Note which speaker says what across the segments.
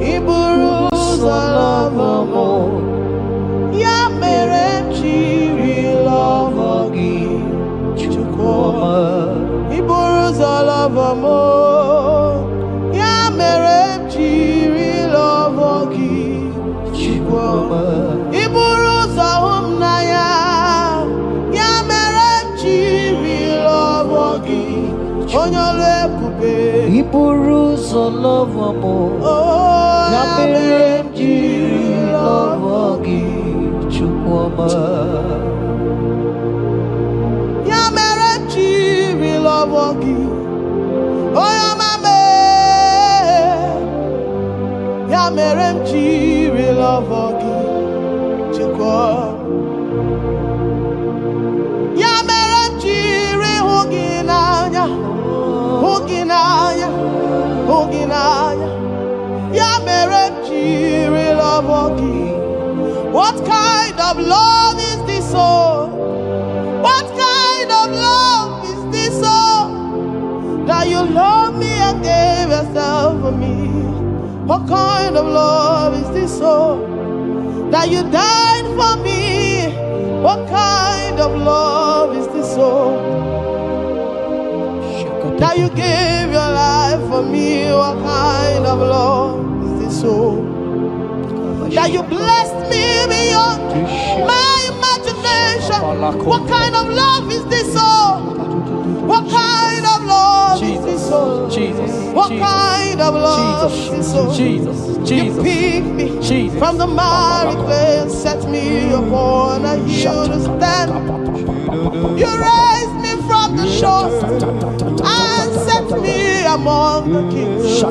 Speaker 1: Iburu's love more. Ya mere chiri love gi chukoma. Iburu's love more. Ya mere chiri love gi chukoma. Iburu's na ya. Ya mere chiri love gi onyole pube.
Speaker 2: Iburu's love more. Ya mere chiri love gi chukoma.
Speaker 1: Ya mere chiri love gi oyamame. Ya mere chiri love gi chukoma. Ya mere chiri huginanya, huginanya, huginanya. Ya mere chiri love gi. What kind of love is this, oh? What kind of love is this, oh? That you love me and gave yourself for me. What kind of love is this, oh? That you died for me. What kind of love is this, oh? That you gave your life for me. What kind of love is this, oh? That you blessed me beyond my imagination. What kind of love is this, oh? What kind of love is this, oh? What kind of love is this, oh? You picked me from the miry clay and set me upon a hill to stand. You raised me from the shore and set me among the kings.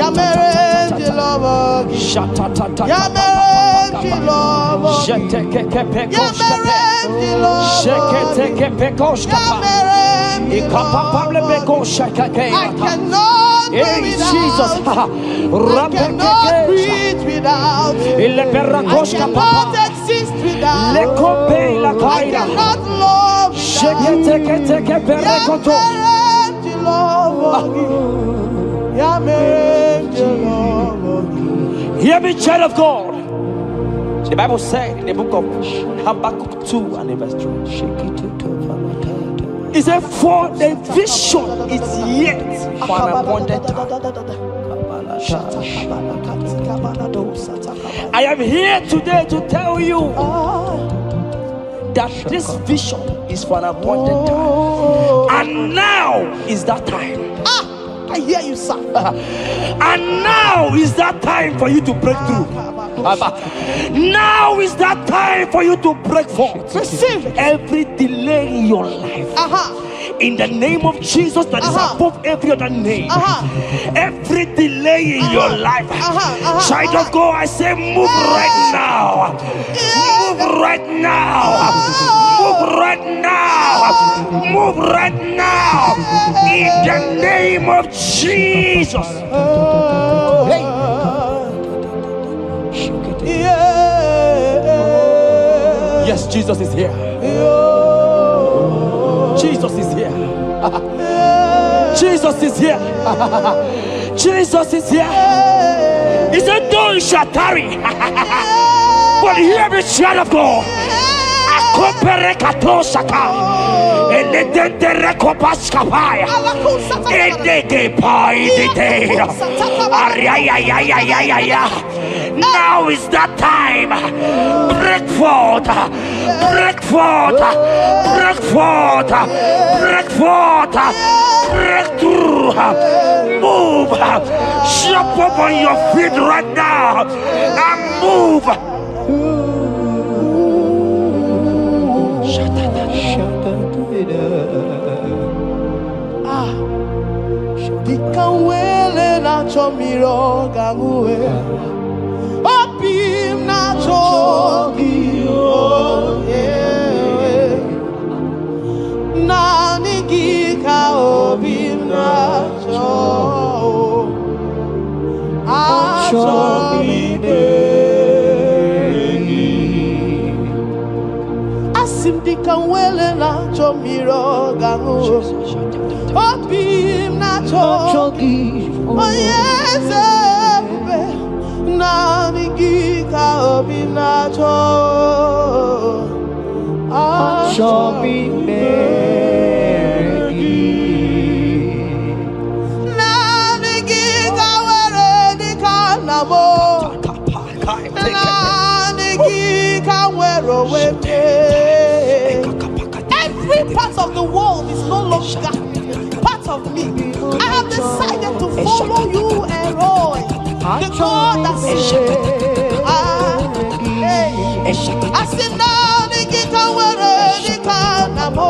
Speaker 1: Yamerenji lover, Yamerenji lover, Yamerenji lover, I cannot breathe without. I cannot breathe without. I cannot exist without. I cannot love without.
Speaker 2: Hear me, child of God. The Bible said in the book of Habakkuk 2 and verse 3. It said, for the vision is yet for an appointed time. I am here today to tell you that this vision is for an appointed time. And now is that time.
Speaker 1: I hear you, sir.
Speaker 2: And now is that time for you to break through. Now is that time for you to break forth.
Speaker 1: Receive
Speaker 2: every delay in your life. In the name of Jesus that is above every other name. Every delay in your life. Child of God, I say move right now. Move right now. Move right now. Move right now. In the name of Jesus. Hey. Yes, Jesus is here. Jesus is here. Jesus is here. Jesus is here. He said, though you shall tarry, but hear me, child of God. Now is that time. Break forth, break forth, break forth, break forth, break through. Move, jump up on your feet right now and move.
Speaker 1: Dikawele na chomiro gamuwe, opim na chogi oye, na nigika opim na cho, achomide, asim dikawele na chomiro gamuwe. Opim na chogi, oh yes, Show me every part of the world is no longer part of me. I have decided to follow you, Elroy, the God that says, I said, now the can wear the canamo.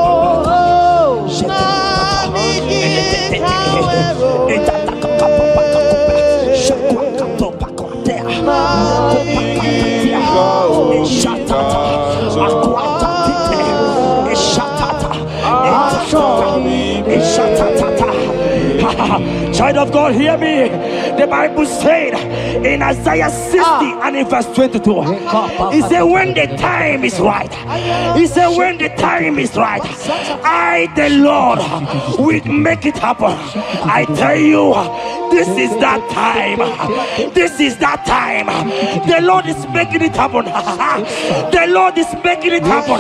Speaker 2: Child of God, hear me. The Bible said in Isaiah 60 and in verse 22, he said, when the time is right, he said, when the time is right, I, the Lord, will make it happen. I tell you, this is that time. This is that time. The Lord is making it happen. The Lord is making it happen.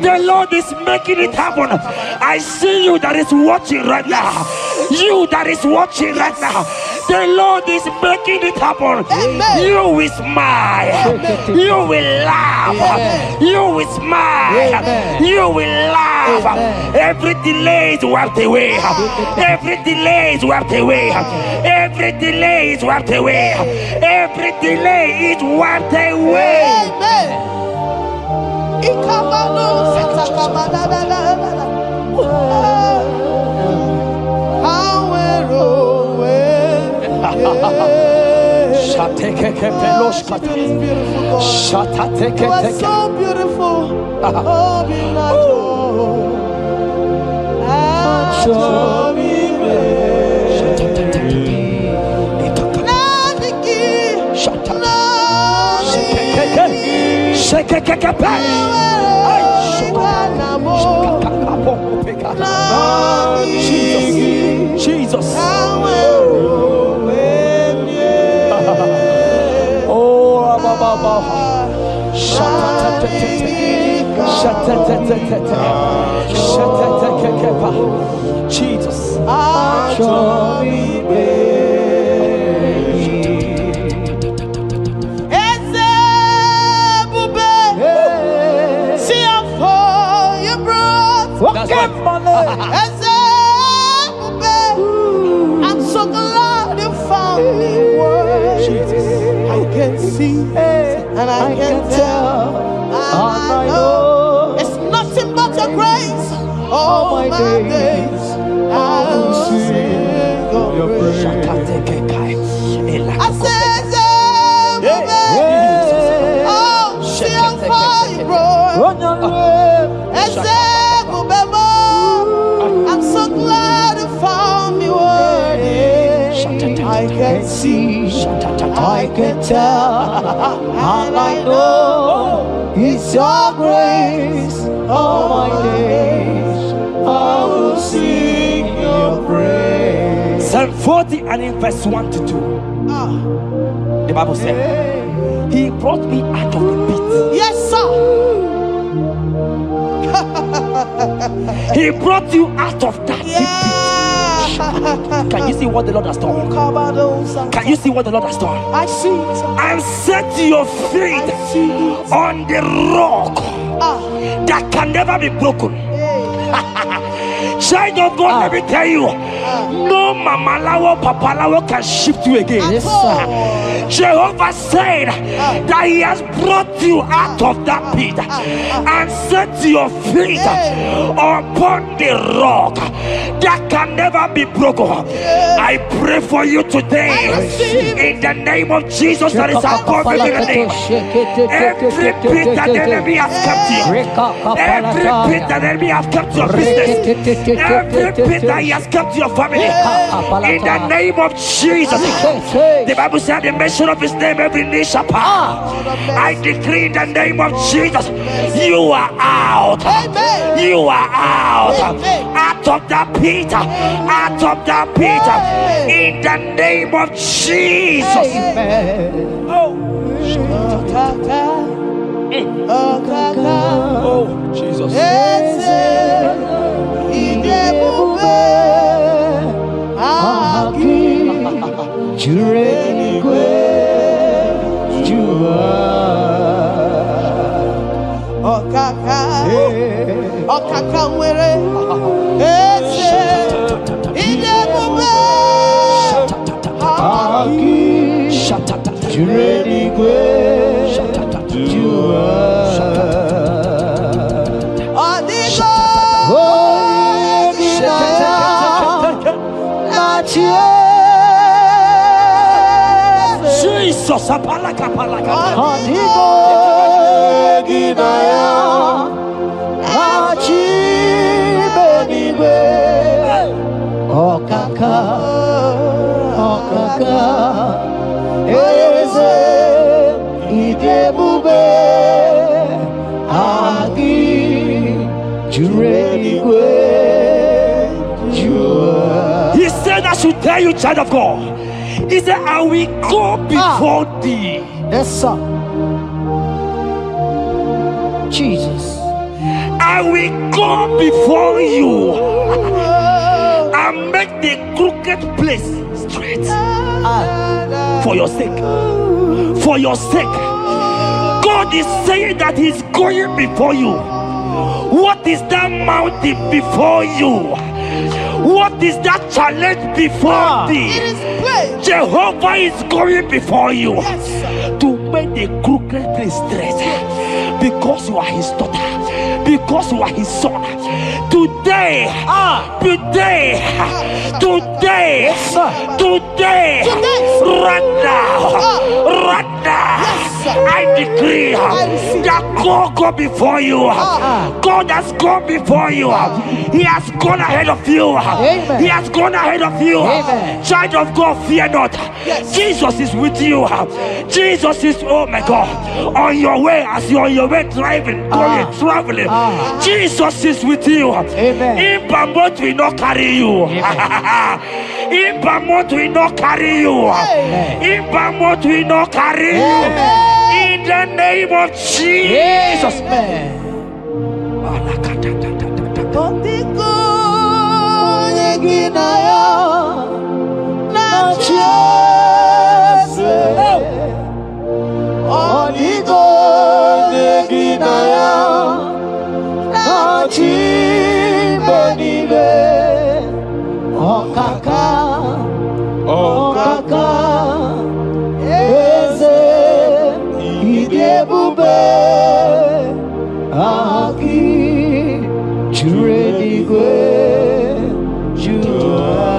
Speaker 2: The Lord is making it happen. I see you that is watching right now. You that is watching right now. The Lord is making it happen. Amen. You will smile. Amen. You will laugh. Amen. You will smile. Amen. You will laugh. Amen. Every delay is wiped away. Every delay is wiped away. Every delay is wiped away. Every delay is wiped away. Amen. You are so beautiful. Jesus. Jesus.
Speaker 1: I'm so glad you found me worthy. I can see and I can tell, and I know it's nothing but your grace. All my days I will sing your praise. I said, oh, see how far you brought. I'm so glad you found me worthy. I can see, I can tell, and I know it's your grace. All my days I will sing your praise.
Speaker 2: Psalm 40 and in verse 1 to 2. The Bible said, he brought me out of the pit.
Speaker 1: Yes, sir.
Speaker 2: He brought you out of that pit. Can you see what the Lord has done? Can you see what the Lord has done?
Speaker 1: I see.
Speaker 2: And set your feet on the rock that can never be broken. Child of God, let me tell you, no mama lawo, papa lawo can shift you again.
Speaker 1: Yes,
Speaker 2: Jehovah said that he has brought you out of that pit and set your feet upon the rock that can never be broken. I pray for you today in the name of Jesus that is above every name. Every pit that the enemy has kept you, every pit that the enemy has kept your business, every pit that he has kept your family, in the name of Jesus. The Bible said the mention of his name every knee shall bow. I decree in the name of Jesus, you are out. You are out. Out of the pit. Out of the pit. In the name of Jesus.
Speaker 1: Amen. Oh. Okaka nwere eze idebube
Speaker 3: Juredigwe
Speaker 1: Odigo
Speaker 2: Jesus, apalaka.
Speaker 3: Odigo Ginaya Achibenigwe Okaka Eze Idebube Agi Juredigwe Jua.
Speaker 2: He said I should tell you, child of God. He said, I will go before thee.
Speaker 3: Yes, sir. Jesus.
Speaker 2: I will go before you and make the crooked place straight. For your sake. For your sake. God is saying that He's going before you. What is that mountain before you? What is that challenge before thee? Jehovah is going before you to make the crooked place straight. Because you are His daughter. Because you are His son. Today, right now, I decree that God go before you. God has gone before you. He has gone ahead of you.
Speaker 3: Amen.
Speaker 2: He has gone ahead of you.
Speaker 3: Amen.
Speaker 2: Child of God, fear not. Jesus is with you. Jesus is, oh my God, on your way, as you're on your way driving, going, traveling. Jesus is with you.
Speaker 3: Amen.
Speaker 2: Impamot will not carry you. Impamot will not carry you. Impamot will not carry you. In the name of Jesus.
Speaker 3: Amen.
Speaker 1: Odigo Yeginaya Nachese
Speaker 3: Odigo Yeginaya Nachibenibe Okaka Eze Idebube Aki Juredigwe Jua.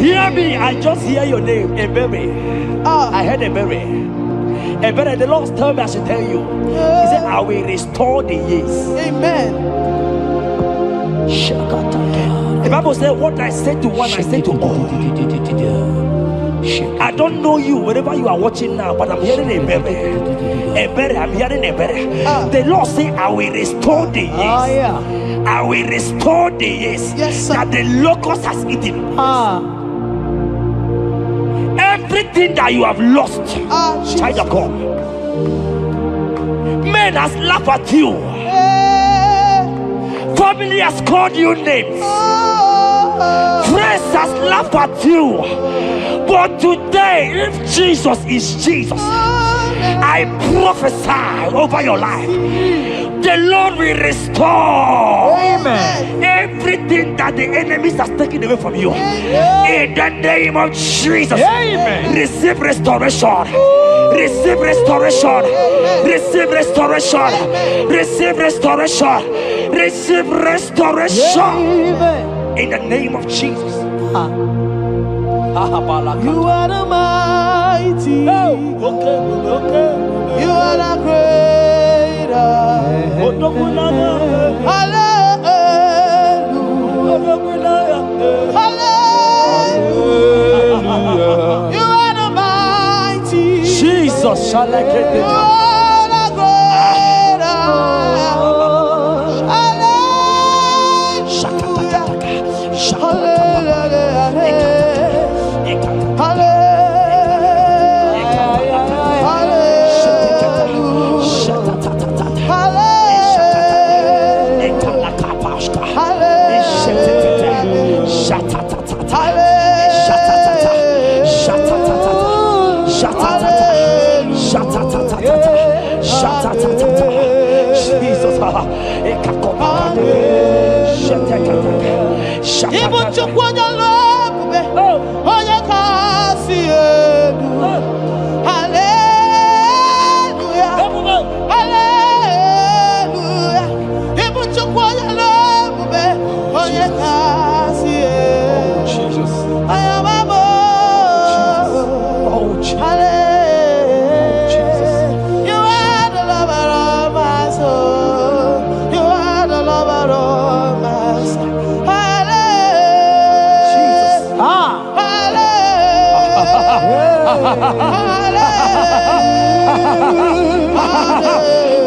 Speaker 2: Hear me, I just hear your name, Ebere. I heard Ebere. Ebere, the Lord told me I should tell you. He said, I will restore the years.
Speaker 1: Amen.
Speaker 2: The Bible said, what I said to one, I said to all. I don't know you, wherever you are watching now, but I'm hearing Ebere. Ebere, I'm hearing Ebere. The Lord said, I will restore the years. I will restore the years that the locust has eaten. Everything that you have lost, child of God, men has laughed at you. Family has called you names. Friends has laughed at you. But today, if Jesus is Jesus, I prophesy over your life. The Lord will restore.
Speaker 3: Amen.
Speaker 2: Everything that the enemies has taken away from you. In the name of Jesus.
Speaker 3: Amen.
Speaker 2: Receive restoration. Receive restoration. Receive restoration. Receive restoration. Receive restoration.
Speaker 3: Amen.
Speaker 2: In the name of Jesus.
Speaker 1: You are the mighty. You are the greater. Hallelujah. Hallelujah. You are the mighty.
Speaker 2: Jesus shall I get
Speaker 1: You
Speaker 2: it.
Speaker 1: are the greater.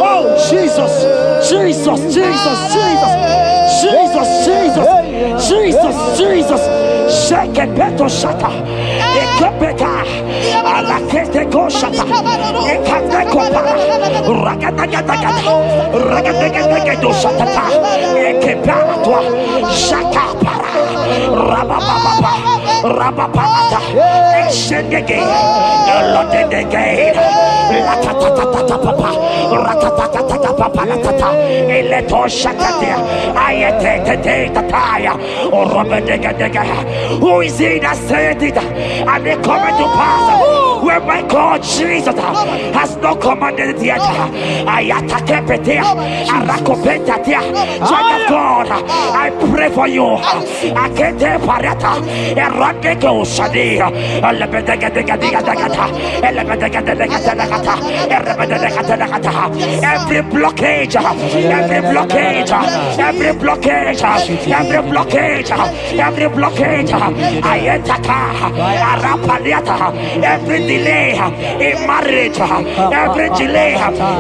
Speaker 2: Oh Jesus, Jesus, Jesus, Jesus, Jesus, Jesus, Jesus, Jesus. Shake it, beto shata. Ekepeka, alakete go shata. Ekateko para. Ragatagatagat. Ragatagatagat shata. Ekepara toi. Shaka para. Rabababa. Rababata. Exendege. Lotendege. Latatatata papa. Ratatatata papa latata. Eleto shatatia. Ayete tataya. Or Robedega. Who is he that said it? And they come to pass where my God Jesus has not commanded it yet. Ayatakepetia, Arakopetatia. Child of God, I pray for you. Akete parata, Erandeko Shadi, every blockage, every blockage, every blockage, every blockage, every blockage, ayataka, arapaliata, every delay in marriage, every delay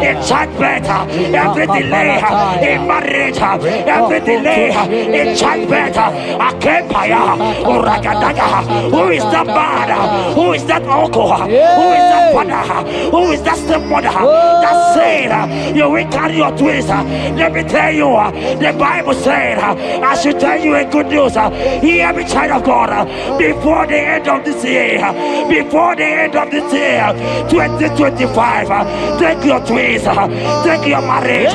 Speaker 2: in childbirth, every delay in marriage, every delay in childbirth, akempaya, uragadaga. Who is that man? Who is that uncle? Who is that father? Who is that stepmother that said you will carry your twins? Let me tell you, the Bible said, I should tell you a good news. Hear me, child of God, before the end of this year, 2025, take your twins, take your marriage,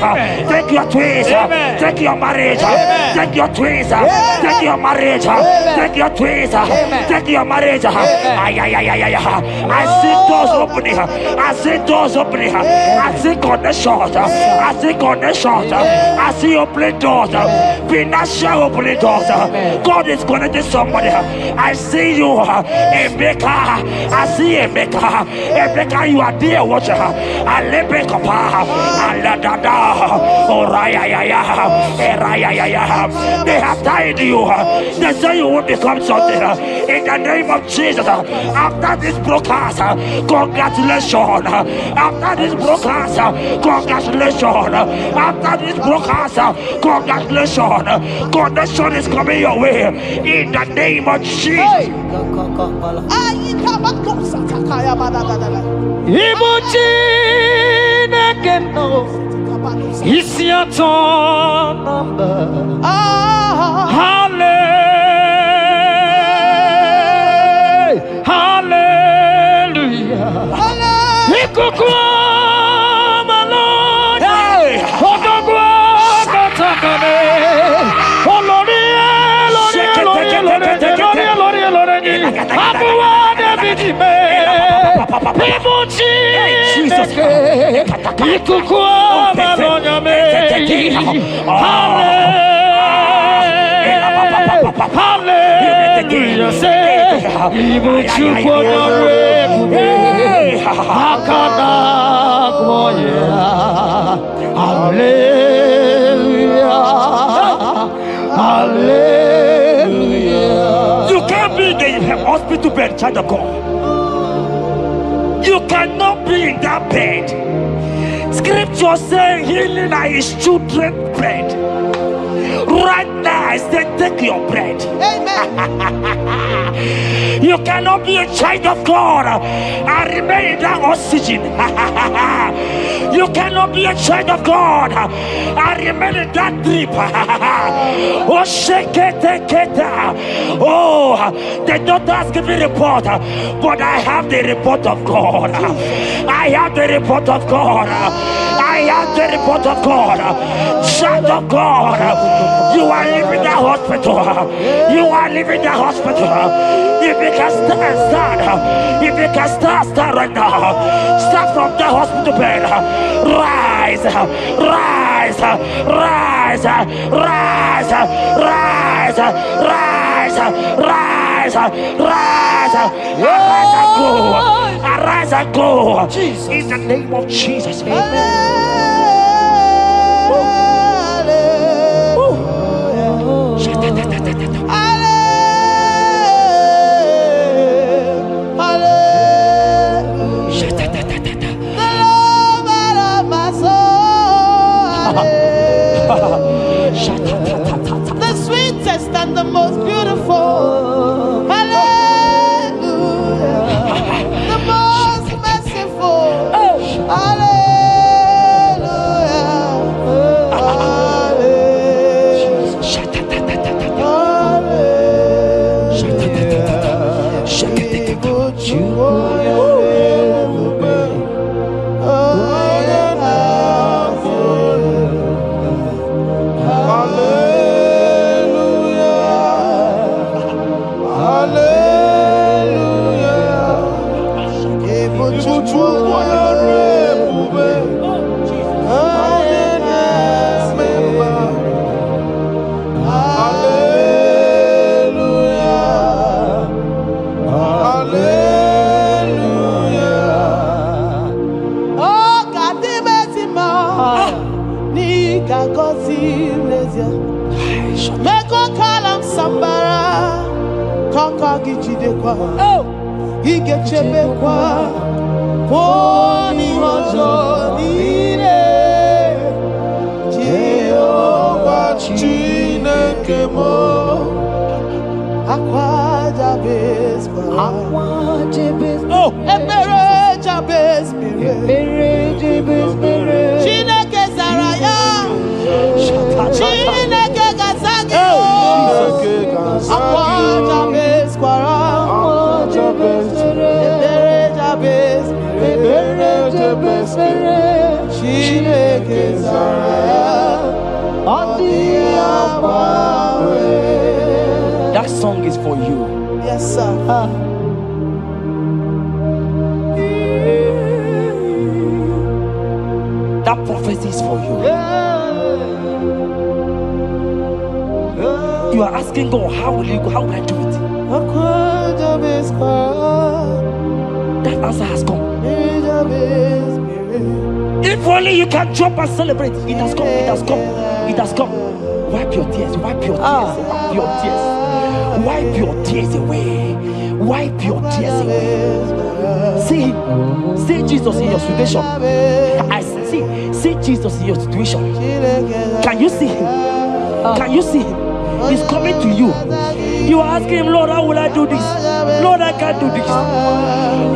Speaker 2: take your twins, take your marriage, take your twins, take your marriage, take your twins, take your marriage. I see doors opening, I see doors opening, I see connections, I see connections, I see opening doors, financial opening doors. God is connecting somebody. I see you, Emeka. I see Emeka. Emeka, you are there, watcher. Alebekapa, Aladada, Oraya, Eraya. They have tied you. They say you will become something. In the name of Jesus, after this broadcast, congratulations. After this broadcast, congratulations. After this broadcast, congratulations. Connection is coming your way. In the name of Jesus.
Speaker 3: Ibuchi nekeno is your turn number. Hallelujah. Ikuku malone. Hallelujah. You can't be in the hospital bed, child of God. You cannot be in that bed. Scripture says healing are his children's bread. Right now, I say, take your bread.
Speaker 1: Amen.
Speaker 3: You cannot be a child of God and remain in that oxygen. You cannot be a child of God and remain in that drip. Oh, shake it, take it. Oh, the doctors give me a report, but I have the report of God. I have the report of God. I have the report of God. Child of God, you are leaving the hospital. You are leaving the hospital. If you can stand, if you can stand right now, start from the hospital bed. Rise, rise, rise, rise, rise, rise, rise, rise, arise and go, arise and go. In the name of Jesus.
Speaker 1: The sweetest and the most beautiful. Hallelujah. The most merciful. He gets a bequa, pony hozo, Jehovah Chinekemo, Aqua Jabez, oh, Ebere Jabez, Chineke Zaraya, Chineke Gazagi, Aqua Jabez, Quara.
Speaker 3: That song is for you.
Speaker 1: Yes, sir.
Speaker 3: That prophecy is for you. You are asking God, how will you go? How will I do it? That answer has come. If only you can jump and celebrate. It has come. It has come. It has come. Wipe your tears. Wipe your tears. Wipe your tears. Wipe your tears away. Wipe your tears away. See Jesus in your situation. I see Jesus in your situation. Can you see him? Can you see him? He's coming to you. You are asking him, Lord, how will I do this? Lord, I can't do this.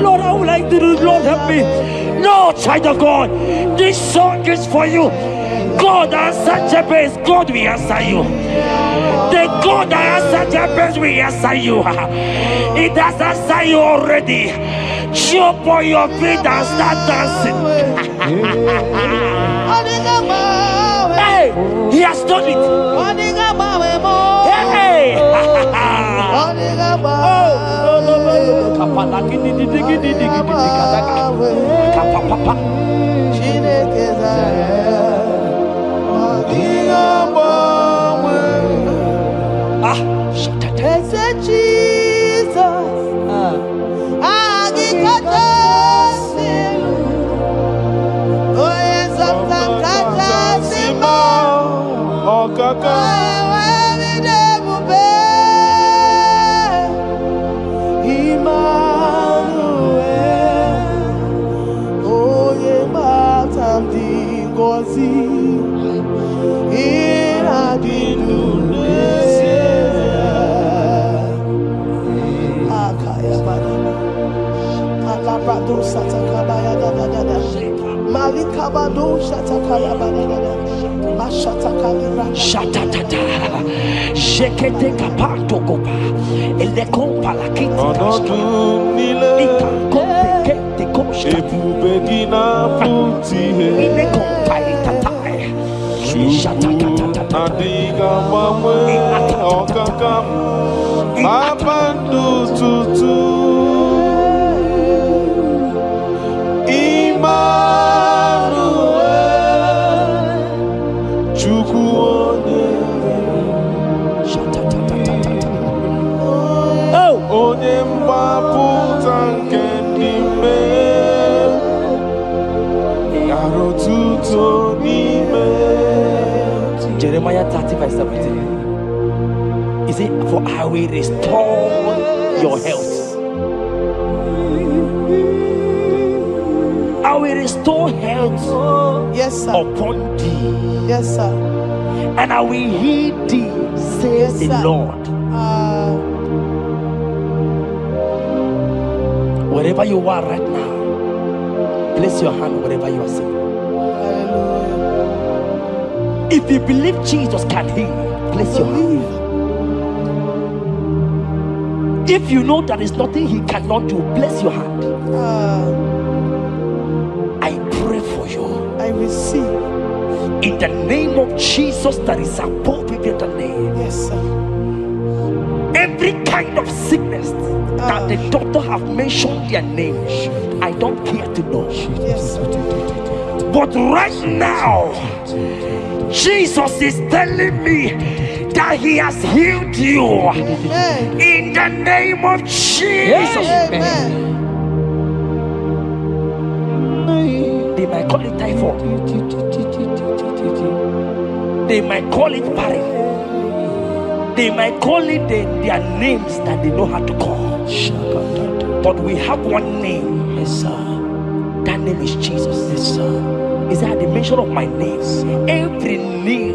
Speaker 3: Lord, how will I do this? Lord, help me. No, child of God, this song is for you. God answered Jabez, God will answer you. The God that answered Jabez will answer you. It has answered you already. Jump on your feet and start dancing. Hey, he has done it. Hey,
Speaker 2: Jeremiah 30 verse 17. He said, for I will restore your health. I will restore health,
Speaker 1: yes, sir,
Speaker 2: upon thee.
Speaker 1: Yes, sir.
Speaker 2: And I will heal thee, says
Speaker 1: Yes,
Speaker 2: the
Speaker 1: sir.
Speaker 2: Lord. Wherever you are right now, place your hand wherever you are sitting. If you believe Jesus can heal, place your hand. If you know there is nothing he cannot do, place your hand. I pray for you.
Speaker 1: I receive.
Speaker 2: In the name of Jesus that is above every other name.
Speaker 1: Yes, sir.
Speaker 2: Every kind of sickness that the doctor have mentioned their name, I don't care to know.
Speaker 1: Yes, sir.
Speaker 2: But right now, Jesus is telling me that he has healed you.
Speaker 1: Amen.
Speaker 2: In the name of Jesus.
Speaker 1: Amen.
Speaker 2: They might call it typhoid. They might call it barren. They might call it their names that they know how to call. But we have one name. Yes, sir. That name is Jesus. Yes, sir. Is that the mention of my name? Every knee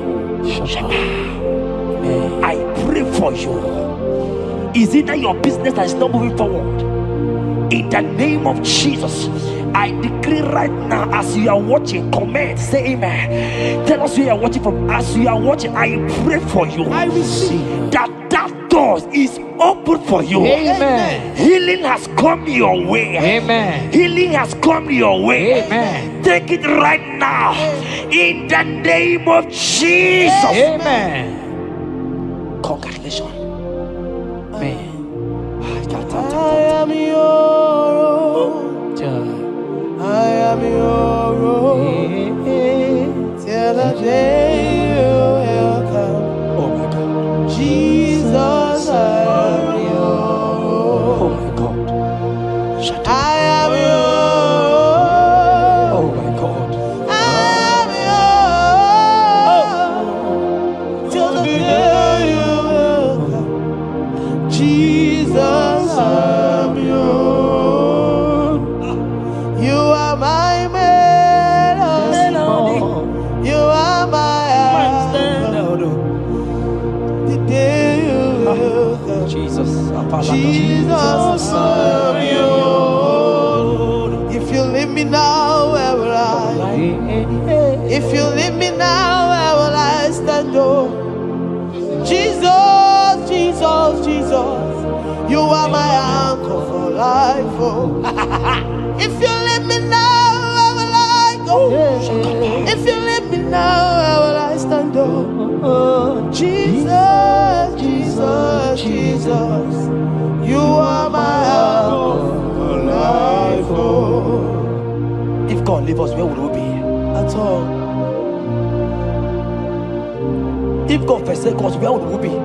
Speaker 2: shall bow. I pray for you. Is it that your business that is not moving forward? In the name of Jesus, I decree right now, as you are watching, comment, say amen. Tell us where you are watching from. As you are watching, I pray for you.
Speaker 1: I receive
Speaker 2: that door is open for you.
Speaker 1: Amen.
Speaker 2: Healing has come your way.
Speaker 3: Amen.
Speaker 2: Healing has come your way.
Speaker 3: Amen.
Speaker 2: Take it right now. In the name of Jesus.
Speaker 3: Amen.
Speaker 2: Congratulations.
Speaker 3: Amen.
Speaker 1: I am your own. I am your own. Till the day you will come.
Speaker 2: Oh my God.
Speaker 1: Jesus, I am your
Speaker 2: Oh
Speaker 1: own.
Speaker 2: my God.
Speaker 1: I am your own.
Speaker 2: Oh my God.
Speaker 1: I am your own. Till the day you will come. Jesus, I am your own. You are my melody. You are my anthem. The day you will come.
Speaker 2: Jesus.
Speaker 1: Jesus, I am your own. If you leave me now, where will I? If you leave me now, where will I stand? Oh, Jesus, Jesus, Jesus, you are my anchor for life. Oh, if you leave me now, where will I go? If you leave me now, where will I stand? Oh, Jesus, Jesus. Jesus, Jesus, you are my life. Oh.
Speaker 2: If God leave us, where would we be?
Speaker 1: At all.
Speaker 2: If God forsake us, where would we be?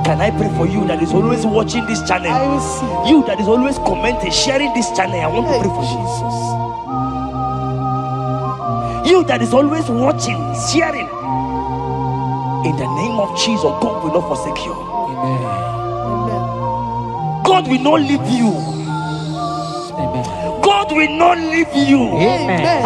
Speaker 2: Can I pray for you that is always watching this channel?
Speaker 1: I will see.
Speaker 2: You that is always commenting, sharing this channel. I want to pray for you. You that is always watching, sharing. In the name of Jesus, God will not forsake you.
Speaker 3: Amen.
Speaker 1: Amen.
Speaker 2: God will not leave you.
Speaker 3: Amen.
Speaker 2: God will not leave you.
Speaker 3: Amen.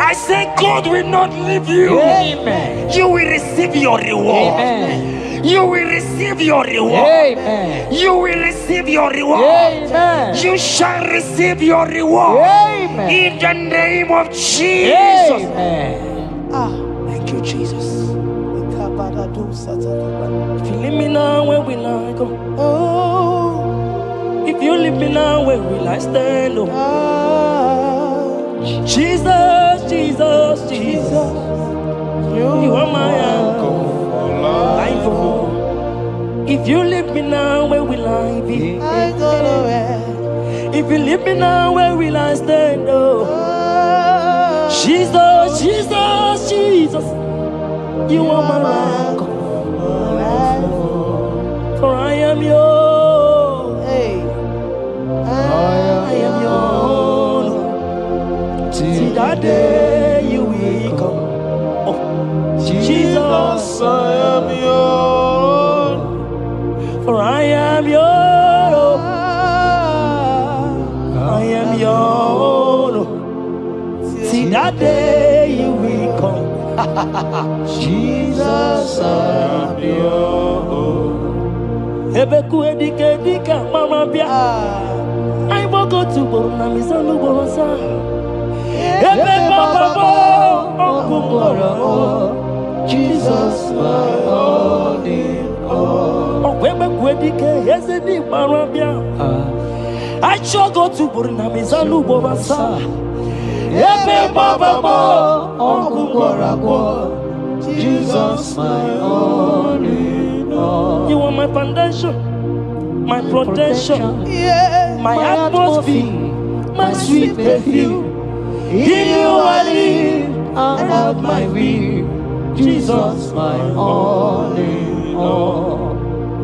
Speaker 2: I say God will not leave you.
Speaker 3: Amen.
Speaker 2: You will receive your reward.
Speaker 3: Amen.
Speaker 2: You will receive your reward.
Speaker 3: Amen.
Speaker 2: You will receive your reward.
Speaker 3: Amen.
Speaker 2: You shall receive your reward.
Speaker 3: Amen.
Speaker 2: In the name of Jesus.
Speaker 3: Amen.
Speaker 2: Thank you, Jesus. If you leave me now, where will I go?
Speaker 1: Oh,
Speaker 2: If you leave me now, where will I stand? Oh. Jesus, Jesus, Jesus. You are my uncle. Life, oh. If you leave me now, where will I be?
Speaker 1: I go nowhere.
Speaker 2: If you leave me now, where will I stand? Oh. Jesus, Jesus, Jesus. You are my uncle. For I am yours.
Speaker 1: Hey,
Speaker 2: I am yours. See that day you will come. Oh, Jesus,
Speaker 1: I am yours.
Speaker 2: for I am yours. I am yours. See that day you will come.
Speaker 1: Jesus, I am yours.
Speaker 2: Ebeku edike edika mama bia. I will go to Borna Misanu Borosa. Ebe Baba
Speaker 1: Jesus, my all in all.
Speaker 2: Ebeku edike yezedi mama bia. I shall go to Borna Misanu Borosa. Ebe Baba
Speaker 1: Jesus, my all in all.
Speaker 2: You are my foundation, my protection,
Speaker 1: Yeah,
Speaker 2: my atmosphere, my sweet perfume. In you I live
Speaker 1: and have my will. Jesus, my all in all.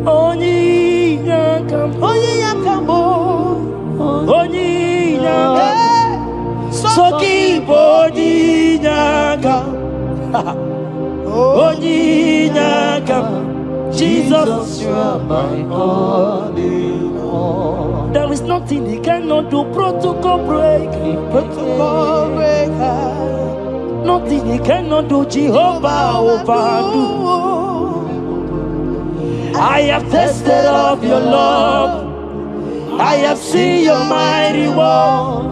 Speaker 2: Onyi yakam,
Speaker 1: Onye yakamo,
Speaker 2: onyi yakam, soki boni yakam, onyi yakam. Jesus,
Speaker 1: you are my all in all.
Speaker 2: there is nothing he cannot do. Protocol break,
Speaker 1: Protocol breaker,
Speaker 2: nothing he cannot do. Jehovah overdo. I have tasted of your love. I have seen your mighty work.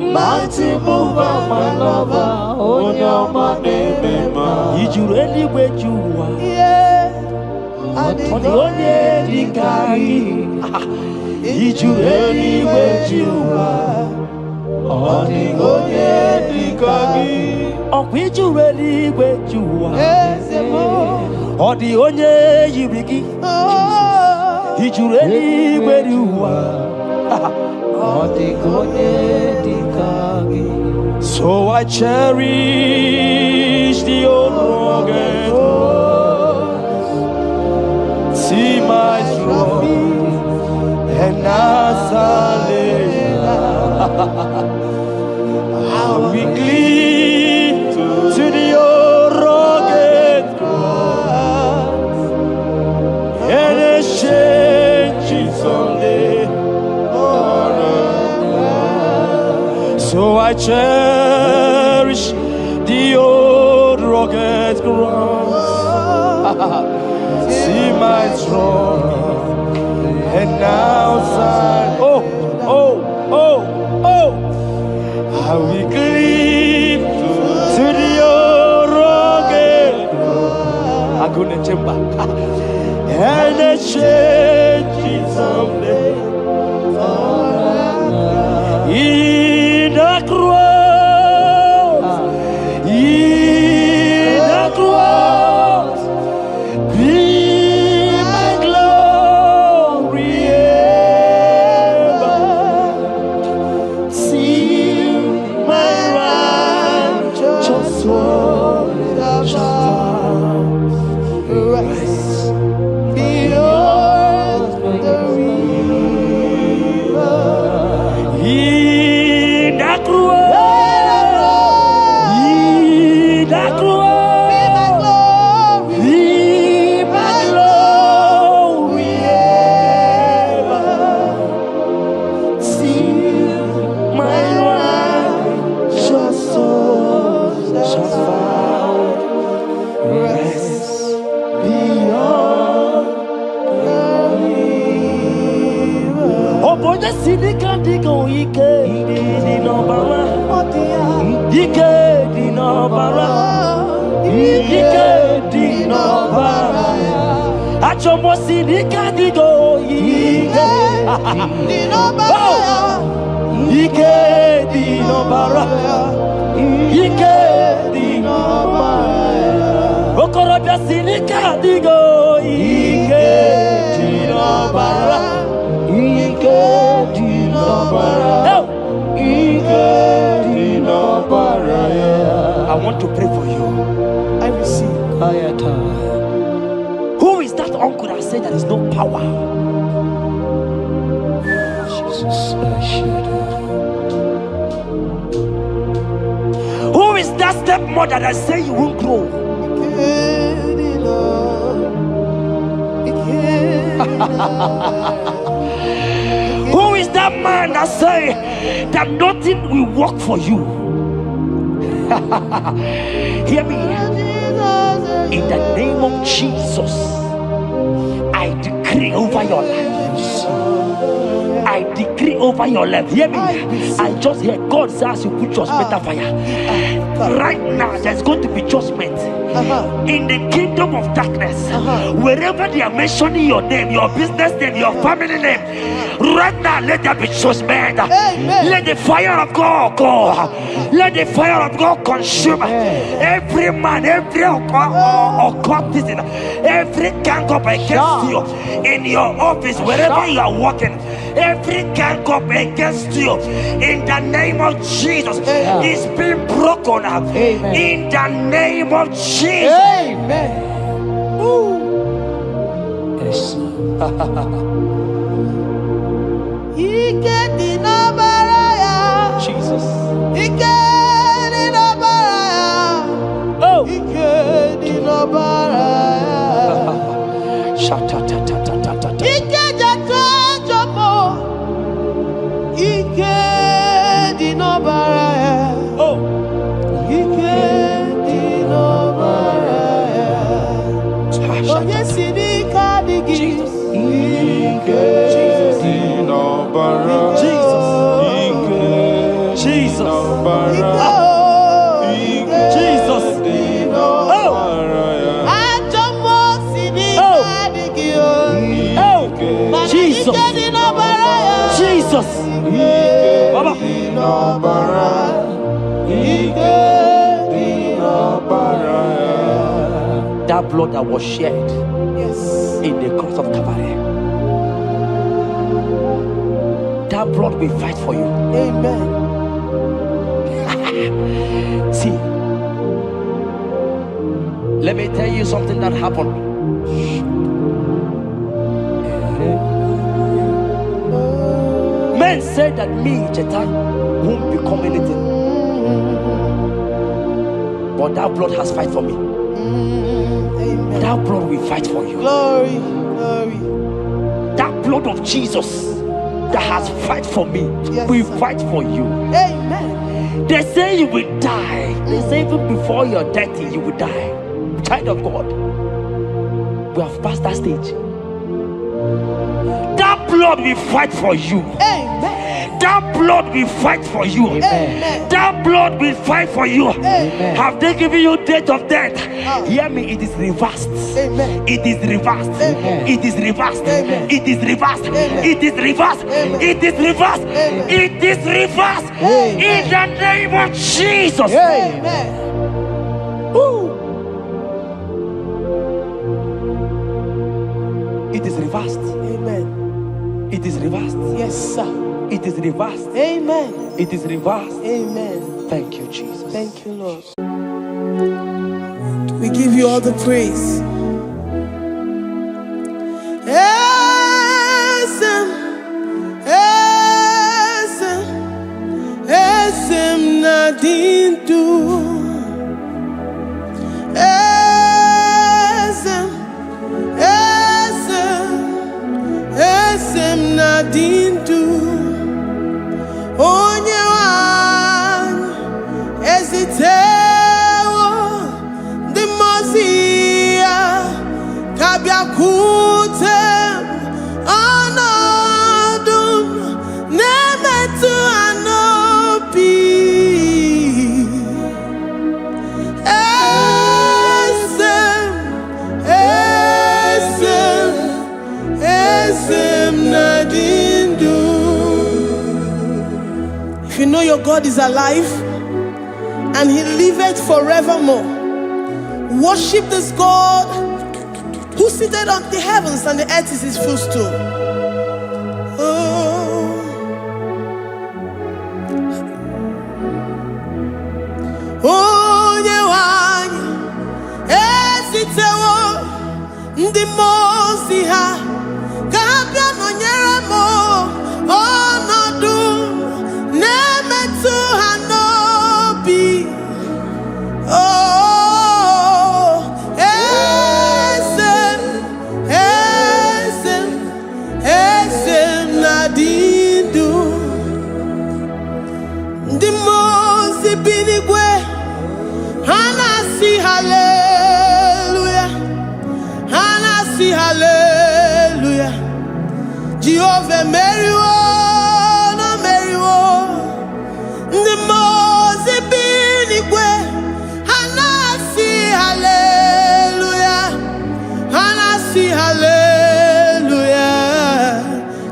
Speaker 1: mighty mover, my lover, on your money, man.
Speaker 2: Did you really where you are?
Speaker 1: Yeah, I did
Speaker 2: On the only Dikari. Did you really where you are?
Speaker 1: on the only Dikari.
Speaker 2: Or did you really where you are?
Speaker 1: Yes,
Speaker 2: Or the only Yibiki.
Speaker 1: oh,
Speaker 2: Did you really where you are?
Speaker 1: on the only Dikari.
Speaker 2: So I cherish the old rugged cross. See my trophy and I'll be clean to the old rugged cross and exchange it someday. So I cherish the old rugged cross. See my trophy and now sign. Oh, oh, oh, oh. I will cleave to the old rugged cross. I'm gonna jump back and exchange it someday. In the cross, in the cross, Oboja Sidika Digo Ike di Nobara. Ike di Nobara. Ike di Nobara. Achomo Sidika Digo Ike di Nobara. Ike di Nobara. Ike di Nobara. Okoroja Sidika Digo Ike di Nobara. Ike di Nobara. Ike di Nobara. I want to pray for you.
Speaker 1: I receive.
Speaker 2: Who is that uncle that said there is no power? Jesus, who is that stepmother that say you won't grow? Who is that man that say that nothing will work for you? Hear me. In the name of Jesus, I decree over your life. I decree over your life. Hear me. I just hear God says you put your better fire. Right now, there's going to be judgment in the kingdom of darkness. Wherever they are mentioning your name, your business name, your family name, right now, let there be judgment. Let the fire of God go. Let the fire of God consume every man, every occultism, every gang up against you in your office, wherever you are working. Every gang up against you in the name of Jesus is being broken up. In the name of Jesus.
Speaker 1: Amen.
Speaker 2: Yes. Jesus. Jesus. Baba. That blood that was shed in the cross of Calvary, that blood will fight for you.
Speaker 1: Amen.
Speaker 2: See, let me tell you something that happened. Men said that me, Jeta, won't become anything. But that blood has fight for me.
Speaker 1: Amen.
Speaker 2: That blood will fight for you.
Speaker 1: Glory, glory.
Speaker 2: That blood of Jesus that has fight for me will fight for you.
Speaker 1: Amen.
Speaker 2: They say you will die. They say even before you're 30, you will die. Child of God, we have passed that stage. That blood will fight for you.
Speaker 1: Amen.
Speaker 2: That blood will fight for you.
Speaker 1: Amen.
Speaker 2: That blood will fight for you.
Speaker 1: Amen.
Speaker 2: Have they given you date of death? Hear me, it is reversed.
Speaker 1: Amen.
Speaker 2: It is reversed.
Speaker 1: Amen.
Speaker 2: It is reversed.
Speaker 1: Amen.
Speaker 2: It is reversed.
Speaker 1: Amen.
Speaker 2: It is reversed.
Speaker 1: Amen.
Speaker 2: It is reversed.
Speaker 1: Amen.
Speaker 2: It is reversed.
Speaker 1: Amen.
Speaker 2: In the name of Jesus.
Speaker 1: Amen.
Speaker 2: It is reversed.
Speaker 1: Amen.
Speaker 2: It is reversed.
Speaker 1: Yes, sir.
Speaker 2: It is reversed.
Speaker 1: Amen.
Speaker 2: It is reversed.
Speaker 1: Amen.
Speaker 2: Thank you, Jesus.
Speaker 1: Thank you, Lord. We give you all the praise. Esem nadindu. Esem nadindu. Onye wan ezitewo the Mosiah. your God is alive and he liveth forevermore. Worship this God who seated on the heavens and the earth is his footstool. Oh, Nyewani, esitewo ndi mozi ha, kabia nonyere mo, onodu nemetu hanobi. Oh, Esem nadindu, ndi mozi binigwe. Hanasi hallelujah, Hanasi hallelujah. Jehovah Meriwo, no Meriwo. The Mose binigwe. Hanasi hallelujah, Hanasi hallelujah.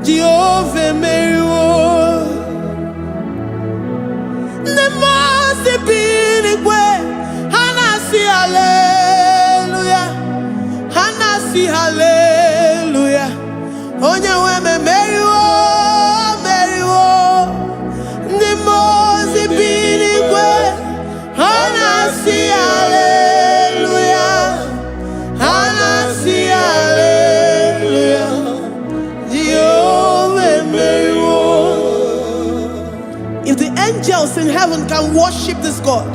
Speaker 1: Jehovah Meriwo. The Mose binigwe. Hallelujah, Hanasi hallelujah. Onye weme meriwo, meriwo. Ndi mozi binigwe. Hanasi hallelujah, Hanasi hallelujah. Jehovah meriwo. If the angels in heaven can worship this God,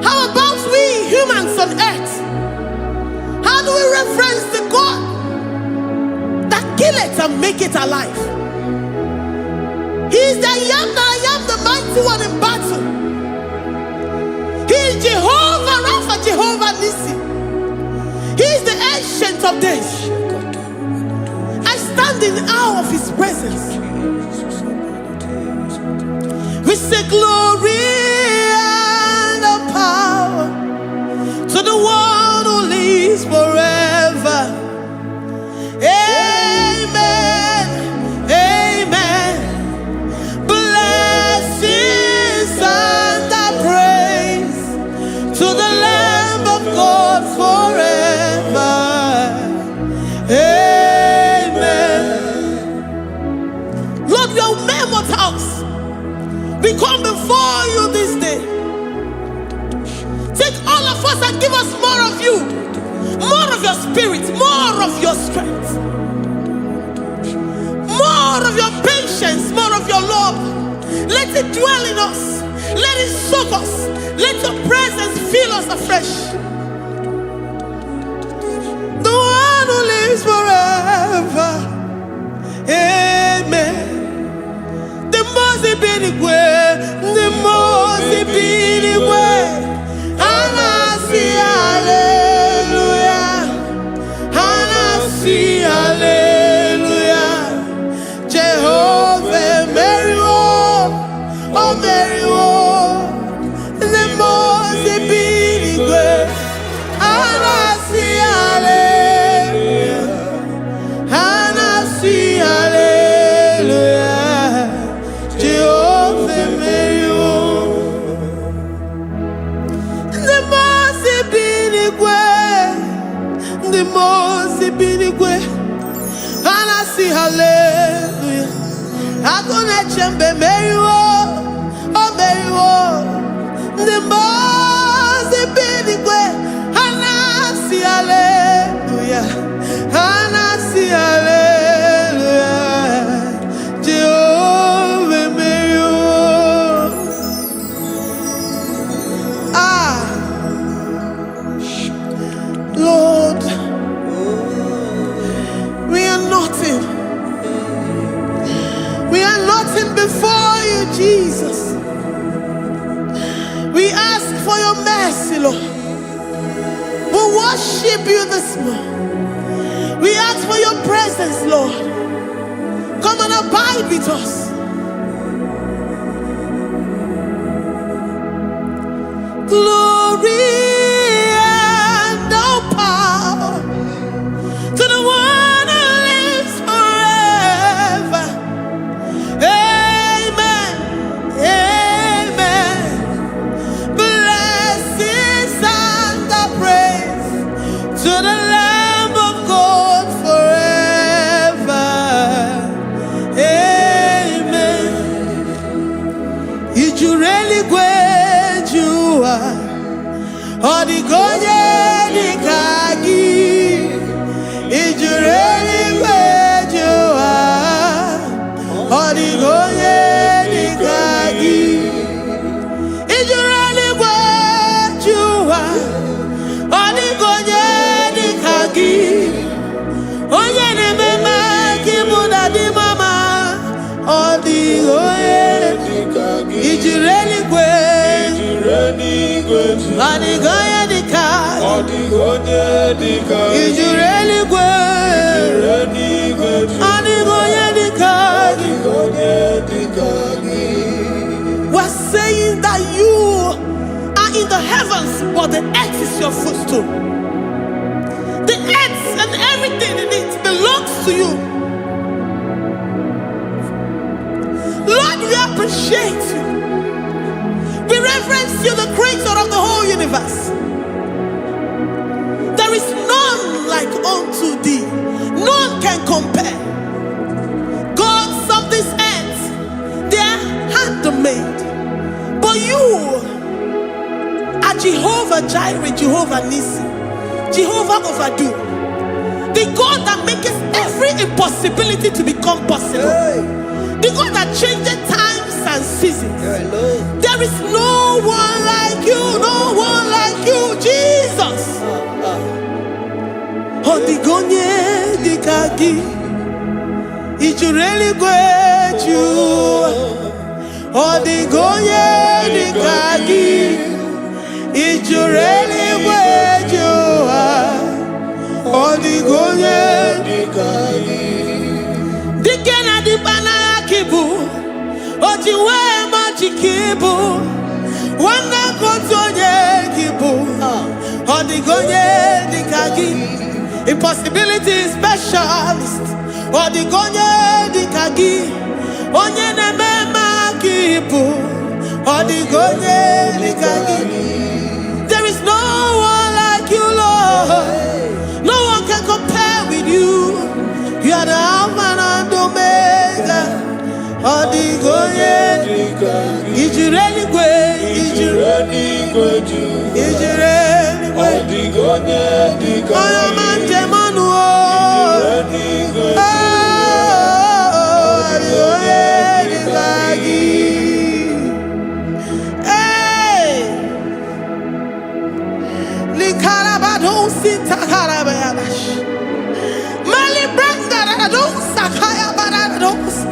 Speaker 1: how about we humans on earth? How do we reference the God that kill it and make it alive? He is the I am, the mighty one in battle. He is Jehovah Rapha, Jehovah Nissi. He is the ancient of days. I stand in awe of his presence. We say glory power to the one who lives forever. Amen, amen. Blessings and praise to the Lamb of God forever. Amen. Lord, we are mere mortals. We come before you this day. Take all of us and give us more of you, more of your spirit, more of your strength, more of your patience, more of your love. Let it dwell in us. Let it soak us. Let your presence fill us afresh. The one who lives forever. Amen. The Mose binigwe, the Mose binigwe. Hanasi hallelujah, Hanasi hallelujah. Jehovah Meriwo, oh Meriwo. The Mose binigwe. Hanasi hallelujah, Hanasi hallelujah. Jehovah Meriwo. The Mose binigwe. Hanasi hallelujah. Agone chembe meriwo, oh meriwo. The Mose binigwe. Hanasi hallelujah, Hanasi hallelujah. Jehovah meriwo. Lord, we are nothing. We are nothing before you, Jesus. We ask for your mercy, Lord. We worship you this morning. We ask for your presence, Lord. Come and abide with us. Glory and all power to the one who lives forever. Amen. Odigonye dikagi ijureli gwejua. Odigonye dikagi ijureli gwejua. Odigonye dikagi onye nemema kimuda di mama. Odigonye dikagi ijureli Odigonye dikagi Odigonye dikagi ijureli Odigonye dikagi We're saying that you are in the heavens, but the earth is your footstool. The earth and everything in it belongs to you. Lord, we appreciate you. We reverence you, the creator of the whole universe. There is none like unto thee. None can compare. Gods of this earth, they are handmade. But you are Jehovah Jireh, Jehovah Nissi, Jehovah Overdo. The God that makes every impossibility to become possible. The God that changes times and seasons. There is no one like you, no one like you, Jesus. Odigonye dikagi ijureli gweju. Odigonye dikagi ijureli gweju. Odigonye dikagi dikena dibana kibu. Ojiwe majikibu wana kotonye kibu. Odigonye dikagi impossibility specialist. Odigonye dikagi onye nemema kibu. Odigonye dikagi. There is no one like you, Lord. No one can compare with you. You are the Alpha and Omega. Odigonye ijureli gwe ijureli Odigonye dikagi Oyomanje manu Odigonye dikagi. Hey, likarabado sitakarabayash mali branda radosa kaya baradosa.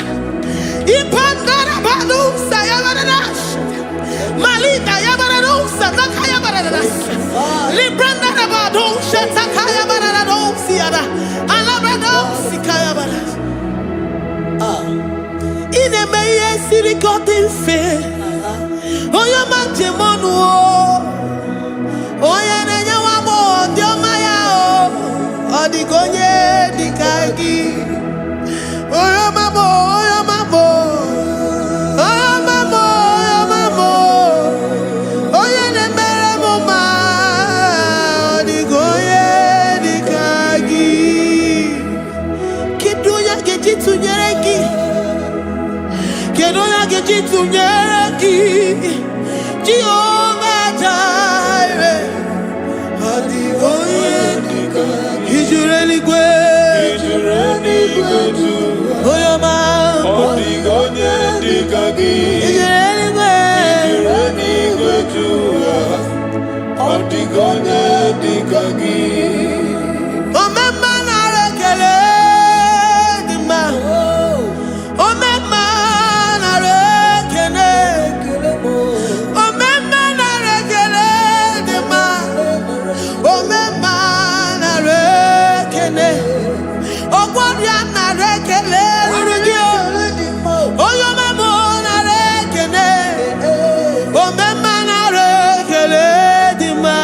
Speaker 1: Ipandara balusa yabarash malita yabaradosa takaya baradas libranda rabadosha takaya baradosi yada alabradosi kaya baradas. Ine meye siri kotin fe oyo manje monu oya nenya wamo diomaya Odigonye dikagi oyo mamo Jehovah Jireh. Odigonye dikagi ijureli gwe oyoma. Odigonye dikagi ijureli gwe Odigonye dikagi. Omema na rekele dima. Omema na rekele. Omema na rekele dima. Omema na rekele. Ogwabia na rekele urugio. Oyomemo na rekele. Omema na rekele dima.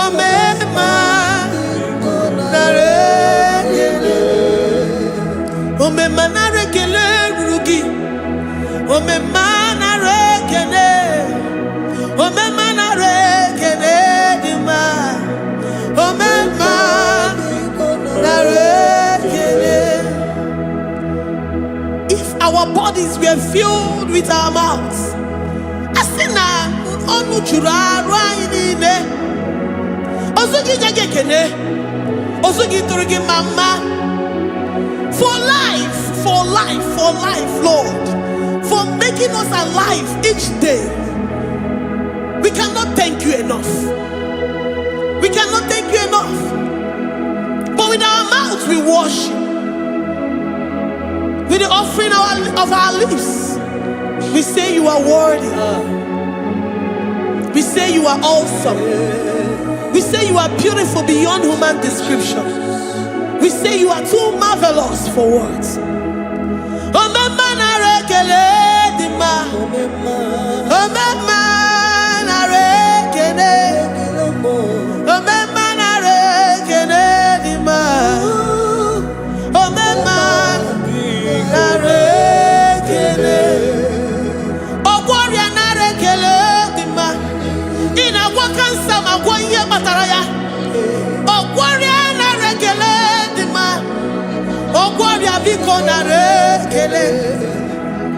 Speaker 1: Omema na rekele. Omema na rekele urugi. Omema na rekele. Omema na rekele dima. Omema na rekele. If our bodies were filled with our mouths, asina onu churaru anyị niile. Ozugi nyage kene. Ozugi turugi mama. For life, Lord. For making us alive each day. We cannot thank you enough. We cannot thank you enough. But with our mouths we worship. With the offering of our lips, we say you are worthy. We say you are awesome. We say you are beautiful beyond human description. We say you are too marvelous for words.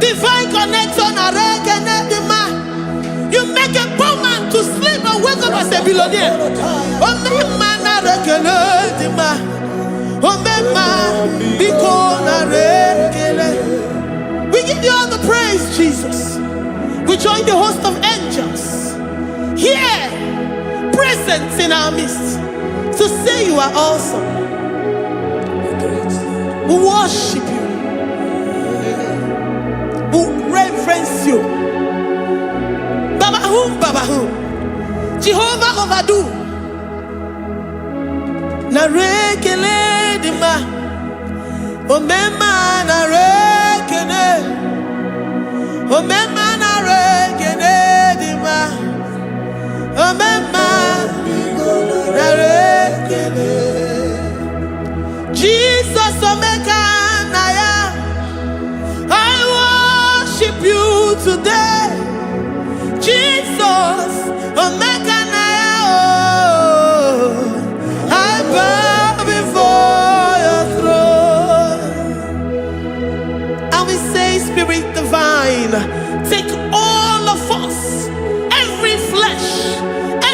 Speaker 1: Divine connection. You make a poor man to sleep and wake up as a billionaire. We give you all the praise, Jesus. We join the host of angels here, present in our midst, to say you are awesome. We worship you. We reverence you. Baba whom? Jehovah overdo. Na rekele dima. Omema na rekene. Omema na rekene dima. Omema na rekene. Jesus omeka naya. I worship you today. Jesus omeka naya. I bow before your throne. And we say, Spirit divine, take all of us, every flesh,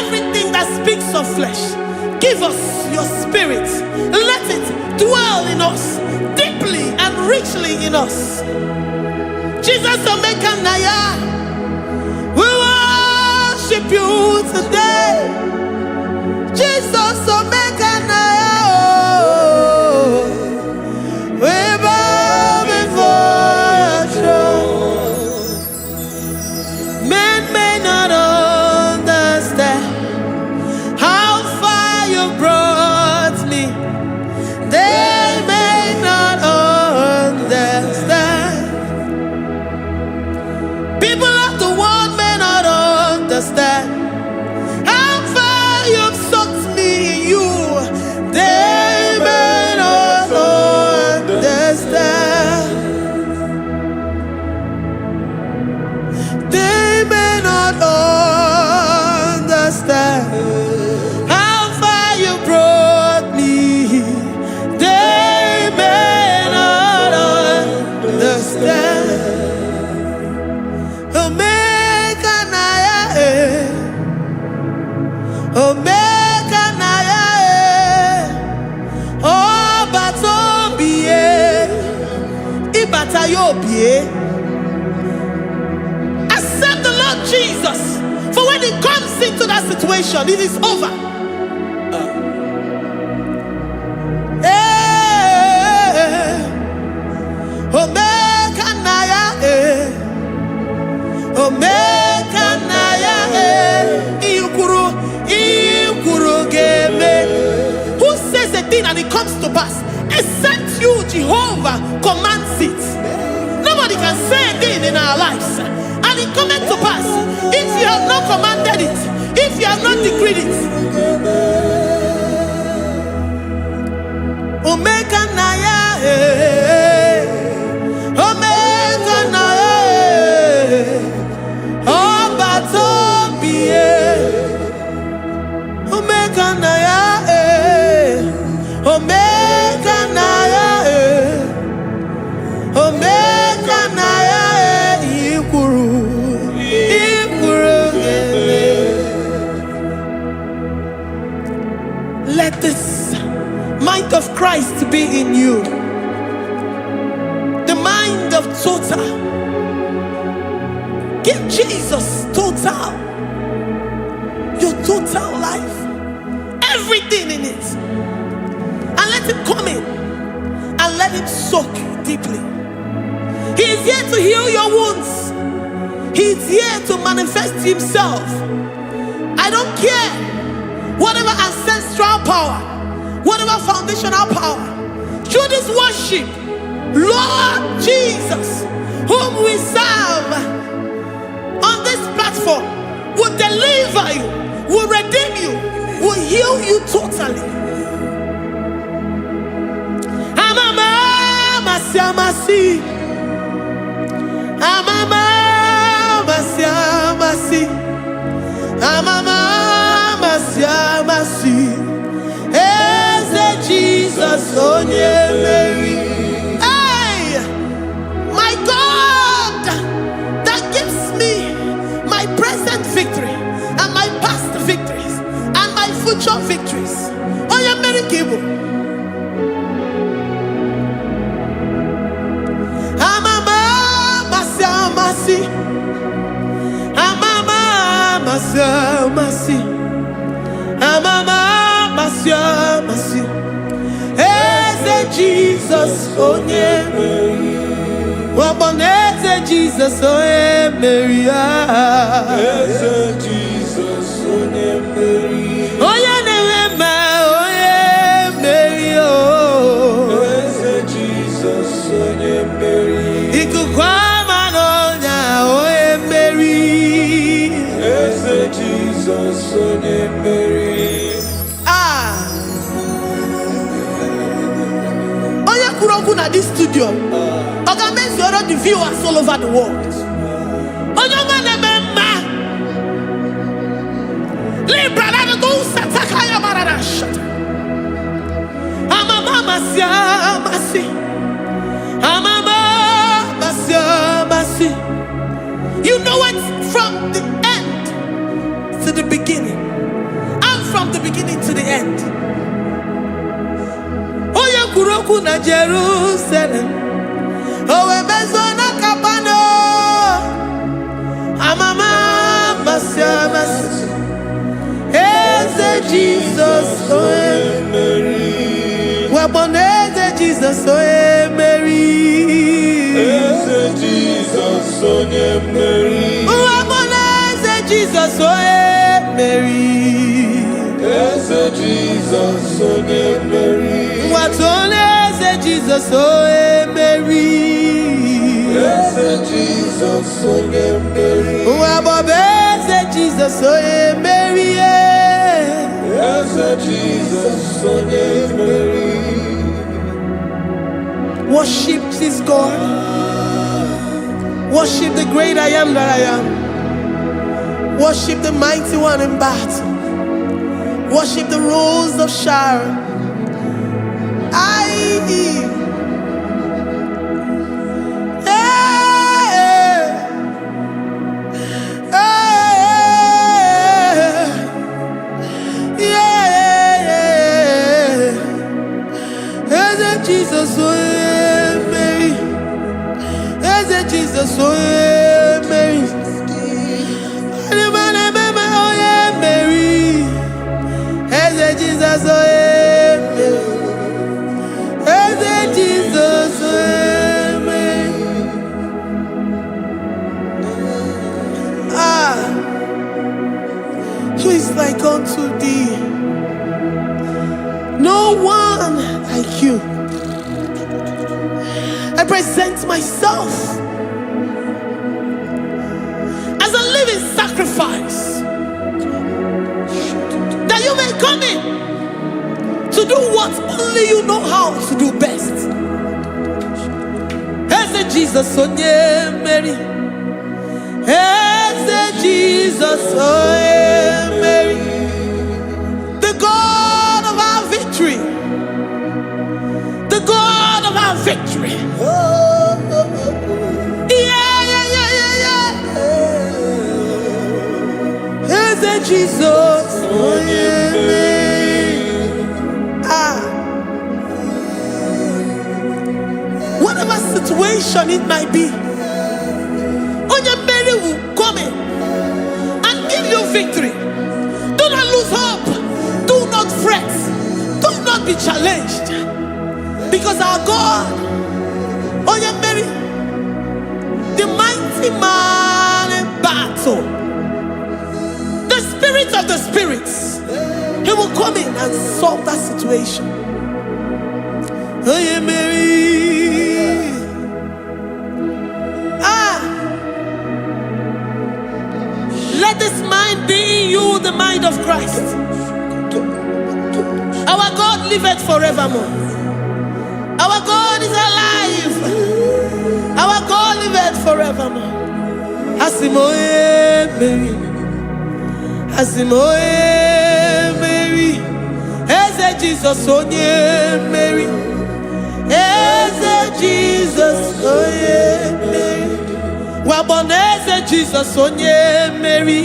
Speaker 1: everything that speaks of flesh. Give us your spirit. Let it dwell in us, deeply and richly in us. Jesus omeka naya. We worship you today. Jesus omeka naya. We bow before your throne. Men may not understand how far you brought me. They may not understand. People of the world may not understand how far you've sucked me in you. They may not understand. They may not understand how far you brought me. They may not understand. Omeka naya, omeka naya, obatombiye, ibatayobiye. Accept the Lord Jesus, for when He comes into that situation, it is over. Omeka naya, omeka naya, ikuru geme. Who says a thing and it comes to pass? Except you, Jehovah, commands it. Nobody can say a thing in our lives and it comes to pass if you have not commanded it, if you have not decreed it. Omeka naya, omeka naya, obatombiye, omeka naya, omeka naya, omeka naya, ikuru geme. mind of Christ to be in you. The mind of total. Give Jesus total. Your total life. Everything in it. And let him come in. And let him soak deeply. He is here to heal your wounds. He is here to manifest himself. I don't care. Whatever ancestral power, whatever foundational power, through this worship, Lord Jesus, whom we serve on this platform, will deliver you, will redeem you, will heal you totally. Amamasi, amamasi, amamasi, eze Jesus, onye Mary. Hey, my God, that gives me my present victory and my past victories and my future victories. Onye Mary Igbo. Amamasi, eze Jesus, onye Mary. Waboneze Jesus, onye Mary. Eze Jesus, onye Mary. Onye Nehema, onye Mary. Eze Jesus, onye Mary. Jesus, onye Mary. Onye kuroku na this studio. Organize the viewers all over the world. Onye manemema. Libra na go sataka ya marara shata. Amama masi. Amama masi. You know it from the to the beginning, and from the beginning to the end. Oya kuroku na Jerusalem, owe bezona kapano, amama masi, eze Jesus, oe Mary. Waboneze Jesus, oe Mary. Eze Jesus, oe Mary. Waboneze Jesus, oe Mary. Eze Jesus, onye Mary. Watone eze Jesus, onye Mary. Eze Jesus, onye Mary. Wabobe eze Jesus, onye Mary. Eze Jesus, onye Mary. Worship this God. Worship the great I am that I am. Worship the mighty one in battle. Worship the rose of Sharon. Jesus, oh Mary. Jesus, oh Mary. Jesus, oh Jesus, who is like unto thee? No one like you. I present myself as a living sacrifice, that you may come in to do what only you know how to do best. Eze Jesus, onye Mary. Eze Jesus, onye Mary. The God of our victory. The God of our victory. Eze Jesus, onye Mary. situation it might be, Onyemeri will come in and give you victory. Do not lose hope. Do not fret. Do not be challenged. Because our God, Onyemeri, the mighty man in battle, the spirit of the spirits, he will come in and solve that situation. Onyemeri. Let this mind be in you, the mind of Christ. Our God liveth forevermore. Our God is alive. Our God liveth forevermore. Asimoye Mary. Asimoye Mary. Eze Jesus onye Mary. Eze Jesus onye Mary. Waboneze Jesus onye Mary.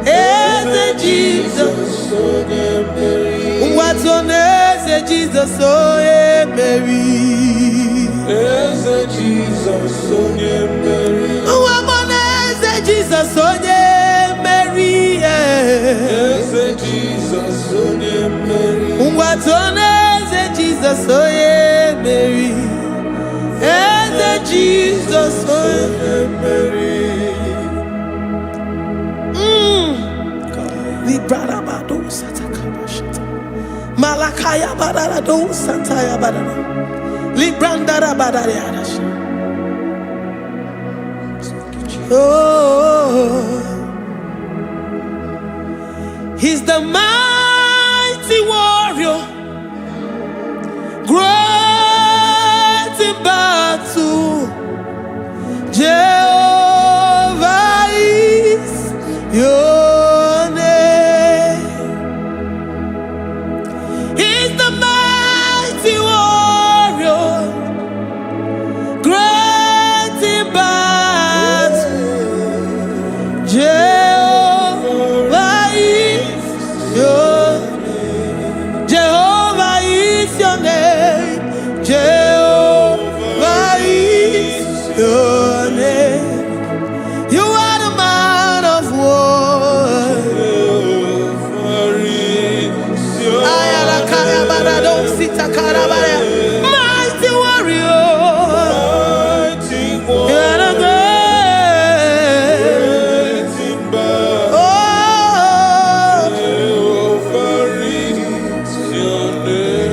Speaker 1: Eze Jesus onye Mary. Watoneze Jesus onye Mary. Eze Jesus onye Mary. Waboneze Jesus onye Mary. Eze Jesus onye Mary. Watoneze Jesus onye Mary. Eze Jesus onye Mary. Librada bado satakaba shata. Malakaya badara do santaya badara. Librandara badara yadash. Oh, he's the mighty warrior, great in battle. Jehovah is your name. He's the mighty warrior, great in battle. Jehovah is your name. Jehovah is your name. Jehovah is your name. You are the man of war. Mighty warrior. You are the great. Oh, Jehovah is your name.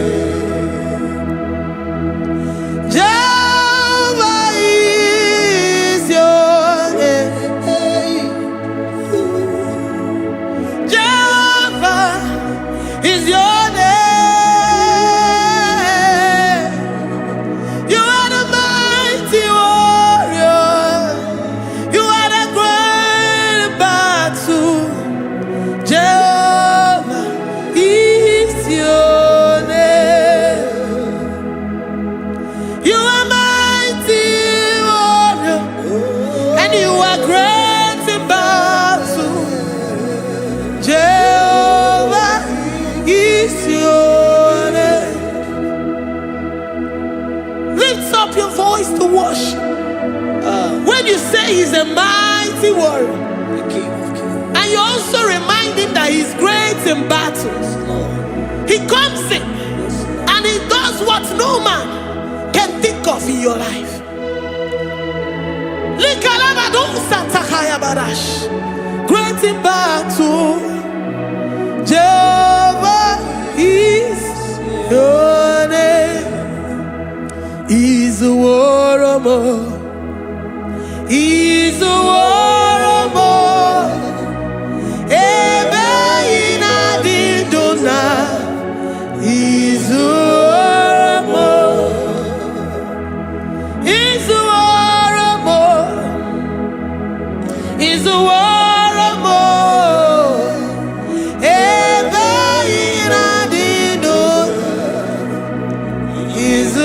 Speaker 1: Jehovah is your name. Jehovah is your name. You are the mighty warrior. You are the great battle. Jehovah is your name. You are mighty warrior, and you are great in battle. Jehovah is your name. Lift up your voice to worship. When you say he's a mighty warrior, and you also remind him that he's great in battles, he comes in and he does what no man can think of in your life. Great in battle, Jehovah is your name. He's a warrior. He's a warrior. Ebe ina didona. He's a warrior. He's a warrior. He's a warrior. Ebe ina didona. He's a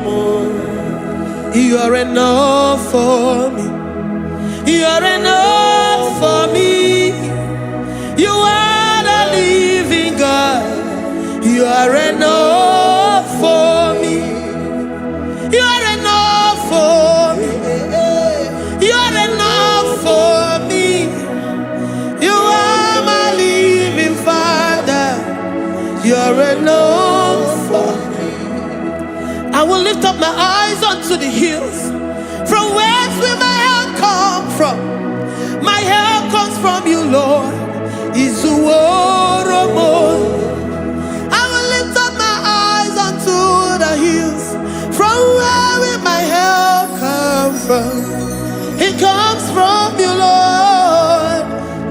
Speaker 1: warrior. You are enough for me. You are enough for me. You are the living God. You are enough for me. You are enough. hills. From whence will my help come from? My help comes from you, Lord. Is the word of God. I will lift up my eyes unto the hills. From where will my help come from? It comes from you, Lord.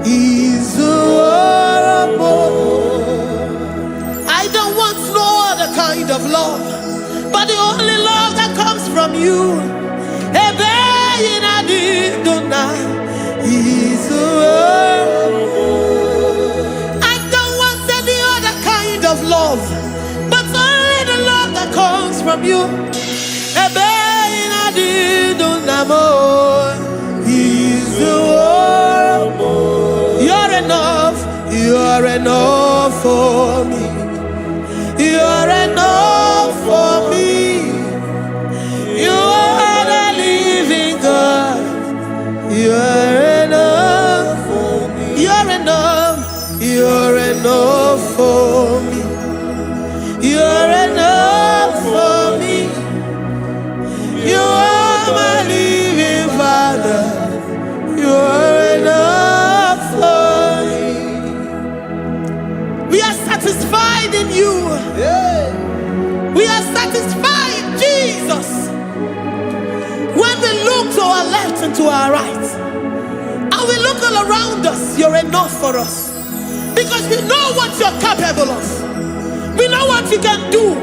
Speaker 1: Is the word of God. I don't want no other kind of love, but the only love that comes from you. Is the word. I don't want any other kind of love, but only the love that comes from you. Is the word. You're enough. You're enough for me. You're enough for me. You are the living God. You're enough for me. You're enough. You're enough for me. You're enough for me. You are my living Father. You're enough for me. We are satisfied in you. We are satisfied, Jesus. When we look to our left and to our right, and we look all around us, you're enough for us. Because we know what you're capable of. We know what you can do.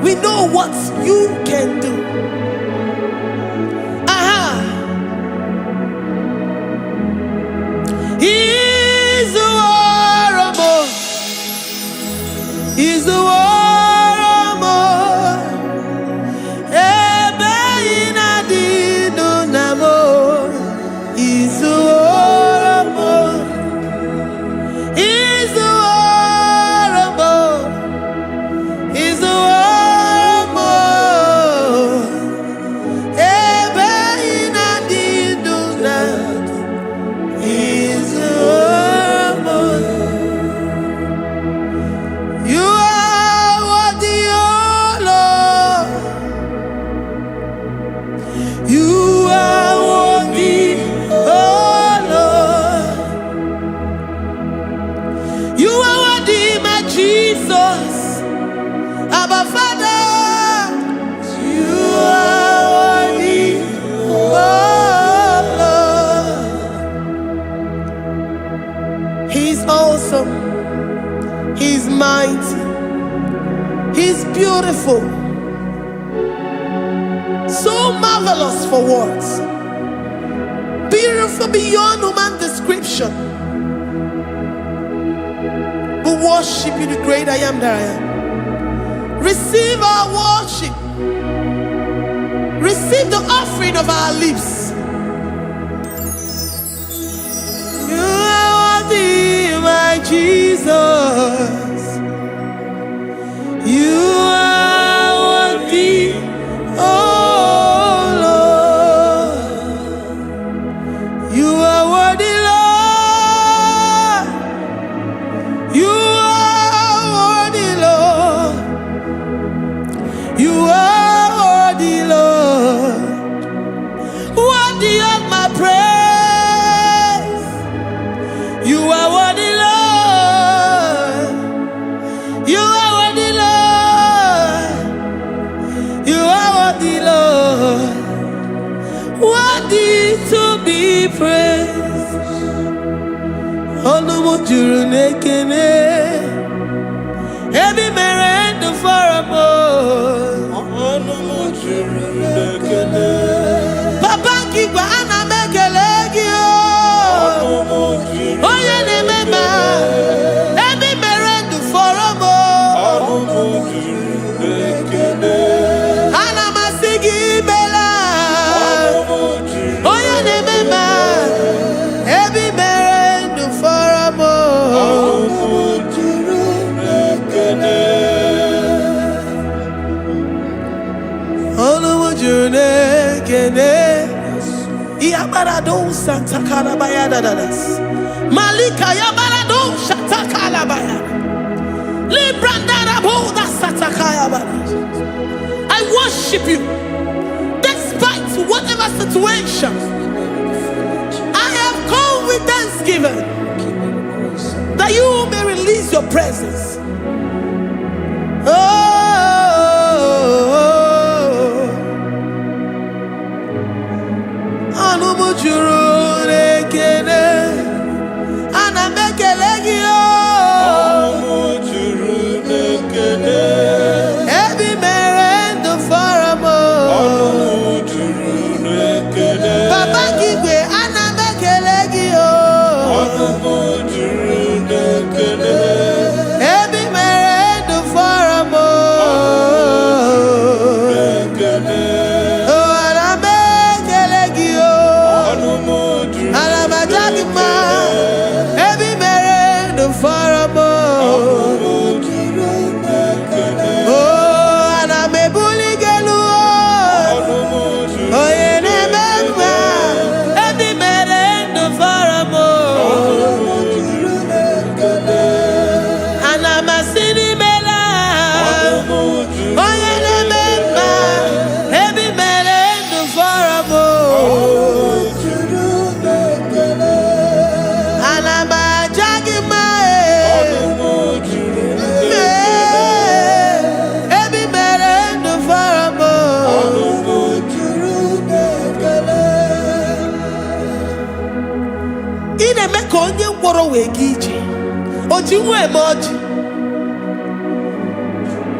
Speaker 1: We know what you can do. He's the war. He's the war. He's mighty. He's beautiful. So marvelous for words. Beautiful beyond human description. We worship you, the great I am that I am. Receive our worship. Receive the offering of our lips. You are worthy, my Jesus. You are worthy, oh Lord. You are worthy, Lord. You are worthy, Lord. You are worthy, Lord. Worthy of my praise. You are worthy, Lord. You are worthy, Lord. You are worthy, Lord. Worthy to be praised. Onumujuru nekene. Every merend for a more. Onumujuru nekene. Papa kigwa ana mekelegio. Oh yeah, remember. Every merend for a more. Ana masigi bela. Oh yeah, remember. Every merend for a more. Yabarado Santa Calabaya dadas. Malika Yabarado Shata Calabaya. Librandara Boda Satakaya. I worship you. situation. I have come with thanksgiving that you may release your presence. Oh,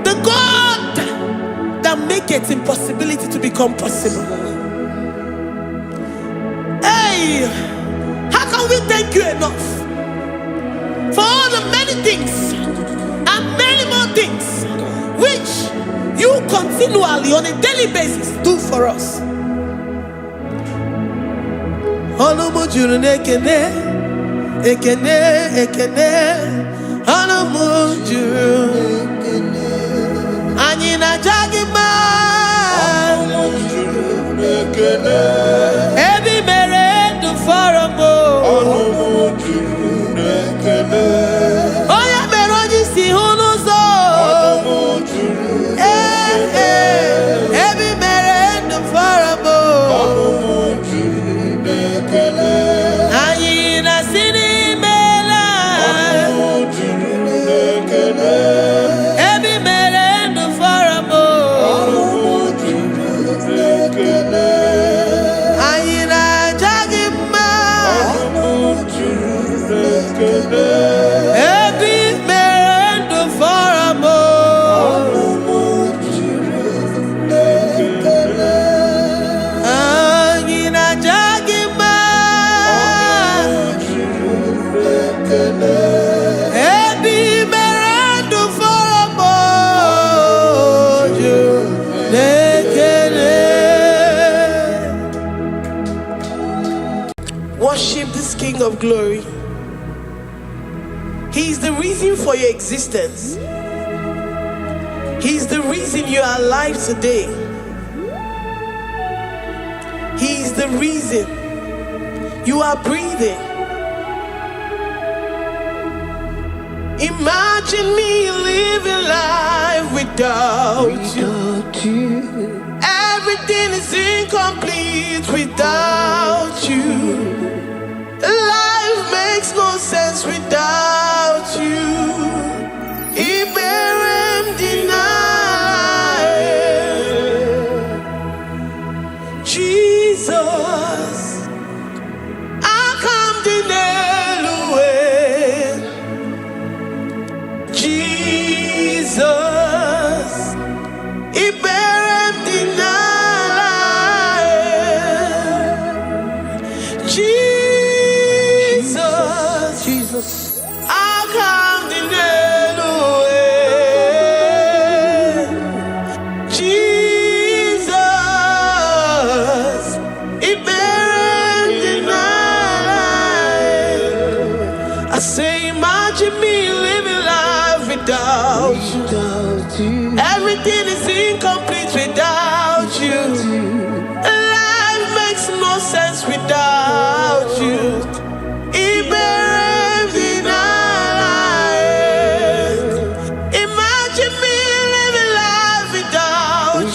Speaker 1: the God that makes impossibility to become possible. Hey, how can we thank you enough for all the many things and many more things which you continually on a daily basis do for us? Ekene, Anamujuru, Anina Jagima, Ebi Mere do Faramo, Oya Meroji si Hunuzo, Ebi Mere do Faramo, Anina Sini. Worship this King of Glory. He is the reason for your existence. He is the reason you are alive today. He is the reason you are breathing. Imagine me living life without you. Everything is incomplete without you. Life makes no sense without you. Iberem deny. Jesus, I come deny. Jesus, Iberem deny. Jesus, I come deny. Jesus, Iberem deny. I say, imagine me living life without you. Everything is incomplete without you. Life makes no sense without you. Imagine me living life without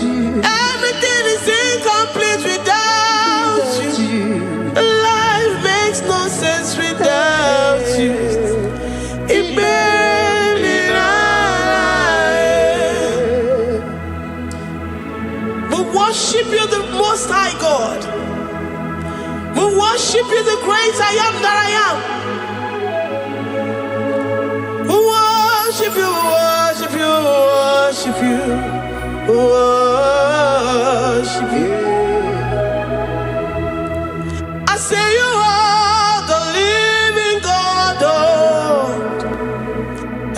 Speaker 1: you. Everything is incomplete without you. worship you, the Most High God. We worship you, the great I am that I am. We worship you, worship you, worship you, worship you. I say you are the living God.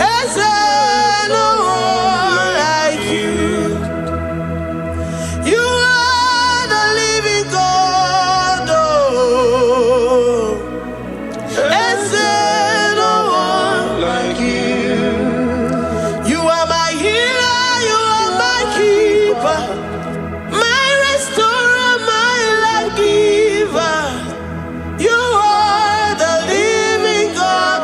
Speaker 1: Is there no one like you? You are the living God. Is there no one like you? You are my healer, you are my keeper, my restorer, my life giver. You are the living God.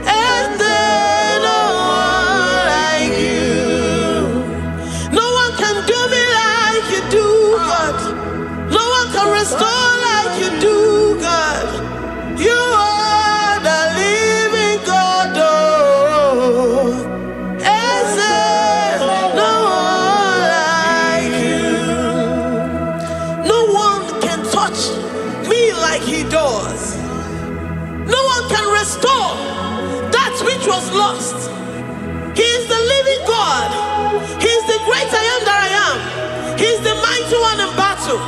Speaker 1: Is there no one like you? No one can do me like you do, God. No one can restore like you do, God. You are the living God. Is there no one like you? No one can touch me like he does. No one can restore that which was lost. He is the living God. He is the great I am that I am. He is the mighty one in battle.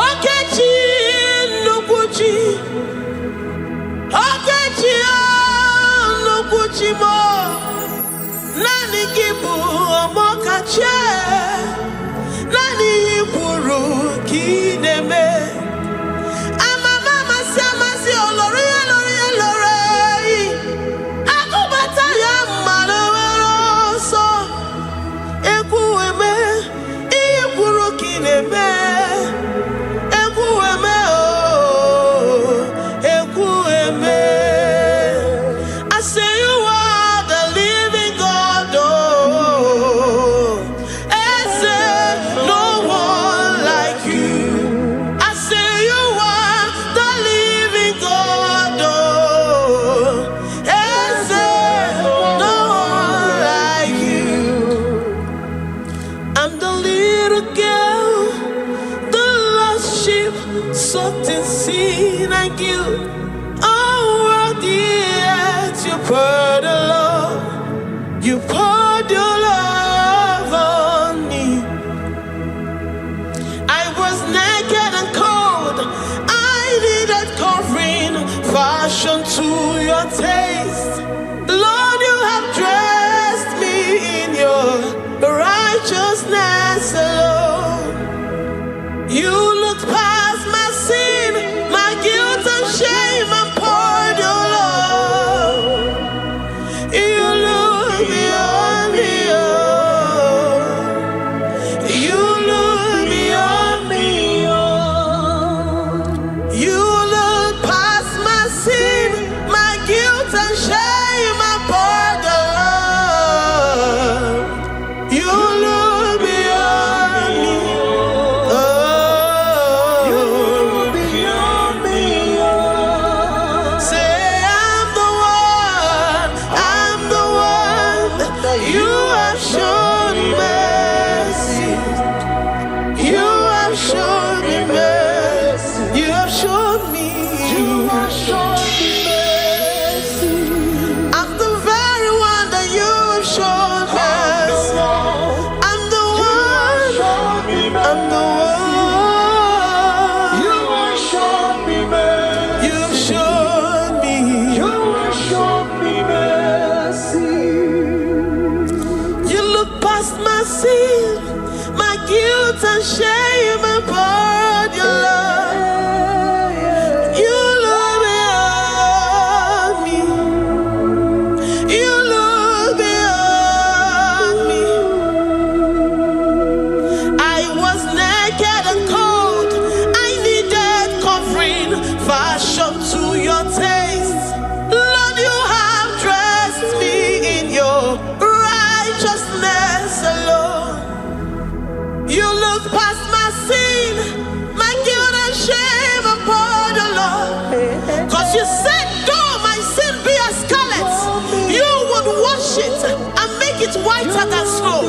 Speaker 1: Okechi Nukuchi. Okechi Nukuchi mo. Nani kibu omokache. Nani iburu kineme. Amama masi olori olori olori. Akubata ya maloro so. Ekueme iburu kineme. Ekueme oh. Ekueme. I say you are the living God. Oh. Is there no one like you? I say you are the living God. Oh. Is there no one like you? I'm the little girl, the lost sheep, soaked in sin and guilt. Oh, worthy yet you poured a love. You poured your love on me. I was naked and cold. I needed covering, fashioned to your taste. Lord, you have dressed me in your righteousness alone. You looked past my sin, my guilt and shame, and poured your love. You look beyond me, oh. You look beyond me, oh. You look past my sin, my guilt and shame, and poured your love. You look beyond me, oh. You look beyond me, oh. Say I'm the one that you have shown mercy. You have shown me mercy. You have shown me. You have shown me mercy. I'm the very one that you have shown mercy. I'm the one. I'm the one. You have shown me mercy. You have shown me. You have shown me mercy. You look past my sin, my guilt and shame, and poured your love. You look beyond me. You look beyond me. I was naked and cold. I needed covering, fashioned to your taste. Lord, you have dressed me in your righteousness alone. You look past my lighter than snow.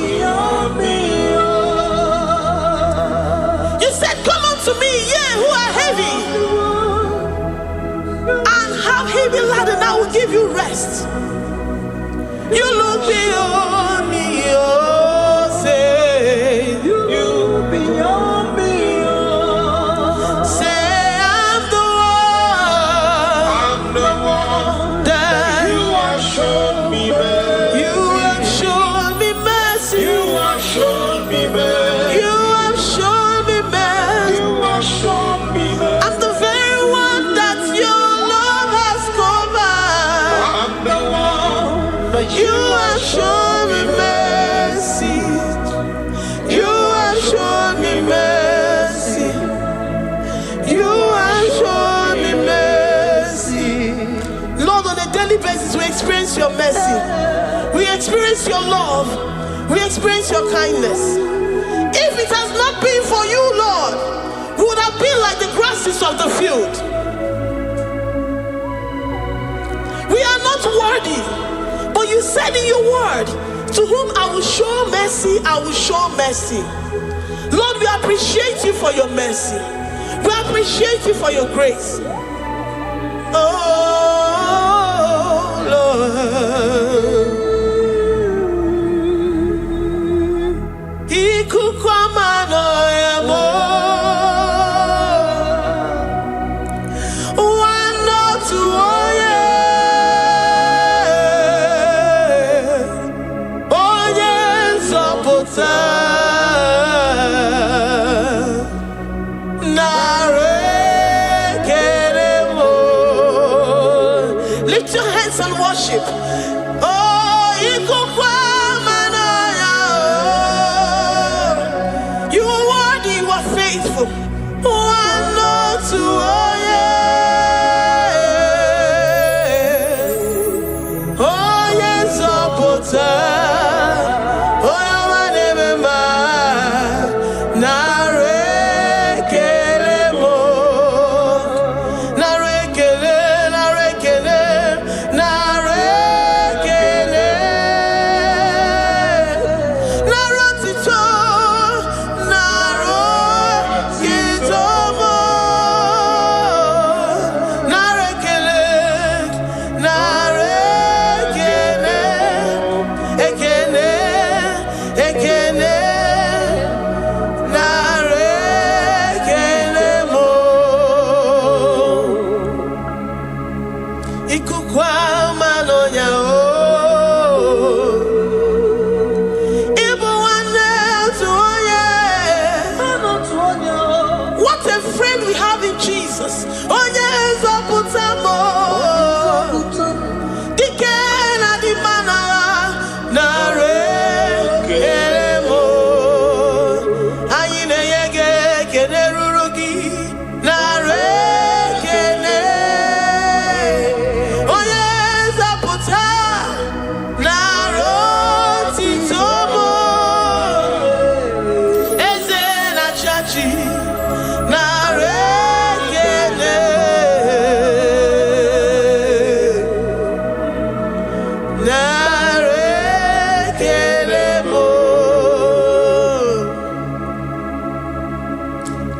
Speaker 1: You said, come unto me, ye who are heavy, and have heavy laden, I will give you rest. You look beyond me, oh, say, you beyond me, oh. Say, I'm the one that you have shown me mercy. You have shown me mercy. You have shown me mercy. You have shown me mercy. You have shown me mercy. I'm the very one that your love has covered. I'm the one that you have shown me mercy. You have shown me mercy. You have shown me mercy. Lord, on a daily basis, we experience your mercy. We experience your love. We experience your kindness. If it has not been for you, Lord, we would have been like the grasses of the field. We are not worthy, but you said in your word, to whom I will show mercy, I will show mercy. Lord, we appreciate you for your mercy. We appreciate you for your grace. Oh, Lord. Lift your hands and worship. Oh, you are worthy, you are faithful. One, no, two, oh yeah. Oh yes, oh oh my name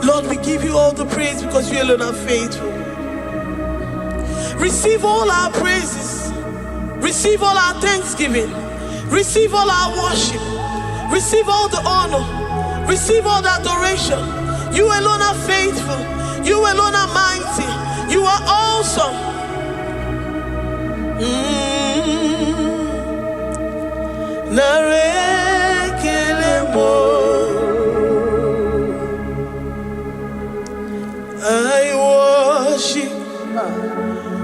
Speaker 1: Lord, we give you all the praise because you alone are faithful. Receive all our praises. Receive all our thanksgiving. Receive all our worship. Receive all the honor. Receive all the adoration. You alone are faithful. You alone are mighty. You are awesome. I worship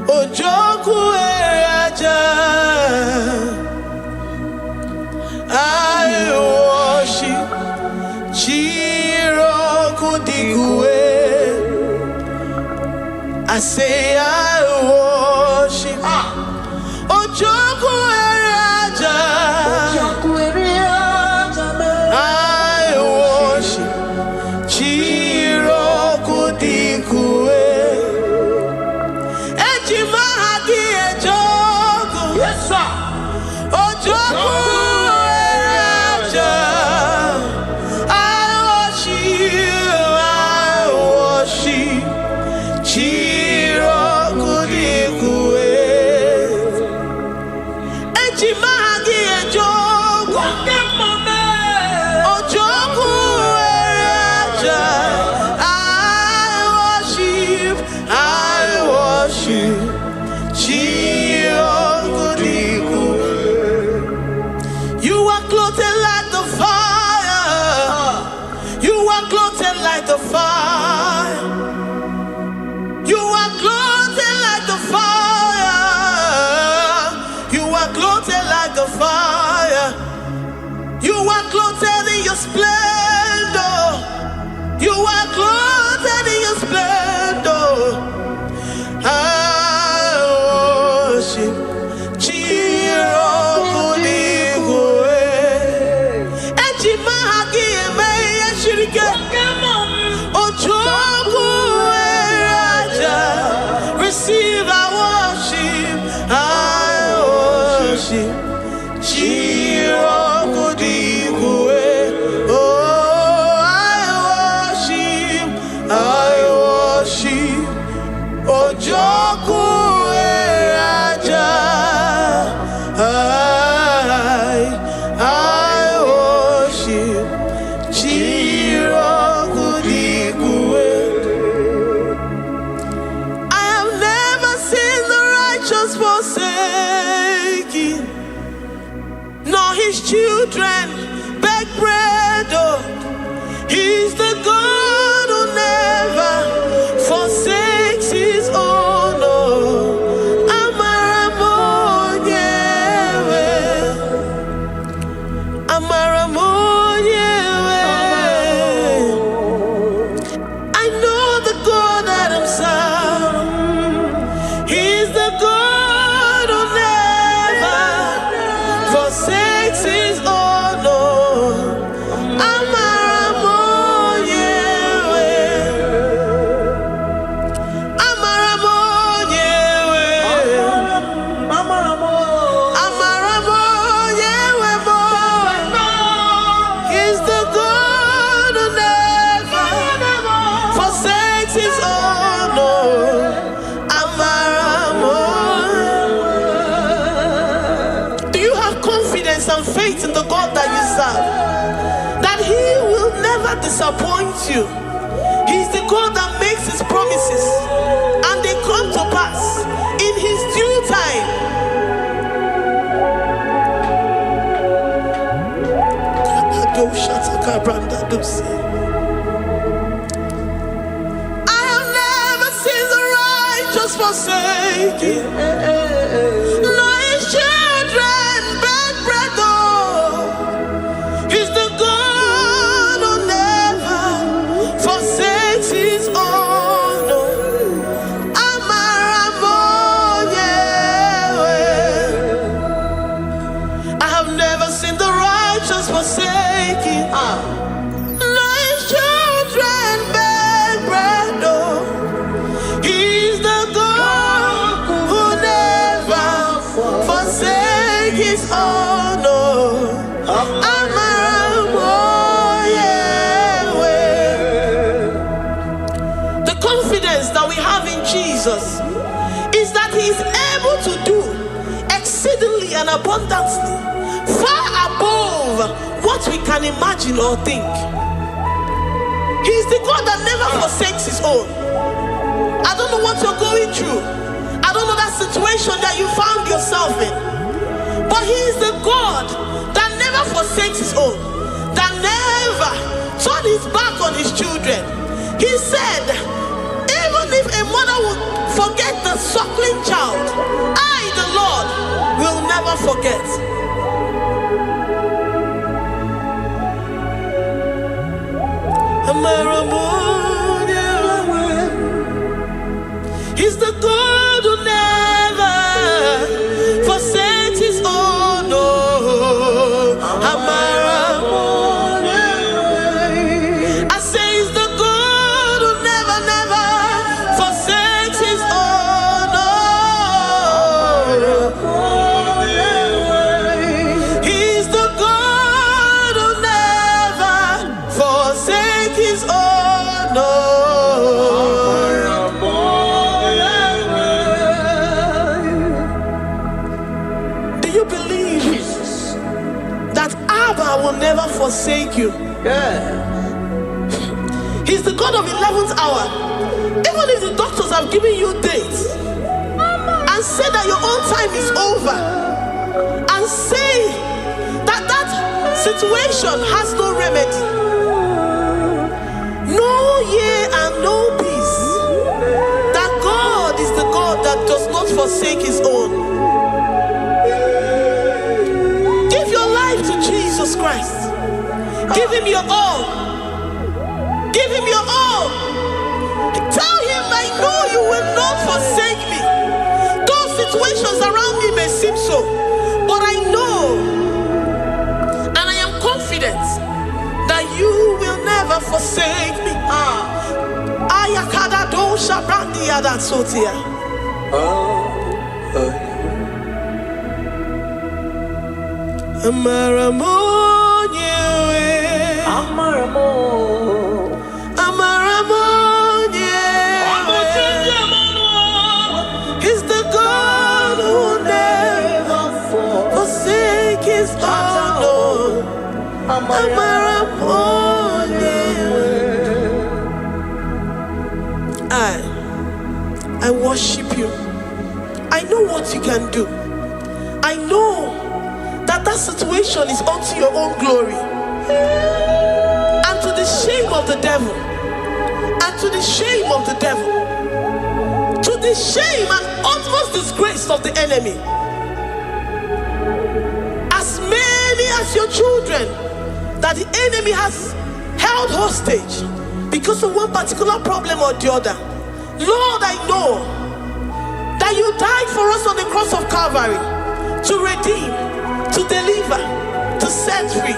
Speaker 1: Ojoku Eraja. I worship Chiroku Digwe. I say I worship Ojoku Eraja. I worship Chiroku Digwe. Ejimahadi Ejoku. Yes, sir. Ojoku Eraja. the fire. You are clothed like the fire. You are clothed like the fire. You are clothed in your splendor. You are clothed in your splendor. I worship receive our worship. I worship. Oh, I worship. Ojoku Raja. I worship. Forsaken, nor his children beg bread. Oh, he's the God who never forsakes his own. Oh, Amaramonyewe, Amaramonyewe. I know the God that I'm serving. He's the God forsakes his own. Amaramonyewe, Amaramonyewe, Amaramonyewe. He's the God who never forsakes his own. And faith in the God that you serve, that he will never disappoint you. He's the God that makes his promises and they come to pass in his due time. I have never seen the righteous forsaken, nor his children beg bread. He's the God who never forsakes his own. Amaramonyewe. I have never seen the righteous forsaken, nor his children beg bread. He's the God who never forsakes his own. The confidence that we have in Jesus is that he is able to do exceedingly and abundantly, far above what we can imagine or think. He is the God that never forsakes his own. I don't know what you're going through. I don't know that situation that you found yourself in. But he is the God that never forsakes his own, that never turned his back on his children. He said, even if a mother would forget the suckling child, I, the Lord, will never forget. He's the God who never forsakes his own. I say he's the God who never, never forsakes his own. He's the God who never forsakes his own. Will never forsake you. He's the God of 11th hour. Even if the doctors have given you dates and said that your own time is over, and say that that situation has no remedy, know forsake his own. Give your life to Jesus Christ. Give him your all. Give him your all. Tell him, I know you will not forsake me. Those situations around me may seem so, but I know and I am confident that you will never forsake me. Ayakada dosha brandi adansotia. Amaramonye, Amaramonye. He's the God who never forsake his own. Amaramonye. I worship you. I know what you can do. I know that situation is unto your own glory and to the shame of the devil, and to the shame of the devil, to the shame and utmost disgrace of the enemy. As many as your children that the enemy has held hostage because of one particular problem or the other, Lord, I know that you died for us on the cross of Calvary to redeem, to deliver, to set free.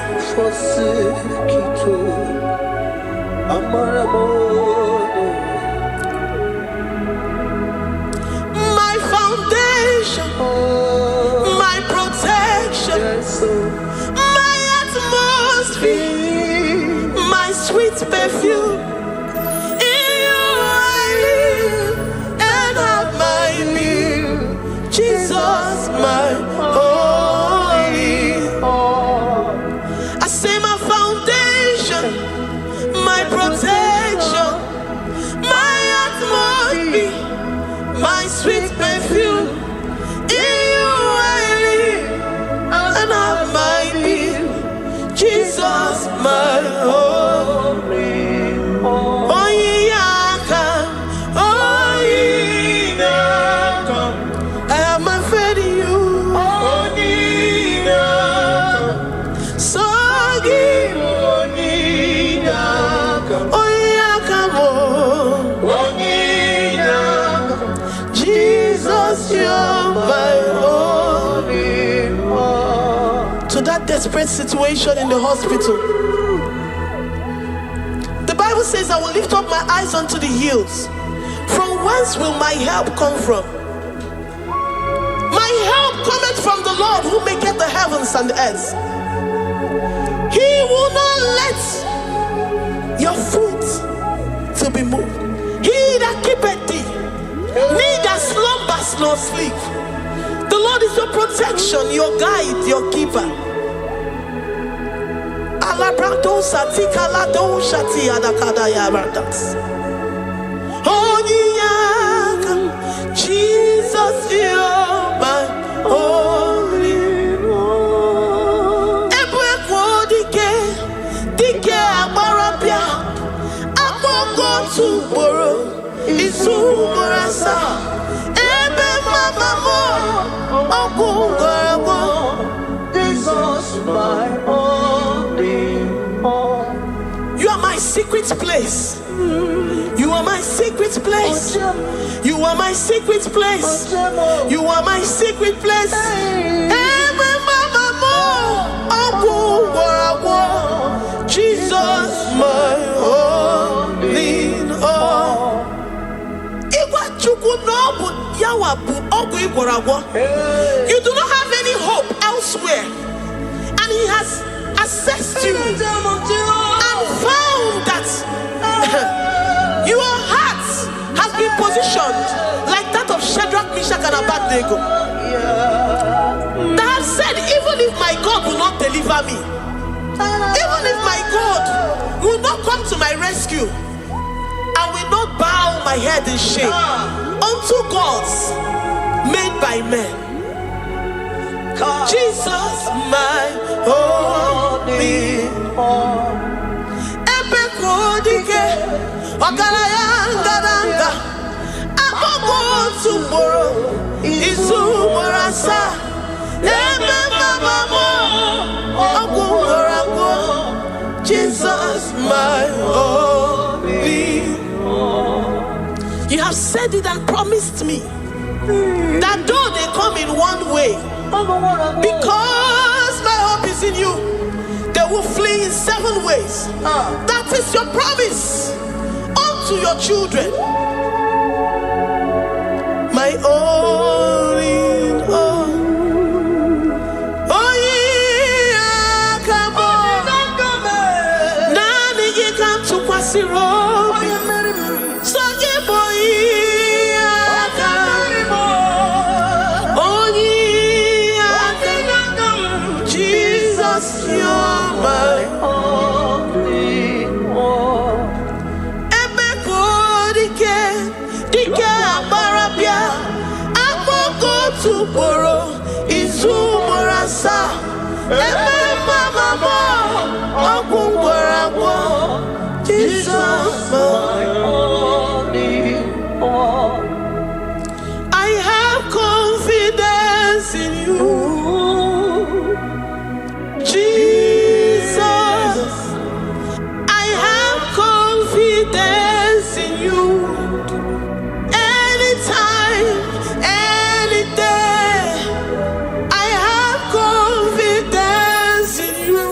Speaker 1: My foundation, my protection, my atmosphere, my sweet perfume. In you I live and have my being. Jesus, my my sweet perfume. In you I live and have my being. Jesus, my holy. Oh, yeah, I have my faith in you. So give. Oh, yeah, come on. Jesus, you're my only one. To that desperate situation in the hospital, the Bible says, I will lift up my eyes unto the hills. From whence will my help come from? My help cometh from the Lord who maketh the heavens and the earth. He will not let your foot to be moved. He that keepeth thee neither slumbers nor sleep. The Lord is your protection, your guide, your keeper. Jesus, you're my only one. Jesus, my only one. You are my secret place. You are my secret place. You are my secret place. You are my secret place. Jesus, my only one. You do not have any hope elsewhere, and he has assessed you and found that your heart has been positioned like that of Shadrach, Meshach, and Abednego. That have said, even if my God will not deliver me, even if my God will not come to my rescue, I will not bow my head in shame unto gods made by men. Jesus, my only one. Tomorrow Izumorasa. Jesus, my only. You have said it and promised me that though they come in one way, because my hope is in you, they will flee in 7 ways. That is your promise unto your children. My only. Jesus, you're my only one. Dike abarabia, amoko tuboro, izumorasa. Jesus, my only one. I have confidence in you, Jesus. I have confidence in you. Anytime, any day, I have confidence in you.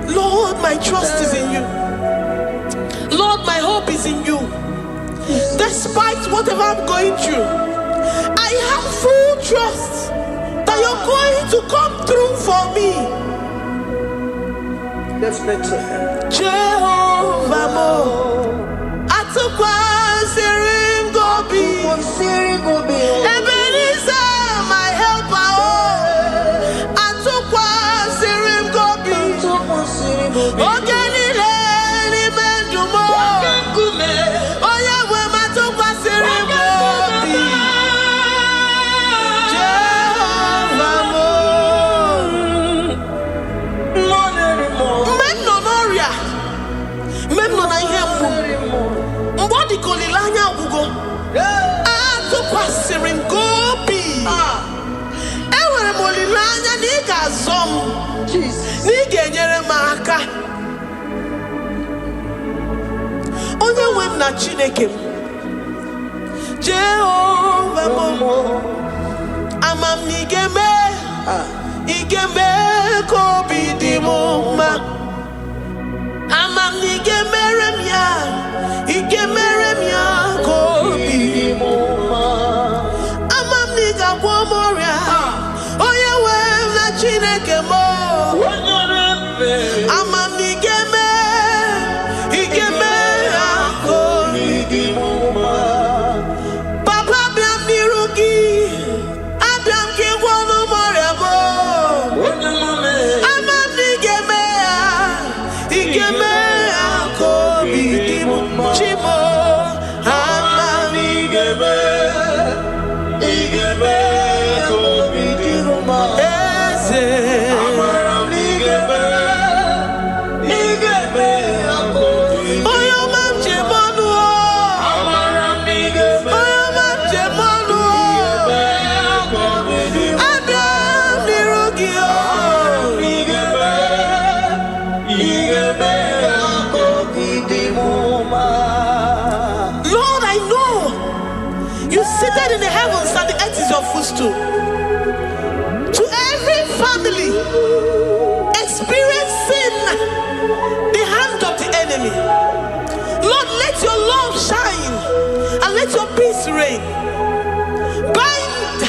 Speaker 1: Lord, my trust is in you. Lord, my hope is in you. Despite whatever I'm going through, I have full trust that you're going to come through for me. Let's make to him. Jehovah Mo, Atukwa Sirim Gobi, Ebenezer, my helper. Atukwa Sirim Gobi, Ogenile ni Mendumo. Onye nwe m na Chineke m, Jehovah Mo, amam n'igeme ka obi dị m mma. Amam n'igemere m ya ka obi dị m mma. Amam n'igagwọ m ọrịa, onye nwe m na Chineke m. Amam n'igeme ka obi dị m mma. Papa bịam n'iru gị, abịam ka ịgwọ m ọrịa m. Amam n'igeme ka obi dị m mma. Chimo, amam n'igeme ka obi dị m mma. Eze, seated in the heavens and the earth is your footstool. To every family experiencing the hand of the enemy, Lord, let your love shine and let your peace reign. Bind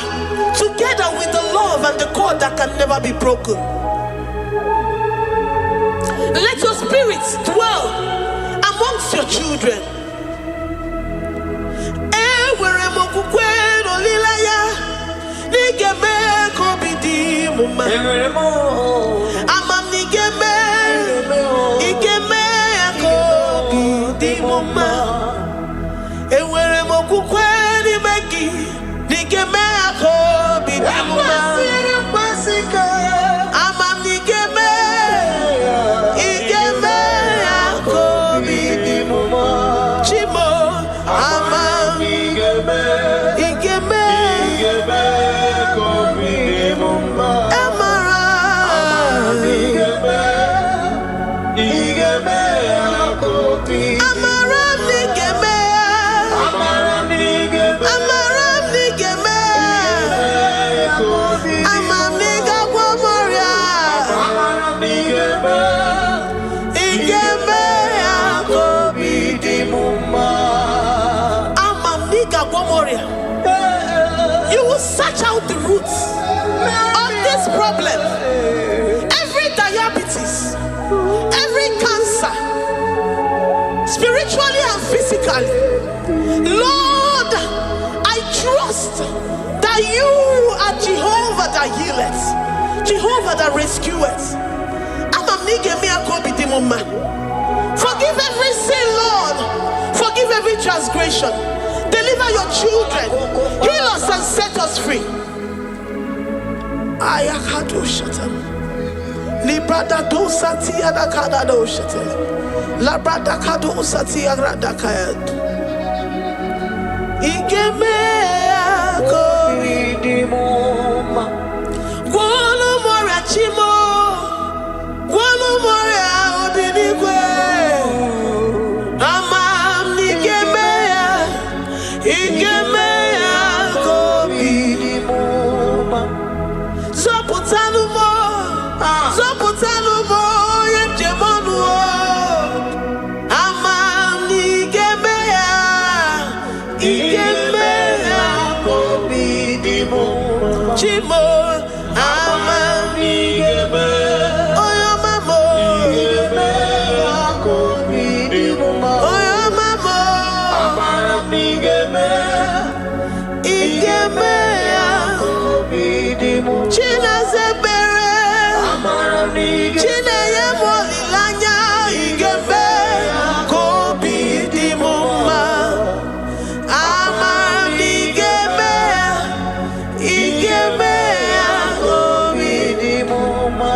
Speaker 1: together with the love and the cord that can never be broken. Let your spirits dwell amongst your children. Wherever molilaya nigeme kobidi muma amam nigeme igeme kobidi muma ewere mokukwe ni megi nigeme kobidi muma amam nigeme igeme kobidi muma chimo amam igeme kobidi muma amara igeme kobidi amara nigeme amara nigeme amam niga gwomoria igeme kobidi muma amam niga gwomoria. You will search out the roots of this problem. Every diabetes, every cancer, spiritually and physically. Lord, I trust that you are Jehovah that healeth, Jehovah that rescueth. Forgive every sin, Lord. Forgive every transgression. Deliver your children. Heal us and set us free. Ayakado shatam. Librada do satia da kada do shatam. Labrada kado satia rada kayad. Igeme kobidi muma. Gwolo mora chimo. Gwolo mora obinigwe. Amam nigeme. Igeme kobidi muma. Zoputanumo, zoputanumo, yemjemonu. Amam nigeme igeme kobidi muma. Chimo, amam nigeme. Oyo mamo, igeme kobidi muma. Oyo mamo, amam nigeme. Igeme kobidi muma. China zebere amara nige. China ye molilanya igeme kobidi muma. Amara nigeme igeme kobidi muma.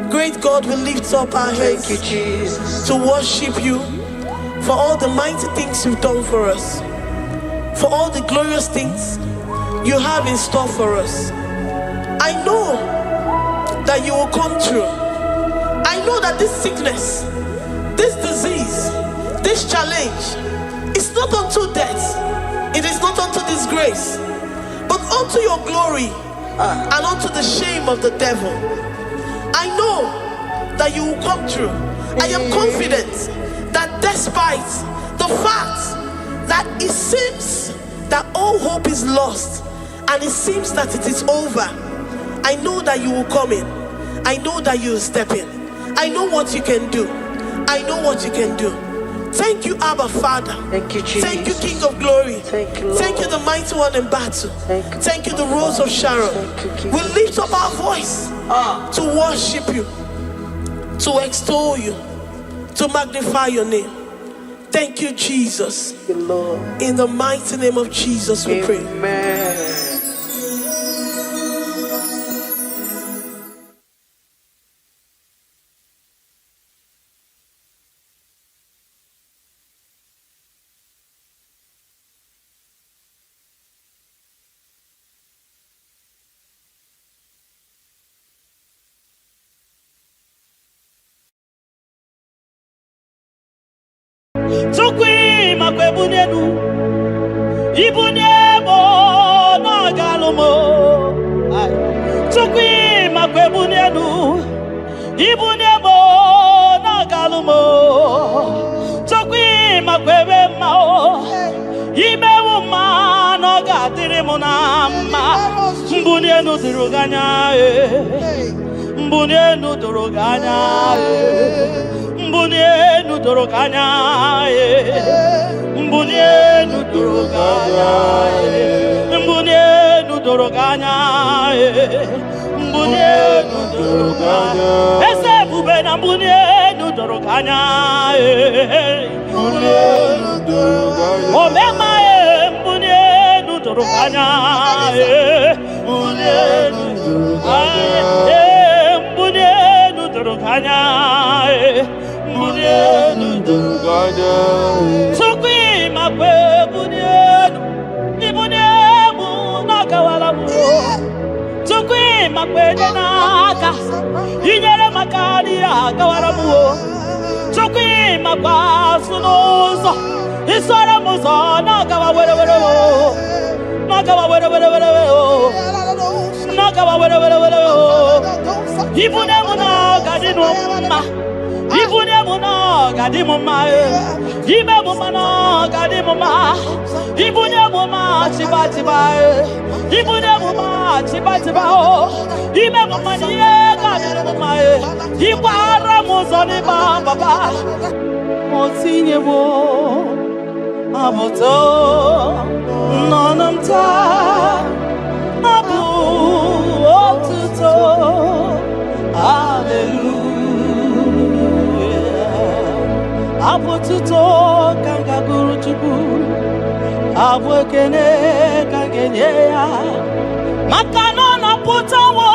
Speaker 1: Great God, we lift up our hands to worship you for all the mighty things you've done for us, for all the glorious things you have in store for us. I know that you will come through. I know that this sickness, this disease, this challenge is not unto death. It is not unto disgrace, but unto your glory and unto the shame of the devil. I know that you will come through. I am confident that despite the fact that it seems that all hope is lost and it seems that it is over, I know that you will come in. I know that you will step in. I know what you can do. I know what you can do. Thank you, Abba Father.
Speaker 4: Thank you, Jesus.
Speaker 1: Thank you, King of Glory.
Speaker 4: Thank you, Lord.
Speaker 1: Thank you, the mighty one in battle. Thank you, the Rose of Sharon.
Speaker 4: Thank you,
Speaker 1: We lift up our voice to worship you, to extol you, to magnify your name. Thank you, Jesus.
Speaker 4: Thank you, Lord.
Speaker 1: In the mighty name of Jesus, we pray.
Speaker 4: Amen.
Speaker 3: Tukwi makwebunenu ibunebo na galumo. Tukwi makwebunenu ibunebo na galumo. Tukwi makwebe mao imewu ma no gadiri munama. Mbunenu ziruganya mbunienu doroganya, mbunienu doroganya, mbunienu doroganya, mbunienu doroganya, mbunienu doroganya. Ese bube na mbunienu doroganya, mbunienu doroganya. Omema mbunienu doroganya, mbunienu doroganya. Mbunienu doroganya, mbunienu doroganya. Sukwi makwe mbunienu, mbunienu nakawala mu. Sukwi makwe naka, inyere makani akawala mu. Sukwi makwa sunuzo, isara muzo nakawa were were wo, nakawa were were were wo, nakawa were were were wo. Ibune muna gadino ma, ibune muna gadimo ma, ibe muna gadimo ma, ibune muna chiba chiba, ibune muna chiba chiba o, ibe muna niye gadimo ma, ibara muzoni ba baba, motinye wo, aboto, nonamta, abu otuto. Hallelujah. Abututo kanga guru chuku, abwekene kangenye ya. Makano na putawo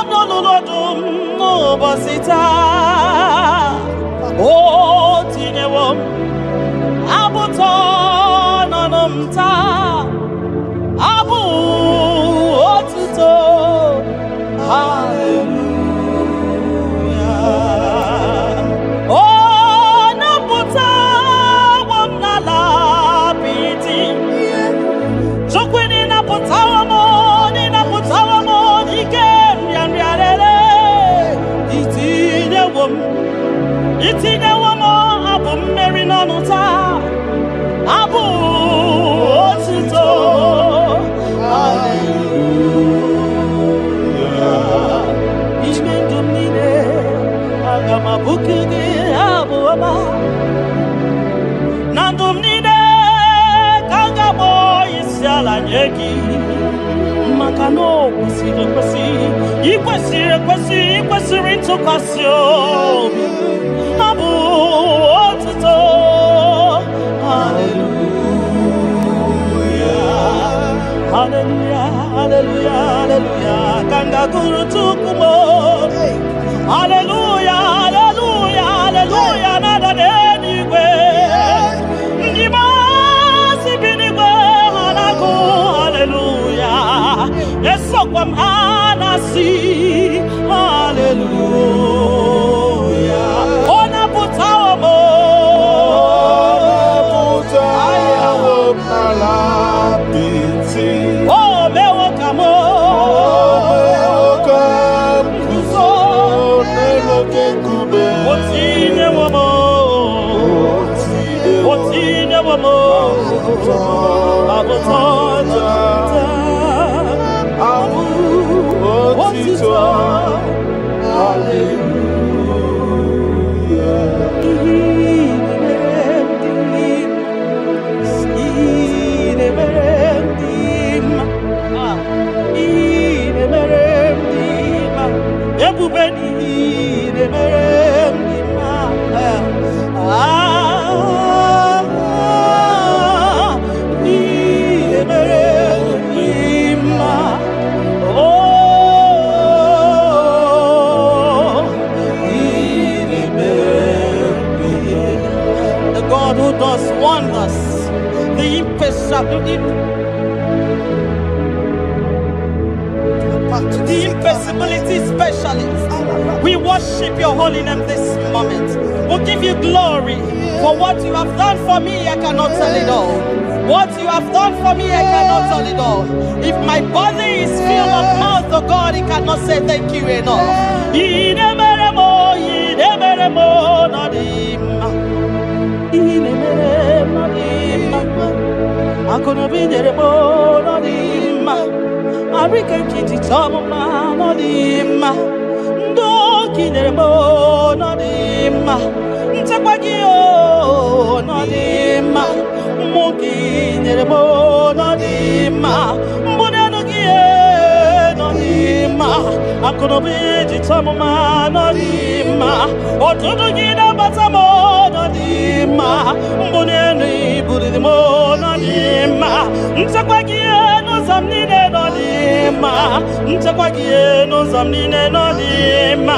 Speaker 3: no lodum no bosita. Oh tinewo, abuto no nomta, abu otuto. Hallelujah. Itinye womo abu mmeri n'ọnụta abu otito. Hallelujah. Ime ndụ m niile aga m abụku gị abụ ọma. Na ndụ m niile ka m ga-akpọ isi ala nye gị, maka na o kwesịrị ekwesị, ikwesịrị ekwesị, ikwesịrị ntụkwasị obi. Abu otito. Hallelujah. Hallelujah. Hallelujah. Hallelujah. Kanga guru tukumo. Hallelujah. Hallelujah. Hallelujah. Nada denigwe. Ngimasi binigwe hanaku. Hallelujah. Esokwam anasi. Hallelujah. The impossibility specialist. We worship your holy name this moment. We'll give you glory for what you have done for me. I cannot tell it all. What you have done for me, I cannot tell it all. If my body is filled of mouth, oh God, it cannot say thank you enough. I'm gonna be there, Arika Kitty Tomma, Nodima,
Speaker 1: Ndoki nerebo no dima. Ntakwagio no dima. Moki nerebo no dima. Mbonanogie no dima. Akonobi jitamuma no dima. Otudu gida batamo no dima. Mbonani buridimo no dima. Ntakwagie no zamnine no dima. Ntakwagie no zamnine no dima.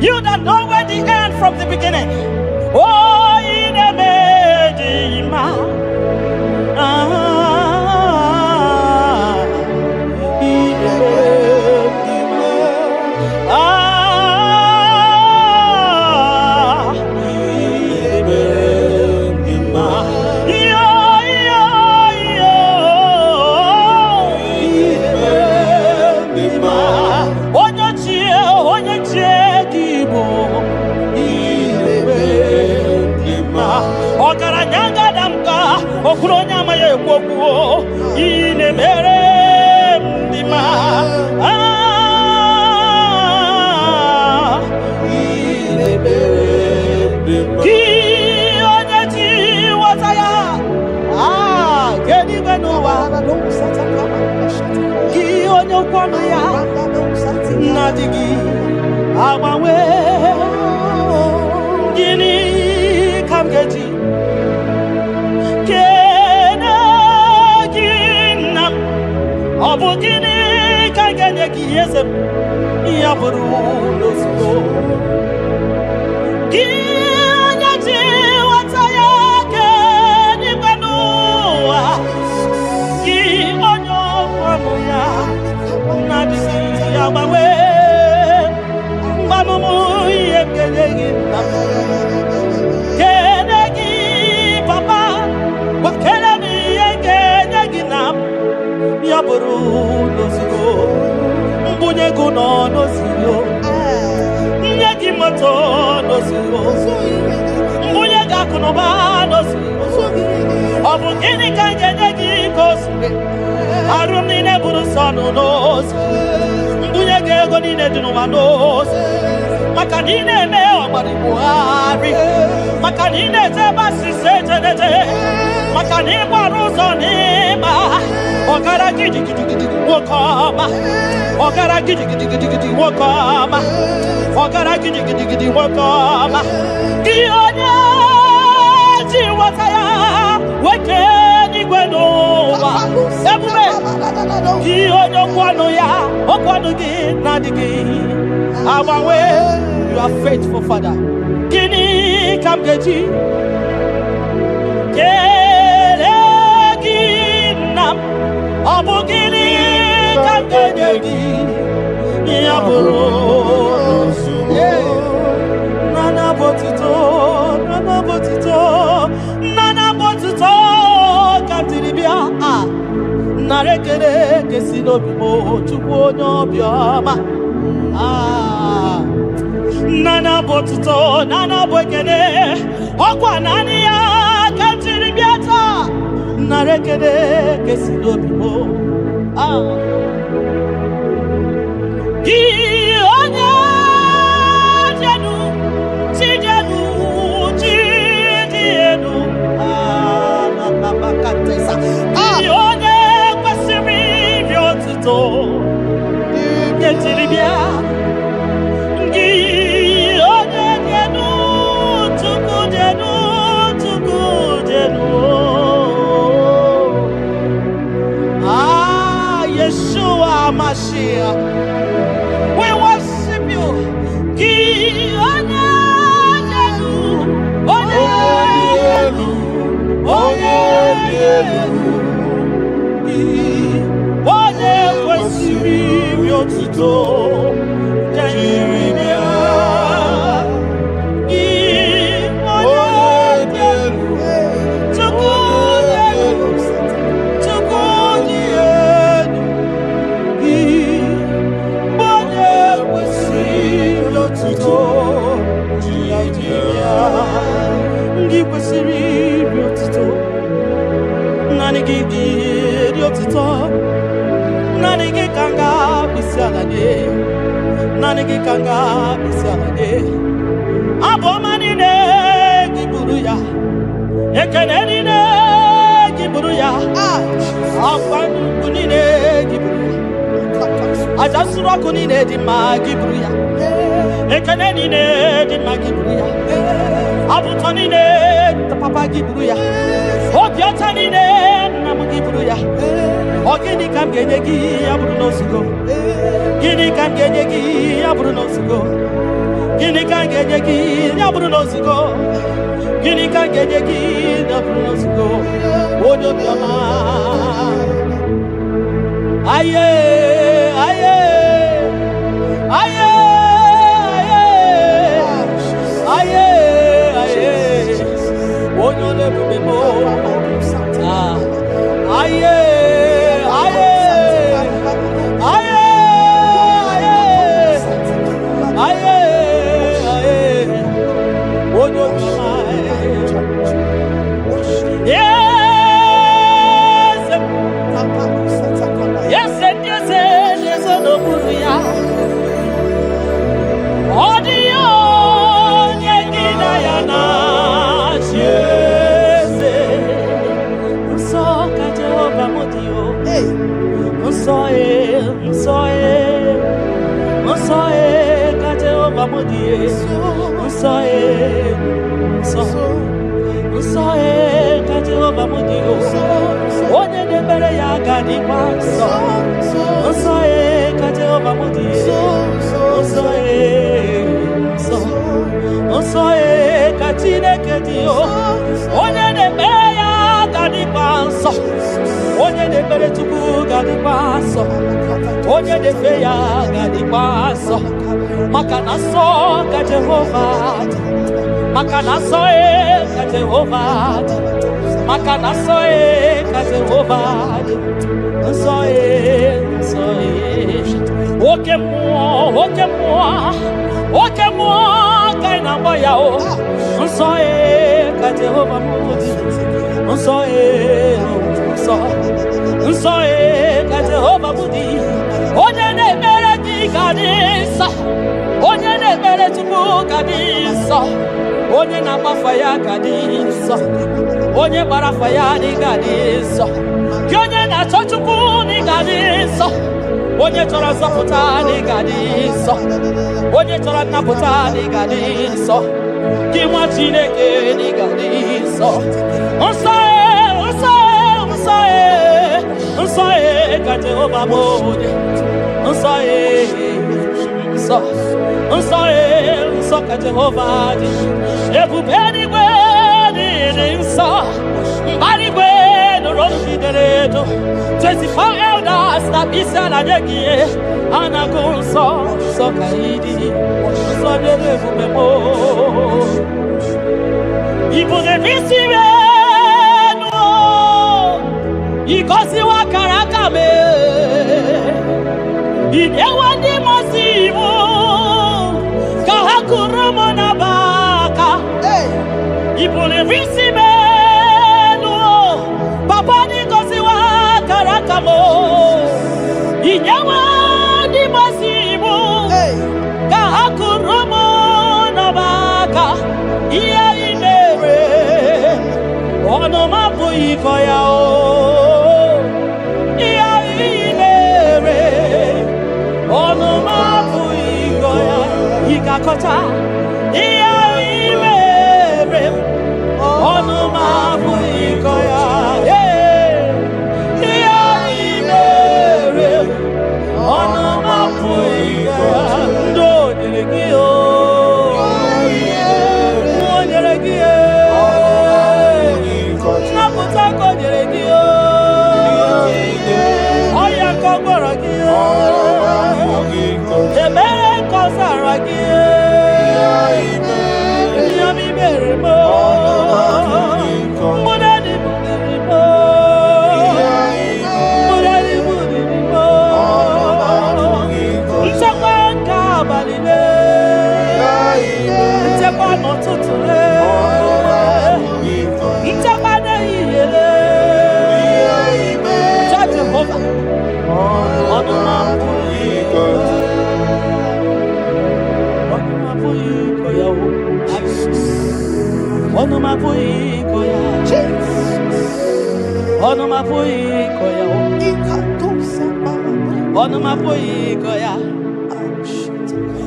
Speaker 1: You that know where the end from the beginning. Oh, in a
Speaker 3: no knows. Mbuye gego ni ne dinu knows. Makanine me obari buhari. Makanine te basi se. Makani baruzo ni ma. Ogara gidi wokoma. Ogara gidi wokoma. Ogara gidi wokoma. Gionya jiwataya weke ni gwenova. Ebume gionya kwano ya okwano gi nadigi. Our way, you are faithful, Father. Gini kamgeji. Abugini kangeji yaburo nana botito katiribia narekere kesino bimo chukwu nyobioma nana botito nana bwekene okwa nani ya katiribia ta narekere kesino bimo Gionya jenu bakatesa Gionya kwasiri biotuto Getiribia Gionya jenu tuku jenu Yeshua Mashiach, we worship you. Nanigi kanga bisalade abomani ne giburuya ekeneni ne giburuya afani kunine giburuya ajasura kunine di magiburuya ekeneni ne di magiburuya abutoni ne papa giburuya obiotani ne namugiburuya ogini kamgenegi aburuno sugo Gini kangenyegi aburuno sugo Gini kangenyegi aburuno sugo Gini kangenyegi aburuno sugo Odo biama Aye aye aye aye aye Odo le bubemo aye Onye de feya gadi paso makanaso ka Jehovah makanaso ka Jehovah makanaso ka Jehovah so oke mo kaina boya o so ka Jehovah so ka Jehovah mudi
Speaker 4: Gadiso, Onye Namafaya Gadiso, Onye Barafaya Gadiso, Onye Nachochuku Gadiso, Onye Tora Zaputa Gadiso, Onye Tora Naputa Gadiso, Kiwa Chineke Gadiso, Unsae, Kate Obabode, Unsae, Unsae, Jehovah, everybody wedding, so, body wedding, 24 elders that be said at the gear, and I go so kaidi, so the Refumo. People the receive, because you are Karakame, in Ewadi Masivo. Kurumona baka, ipole visimeno, papa ni kosiwa karakamo, inyawa di masimu, kaha kurumona baka, iya inere, ono mapu ikoyao, iya inere, ono mapu ikoyao. Ikakota, iya iwere, onu mabu ikoya, iya iwere, onu mabu ikoya, ndo nyelegio, nakutako nyelegio, oya kogoragio, emere kosaragio.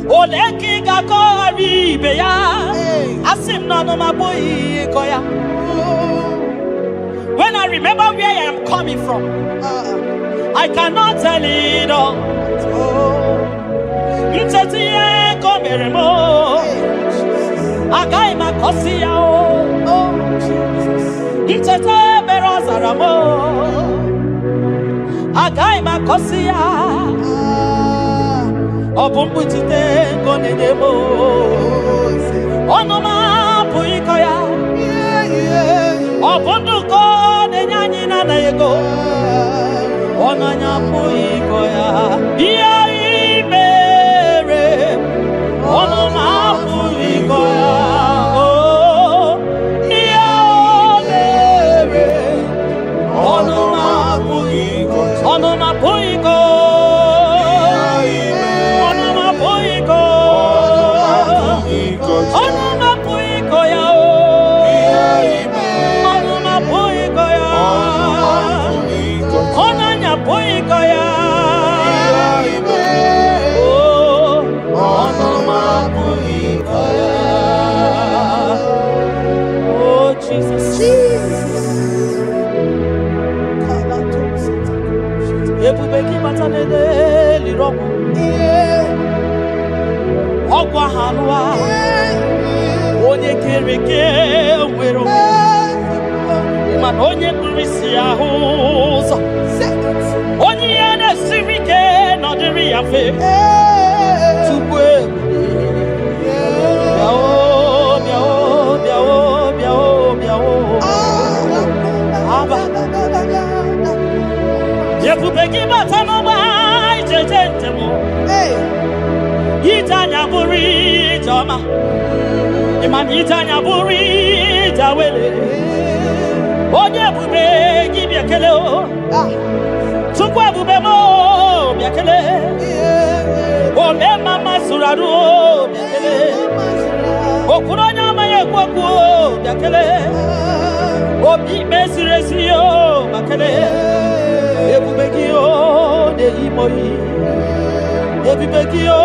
Speaker 4: Oleki gako aribe ya, asim no my boy koya. When I remember where I am coming from, I cannot tell it all. Mtetiye komeremo, agai makosia o. Mtete berozaramo, agai makosia. Obumbu chite kone demo, onoma puikoya, obundu kone nyanyi na yego, onanya puikoya, iya imere, onoma puikoya, iya imere, onoma puikoya, onoma puikoya. Ogwa hanwa onye kereke nwere man onye kurisi ahụzọ onye ya na-esiri ike n'ọdịrị ya fe tupu ebube gị bata n'ọgba ijeje njem Itanya buri jama, iman itanya buri jawele. Onye bube gibi akele o, tukwe bube mo biakele. Ome mama suradu o biakele. Okuronya maye kwaku yakele. Obi mesiresi yo makele. Ebubeki yo de imoyi. Ebubeki yo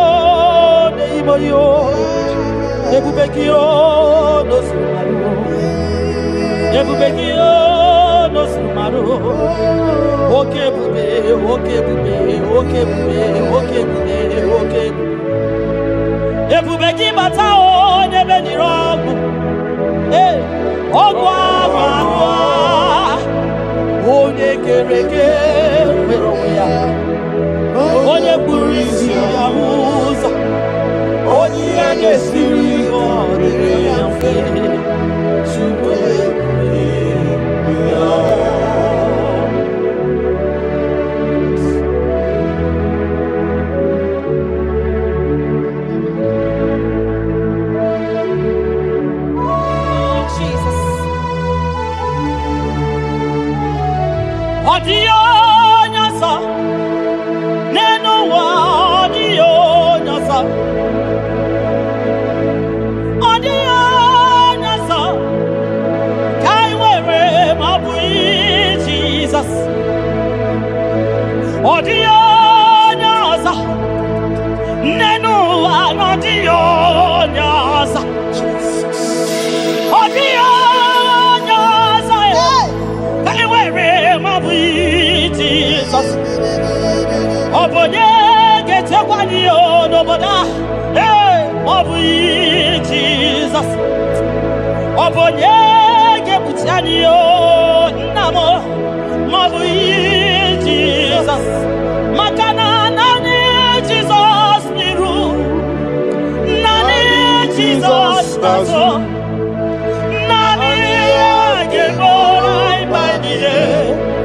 Speaker 4: de imoyi yo. Ebubeki yo no sumaru. Ebubeki yo no sumaru. Okay bube, okay bube, okay bube, okay bube, okay bube. Ebubeki bata o nebe ni rogu. Ogwa magwa. Onye kereke mero ya. Onye burisi ya uza. Onye gesiri o dere ya fe. Chukwe ya. Odio nyasa neno wa odio nyasa kai wewe mabui Jesus odio nyasa neno wa odio nyasa odio nyasa kai wewe Jesus Obonye gete kwani ono boda Obi Jesus Obonye gebutiani yo namo Obi Jesus Makana nani Jesus niru Nani Jesus nazo Nani geborai bainiye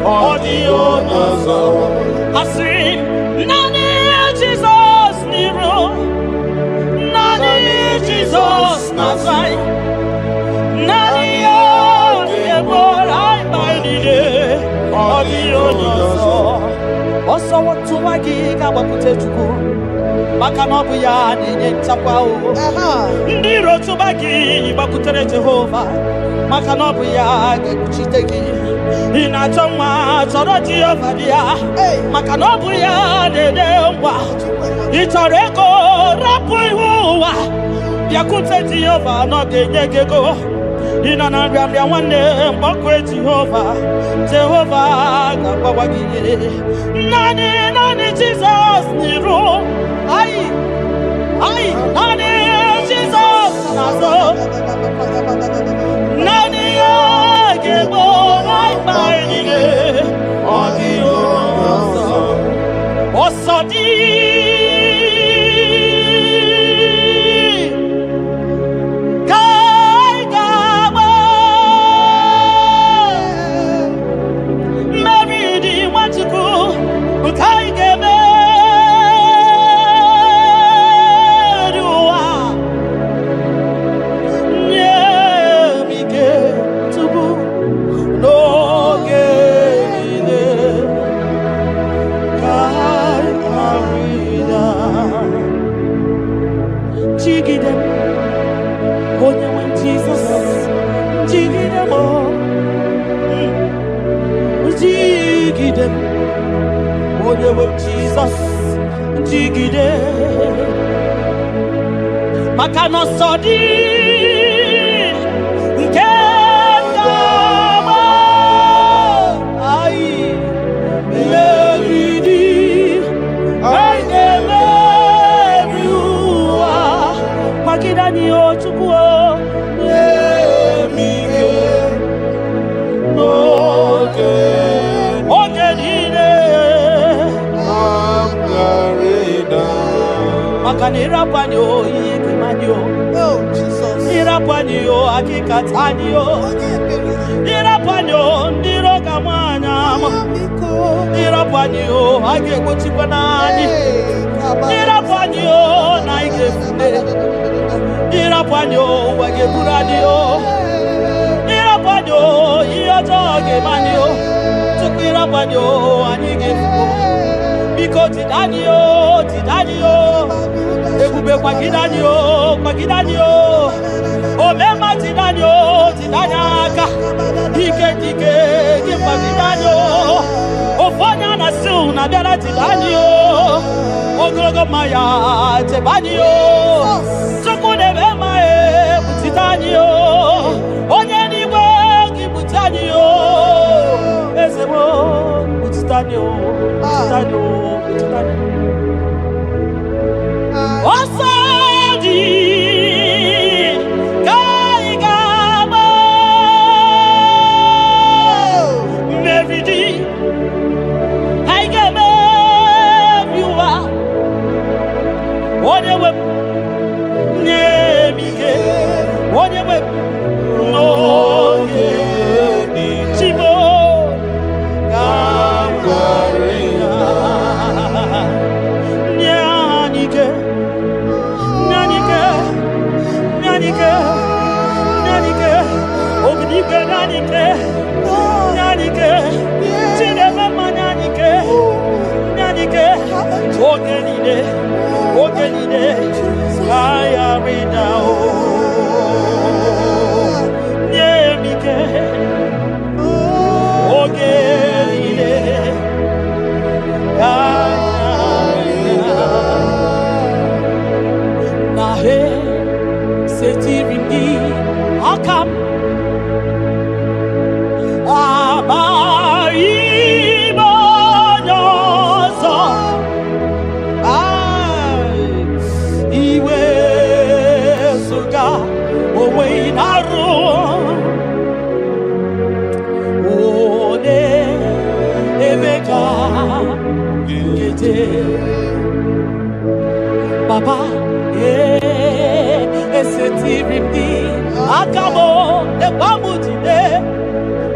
Speaker 4: Audio nazo Asin Nani Jesus niru Nani Jesus nazai Nani geborai bainiye Audio nazo Oso watu wagi kabakute chuku Maka nobu ya nenye chakwa o Ndiro tubagi bakutere Jehova Maka nobu ya gekuchitegi Ina choma choro Jehova dia Maka nobu ya nene mwa Itareko rapu ihuwa Yakute Jehova no genye gego Ina nambia wane mbakwe Jehova gabawagi Nani Jesus niru Ai Nani Jesus nazo Nani gebo bainige Audio nazo Osodi Kai gabo Mary di wachuku Kai gebe Jesus, jigide, makano sodi, nkengama, ai, meridi, ai emeriwa, makidani ochukuo, emige, Makanira panyo yekemanyo oh Jesus ira panyo akikatanyo ira panyo ndiro kamanya ira panyo agekuchipanani ira panyo naigefune ira panyo wageburaniyo ira panyo iyotoge manyo tukira panyo anigefune Biko tidanio, ebube kwagidanio, omema tidanio, tidanyaka, dike, kwagidanio, ofonya na su na biara tidanio, ogologo maya tebanio, sokune bema tidanio, onye niwe kibutanio, ezebo tidanio. Osadi Kaigama Meridi Haigame Viwa Onewe Nemige Onewe No Chimo Ogenide, ayarida o, nyemike, ogenide, ayarida. Nahe setirindi akam, Papa, esetirimdi akamo ebamutide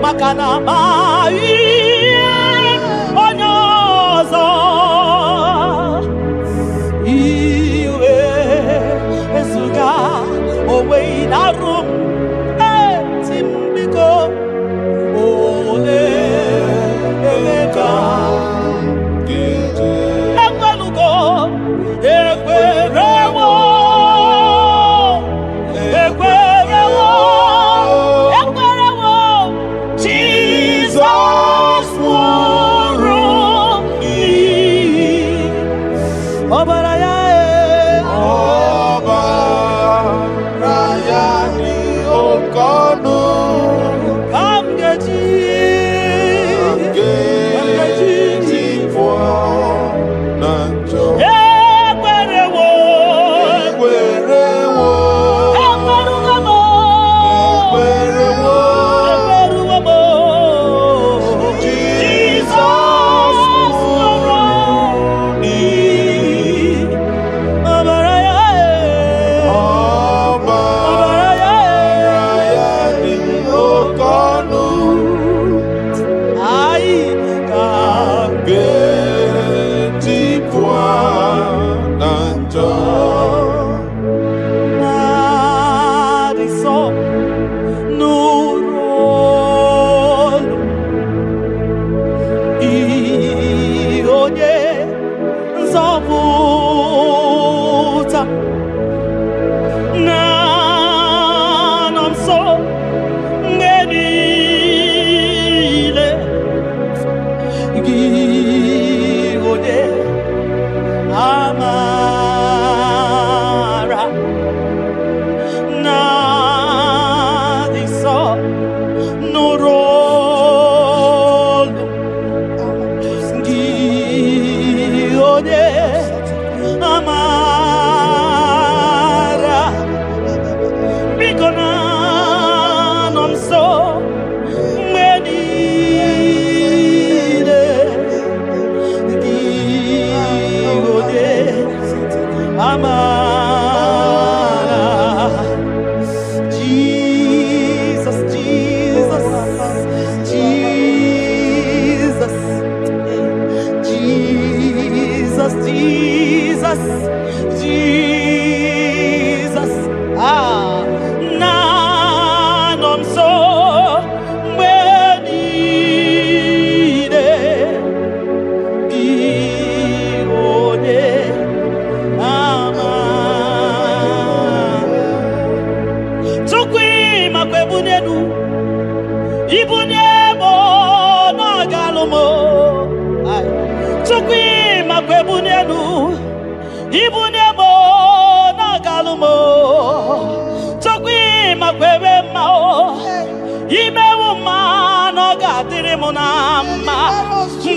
Speaker 4: makana mai onyozo iwe esuga owe inarum timbiko ole emeka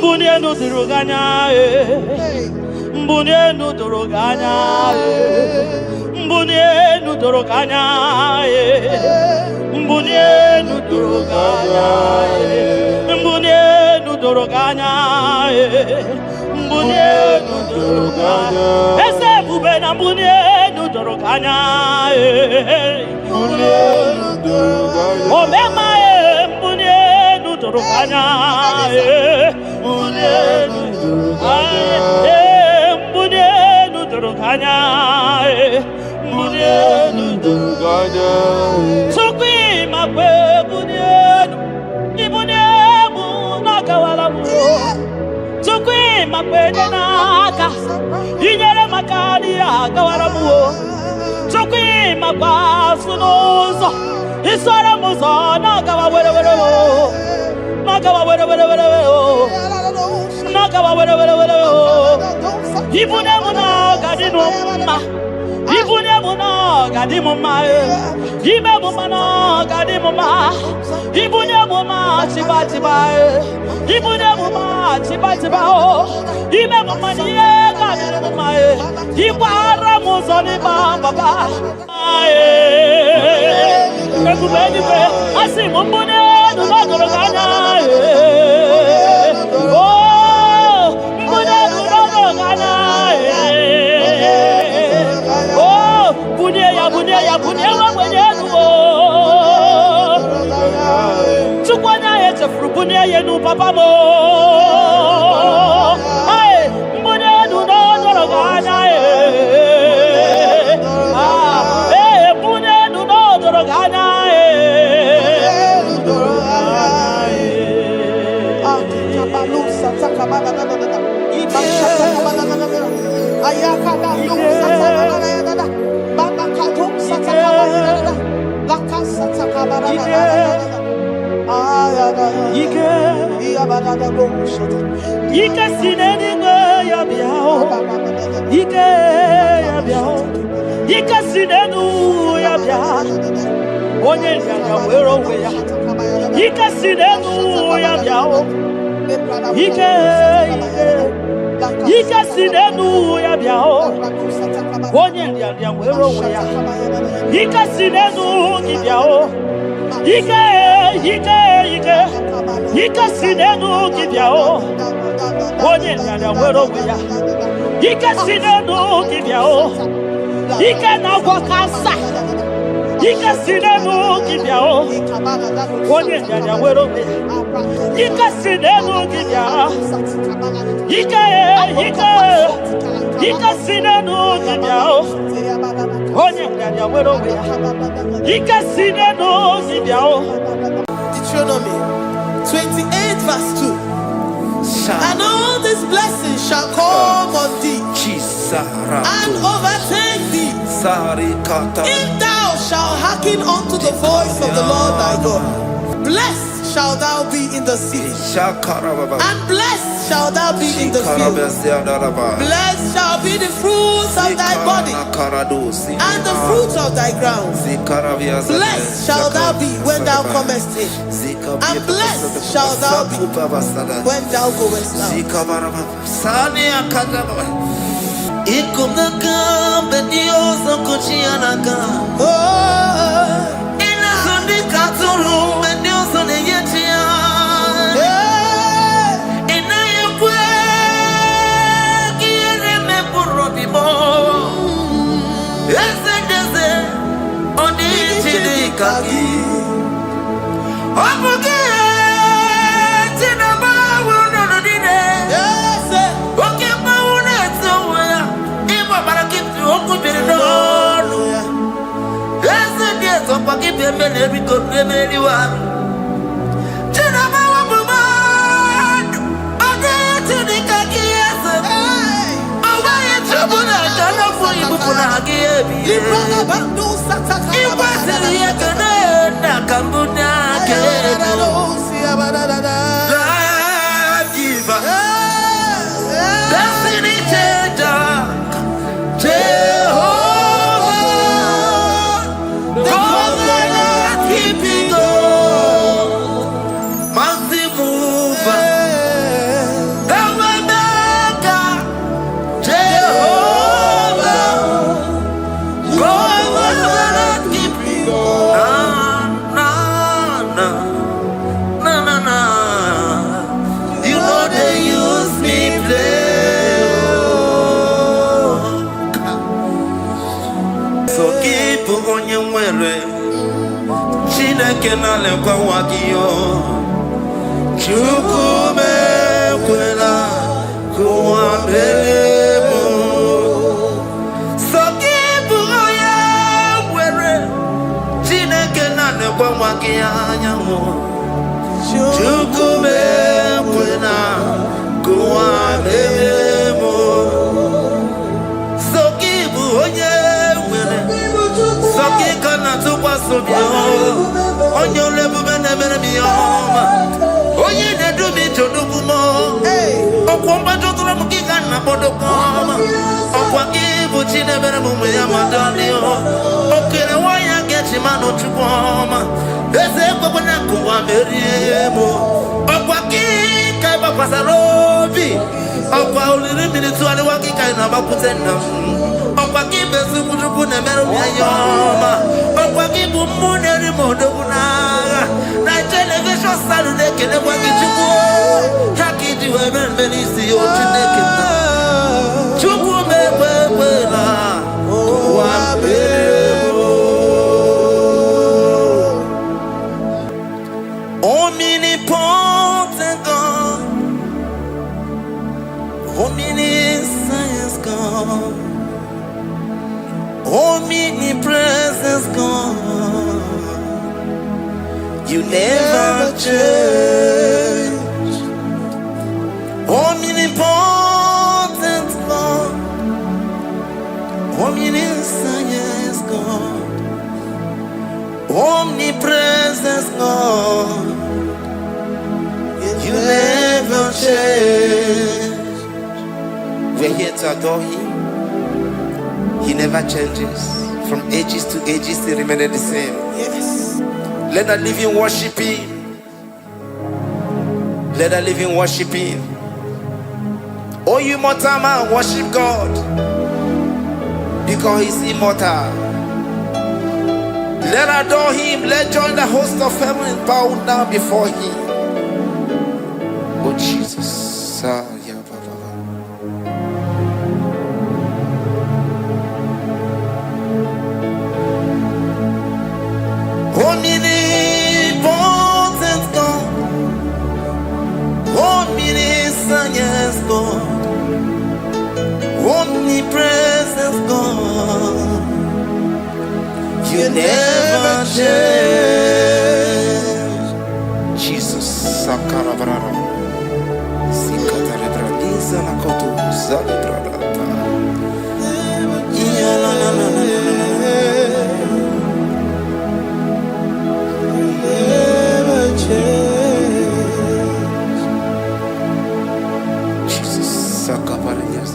Speaker 4: mbunienu duruganya mbunienu duruganya mbunienu duruganya mbunienu duruganya mbunienu duruganya mbunienu duruganya ese bube na mbunienu duruganya mbunienu duruganya omema mbunienu duruganya mbunienu duruganya mbunienu duruganya mbunienu duruganya sukwi makwe mbunienu ibuniemu nakawala mu sukwi makwe naka inyere makali akawala mu sukwi makwa sunuzo isara muzo nakawa were nakawa were nakawa were ibuniemu nakadinu ma ibuniemu nakadimu ma ibemu mana kadimu ma ibuniemu ma chiba ibuniemu ma chiba ibemu ma niye kadimu ma ibara muzoni baba ekubeni pe asimu mbunienu nodoroganya mbunienu nodoroganya bunia wanyenu tukwana yeche frubunia yenu papa mo ai bunia du no doroganya bunia du no doroganya kabalusa takamana ayaka da Ike sineni ya biao, Ike ya biao, Ike sinenu ya biao, onye ya wero ya, Ike sinenu ya biao, Ike sinenu ya biao, onye ya wero ya, Ike sinenu ya biao. Ike sinenu kibyao onye nyanya wero ya Ike sinenu kibyao Ike na gwakasa Ike sinenu kibyao onye nyanya wero ya Ike sinenu kibyao Ike sinenu kibyao onye nyanya wero ya Ike sinenu kibyao.
Speaker 1: Deuteronomy 28 verse 2. And all these blessings shall come on thee and overtake thee if thou shalt hearken unto the voice of the Lord thy God. Blessed shall thou be in the city, and blessed shall thou be in the field. Blessed shall be the fruit of thy body, and the fruit of thy ground. Blessed shall thou be when thou comest in, and blessed shall thou be when thou goest out.
Speaker 5: Chineke na lekwa wagio Chukume kwela kuwa mbelemo Sokibu oye were Chineke na lekwa wagia nyamu Chukume kwela kuwa mbelemo Sokibu oye were Sokika na tukwa sobio Onyo lebu bene bene miyoma Oye ne du mi jodugu mo Okwomba jotura mukika na bodo koma Okwa kibu chine bene mumu ya madani Okere waya gechi mano chukoma Eze kwa kwenye kuwa meriemo Okwa kika iba kwa sarobi Okwa uliri minituali wakika inabakutena Okwa kibe suku chuku ne meru miyoma Okwa kibu mune rimodo kunaga Na television salude kene kwa kichuku Haki jiwe menisi yo chineke Chuku mewe na Kuwa mbelemo Omnipotent God Omniscience God Omnipresence God You never change Omnipotent God Omniscience God Omnipresence God You never change We're here to adore Him. He never changes. From ages to ages, He remained the same.
Speaker 1: Yes.
Speaker 5: Let the living worship Him. Let the living worship Him. Oh, you mortal man, worship God. Because He's immortal. Let adore Him. Let join the host of heaven and bow down before Him. Oh, Jesus. Omnipotent God, omniscience God, omnipresence God, You never change. Jesus, Sakarabrara, Sikatarebradiza Nakoto, Zalibrada, Jesus, Sakaparias.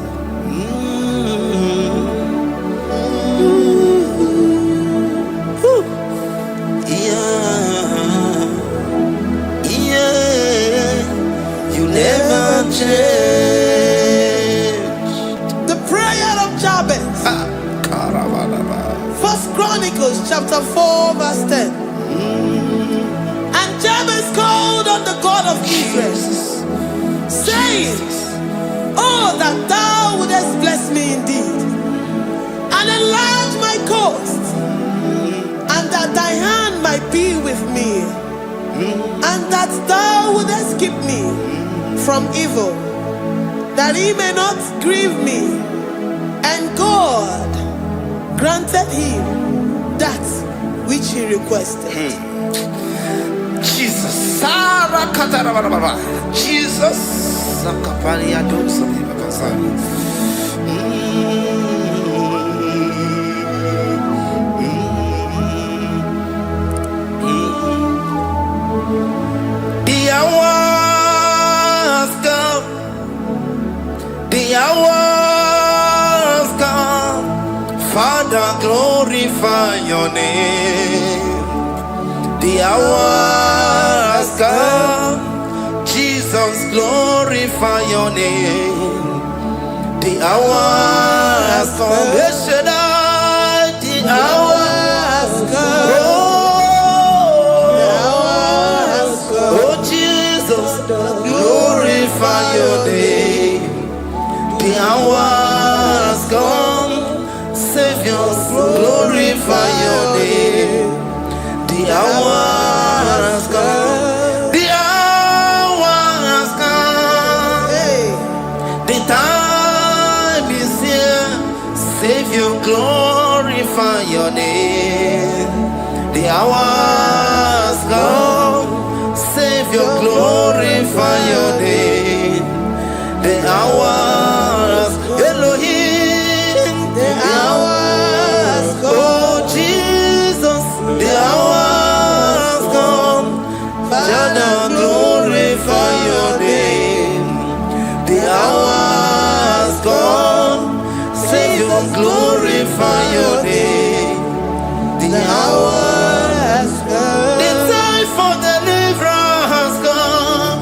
Speaker 5: You never change.
Speaker 1: The prayer of Jabez. First Chronicles chapter 4 verse 10. And Jabez called on the God of Israel, saying, Oh, that thou wouldest bless me indeed, and enlarge my coast, and that thy hand might be with me, and that thou wouldest keep me from evil, that he may not grieve me. And God granted him that which he requested.
Speaker 5: Jesus, Sarah Katarababa, Jesus, Sakaparia Dosa. The hours come, Father, glorify your name. The hours come, Jesus, glorify your name. The hour has come. Yes, Shaddai, the hour has come. Oh, Jesus, glorify your name. The hour has come. Savior, glorify your name. The hour has come. The hour has come. The time is here. Savior, glorify your name. The hour has come. Savior, glorify your name. The hour has Elohim. The hour has come. Oh Jesus, the hour has come. Father, glorify your name. The hour has come. Savior, glorify your name. The hour has come. The time for deliverance has come.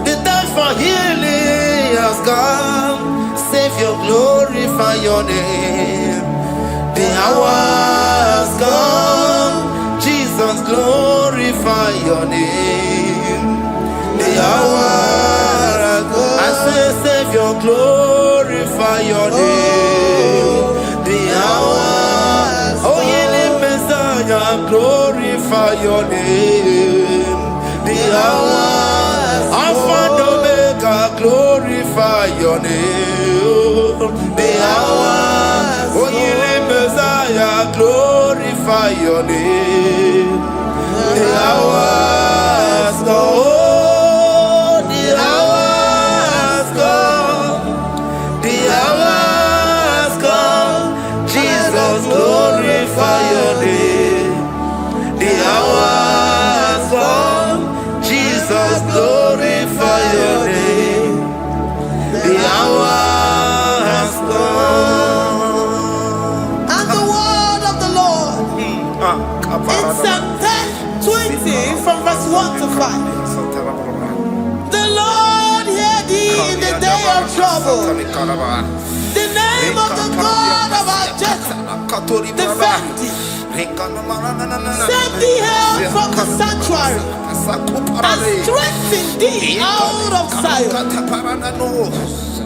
Speaker 5: The time for healing has come. Savior, glorify your name. The hour has come. Jesus, glorify your name. The hour has come. I say, Savior, glorify your name. The hour. Oh, healing Messiah, glorify your name. The hour. Alpha and Omega, glorify your name. The hour. Oh, healing Messiah, glorify your name. The hour has come. Oh, the hour has come. The hour has come. Jesus, glorify your name. The hour has come. Jesus, glorify your name. The hour has come.
Speaker 1: And the word of the Lord in Psalm 20 from verse 1 to 5. The Lord hear thee in the day of trouble. The name of the God of our Jacob defend thee. Send thee help from the sanctuary and strengthen thee out of Zion.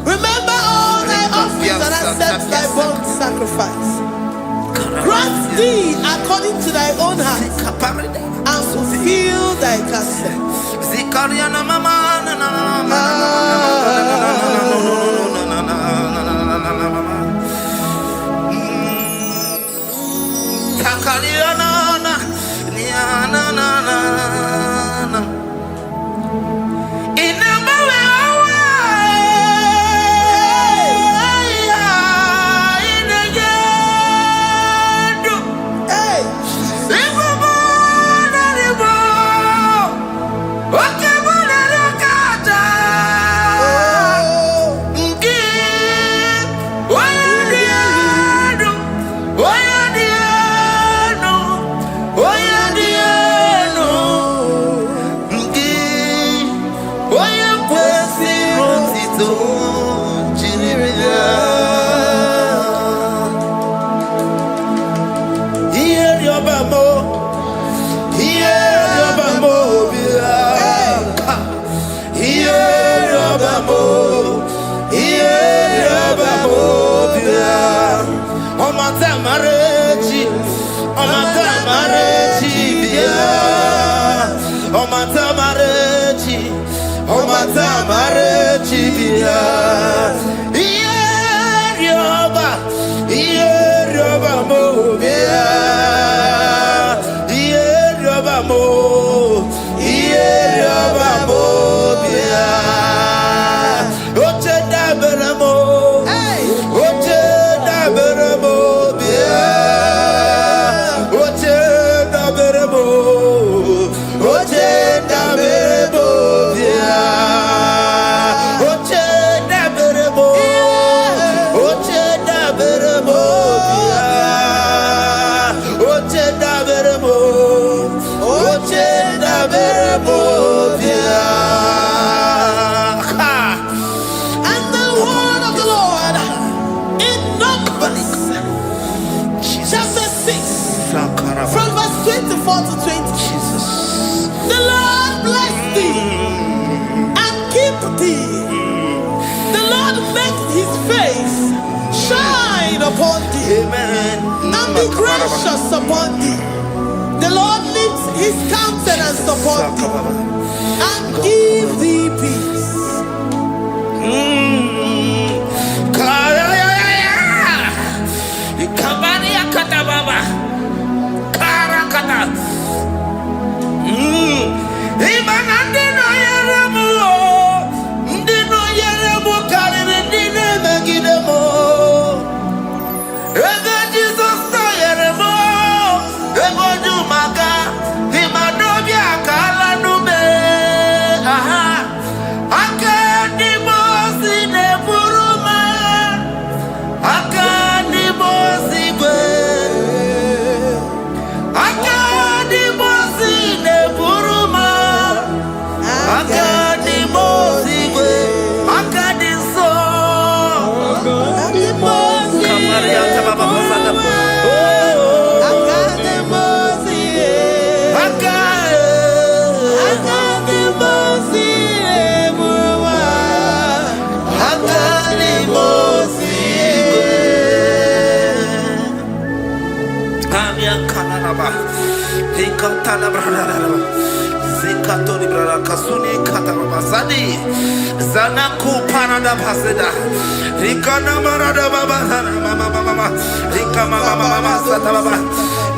Speaker 1: Remember all thy offerings and accept thy burnt sacrifice. Grant thee according to thy own heart and fulfill thy counsel.
Speaker 5: Oche Amen.
Speaker 1: And be gracious upon thee. The Lord lifts his countenance upon thee and give thee peace.
Speaker 5: Zanaku Panada Paseda, Rikana Marada Baba, Mama, Rikama Mama Sataba,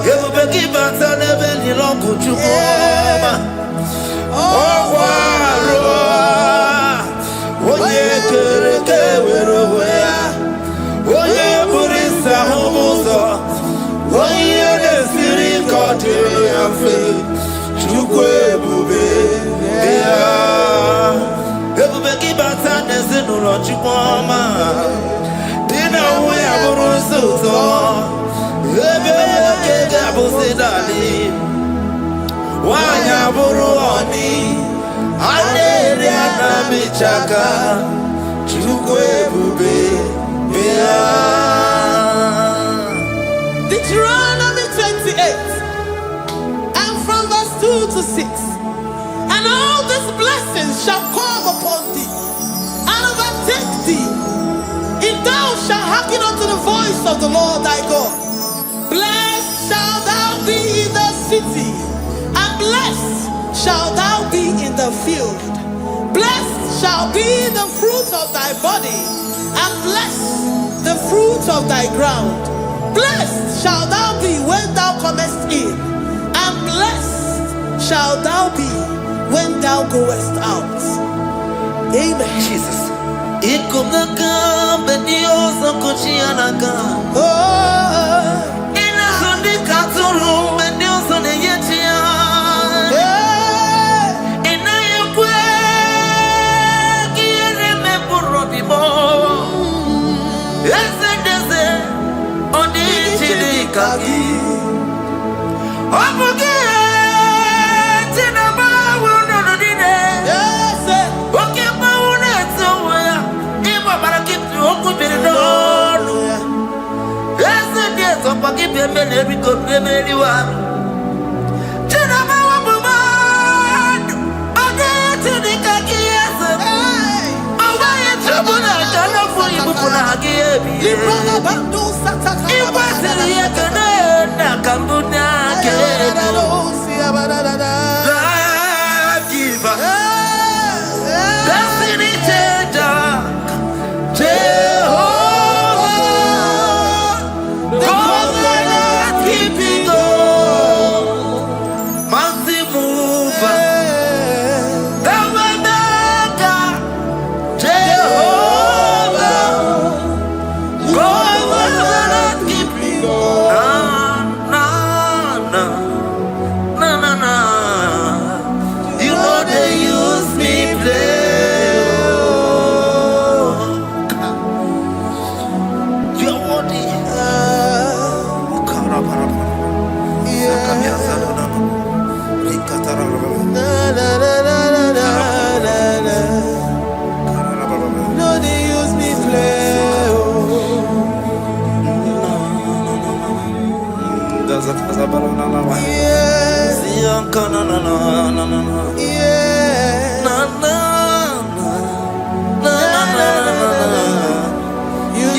Speaker 5: you will give us a level in Longo Chukoma. Oh, Oye Kereke, Oye Burisa Homoso, Oye Siri Cotillo, Chukwe Bube, Everybody but sadness in the Lord Chukoma. Dinner we have a so. Everybody get a Busidali. Why have a Ruani? I did a Bichaka. Chukwe Bube.
Speaker 1: Deuteronomy 28 and from verse 2 to 6. And all these blessings shall come upon thee and overtake thee, if thou shalt hearken unto the voice of the Lord thy God. Blessed shalt thou be in the city, and blessed shalt thou be in the field. Blessed shall be the fruit of thy body, and blessed the fruit of thy ground. Blessed shalt thou be when thou comest in, and blessed shalt thou be when thou goest out. Amen.
Speaker 5: Jesus.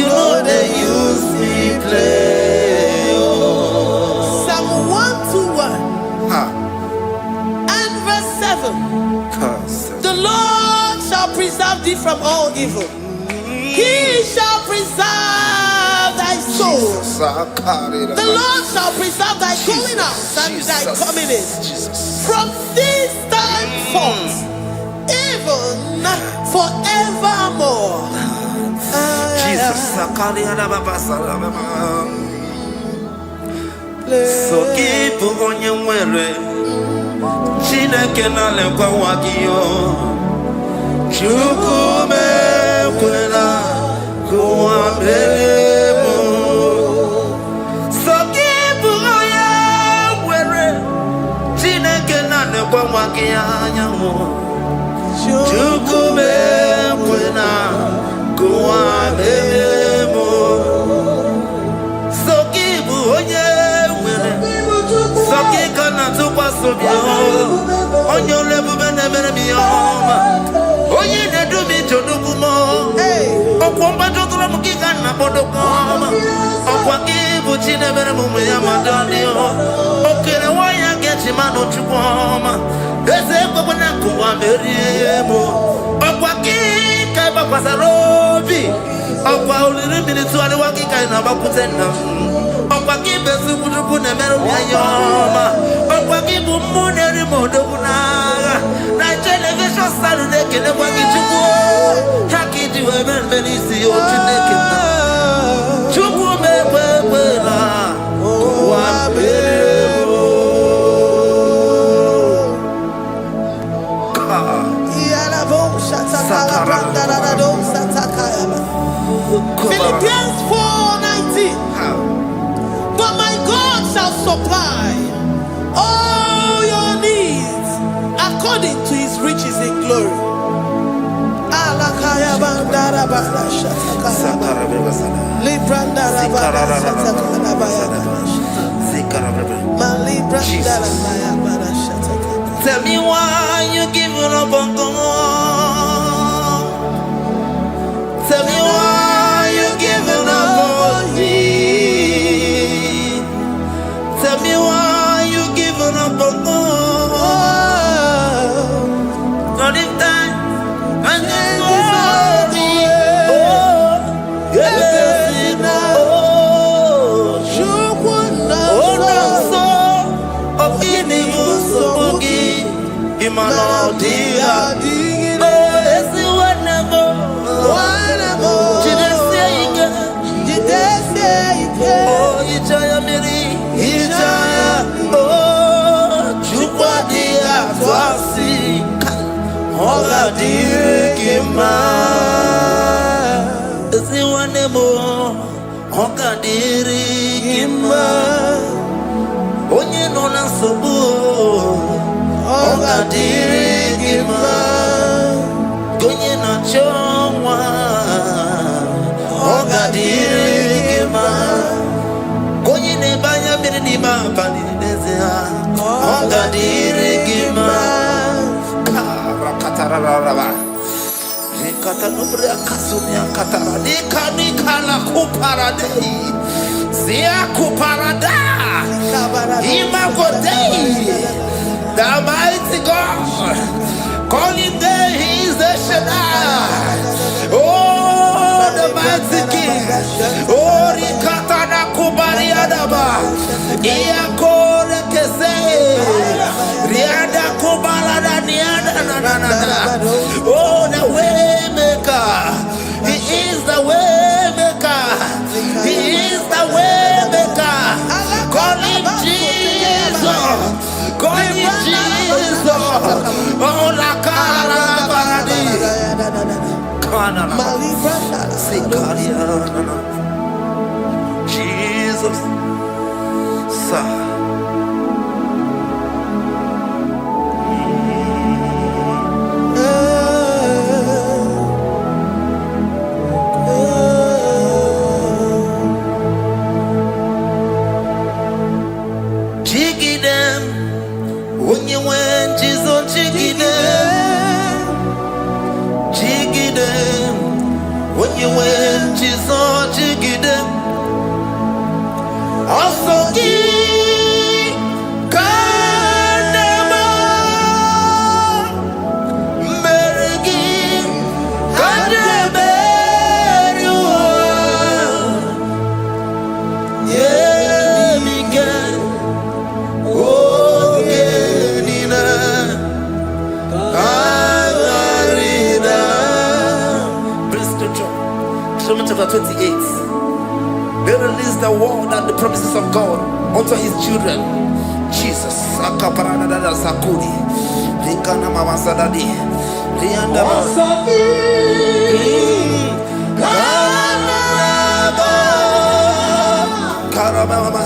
Speaker 1: You know they use me play. thee from all evil. He shall preserve thy soul. The Lord shall preserve thy going out and thy coming in from this time forth, even forevermore.
Speaker 5: Jesus. So keep on your way. Chineke na lekwa wagio. Chukume kwela kuwa mbelemo. So keep on your way. Chineke na lekwa wagia. Chukume kwela kuwa mbelemo. So keep on your way. Sakika na tupa sobio. Onyo lebu bene bene miyoma. Oye ne dumi chodukumo. Okwamba chokura mukika na podokoma. Okwa kibu chine bene mume ya madalio. Okere waya gechi mano chukoma. Eze kwa na kuwa meriemo. Okwa kika iba kwa sarobi. Okwa uliri milituari wakika ina bakutenda. Okwa kibe sukutuku ne meru miyoma. Okwa kibu mune rimodo kunaga. Na television salude kene kwa kichuku. Haki jiwe menisi yo chineke na. Chuku mekwela kuwa mbelemo.
Speaker 1: Philippians 4:19. But my God shall supply all your needs according to his riches in glory.
Speaker 5: Tell me why you giving up on God. Tell me why you giving up on me. Tell me why you giving up on God. Not in time, and then glory. Oh, yeah, oh, no, so of evil, so boogie. Imanodia, oh, it's the one never. Oh, Ijaya Miri, Ijaya, oh, Chupadia, Twasi, Hola Dirikima, is the one more, Hoka Dirikima, Onye Nona Sobu, Hoka Dirikima, Gonye na Chongwa, Hoka Dirikima. Konye ne banya mirni ma pandini nezea. Onga dirigima. Karakatara. Rekata nubria kasunia katara. Nika la kuparadei. Zia kuparada. Imagodei. The mighty God. Calling there, he is the Shaddai. Oh, the mighty King. Oh, Rikatana Kubariadaba. Iakore Kese. Riada Kubalada Niada. Oh, the way maker. He is the way maker. He is the way maker. Call him Jesus. Call him Jesus. Oh, la cara paradi. Kana Jesus. Sa. Chigidem. When you went, Jesus, chigidem. Chigidem. When you went, Jesus, chigidem. Also give. Deuteronomy chapter 28. They release the word and the promises of God unto his children. Jesus. Sakudi. Rikana mama sadadi. Rianda Karababa.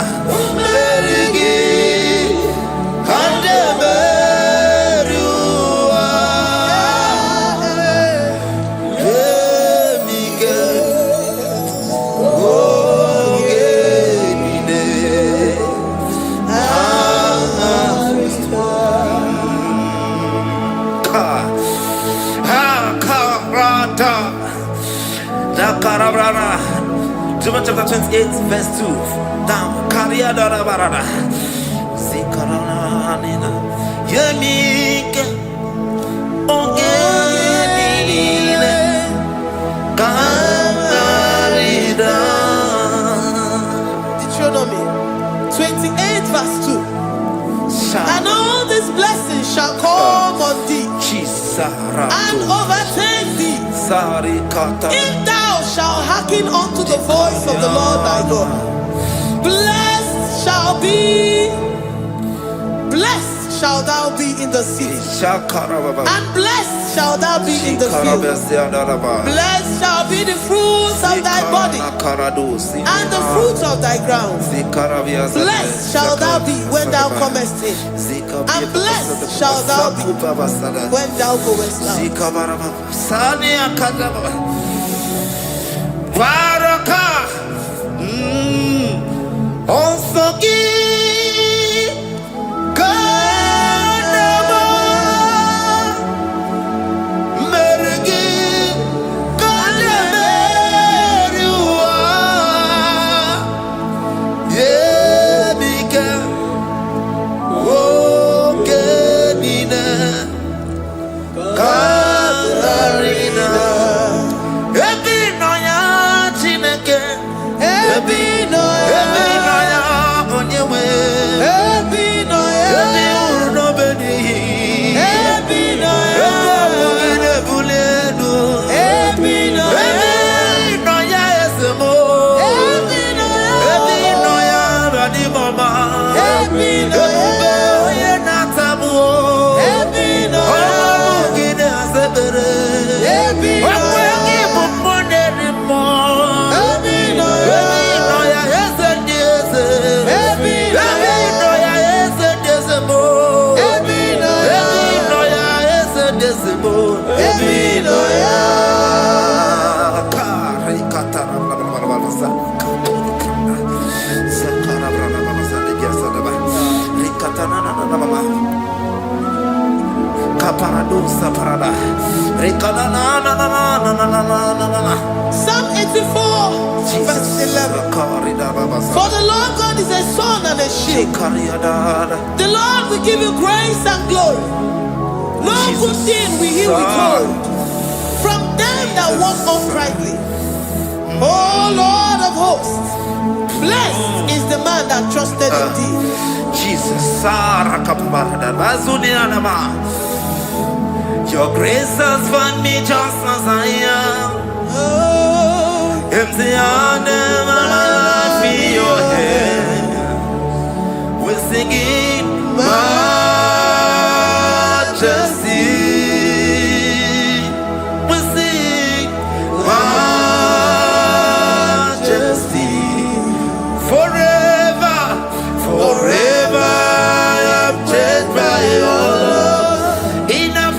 Speaker 5: Deuteronomy chapter 28, verse 2. Down. Karia dara barada. Zikarana nina. Yemike. Ogenine. Kamarida.
Speaker 1: Deuteronomy 28, verse 2. And all these blessings shall come on thee and overtake thee if thou shalt hearken unto the voice of the Lord thy God. Blessed shalt thou be in the city, and blessed shalt thou be in the field. Blessed shall be the fruits of thy body and the fruits of thy ground. Blessed shalt thou be when thou comest in, and blessed shalt thou be when thou goest out. Psalm 84, verse 11. For the Lord God is a sun and a shield. The Lord will give you grace and glory. No good thing will he withhold from them that walk uprightly. O Lord of hosts, blessed is the man that trusted in thee.
Speaker 5: Jesus, your grace has found me just as I am. Empty handed, my life in your hand. We're singing majesty. We sing majesty. Forever, forever I'm changed by your love. In the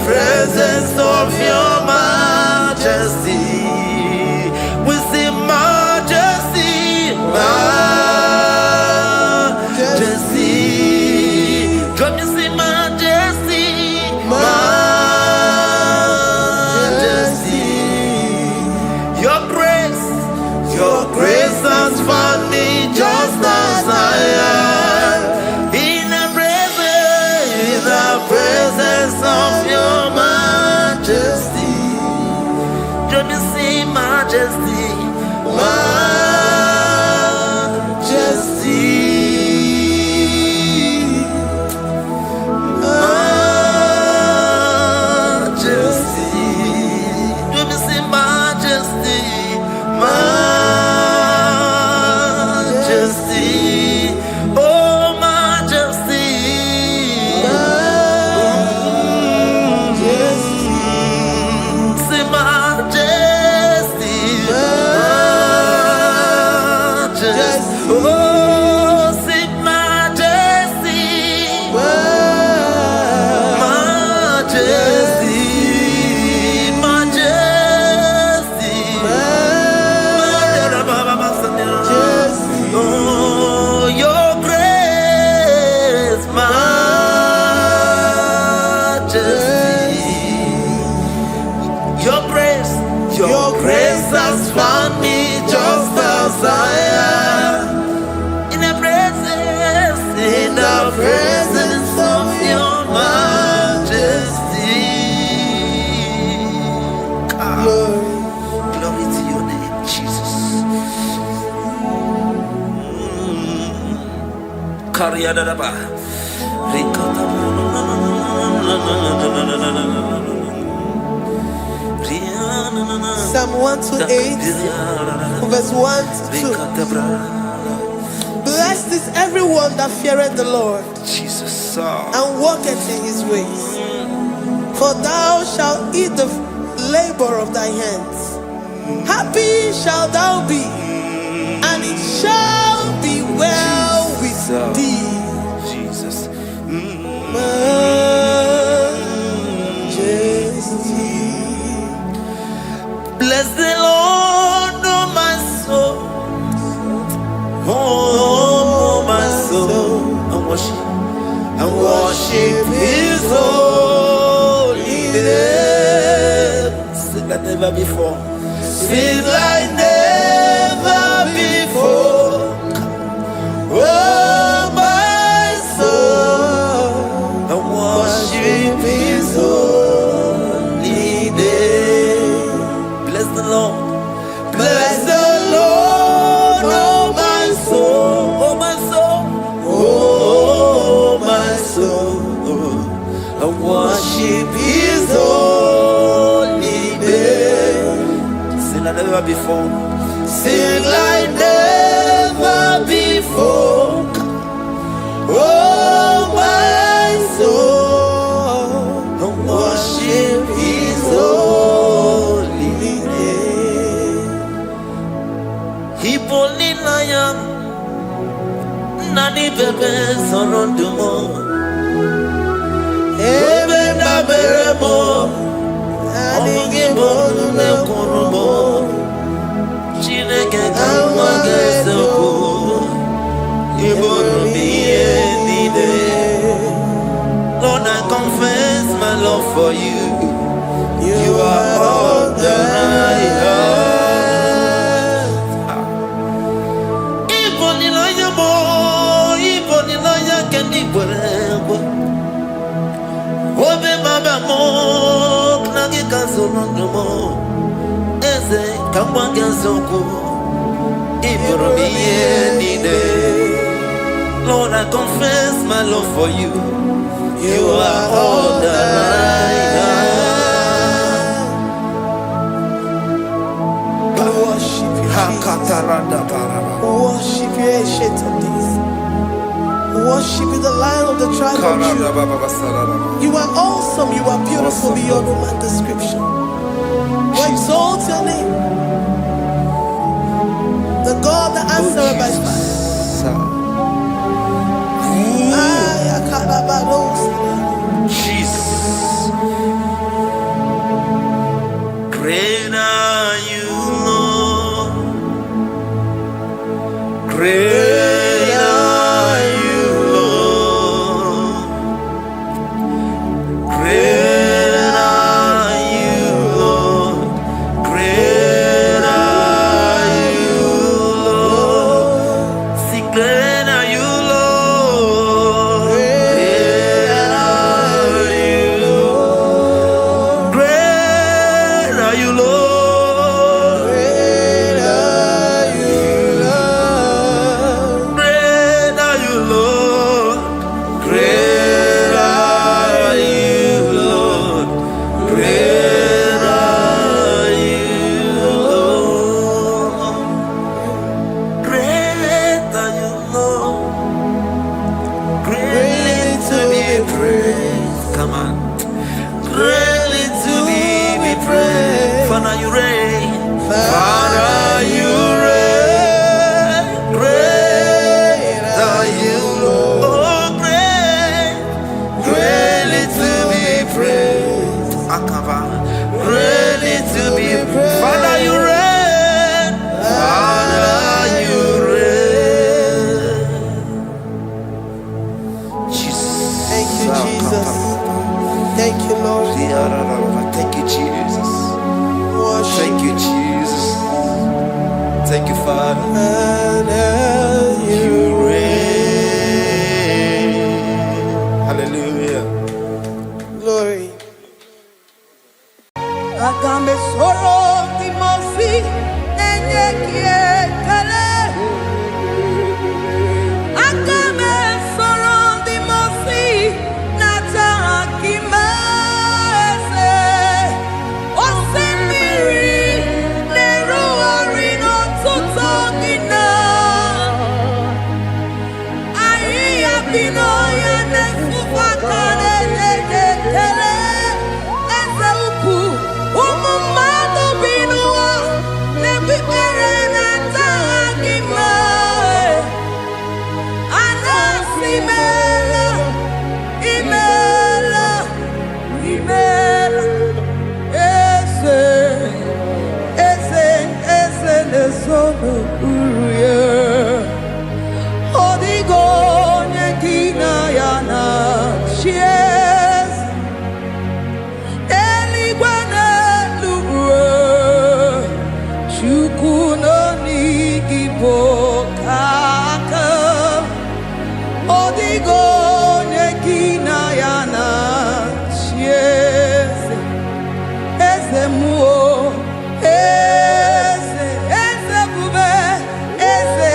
Speaker 5: presence of your majesty, majesty, oh majesty. Say majesty, majesty. Oh, say majesty, majesty, majesty. Oh, your grace, majesty. Your grace has found me just as I am. In the presence of your majesty. Glory to your name, Jesus. Kariyadadaba.
Speaker 1: Psalm 128, verse 1 to 2. Blessed is everyone that feareth the Lord,
Speaker 5: Jesus.
Speaker 1: and walketh in his ways. For thou shalt eat the labor of thy hands. Happy shalt thou be, and it shall be well with thee.
Speaker 5: Jesus.
Speaker 1: Majesty.
Speaker 5: Bless the Lord, oh my soul. Oh, my soul. And worship his holy name. Sing like never before. Sing like never before. Oh, my soul. And worship his holy name. Bless the Lord. Bless the Lord, oh my soul. Oh my soul. Oh my soul. And worship his holy name. Sing like never before. Sing like never before. Oh my soul. And worship his holy name. Hipoli layam nani bebe sorondumo. Ebe na beremo omugi bonu ne kurumo. Chineke kama gesoko ibonu miye nide. Lord, I confess my love for you. You are all that I have. Iboni laya mo, iboni laya kendi bwerebo. Obe maba mo, knagi kazono mo. Eze kamba gazoko, ibonu miye nide. Lord, I confess my love for you. You are all that I have.
Speaker 1: Worship you, worship you, ancient of days. Worship you, the Lion of the tribe of Judah. You are awesome, you are beautiful beyond human description. We exalt your name, the God that answered by fire.
Speaker 5: Jesus. Great are you, Lord. Great are you, Lord. Great are you, Lord. Great are you, Lord. God, and you reign. Hallelujah.
Speaker 1: Glory. Agambe soro timosi enye kietele. Agambe soro timosi nata akimese. Osemiri neru orino tutogina. Ayi abino ya nesufakane lekele. Eze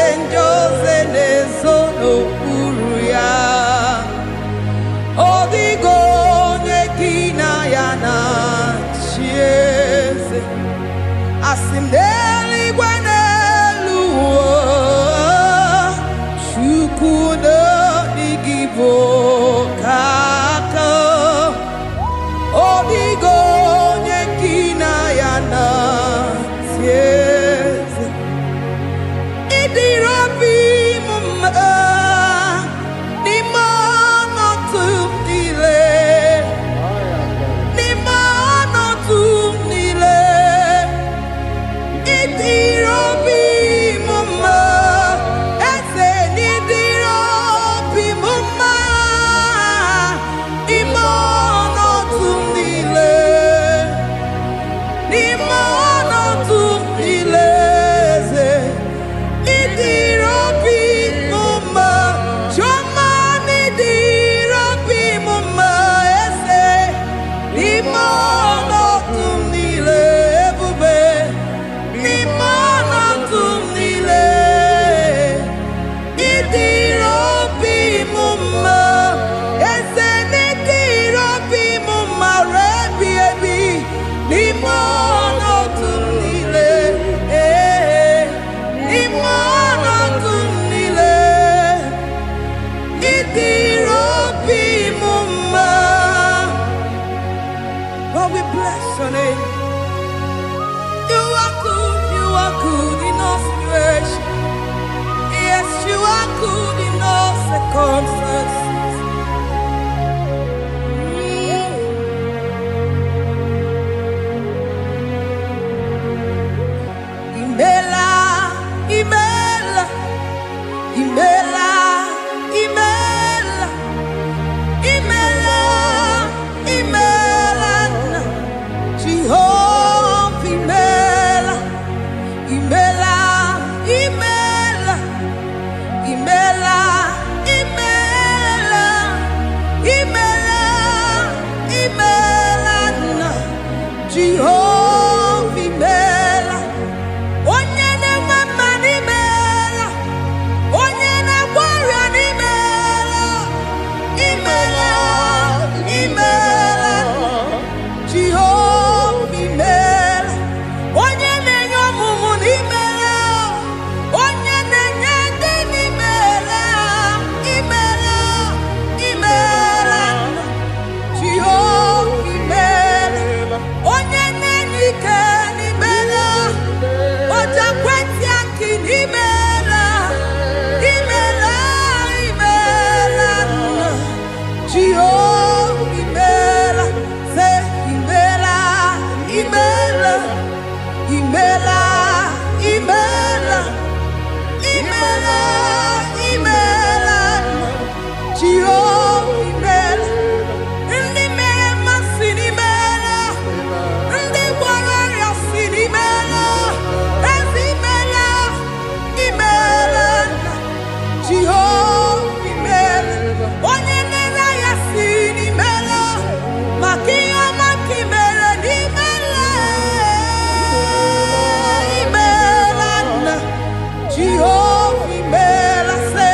Speaker 1: Jehovah imela se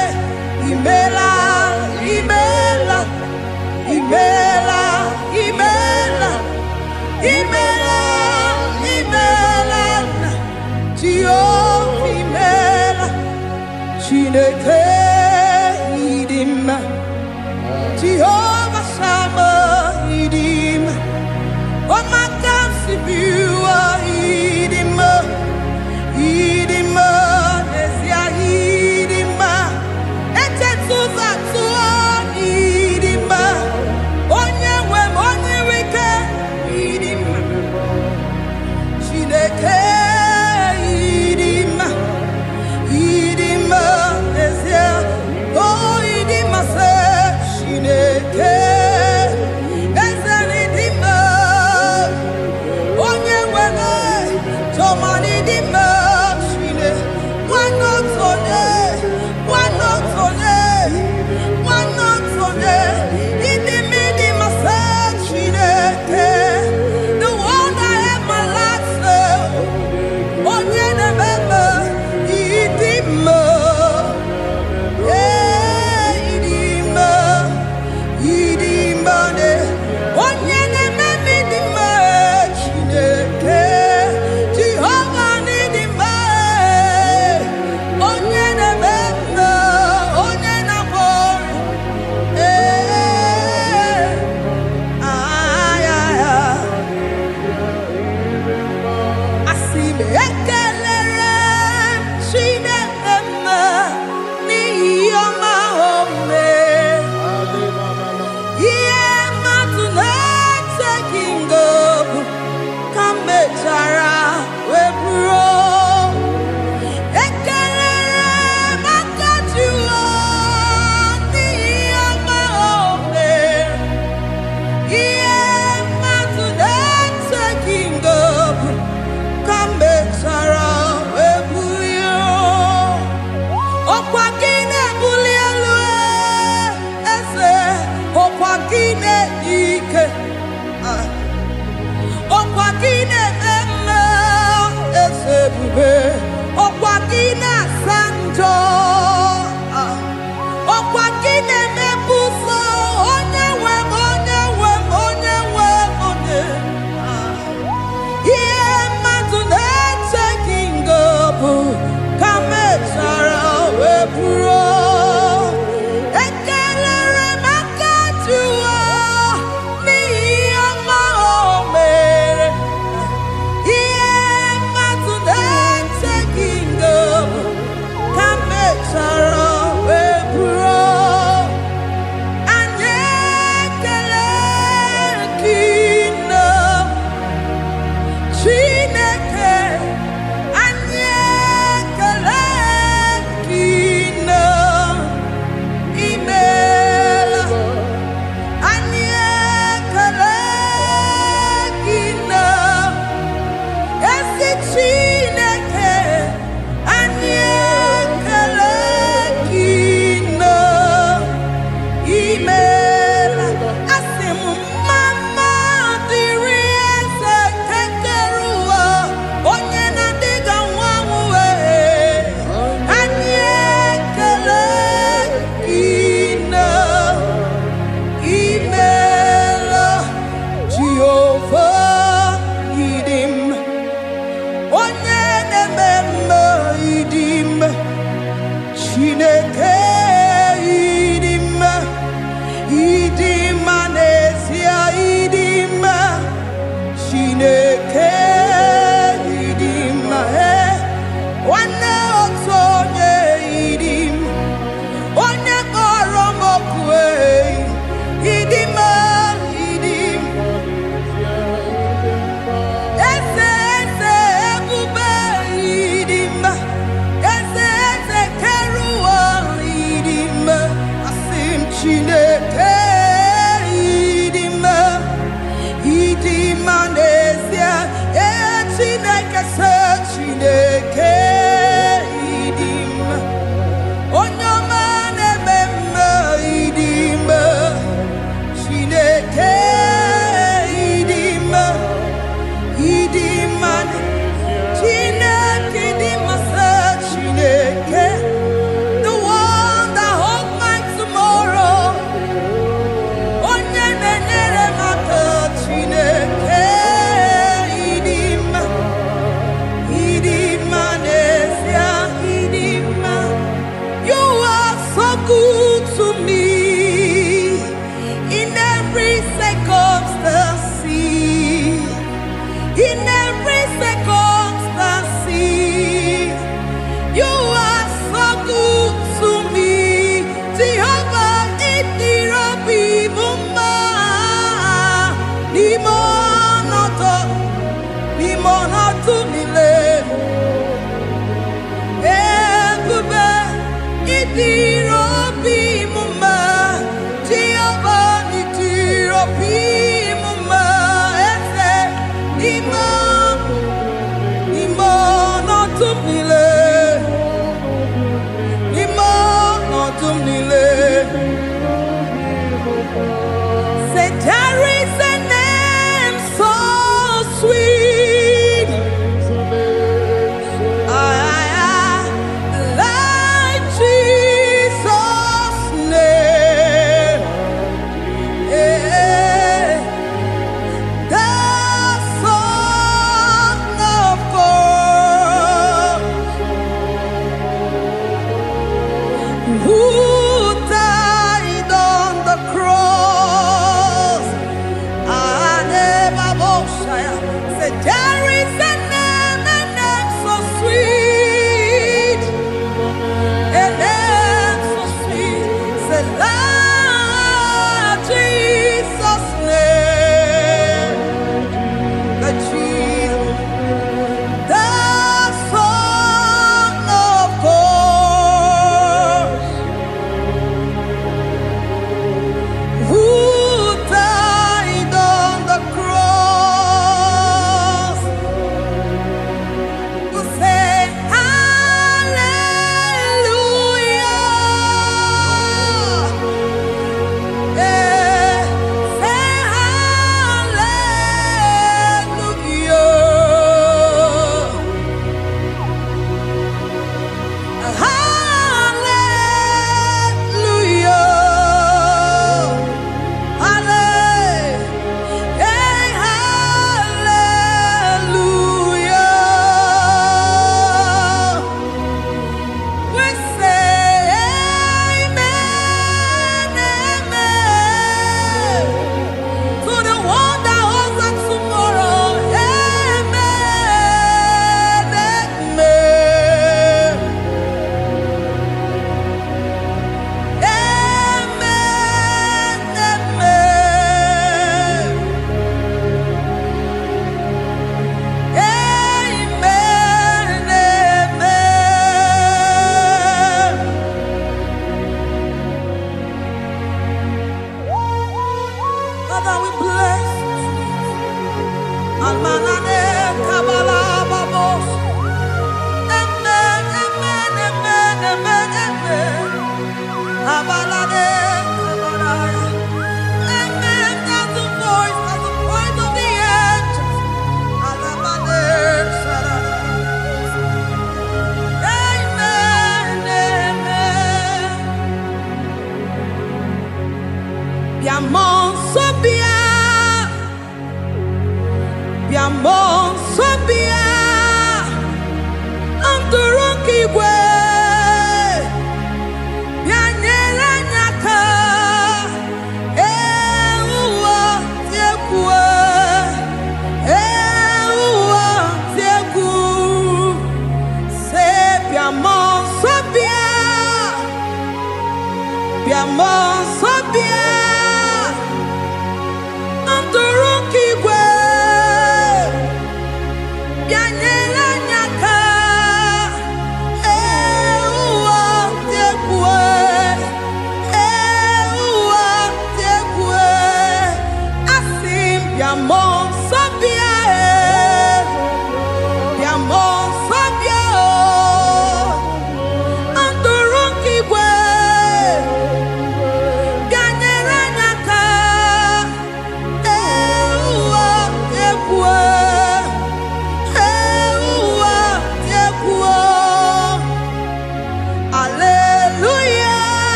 Speaker 1: imela imela imela imela imela imela Jehovah imela Chineke idima Jehovah Sama idima Omakansibua idima idima Nesia idima Etetuza tuo idima Onyewe moniwike idima Chineke idima idima Nesia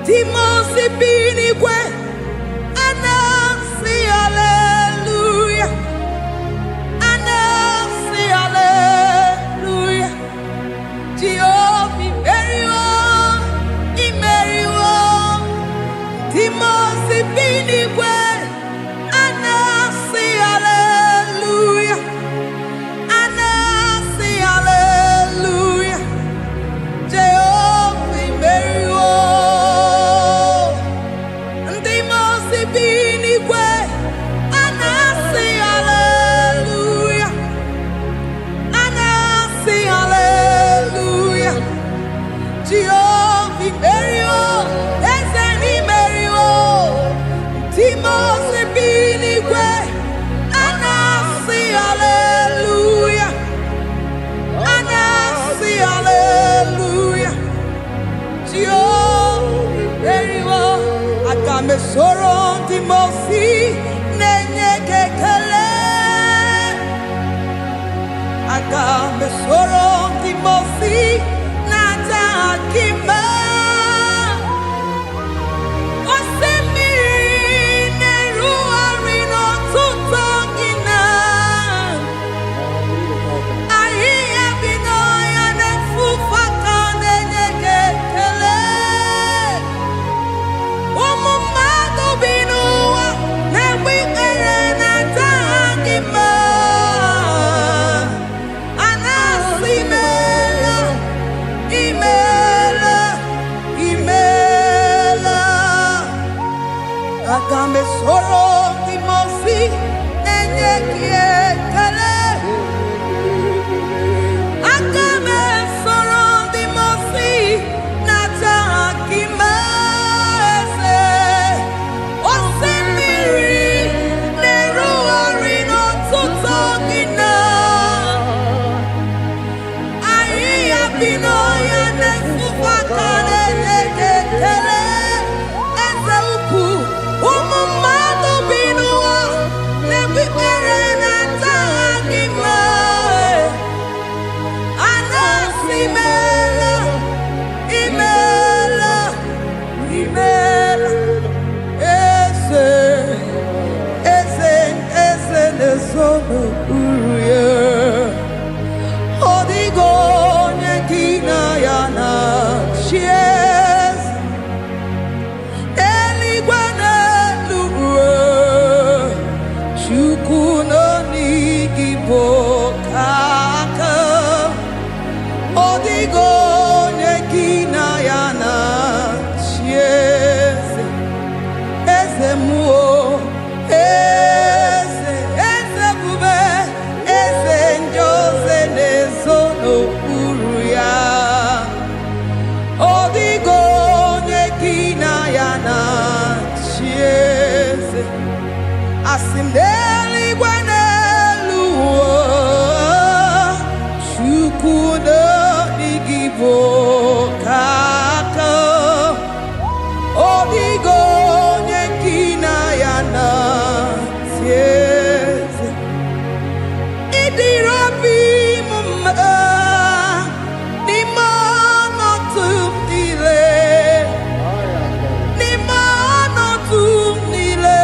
Speaker 1: Demons be in Igwe, Soro di mosi nenye kekele Aga me soro di mosi nata akima Osemiri neru arino tuto gina Ahi abino ya nefufaka nenye kekele Agame soro di mosi nenye kiekele Agame soro di mosi nata akima ese Osemiri neru arino tuto gina Ahi abino ya nefufaka nenye kiekele Asimdeli gwanelu Shukudo digibo kaka Odigo nyekina yana tieze Idirobi mumma Nimano tumdile Nimano tumdile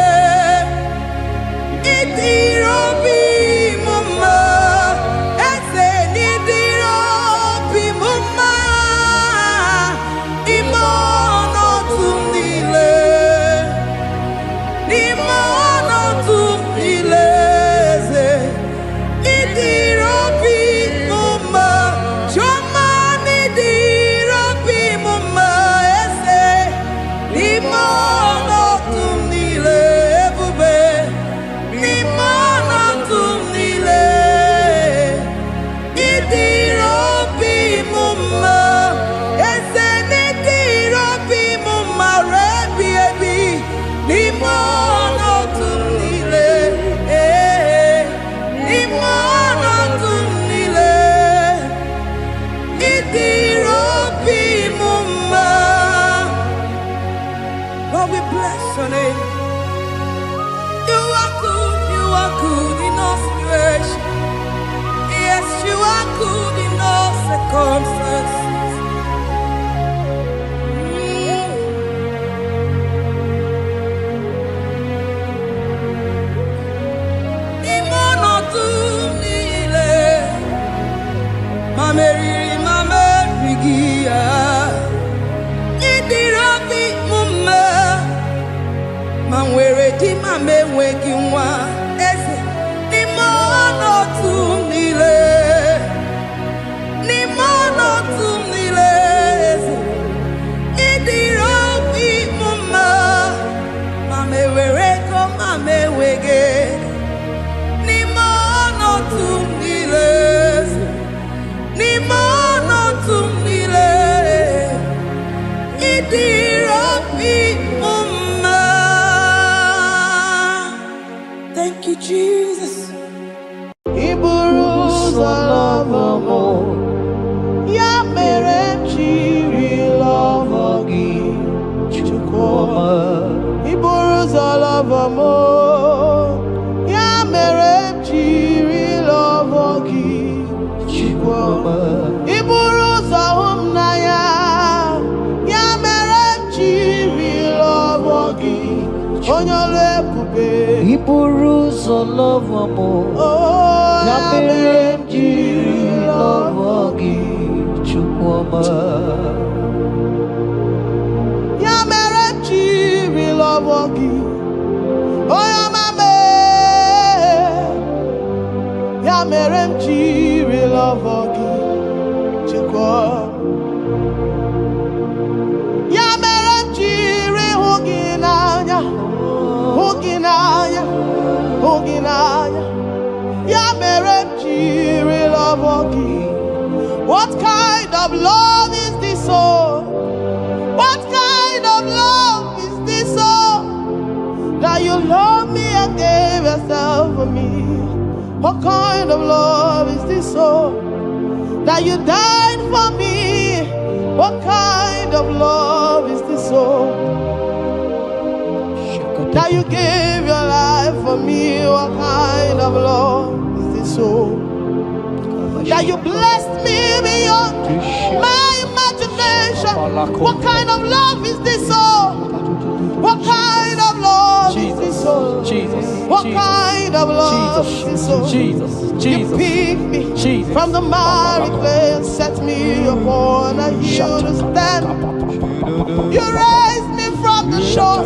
Speaker 1: Lord, we bless your name. You are good in all situations. Yes, you are good in all circumstances. Manwere di mame weki nwa eze ni mono tumile eze idiro bi mama mame were ko mame wege ni mono tumile idiro bi mama. Thank you, Jesus. Iburuza lavamo, ya mere chiri lavagi chukoma. Iburuza lavamo, ya mere chiri lavagi chukoma. Iburuza humnaya, ya mere chiri lavagi onyole kube.
Speaker 4: Iburuza lavamo, ya mere chiri lavagi chukoma.
Speaker 1: Ya mere chiri lavagi, oh ya mame. Ya mere chiri lavagi chukoma. Ya mere chiri huginanya, huginanya, huginanya. Ya mere chiri lavagi. What kind of love is this, oh? What kind of love is this, oh? That you love me and gave yourself for me. What kind of love is this, oh? That you died for me. What kind of love is this, oh? That you gave your life for me. What kind of love is this, oh? That you blessed me beyond my imagination. What kind of love is this, oh? What kind of love is this, oh? What kind of love is this, oh? You picked me from the miry clay and set me upon a hill to stand. You raised me from the shore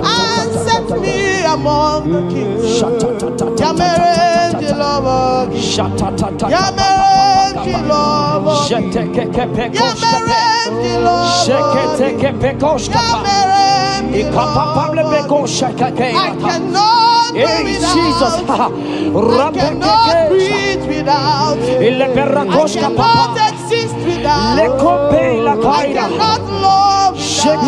Speaker 1: and set me among the kings. Yamere lover, Yamere lover, I cannot breathe without you. I cannot exist without you. I cannot love without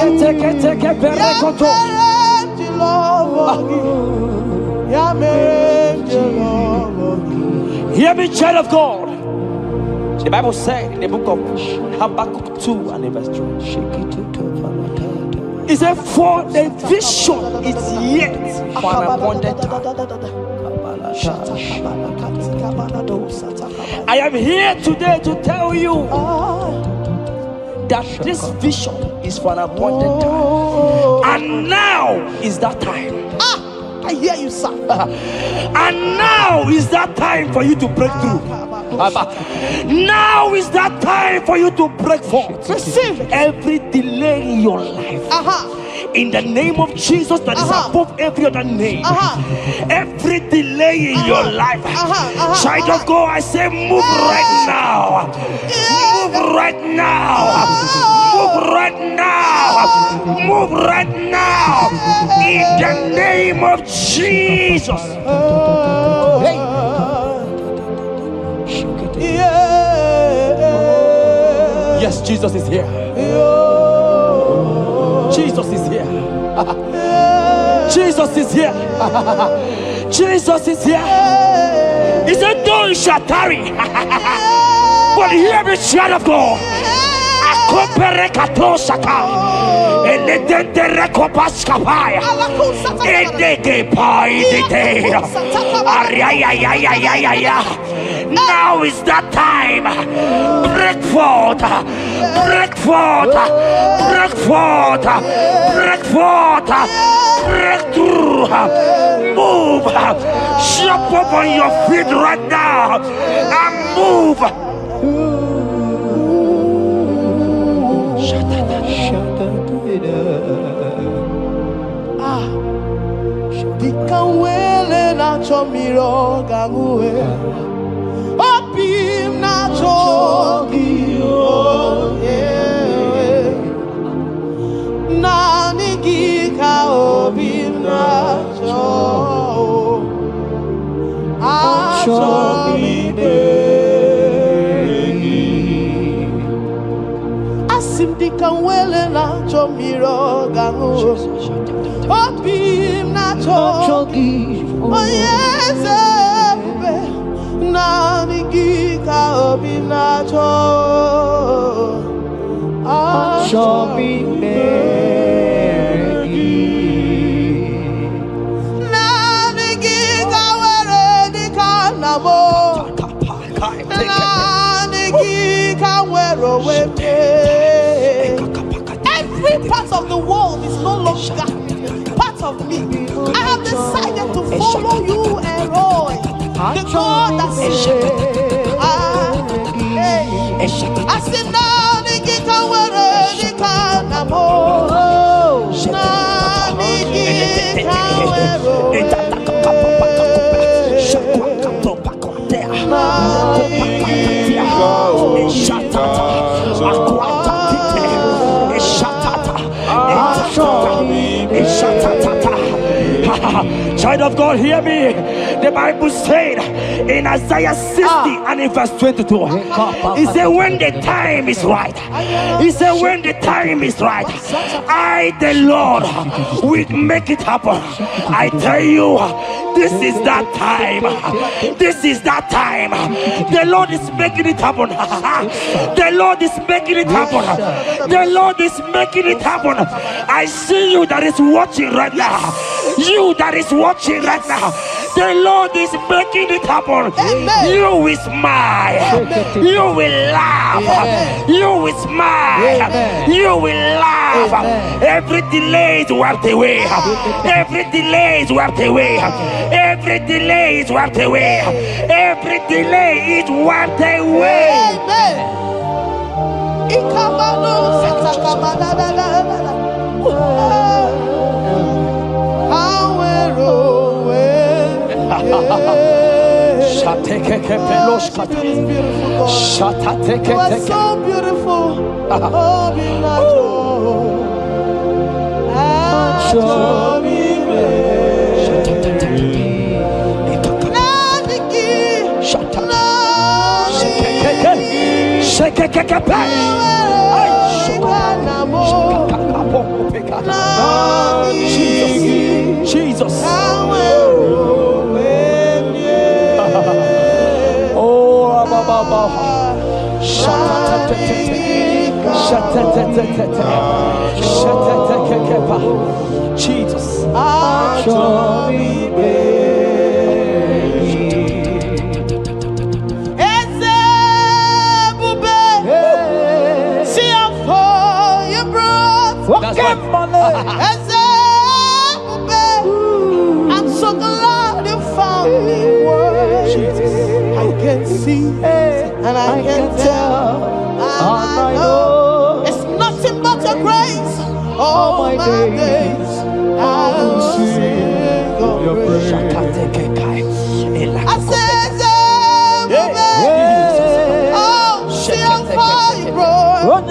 Speaker 1: you.
Speaker 2: Hear me, child of God. The Bible said in the book of Habakkuk 2 and verse 3. It said, for the vision is yet for an appointed time. I am here today to tell you that this vision is for an appointed time. And now is that time.
Speaker 1: I hear you, sir.
Speaker 2: And now is that time for you to break through. Now is that time for you to break forth.
Speaker 1: Receive
Speaker 2: every delay in your life. In the name of Jesus that is above every other name. Every delay in your life. Child of God, I say move right now. Move right now. Move right now. Move right now. In the name of Jesus. Hey. Yes, Jesus is here. Jesus is here. Jesus is here. Jesus is here. He said, though you shall tarry, but hear me, child of God. Now is that time. Break forth, break forth, break forth, break forth, break through. Move, jump up on your feet right now and move.
Speaker 1: Dikawele na chomiro gangue. Opim na chogi o yeah. Nani gika opim na cho. Asim dikawele na chomiro gangue. Opim na chogi o yes. Nani gika opim na cho. Nani gika were dikanamo. Nani gika were wepe. Every part of the world is no longer part of me. I have decided to follow you, Elroy, the God that saves. I said, Nani gika were dikanamo. Nani gika were.
Speaker 3: Child of God, hear me. The Bible said in Isaiah 60 and in verse 22, he said, when the time is right, he said, when the time is right, I, the Lord, will make it happen. I tell you, this is that time. This is that time. The Lord is making it happen. The Lord is making it happen. The Lord is making it happen. I see you that is watching right now. You that is watching right now. The Lord is making it happen.
Speaker 1: Amen.
Speaker 3: You will smile.
Speaker 1: Amen.
Speaker 3: You will laugh.
Speaker 1: Amen.
Speaker 3: You will smile.
Speaker 1: Amen.
Speaker 3: You will laugh.
Speaker 1: Amen.
Speaker 3: Every delay is wiped away. Every delay is wiped away. Every delay is wiped away. Every delay is wiped away.
Speaker 1: Amen. Ikamano satakamana. You are so beautiful.
Speaker 3: Jesus. Jesus. That's
Speaker 1: I'm so glad you found me worthy. I can see and I can tell and I know it's nothing but your grace. All my days I will sing your praise. I said, oh, see how far you brought.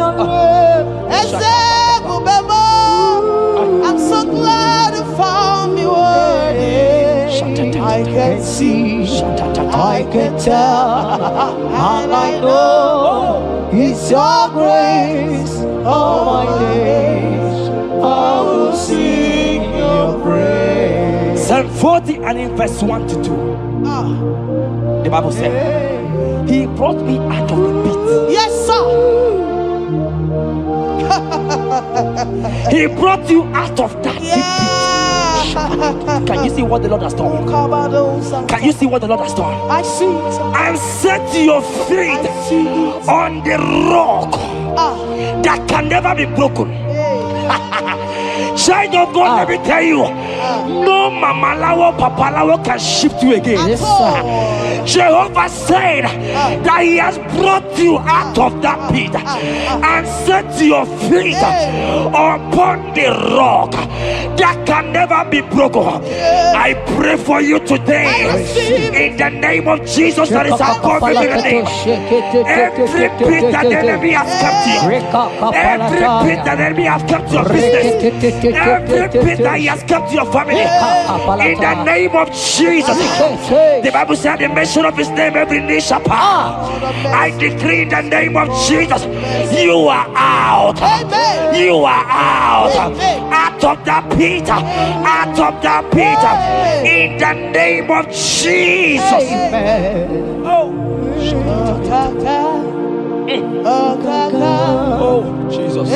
Speaker 1: I'm so glad you found me worthy. I can see, I can tell, and I know it's your grace. All my days I will sing your praise.
Speaker 3: Psalm 40 and in verse 1 to 2. The Bible said, He brought me out of the pit.
Speaker 1: Yes, sir.
Speaker 3: He brought you out of that pit. Can you see what the Lord has done? Can you see what the Lord has done?
Speaker 1: I see.
Speaker 3: I'm set your feet on the rock that can never be broken. Child of God, let me tell you, no mama lawo, papa lawo can shift you again.
Speaker 4: Yes, sir.
Speaker 3: Jehovah said that he has brought you out of that pit and set your feet upon the rock that can never be broken. I pray for you today in the name of Jesus that is above every name. Every pit that the enemy has kept you, every pit that the enemy has kept your business, every pit that he has kept your family, in the name of Jesus. The Bible said the mention of his name every knee shall bow. I decree in the name of Jesus, you are out. You are out. Out of that pit. Out of that pit. In the name of Jesus. Oh, Jesus.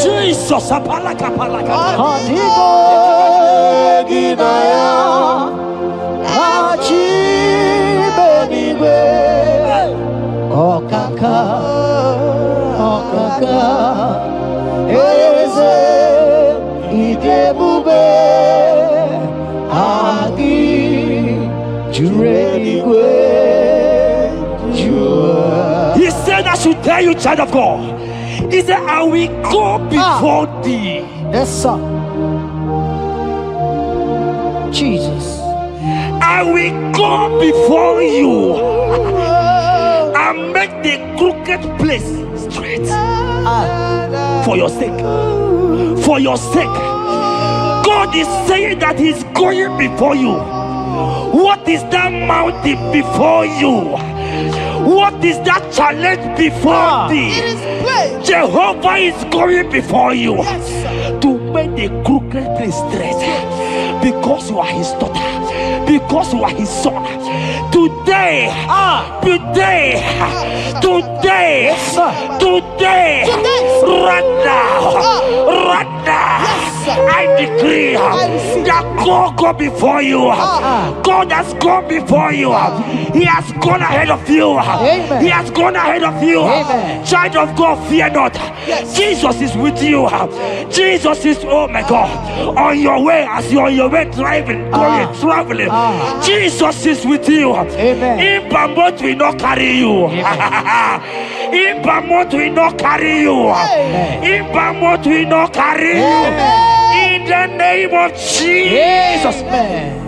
Speaker 3: Jesus, apalaka. He said I should tell you, child of God. He said, I will go before thee.
Speaker 4: Yes, sir. Jesus.
Speaker 3: I will go before you and make the crooked place straight. For your sake. For your sake. God is saying that he's going before you. What is that mountain before you? What is that challenge before thee? Jehovah is going before you to make the crooked place straight. Because you are his daughter, because you are his son. Today, right now, I decree that God go before you. God has gone before you. He has gone ahead of you.
Speaker 4: Amen.
Speaker 3: He has gone ahead of you.
Speaker 4: Amen.
Speaker 3: Child of God, fear not. Jesus is with you. Jesus is, oh my God, on your way, as you're on your way driving, going, traveling. Jesus is with you.
Speaker 4: Amen.
Speaker 3: In Bamot will not carry you. In Bamot will not carry you. In Bamot will not carry you. In the name of Jesus.
Speaker 4: Amen.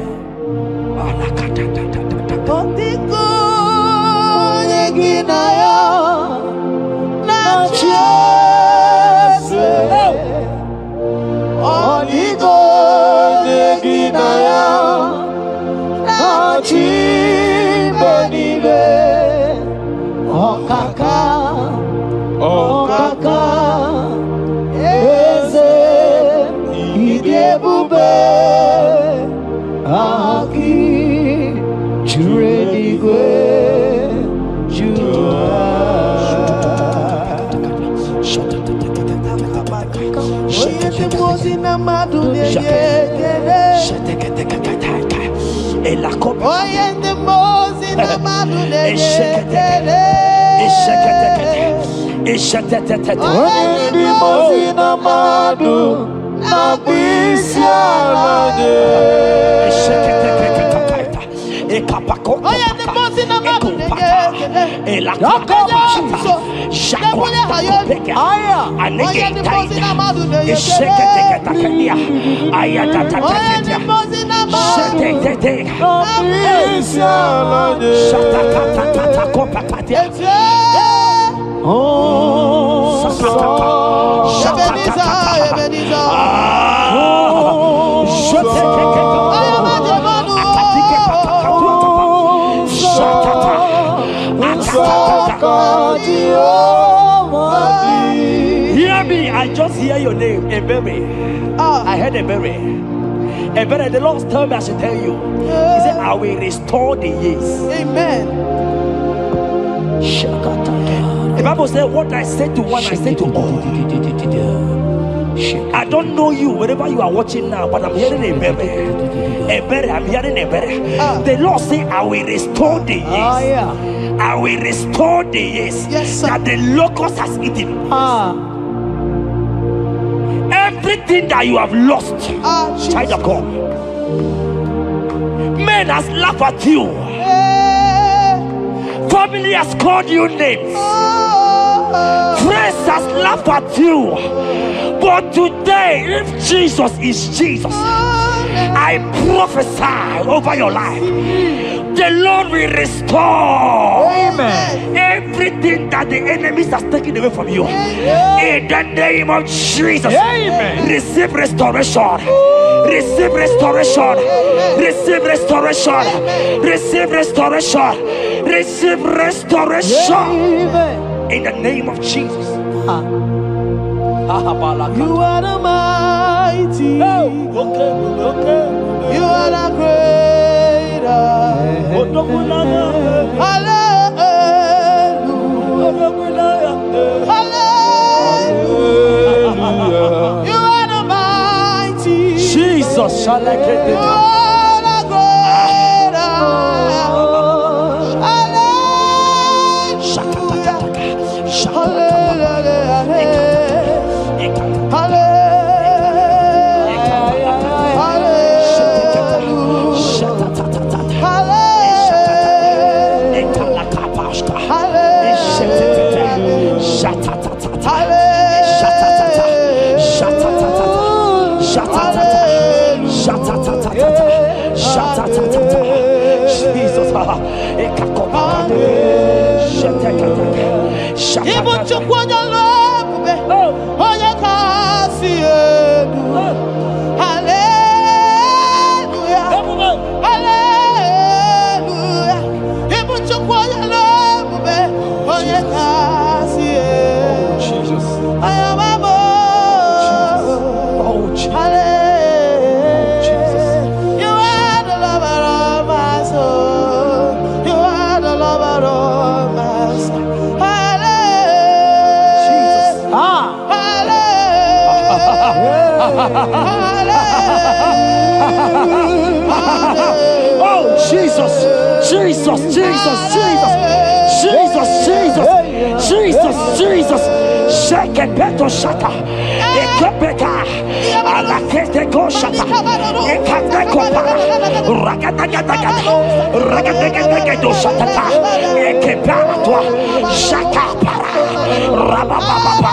Speaker 2: Hear me, I just hear your name, Ebere. I heard Ebere. Ebere, the Lord told me I should tell you. He said, I will restore the years.
Speaker 1: Amen.
Speaker 2: The Bible said, what I said to one, I said to all. I don't know you, wherever you are watching now, but I'm hearing Ebere. Ebere, I'm hearing Ebere. The Lord said, I will restore the years. I will restore the years that the locust has eaten. Everything that you have lost, child of God. Men has laughed at you. Family has called you names. Friends has laughed at you. But today, if Jesus is Jesus, I prophesy over your life. The Lord will restore.
Speaker 3: Amen.
Speaker 2: Everything that the enemies has taken away from you. In the name of Jesus.
Speaker 3: Amen.
Speaker 2: Receive restoration. Receive restoration. Receive restoration. Receive restoration. Receive restoration. In the name of Jesus.
Speaker 1: You are the mighty. You are the greater. Hallelujah. Hallelujah. You are the mighty.
Speaker 2: Jesus shall I get
Speaker 1: You
Speaker 2: it.
Speaker 1: are the greater.
Speaker 2: Oh Jesus, Jesus, Jesus, Jesus, Jesus, Jesus, Jesus, Jesus. Shake it, beto shaka. Ekepeka, alakete go shaka. Ekateko para. Ragatagataga. Ragatagataga shaka. Ekepara toi. Shaka para. Rabababa.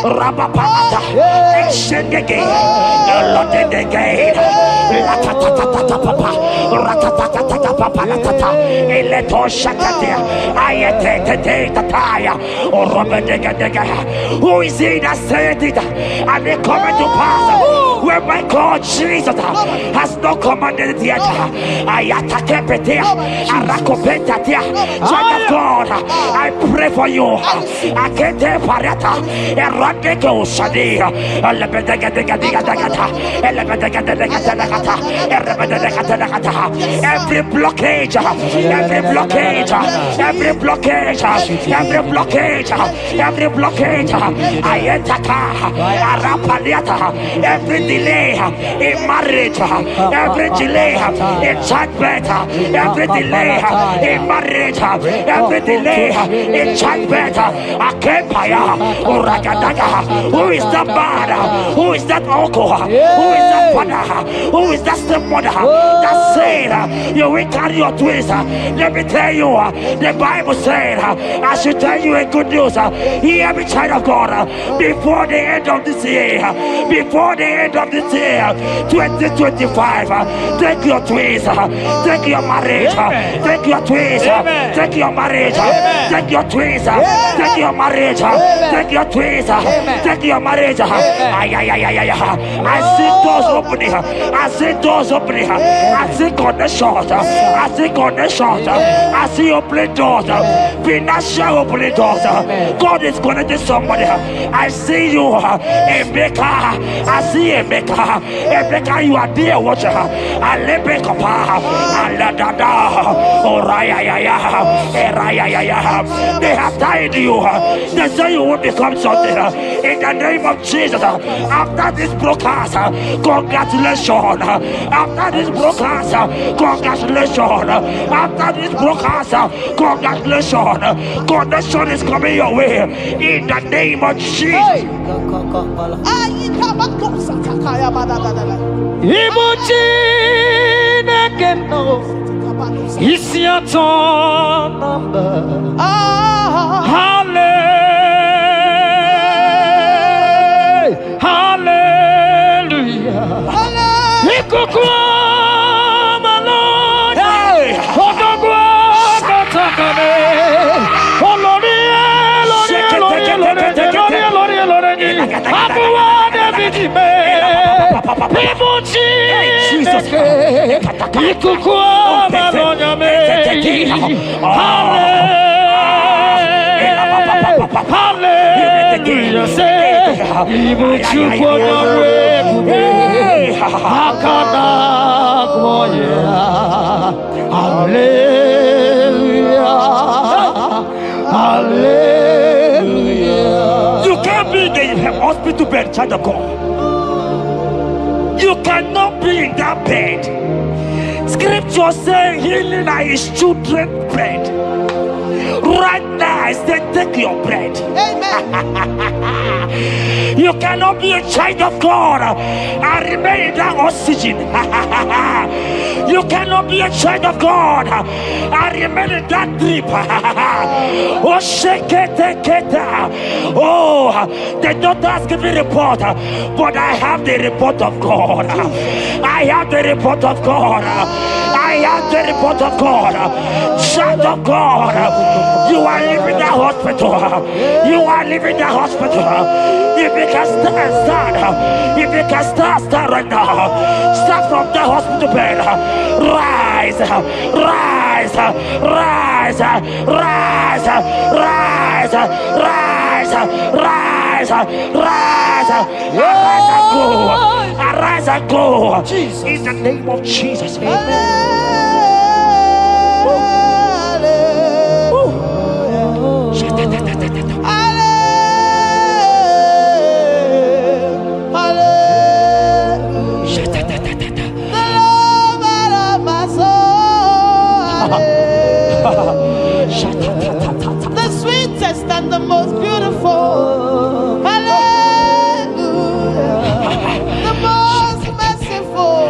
Speaker 2: Rabababa. Exendege. Lotedege. Latatatata papa. Ratatatata papa latata. Eleto shakatia. Ayete tataya. Who is he that said it? And it coming to pass when my God Jesus has not commanded it yet. Child of God, I pray for you. Every blockage, every blockage, every blockage, every blockage, every blockage, every delay in marriage, every delay in childbirth, every delay in marriage, every delay in childbirth. Who is that man? Who is that uncle? Who is that father? Who is that stepmother that said you will carry your twins? Let me tell you, the Bible said, I should tell you a good news. Hear me, child of God, before the end of this year, before the end of this year, 2025, take your twins, take your marriage, take your twins, take your marriage, take your twins, take your marriage, take your twins, take your marriage. I see doors opening, I see
Speaker 3: see doors opening. I see connections. I see connections. I see opening doors. Financial opening doors. God is connecting somebody. I see you, Emeka. I see Emeka. Emeka, you are there, watcher. Alebekapa. Aladada. Oraya. They have tied you. They say you will become something. In the name of Jesus. After this broadcast, congratulations. After this broadcast, congratulations. After this broadcast, congratulations. Connection is coming your way. In the name of Jesus.
Speaker 4: It's your turn number. Hallelujah. Hallelujah.
Speaker 3: You can't be in the hospital bed, child of God. You cannot be in that bed. Scripture saying healing are his children's bread. Right now, I say, take your bread. Amen. You cannot be a child of God and remain in that oxygen. You cannot be a child of God and remain in that drip. Oh, shake it. Oh, the doctor has given a report, but I have the report of God. I have the report of God. I have the report of God. Child of God, you are leaving the hospital. You are leaving the hospital. If you can stand, if you can stand right now, start from the hospital bed. Rise. Arise and go. Jesus. In the name of Jesus. Amen.
Speaker 1: The sweetest and the most beautiful. Hallelujah. The most merciful.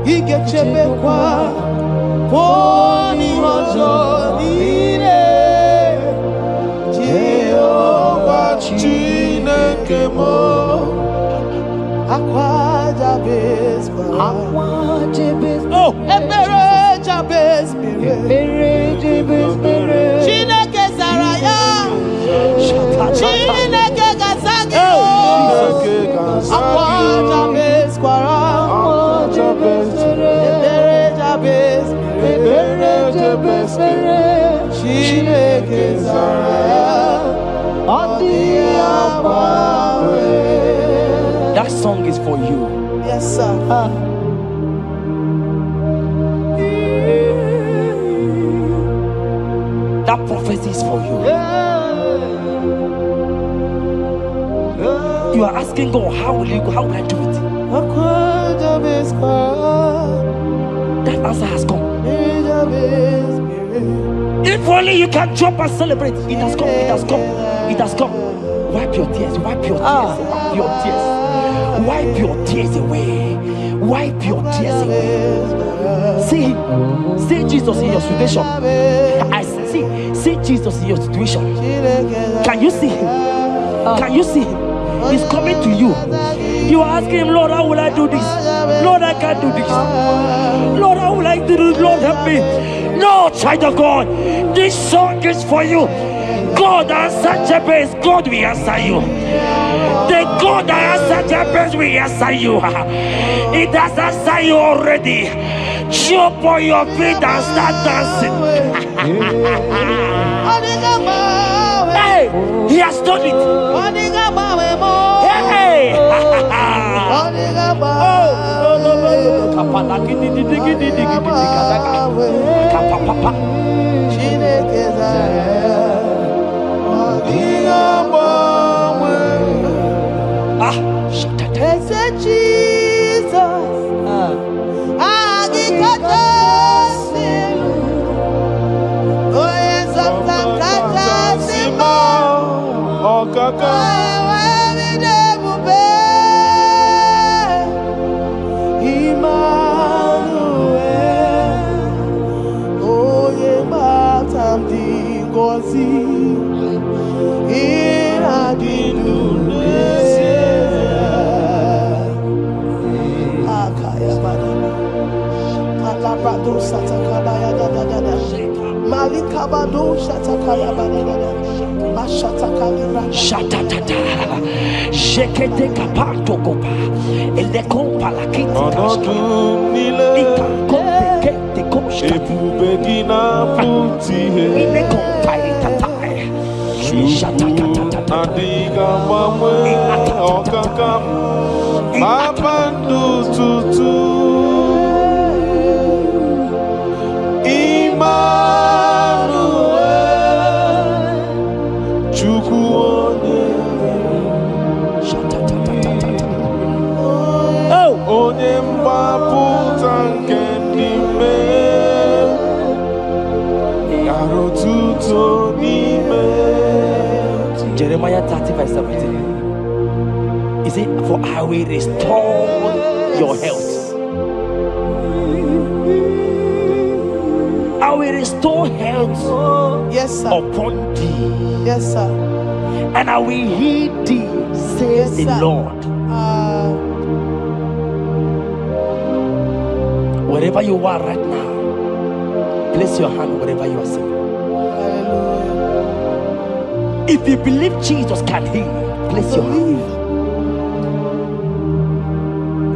Speaker 1: He get you Jehovah Chineke mo Akwa Jabez Ebere Jabez Chineke Saraya Chineke Gazagi Akwa Jabez Kwara Ebere Jabez Chineke Saraya
Speaker 2: That song is for you.
Speaker 1: Yes, sir.
Speaker 2: prophecies for you. You are asking God, how will you go? How will I do it? That answer has come. If only you can jump and celebrate. It has come. It has come. It has come. Wipe your tears. Wipe your tears. Wipe your tears. Wipe your tears away. Wipe your tears away. See Jesus in your situation. I see Jesus in your situation. Can you see him? Can you see him? He's coming to you. You are asking him, Lord, how will I do this? Lord, I can't do this. Lord, how will I do this? Lord, help me. No, child of God, this song is for you. God answered Jabez, God will answer you. The God that answered Jabez will answer you. It has answered you already. Jump on your feet and start dancing. Hey, he has done it. Hey. Shatatata, Jekete kapato kopa, ele kompa la kiti kashka, ika kompe kete koshka, ile kompa itatai, shatatata, Jeremiah 30:17. He said, for I will restore your health. I will restore health, yes, sir, upon thee.
Speaker 1: Yes, sir.
Speaker 2: And I will heal thee, says the Lord. Wherever you are right now, place your hand wherever you are sitting. If you believe Jesus can heal, place your hand.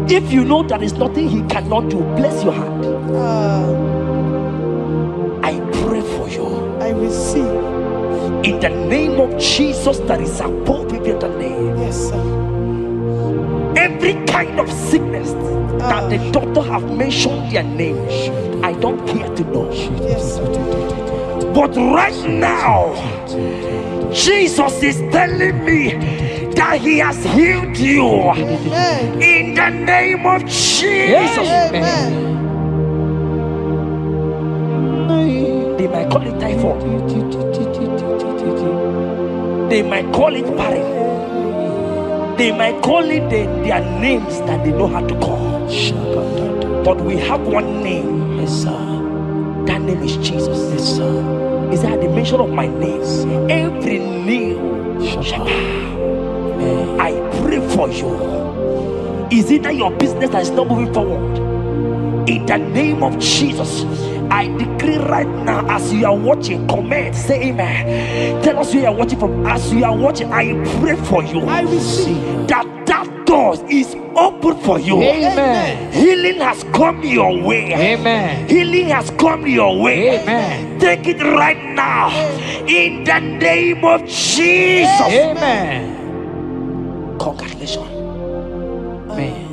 Speaker 2: If you know there is nothing he cannot do, place your hand. I pray for you.
Speaker 1: I receive.
Speaker 2: In the name of Jesus, that is above every other name.
Speaker 1: Yes, sir.
Speaker 2: Every kind of sickness that the doctor have mentioned their name, I don't care to know.
Speaker 1: Yes, sir.
Speaker 2: But right now, Jesus is telling me that he has healed you. Amen. In the name of Jesus.
Speaker 1: Amen.
Speaker 2: They might call it typhoid. They might call it barren. They might call it their names that they know how to call. But we have one name. Yes, sir. That name is Jesus. Yes, sir. Is that the mention of my name? Every knee shall bow. I pray for you. Is it that your business that is not moving forward? In the name of Jesus, I decree right now, as you are watching, comment, say amen. Tell us where you are watching from. As you are watching, I pray for you.
Speaker 1: I receive
Speaker 2: that door is open for you.
Speaker 1: Amen.
Speaker 2: Healing has come your way.
Speaker 3: Amen.
Speaker 2: Healing has come your way.
Speaker 3: Amen.
Speaker 2: Take it right now. In the name of Jesus.
Speaker 3: Amen.
Speaker 2: Congratulations.
Speaker 3: Amen.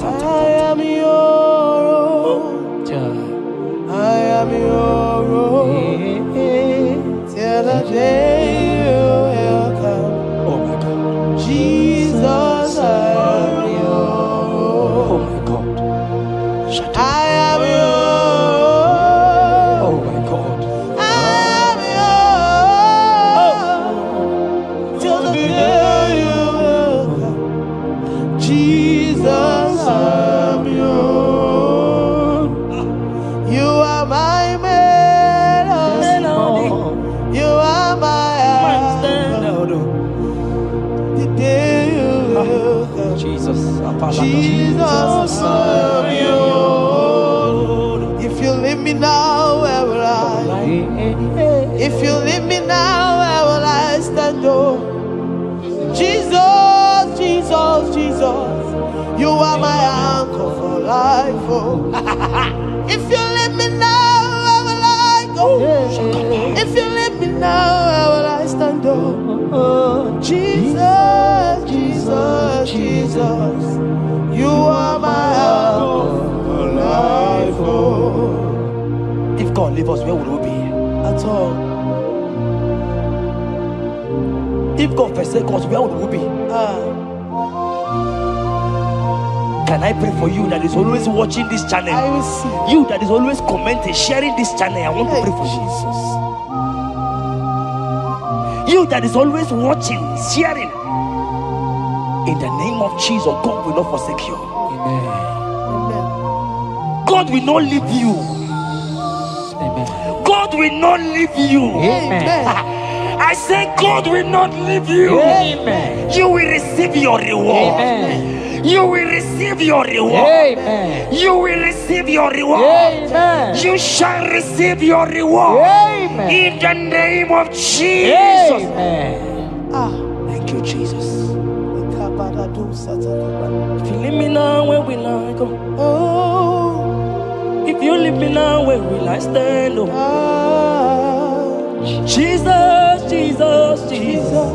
Speaker 1: I am your own. I am your own. I am yours.
Speaker 2: Oh my God.
Speaker 1: I am yours. Till the day you will come. Jesus, I'm yours. You are my melody. You are my anchor. The day you will come.
Speaker 2: Jesus.
Speaker 1: Jesus, I'm yours. If you leave me now, where will I? If you leave me now, where will I stand? Oh, Jesus, Jesus, Jesus, you are my anchor for life. Oh, if you leave me now, where will I go? If you leave me now, where will I stand? Oh, Jesus, Jesus, Jesus, you are my anchor for life. Oh.
Speaker 2: If God leave us, where would we be?
Speaker 1: At all.
Speaker 2: If God forsake us, where would we be? Can I pray for you that is always watching this channel?
Speaker 1: I will see.
Speaker 2: You that is always commenting, sharing this channel, I want to pray for you. You that is always watching, sharing. In the name of Jesus, God will not forsake you.
Speaker 1: Amen.
Speaker 2: God will not leave you.
Speaker 3: Amen.
Speaker 2: God will not leave you.
Speaker 1: Amen.
Speaker 2: I say God will not leave you.
Speaker 3: Amen.
Speaker 2: You will receive your reward.
Speaker 3: Amen.
Speaker 2: You will receive your reward.
Speaker 3: Amen.
Speaker 2: You will receive your reward.
Speaker 3: Amen.
Speaker 2: You shall receive your reward.
Speaker 3: Amen.
Speaker 2: In the name of Jesus.
Speaker 3: Amen.
Speaker 2: Thank you, Jesus. If you leave me now, where will I go?
Speaker 1: Oh,
Speaker 2: If you leave me now, where will I stand? Oh, Jesus, Jesus, Jesus,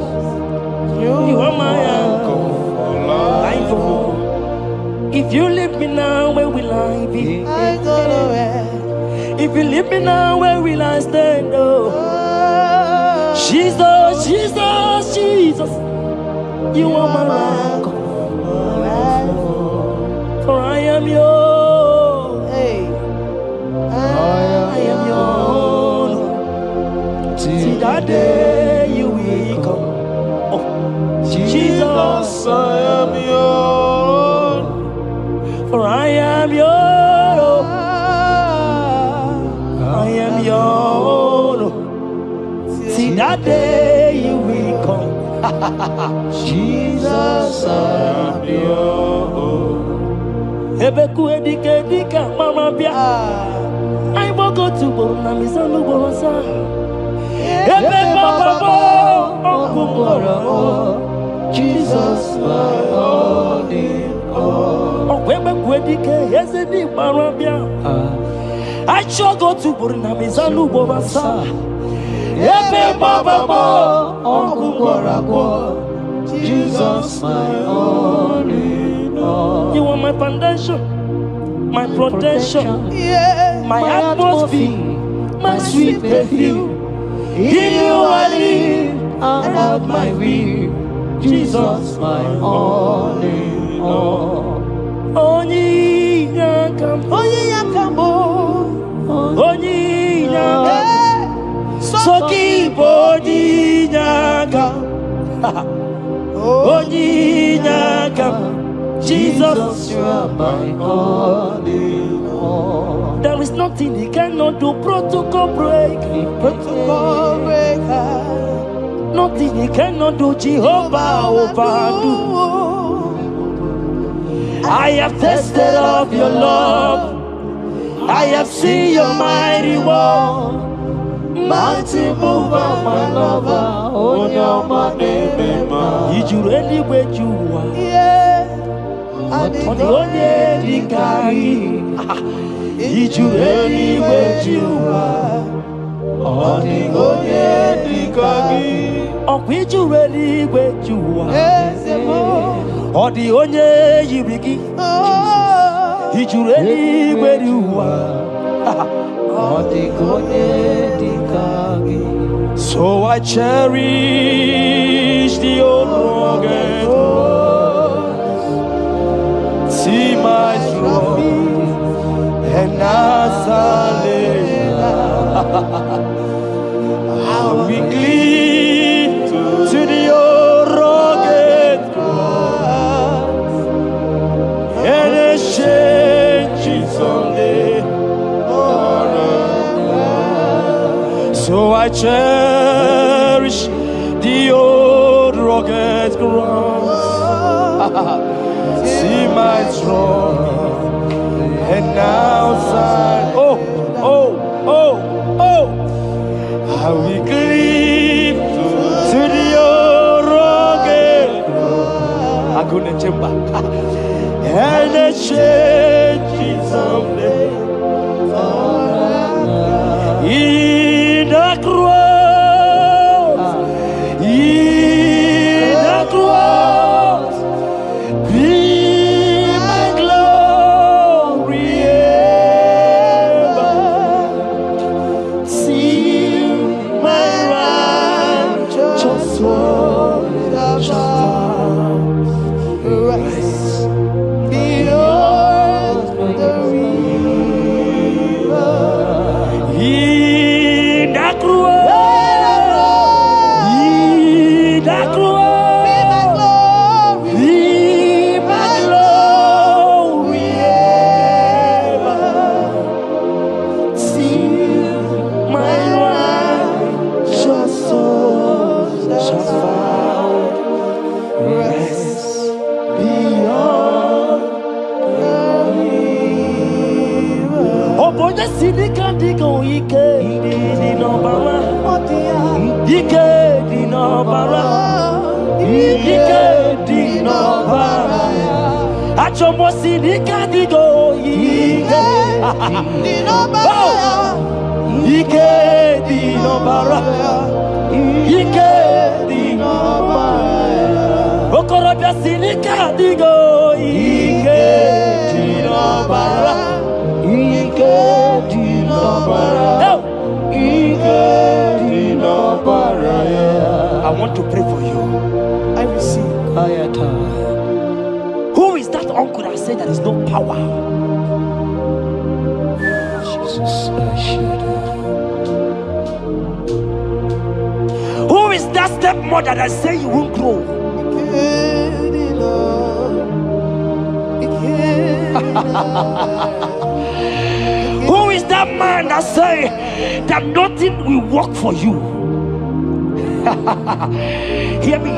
Speaker 2: you are my anchor. If you leave me now, where will I be?
Speaker 1: I go nowhere.
Speaker 2: If you leave me now, where will I stand? Oh, Jesus, Jesus, Jesus, you are my anchor. For I am yours.
Speaker 1: Hey,
Speaker 2: I am yours. See that day you will come. Oh, Jesus,
Speaker 1: I am yours.
Speaker 2: for I am yours. I am yours. See that day you will come.
Speaker 1: Jesus, I am yours.
Speaker 2: Ebeku edike dika mama bia. I will go to Borna Misanu Borosa. Ebe Baba.
Speaker 1: Jesus, my only all.
Speaker 2: Ebeku edike yezedi mama bia. I shall go to Borna Misanu Borosa. Ebe Baba.
Speaker 1: Jesus, my only all.
Speaker 2: You are my foundation, my protection,
Speaker 1: Yeah,
Speaker 2: my atmosphere, my sweet perfume. In you I live
Speaker 1: and have my will. Jesus, my only all.
Speaker 2: Only yakam,
Speaker 1: Only Yakamo.
Speaker 2: only yakam, soki body yakam, only yakam. Jesus,
Speaker 1: you are my only all.
Speaker 2: there is nothing he cannot do. Protocol break,
Speaker 1: Protocol breaker.
Speaker 2: nothing he cannot do. Jehovah overdo. I have tasted of your love. I have seen your mighty work.
Speaker 1: Mighty mover, my lover. On your money, man.
Speaker 2: Did you really where you are?
Speaker 1: Yeah.
Speaker 2: On the only the carry. Did you really where you are?
Speaker 1: On the only carry.
Speaker 2: Or did you really where you are? Or the only you begin. Did you really where you are? So I cherish the old rugged. See my trophy
Speaker 4: I cherish the old rugged ground. See my throne and now side. Oh, oh, oh, oh. I will cleave to the old rugged ground. I'm gonna jump back. And the change someday. In the cross, be my glory ever. See my righteous soul shall rise beyond the river. In the cross, be my glory ever. See my righteous soul shall find rest beyond the river. Oh boy, the city can't go. Ike di nobara. Ike di nobara. Ike di nobara. Achomo city can't go. Ike di nobara. Ike di nobara. Ike di nobara. Okorobia city can't go. Ike di nobara. Ike di nobara. I want to pray for you.
Speaker 1: I receive.
Speaker 4: Who is that uncle that said there is no power? Jesus, who is that stepmother that say you won't grow? Who is that man that say that nothing will work for you? Hear me.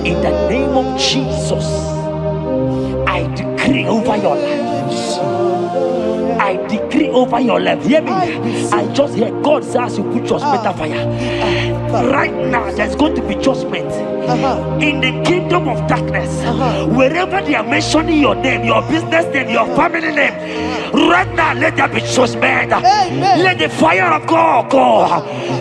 Speaker 4: In the name of Jesus, I decree over your life. I decree over your life. Hear me. I just hear God says you put your better fire. Right now, there's going to be judgment in the kingdom of darkness. Wherever they are mentioning your name, your business name, your family name, right now, let there be judgment. Let the fire of God go.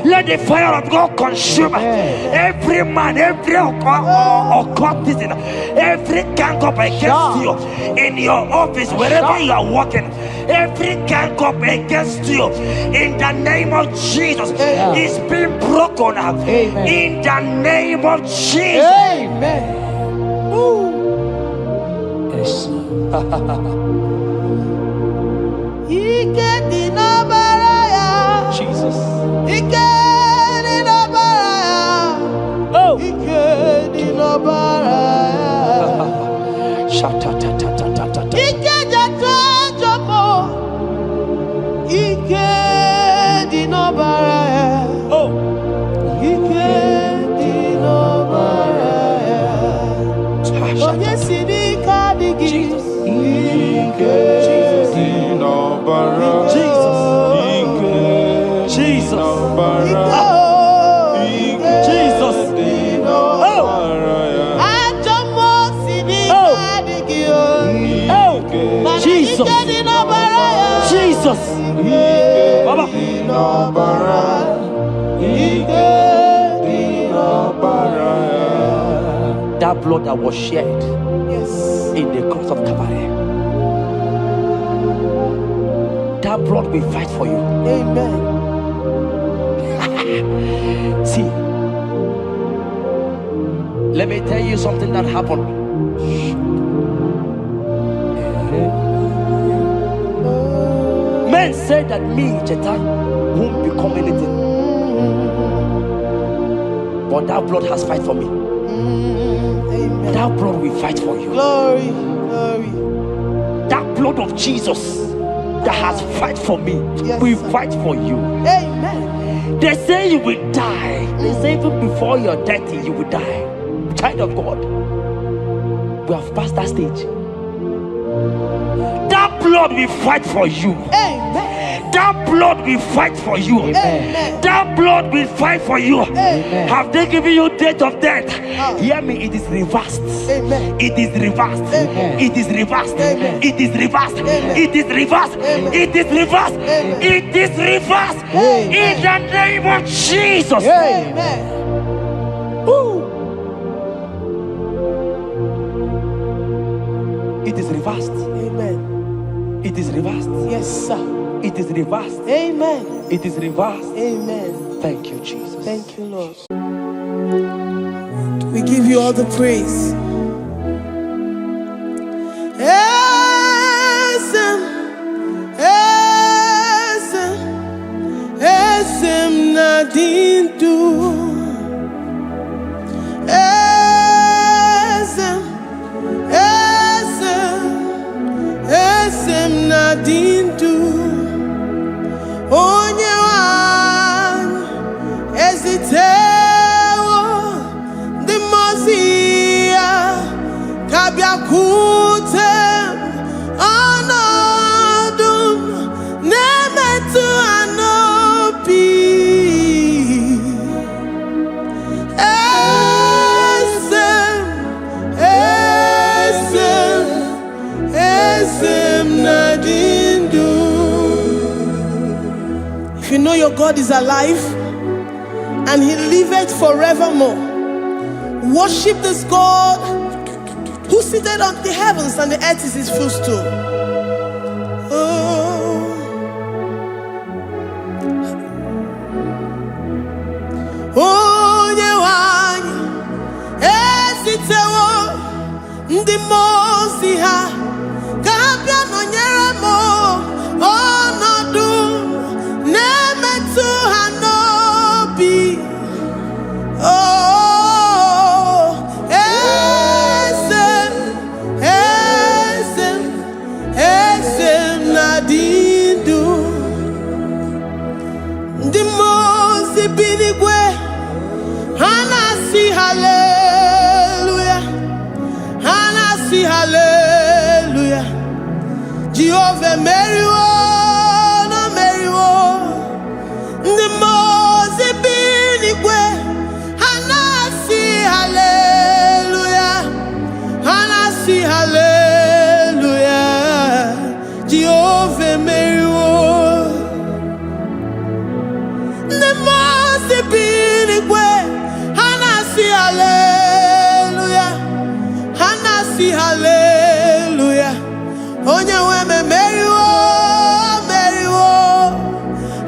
Speaker 4: Let the fire of God consume every man, every occultism, every gang up against you in your office, wherever you are working. Every gang up against you in the name of Jesus is being broken up. In the name of Jesus.
Speaker 1: Amen.
Speaker 4: Yes. Jesus. Jesus. Baba. That blood that was shed in the cross of Calvary, that blood will fight for you.
Speaker 1: Amen.
Speaker 4: See, let me tell you something that happened. Men said that me, Jeta, won't become anything. But that blood has fight for me.
Speaker 1: Amen.
Speaker 4: That blood will fight for you.
Speaker 1: Glory, glory.
Speaker 4: That blood of Jesus that has fight for me will fight for you.
Speaker 1: Amen.
Speaker 2: They say you will die. They say even before you're 30, you will die. Child of God, we have passed that stage. That blood will fight for you.
Speaker 1: Amen.
Speaker 2: That blood will fight for you.
Speaker 1: Amen.
Speaker 2: That blood will fight for you.
Speaker 1: Amen.
Speaker 2: Have they given you date of death? Hear me, it is reversed.
Speaker 1: Amen.
Speaker 2: It is reversed.
Speaker 1: Amen.
Speaker 2: It is reversed.
Speaker 1: Amen.
Speaker 2: It is reversed.
Speaker 1: Amen.
Speaker 2: It is reversed.
Speaker 1: Amen.
Speaker 2: It is reversed.
Speaker 1: Amen.
Speaker 2: It is reversed.
Speaker 1: Amen.
Speaker 2: In the name of Jesus.
Speaker 1: Amen.
Speaker 2: It is reversed.
Speaker 1: Amen.
Speaker 2: It is reversed.
Speaker 1: Yes, sir.
Speaker 2: It is reversed.
Speaker 1: Amen.
Speaker 2: It is reversed.
Speaker 1: Amen.
Speaker 2: Thank you, Jesus.
Speaker 1: Thank you, Lord. We give you all the praise. Esem nadindu. Esem nadindu. Onye wan ezitewo the mozia kabia kutem anodum nemetu anopi esem nadindu. If you know your God is alive and he liveth forevermore, worship this God who seated on the heavens and the earth is his footstool. Onye wanyi esitewo ndị mozi ha kabia nonyere mo ọnọdụ nemetu ha n'obi. Esem nadindu. Ndị mozi binigwe hanasi hallelujah. Hanasi hallelujah. Jehovah meriwo no meriwo. Ndị mozi binigwe hanasi hallelujah. Hanasi hallelujah. Jehovah meriwo. Ndị mozi binigwe hanasi hallelujah. Hanasi hallelujah. Onye nwe me meriwo, meriwo.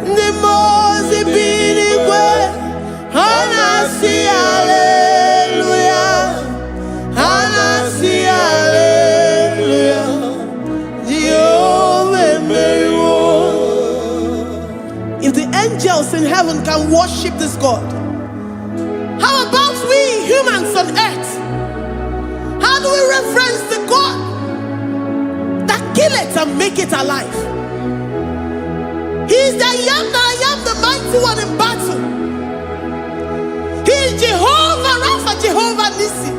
Speaker 1: Ndị mozi binigwe hanasi hallelujah. Hanasi hallelujah. Jehovah meriwo. If the angels in heaven can worship this God, how about we humans on earth? How do we reverence the God that kill it and make it alive? He is the I am the mighty one in battle. He is Jehovah Rapha, Jehovah Nissi.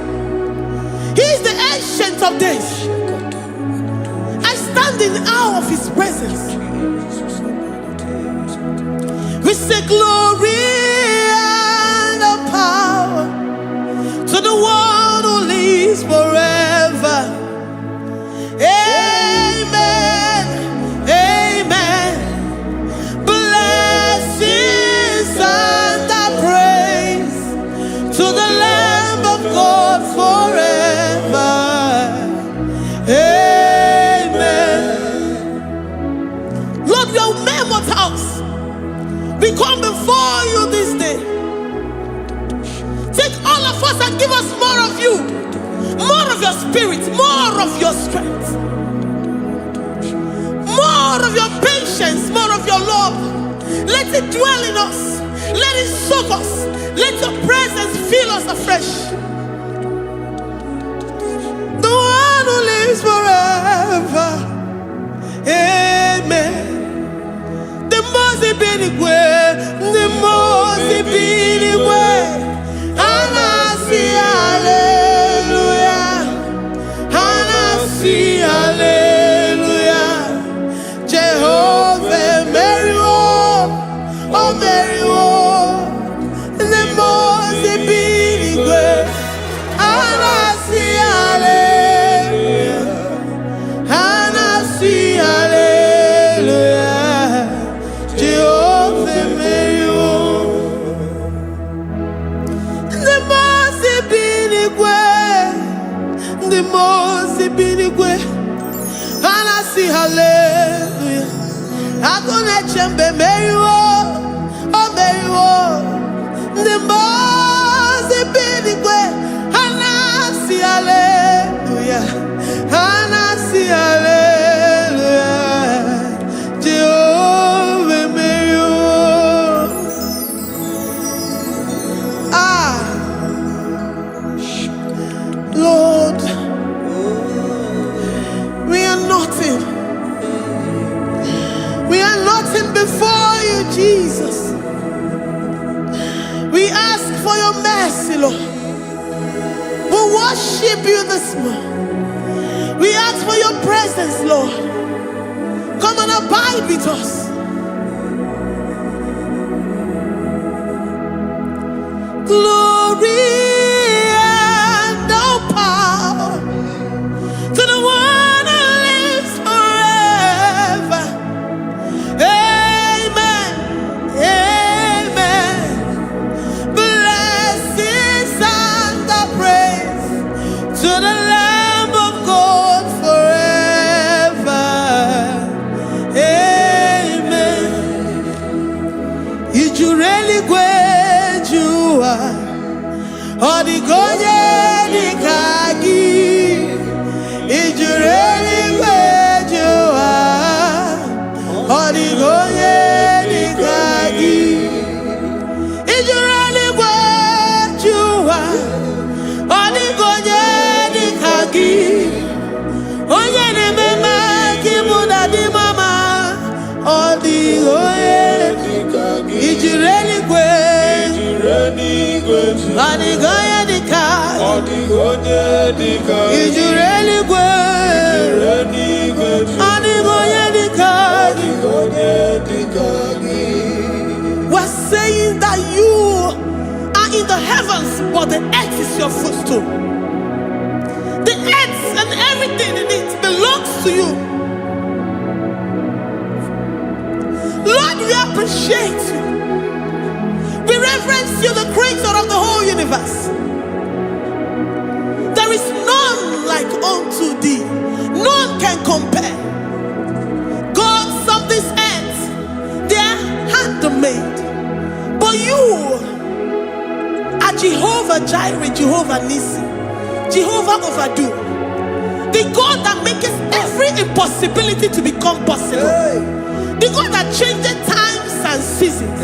Speaker 1: He is the ancient of days. I stand in awe of his presence. We say glory and power to the one who lives forever. Amen. Amen. Blessings and praise to the Lamb of God forever. Amen. Lord, we are mere mortals. We come before you this day. Take all of us and give us more of you, more of your spirit, more of your strength, more of your patience, more of your love. Let it dwell in us. Let it soak us. Let your presence fill us afresh. The one who lives forever. Amen. The most benigwe, the most the most binigwe. And I see hallelujah. I gonna chamber Mary oh Mary the most binigwe. And I see hallelujah. And I see hallelujah. Jehovah Mary Lord, we are nothing. We are nothing before you, Jesus. We ask for your mercy, Lord. We worship you this morning. We ask for your presence, Lord. Come and abide with us. Glory and all power to the one who lives forever. Amen. Amen. Blessings and the praise to the Lamb of God forever. Amen. Did you really go? Odigonye nikagi ijureli wejoa Odigonye nikagi ijureli wejoa Odigonye nikagi onye nemema kimuda di mama Odigonye nikagi ijureli Anigoye dika, Anigoye dika, Ijureli gwe, Anigoye dika, Anigoye dika. We're saying that you are in the heavens, but the earth is your footstool. The earth and everything in it belongs to you. Lord, we appreciate you. We reverence you, the creator of the whole universe. There is none like unto thee. None can compare. Gods of this earth, they are handmade. But you are Jehovah Jireh, Jehovah Nissi, Jehovah Overdo. The God that makes every impossibility to become possible. The God that changes times and seasons.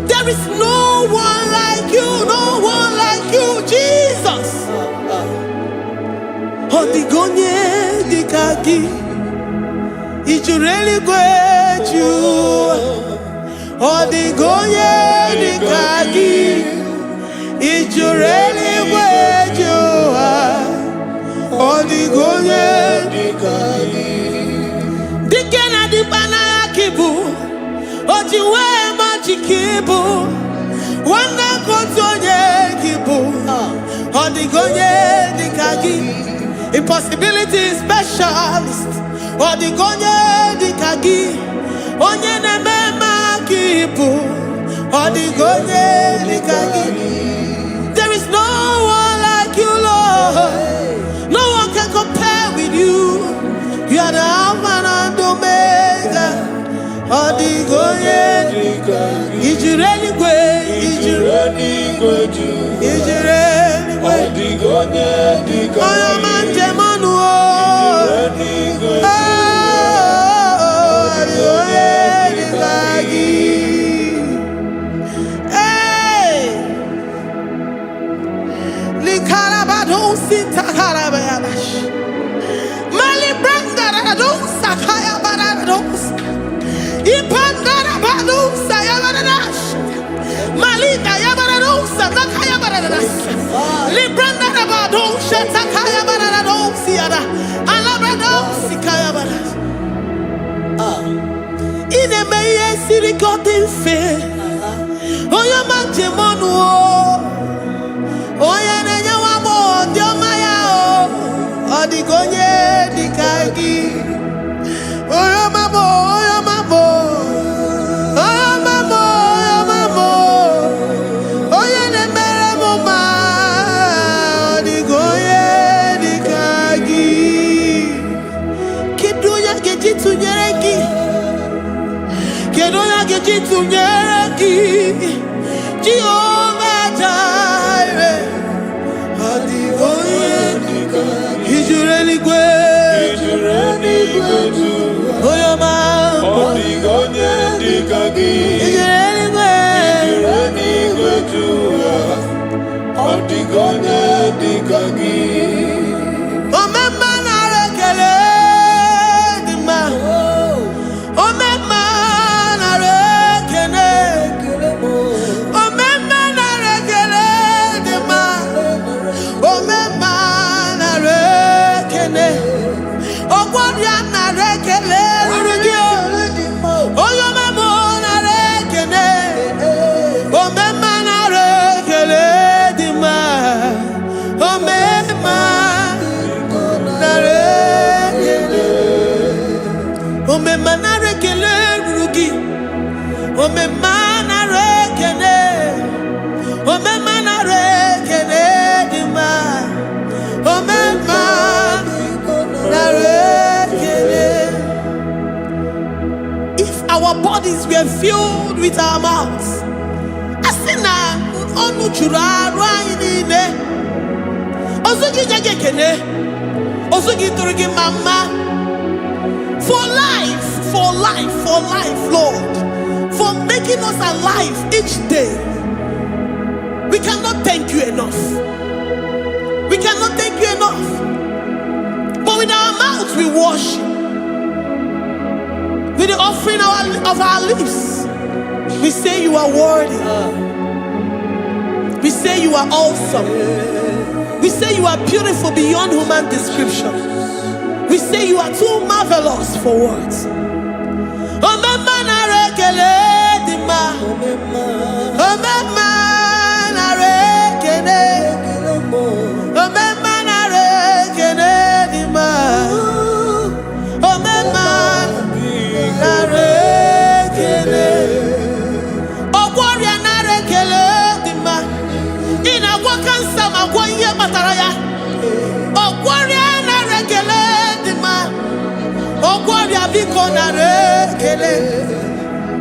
Speaker 1: There is no one like you, no one like you, Jesus. Odigonye dikagi ijureli gweju. Odigonye dikagi ijureli gweju. Odigonye dikagi dikena dibana kibu. Ojiwe majikibu wana kotonye kibu Odigonye dikagi impossibility specialist Odigonye dikagi onye nemema kibu Odigonye dikagi. There is no one like you, Lord. No one can compare with you. You are the Alpha and Omega. Odigonye ijureli gwe ijureli Odigonye dikagi oyo manje manu ijureli Odigonye dikagi. Hey likarabado sitakarabayabash mali branda radon sakaya barados Ipandara badusa yabaradas Malita yabaradusa takaya baradas Librandara badusha takaya baradosi yada Alabradosi kaya baradas Ine meye sirikote fe Oya manje monu Oya nenya wamo dioma yao Odigonye dikagi Oya mamo Oya nemere mama Odigonye dikagi If our bodies were filled with our mouths, for life, Lord, for making us alive each day. We cannot thank you enough. We cannot thank you enough. But with our mouths we worship. With the offering of our lips, we say you are worthy. We say you are awesome. We say you are beautiful beyond human description. We say you are too marvelous for words.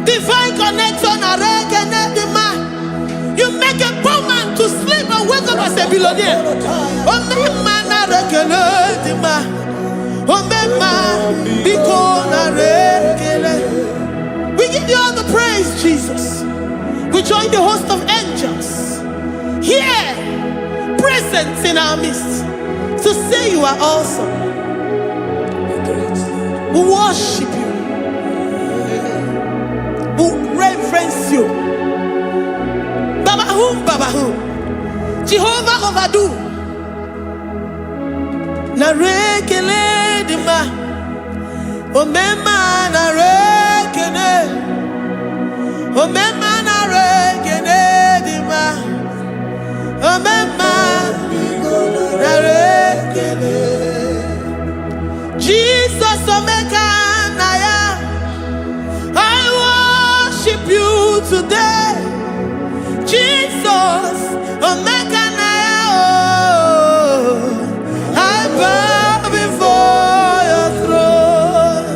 Speaker 1: Divine connection. You make a poor man to sleep and wake up as a billionaire. We give you all the praise, Jesus. We join the host of angels here, present in our midst, to say you are awesome. We worship you. We reverence you. Baba whom, Jehovah overdo. Na rekele dima, omema na rekele, omema na rekele dima, omema na rekele. Jesus omeka naya, I worship you today. Jesus omeka naya, oh, I bow before your throne.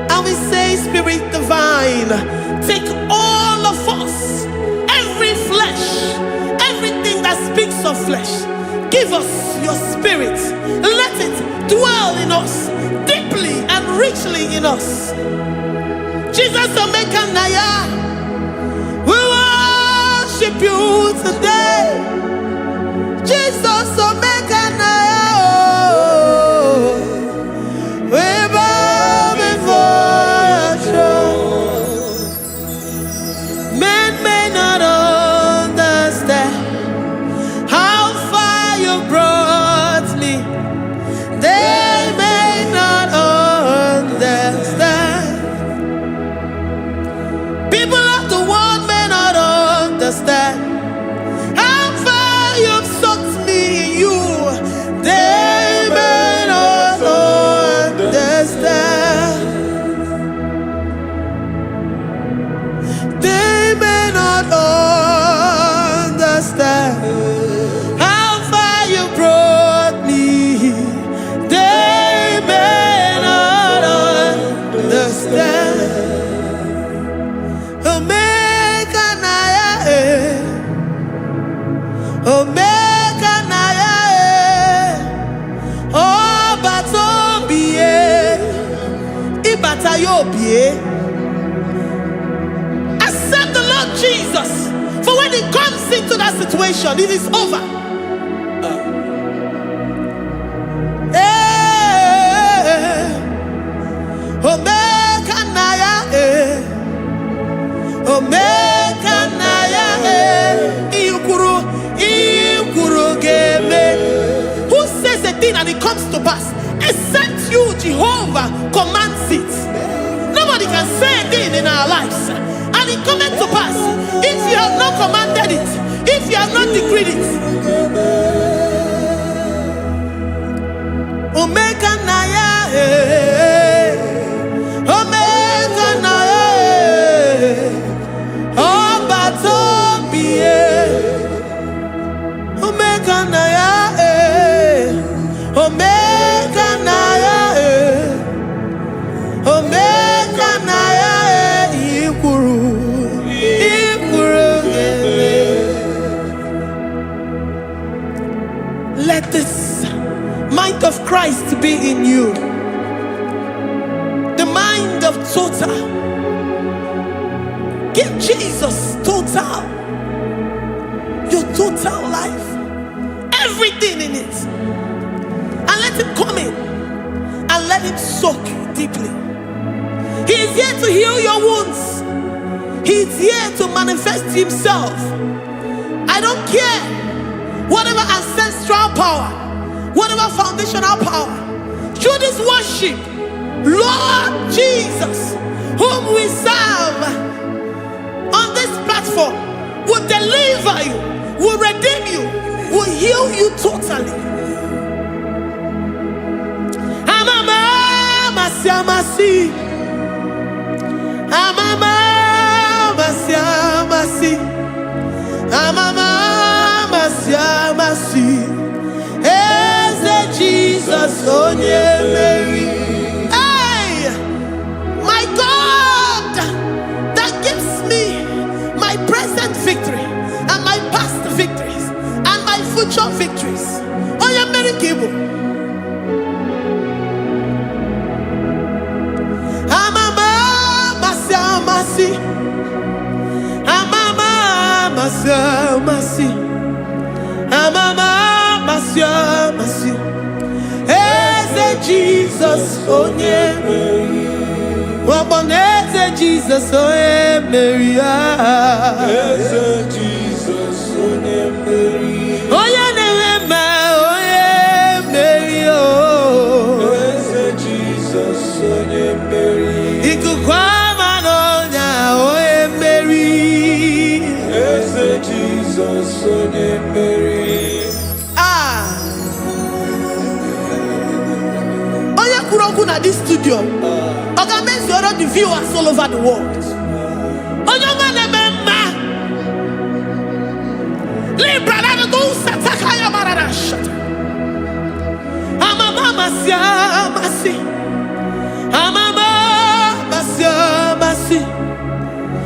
Speaker 1: And we say, Spirit divine, take all of us, every flesh, everything that speaks of flesh. Give us your spirit. Let it dwell in us, deeply and richly in us. Jesus omeka naya, we worship you today. Jesus omeka naya, oh, we bow before your throne. Men may not understand how far you brought me. They may not understand. People of the world may not understand how far you've sucked me in you. Accept the Lord Jesus. For when He comes into that situation, it is over. Who says a thing and it comes to pass? Except you, Jehovah, commands it. Nobody can say a thing in our lives and it comes to pass if you have not commanded it, if you have not decreed it. Omega Naya, Omega Naya, Obatobie, Omega Naya, Omega Naya, Omega Naya, Ikuru, let this mind of Christ be in you. The mind of total. Give Jesus total. Your total life. Everything in it. And let Him come in. And let Him soak deeply. He is here to heal your wounds. He is here to manifest Himself. I don't care. Whatever ancestral power, whatever foundational power, through this worship, Lord Jesus, whom we serve on this platform, will deliver you, will redeem you, will heal you totally. Amama masiamasi, amama masiamasi, amama masiamasi. Jesus, onye Mary. Hey, my God, that gives me my present victory and my past victories and my future victories. Onye Mary Kibu. Amama masiamasi, amama masiamasi, amama masiamasi. Jesus, oh yeah, Mary. Waboneze Jesus, oh yeah, Mary. Jesus, oh yeah, Mary. Oh yeah, Mary. Oh Jesus, oh yeah, Mary. Ikukwama no nya, oh yeah, Mary. Jesus, oh yeah, Mary. At this studio, organize all the viewers all over the world.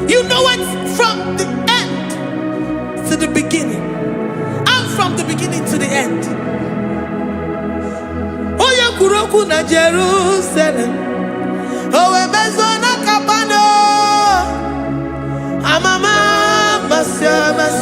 Speaker 1: You know it from the end to the beginning, and from the beginning to the end. Kuroku na Jerusalem, owe bezona kapano, amama masiamas,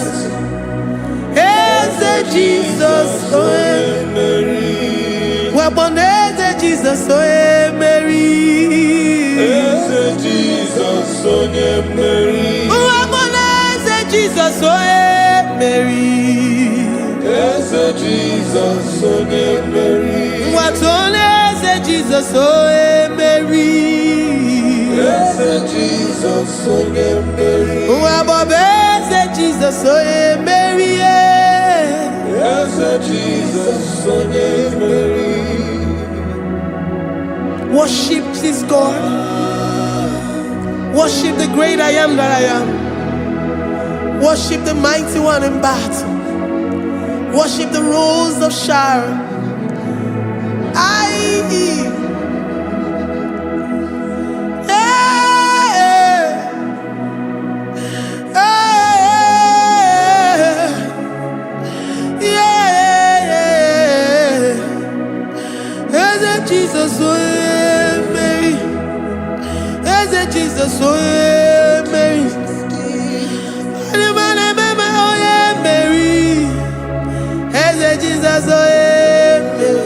Speaker 1: eze Jesus oe Mary, waboneze Jesus oe Mary, eze Jesus oe Mary, waboneze Jesus oe Mary, eze Jesus oe Mary. Jesus, oh Mary. Yes, Jesus, oh Mary. Yes, Jesus, oh Mary. Yes, Jesus, oh Mary. Worship this God. Worship the great I am that I am. Worship the mighty one in battle. Worship the rose of Sharon. Jesus, oh Mary. Jesus, oh yeah, Mary. Oh yeah, Mary. Eze Jesus, oh yeah, Mary.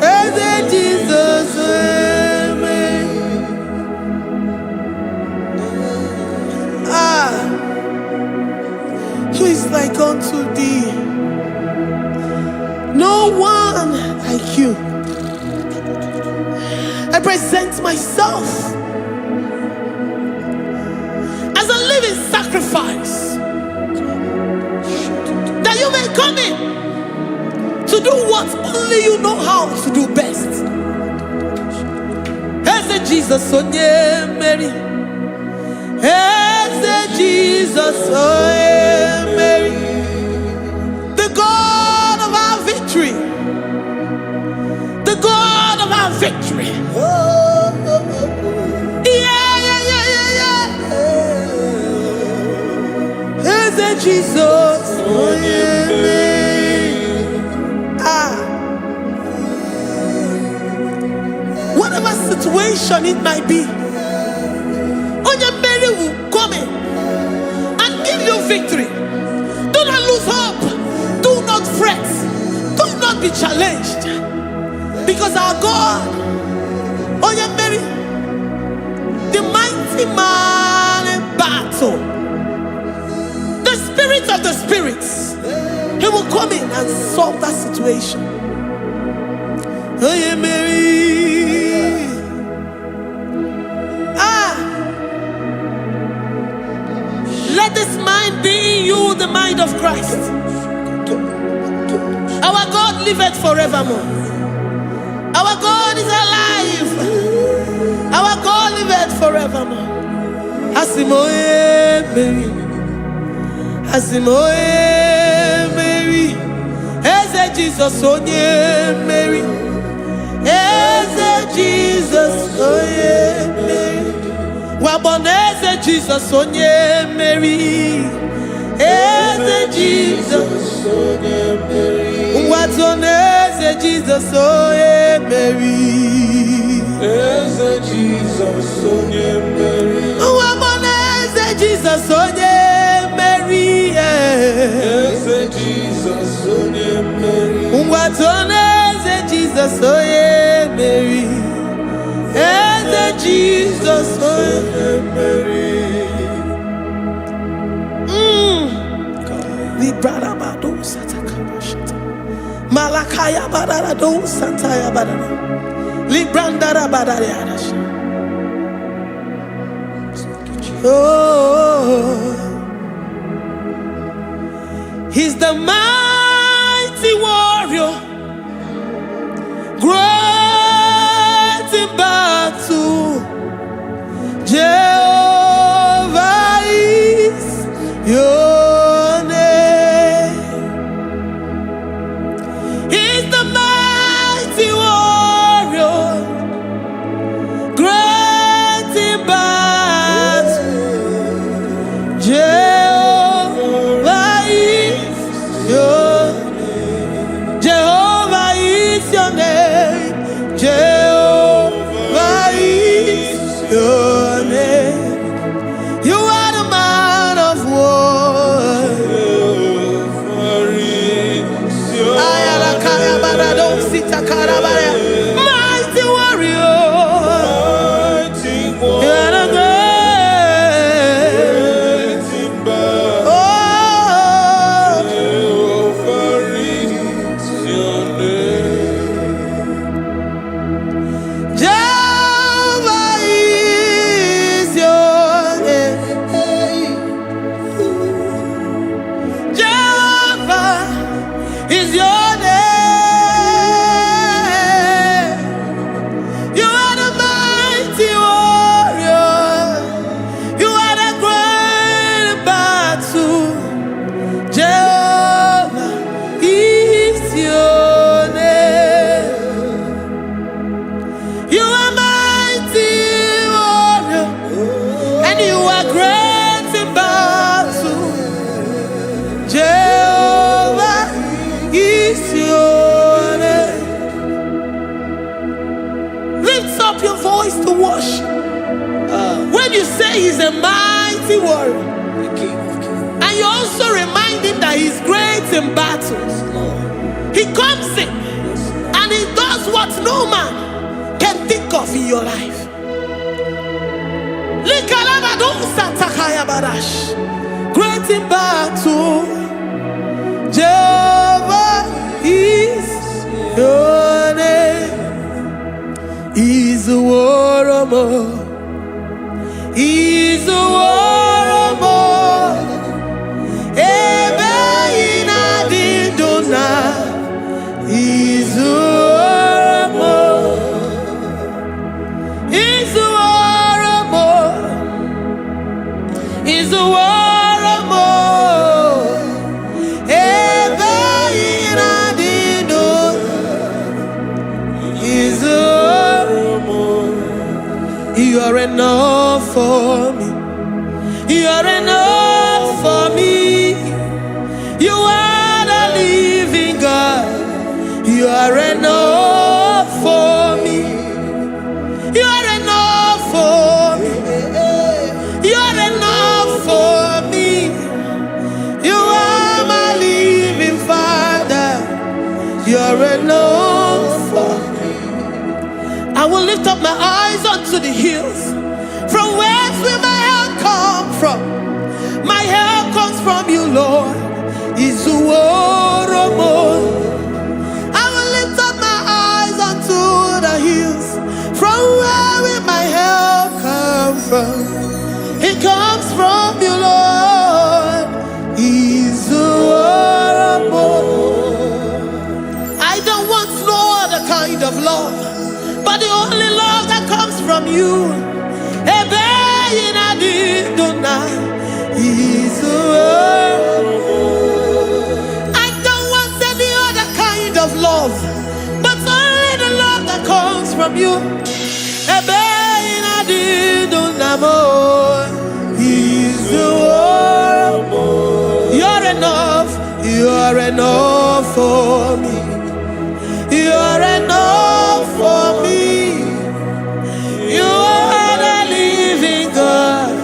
Speaker 1: Eze Jesus, oh yeah, Mary. Who is like unto thee? No one like you. I present myself as a living sacrifice, that you may come in to do what only you know how to do best. Eze Jesus, oh yeah, Mary. Eze Jesus, oh yeah, Mary. The God of our victory. The God of our victory. Eze Jesus, oh yeah, whatever situation it might be, Onya Mary will come in and give you victory. Do not lose hope. Do not fret. Do not be challenged, because our God, Onya Mary, the mighty man in battle, the spirit of the spirits, he will come in and solve that situation. Oh yeah, Mary. Let this mind be in you, the mind of Christ. Our God liveth forevermore. Our God is alive. Our God liveth forevermore. Asimoye Mary. Asimoye Mary. Eze Jesus, onye Mary. Eze Jesus, onye Mary. Waboneze Jesus, onye Mary. Eze Jesus, onye Mary. Watoneze Jesus, onye Mary. Eze Jesus, onye Mary. Waboneze Jesus, onye Mary. Eze Jesus, onye Mary. Watoneze Jesus, onye Mary. Eze Jesus, onye Mary. Librada bado satakaba shata. Malakaya badara do santaya badara. Librandara badara yadash. Oh, he's the mighty warrior, great in battle. Jehovah is your name. He's the mighty warrior, great in battle. Jehovah is your name. Jehovah is your name. Jehovah is your name. You are the man of war. Ayalakaya barado sita karabaya. Mighty warrior. You are the great. Oh, Jehovah is your name. Jehovah is your name. Jehovah is your name. say he's a mighty warrior. And you also remind him that he's great in battles. He comes in and he does what no man can think of in your life. Great in battle, Jehovah is your name. He's a warrior. He's a warrior. Ebe ina didona. He's a warrior. He's a warrior. He's a warrior. Ebe ina didona. He's a warrior. You are enough for me. You are enough for me. You are the living God. You are enough for me. You are enough for me. You are enough for me. You are my living Father. You are enough for me. I will lift up my eyes unto the hills. From whence will my help come from? My help comes from you, Lord. Is the word of God. I will lift up my eyes unto the hills. From where will my help come from? It comes from you, Lord. Is the word of God. I don't want no other kind of love, but the only love that comes from you. I don't want any other kind of love, but only the love that comes from you. You're enough. You're enough for me. You're enough for me. You are the living God.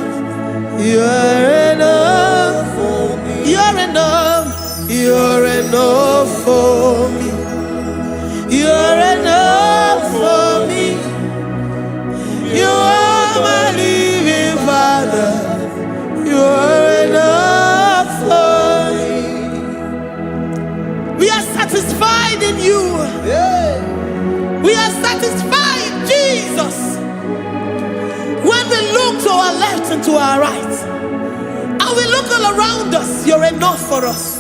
Speaker 1: You are enough for me. You're enough. You're enough for me. You're enough for me. You are my living Father. You are enough for me. We are satisfied in you. We are satisfied, Jesus. When we look to our left and to our right, and we look all around us, you're enough for us.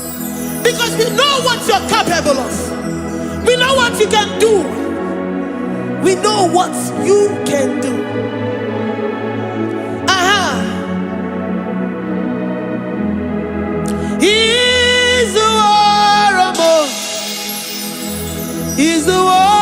Speaker 1: Because we know what you're capable of. We know what you can do. We know what you can do. He's the warrior. He's the warrior.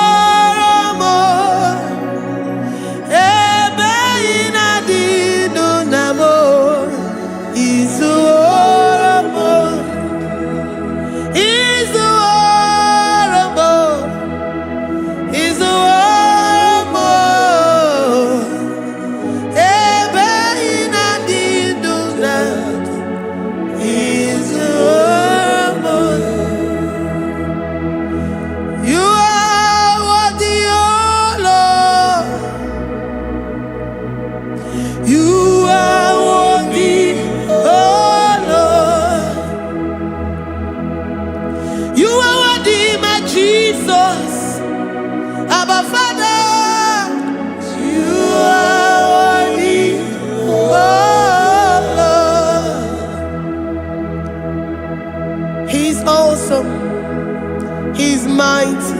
Speaker 1: He's mighty.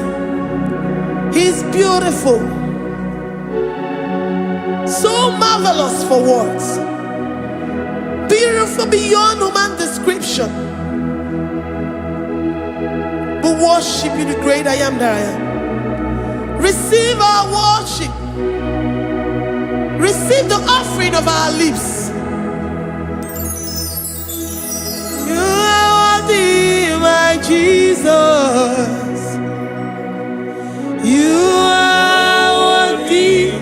Speaker 1: He's beautiful. So marvelous for words. Beautiful beyond human description. We worship you, the great I am that I am. Receive our worship. Receive the offering of our lips. You are worthy, my Jesus. You are worthy,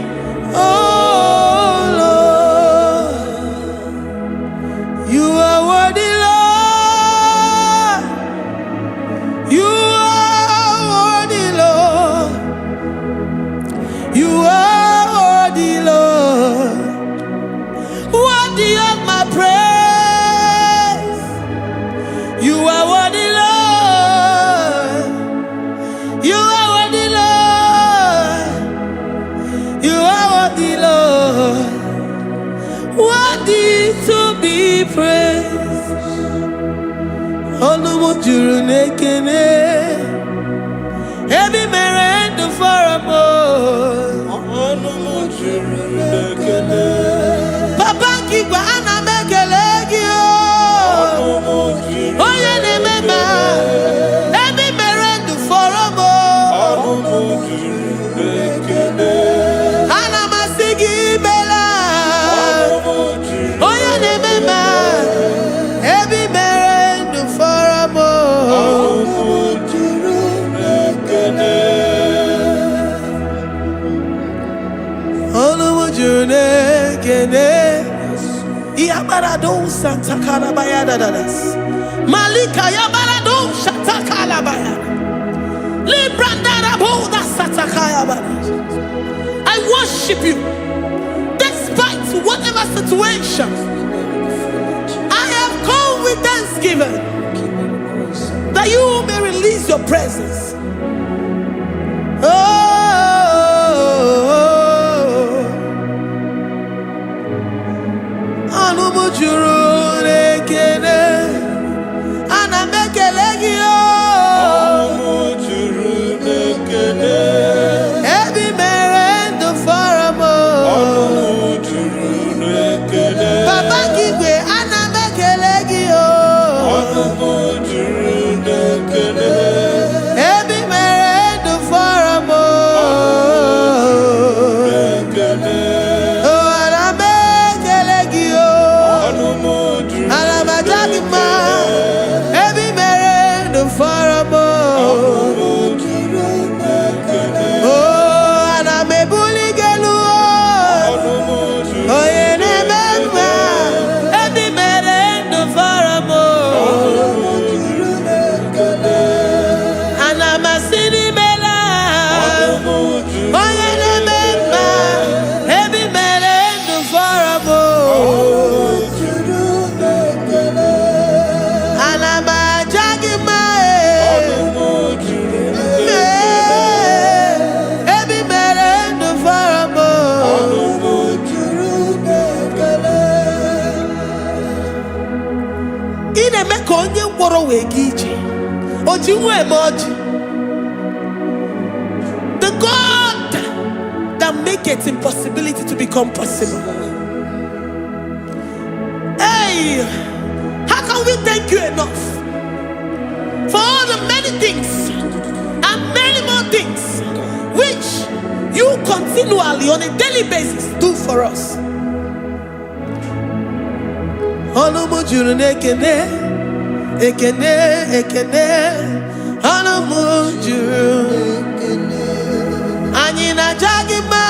Speaker 1: oh Lord. praise. Olumu juru nekene. Every merend for a more. Olumu juru nekene. Papa kigwa ana mekelegio. Olumu juru. Oye ne mema. Every merend for a more. Olumu juru nekene. Ana masigi bela. Oye ne mema. Every merend for a more. Yabarado Santa Calabaya Dadas Malika Yabarado Shatakalabaya Librandara Boda Satakaya. I worship you despite whatever situation. I have come with thanksgiving that you may release your presence. The God that makes impossibility to become possible. Hey, how can we thank you enough for all the many things and many more things which you continually on a daily basis do for us? Ekene, ekene, Anamunjuru, Anina Jagima,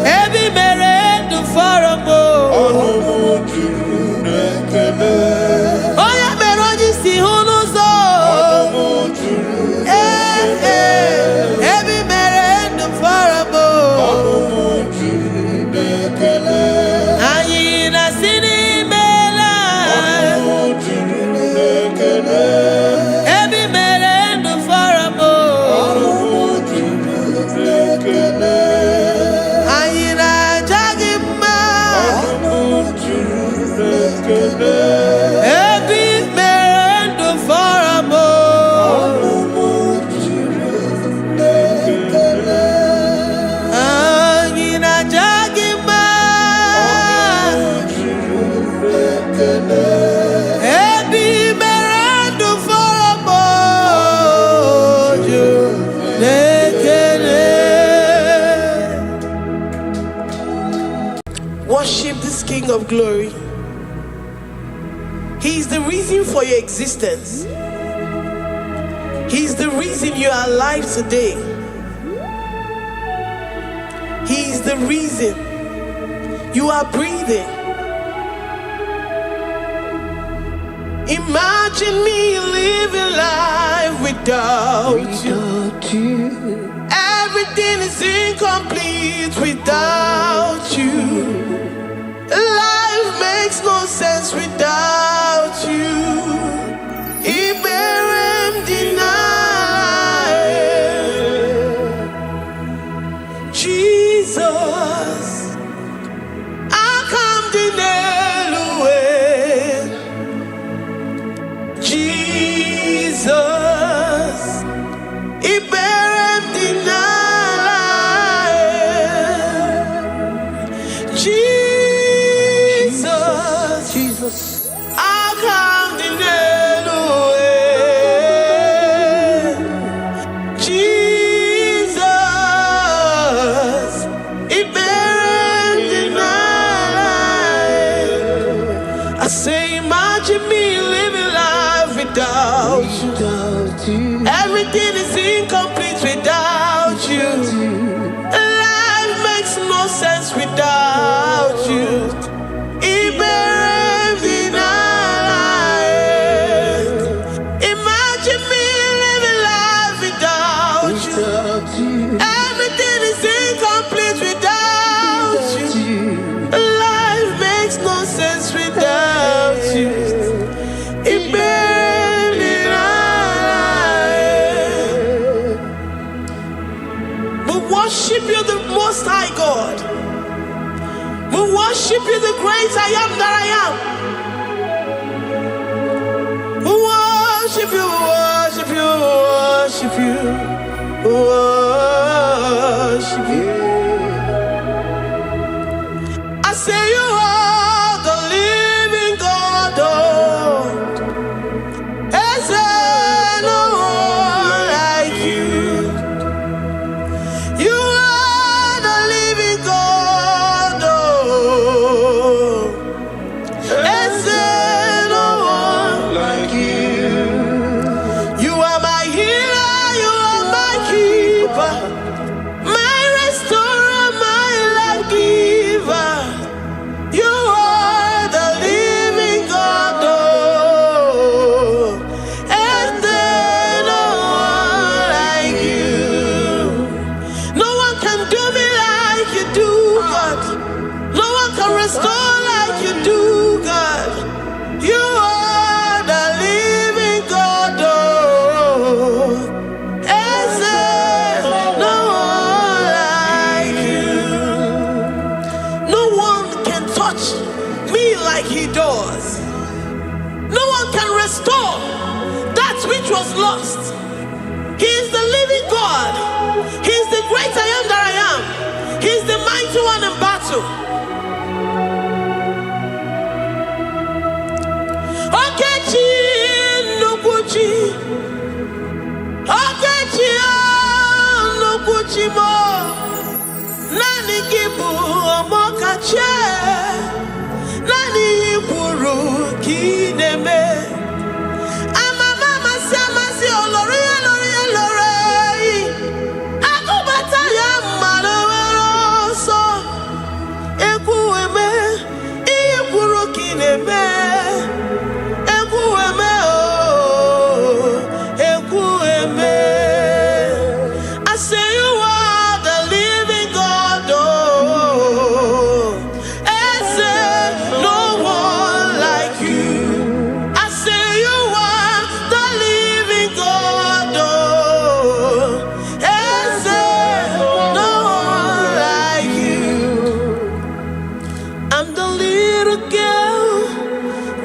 Speaker 1: Every Mere do Faramo, Oya Meroji si Hunuzo, Every Mere do Faramo, Anina Sini. Worship this King of Glory. He is the reason for your existence. He is the reason you are alive today. He is the reason you are breathing. Imagine me living life without you. Everything is incomplete without you. Life makes no sense without you. Iberem deny. Jesus, you. Everything is incomplete without you. Life makes no sense without you. Imagine me living life without you. Everything is incomplete without you. Life makes no sense without you. We worship you, the Most High God. We worship you, the great I am that I am. We worship you, worship you, worship you, worship you. I say you are the living God. Is there no one like you? You are the living God. Is there no one like you? You are my healer, you are my keeper, my restorer, my life giver. You are the living God. Is there no one like you? No one can do me like you do, God. No one can restore like you do, God. You are the living God. Is there no one like you? No one can touch me like he does. No one can restore that which was lost. He is the living God. He is the great I am that I am. He is the mighty one in battle. Okechi Nukuchi. Okechi Nukuchi mo. Nani kibu omokache. Nani iburu kineme. I say you are the living God. Is there no one like you? I say you are the living God. Is there no one like you? I'm the little girl,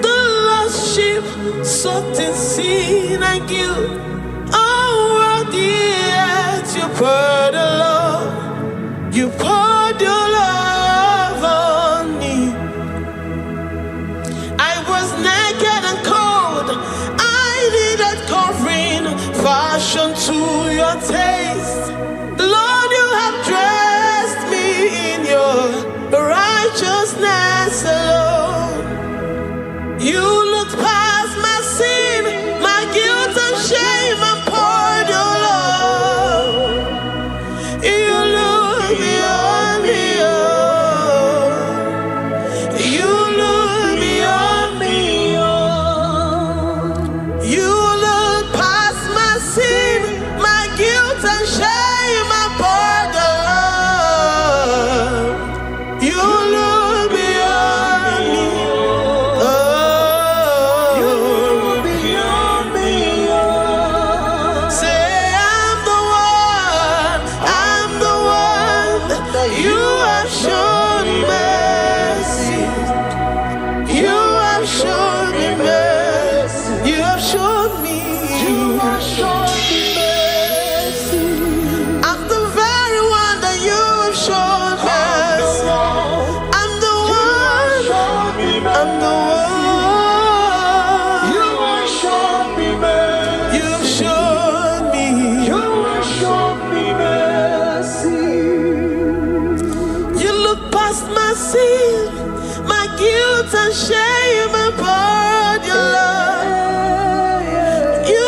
Speaker 1: the lost sheep, soaked in sin and guilt. Oh, worthy yet you poured a love. You poured your love on me. I was naked and cold. I needed covering, fashioned to your taste. Lord, you have dressed me in your righteousness alone. You looked past my sin, my guilt and shame, and poured your love. You look beyond me, oh. You look beyond me, oh. You look past my sin, my guilt and shame, and poured your love. You look beyond me, oh. You look beyond me, oh. Say I'm the one that you have shown mercy. You have shown me mercy. You have shown me. You have shown me mercy. I'm the very one that you have shown mercy. I'm the one. I'm the one. You have shown me mercy. You have shown me. You have shown me mercy. You look past my sin, my guilt and shame, and poured your love. You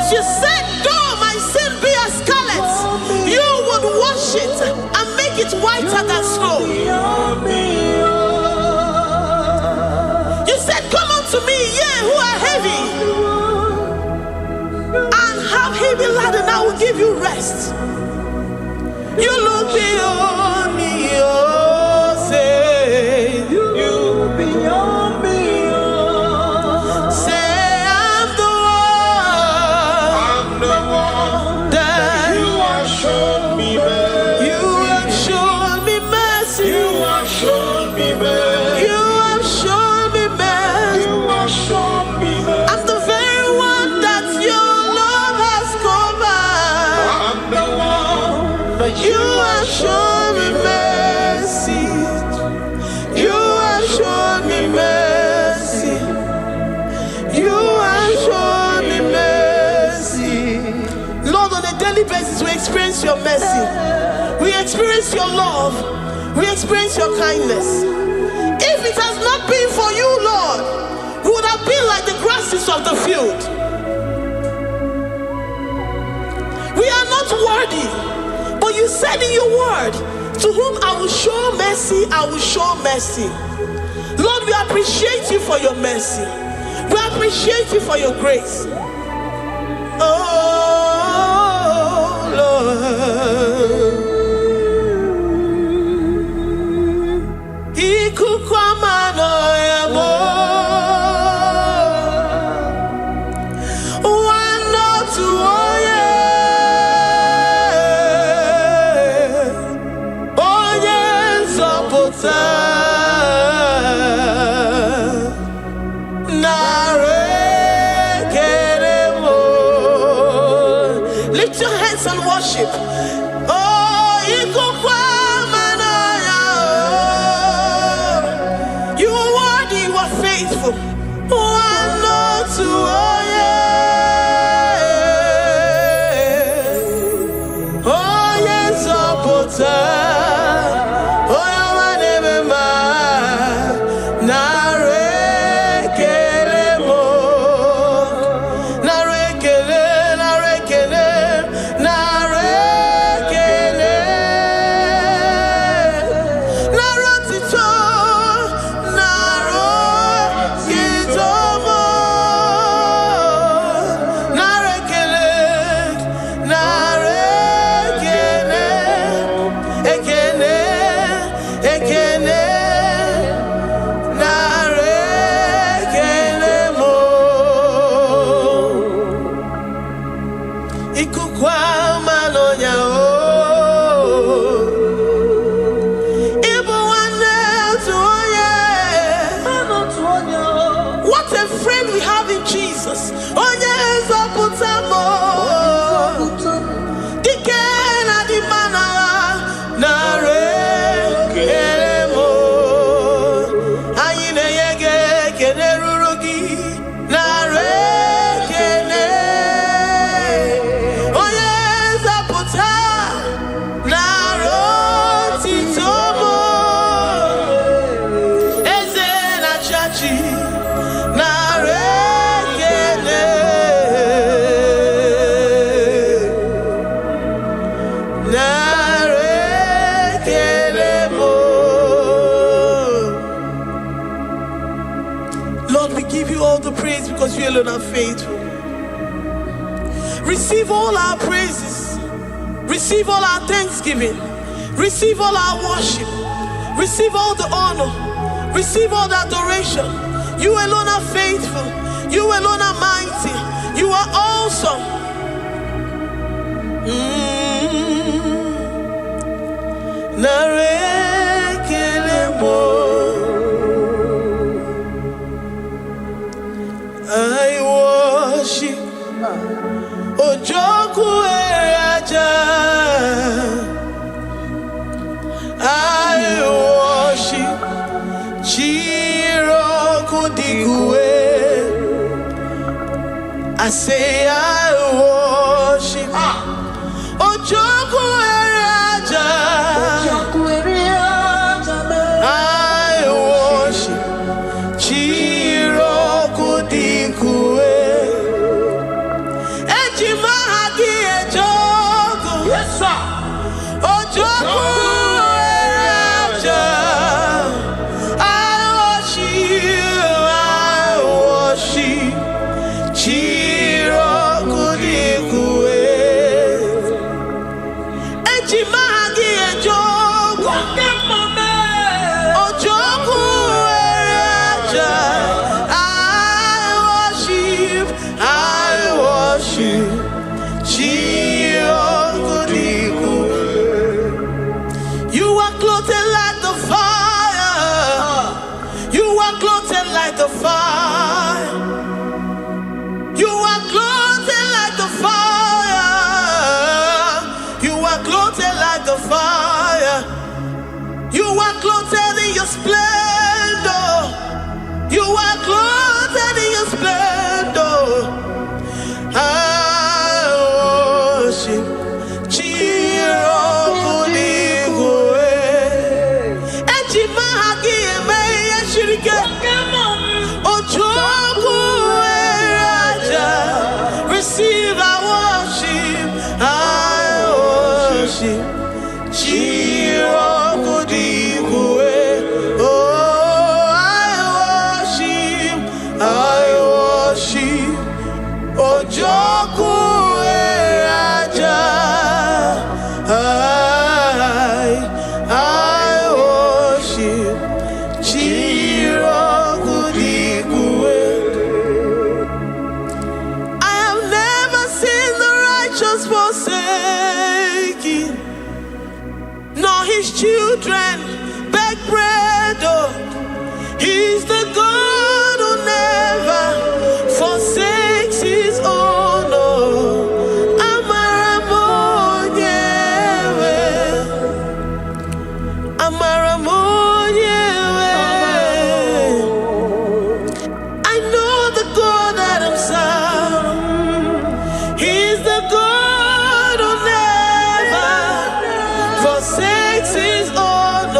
Speaker 1: Because you said, though my sin be as scarlet, you would wash it and make it whiter than snow. You said, come unto me, ye who are heavy, and have heavy laden, I will give you rest. You look beyond me, oh, say, you beyond me, oh. Say, I'm the one that you have shown me mercy. You have shown me mercy. You have shown me mercy. You have shown me mercy. You have shown me mercy. I'm the very one that your love has covered. I'm the one. But you have shown me mercy. You have shown me mercy. You have shown me mercy. Lord, on a daily basis, we experience your mercy. We experience your love. We experience your kindness. If it has not been for you, Lord, we would have been like the grasses of the field. We are not worthy. But you said in your word, to whom I will show mercy, I will show mercy. Lord, we appreciate you for your mercy. We appreciate you for your grace. Oh, Lord. Lift your hands and worship. Oh, you are worthy, you are faithful. One or two, oh yeah. Oh yes, oh oh because you alone are faithful. Receive all our praises. Receive all our thanksgiving. Receive all our worship. Receive all the honor. Receive all the adoration. You alone are faithful. You alone are mighty. You are awesome. I worship Ojoku Eraja. I worship Chiroku Digwe. I say I worship Ojoku Eraja. I worship Chiroku Digwe. your splendor. You are clothed in your splendor. I worship receive our worship. I worship. Oh, I worship. Ojoku Raja. I worship. I have never seen the righteous forsaken, nor his children beg bread. Oh, he's the God who never forsakes his own. Oh, Amaramonyewe. I know the God that I'm serving. He's the God who never forsakes his own.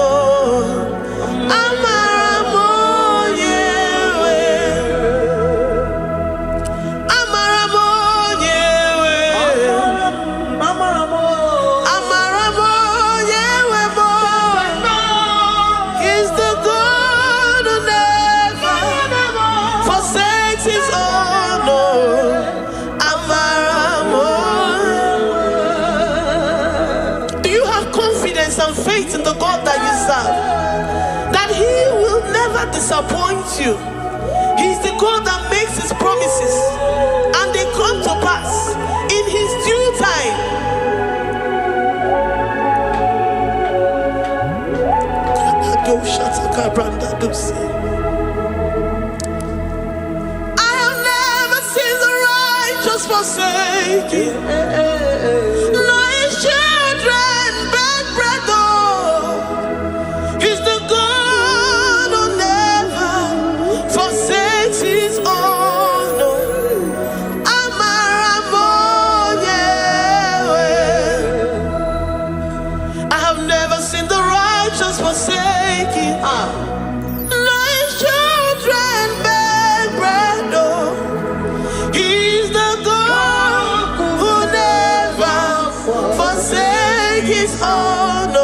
Speaker 1: He's the God who never forsakes his own. Do you have confidence and faith in the God that you serve? That he will never disappoint you. He's the God that makes his promises and they come to pass in his due time. I have never seen the righteous forsaken, nor his children beg bread. He's the God who never forsakes his own. I have never seen the righteous forsaken, nor his children beg bread. He's the God who never forsakes his own.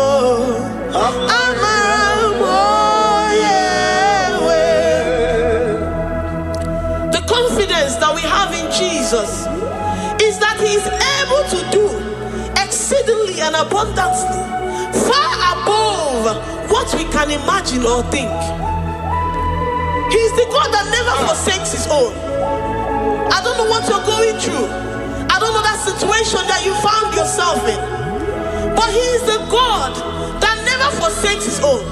Speaker 1: The confidence that we have in Jesus is that he is able to do exceedingly and abundantly, far above what we can imagine or think. He's the God that never forsakes his own. I don't know what you're going through. I don't know that situation that you found yourself in. But he is the God that never forsakes his own,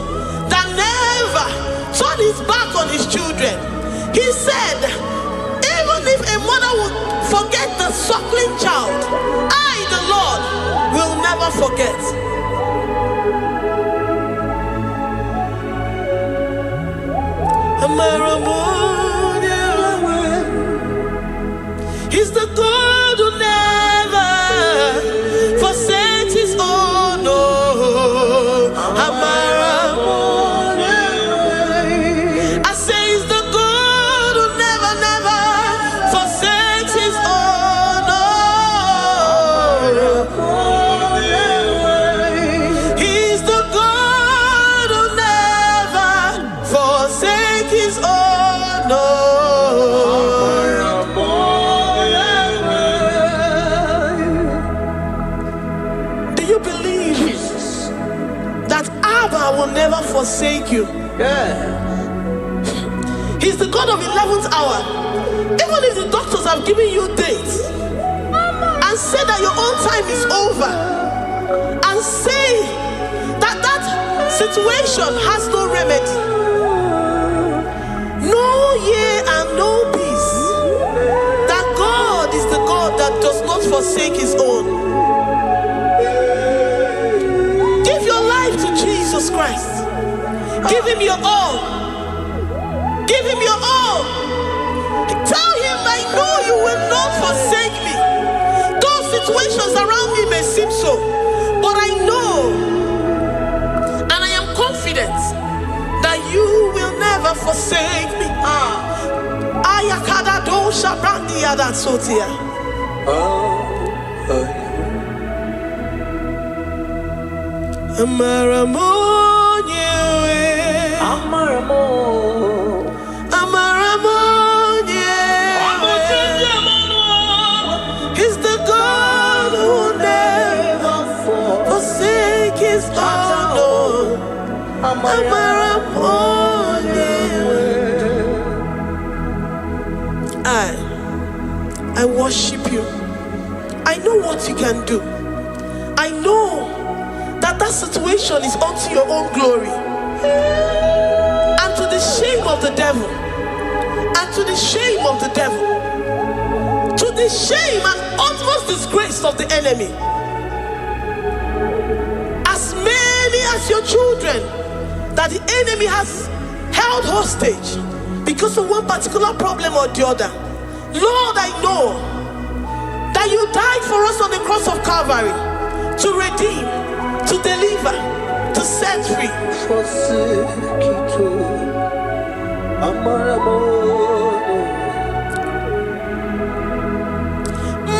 Speaker 1: that never turned his back on his children. He said, even if a mother would forget the suckling child, I, the Lord, will never forget. He's the God who never forsakes his own. I say he's the God who never, never forsakes his own. He's the God who never forsakes his own. Do you believe that Abba will never forsake you? He's the God of 11th hour. Even if the doctors have given you dates and say that your own time is over, and say that that situation has no remedy, no year and no peace, that God is the God that does not forsake his own. Give your life to Jesus Christ. Give him your all. Give him your all. Tell him, I know you will not forsake me. Those situations around me may seem so, but I know and I am confident that you will never forsake me. Ayakada dosha brandi adat sotia. He's the God who never forsake his own. I worship you. I know what you can do. I know that situation is unto your own glory and to the shame of the devil, and to the shame of the devil, to the shame and utmost disgrace of the enemy. As many as your children that the enemy has held hostage because of one particular problem or the other, Lord, I know that you died for us on the cross of Calvary to redeem, to deliver, to set free.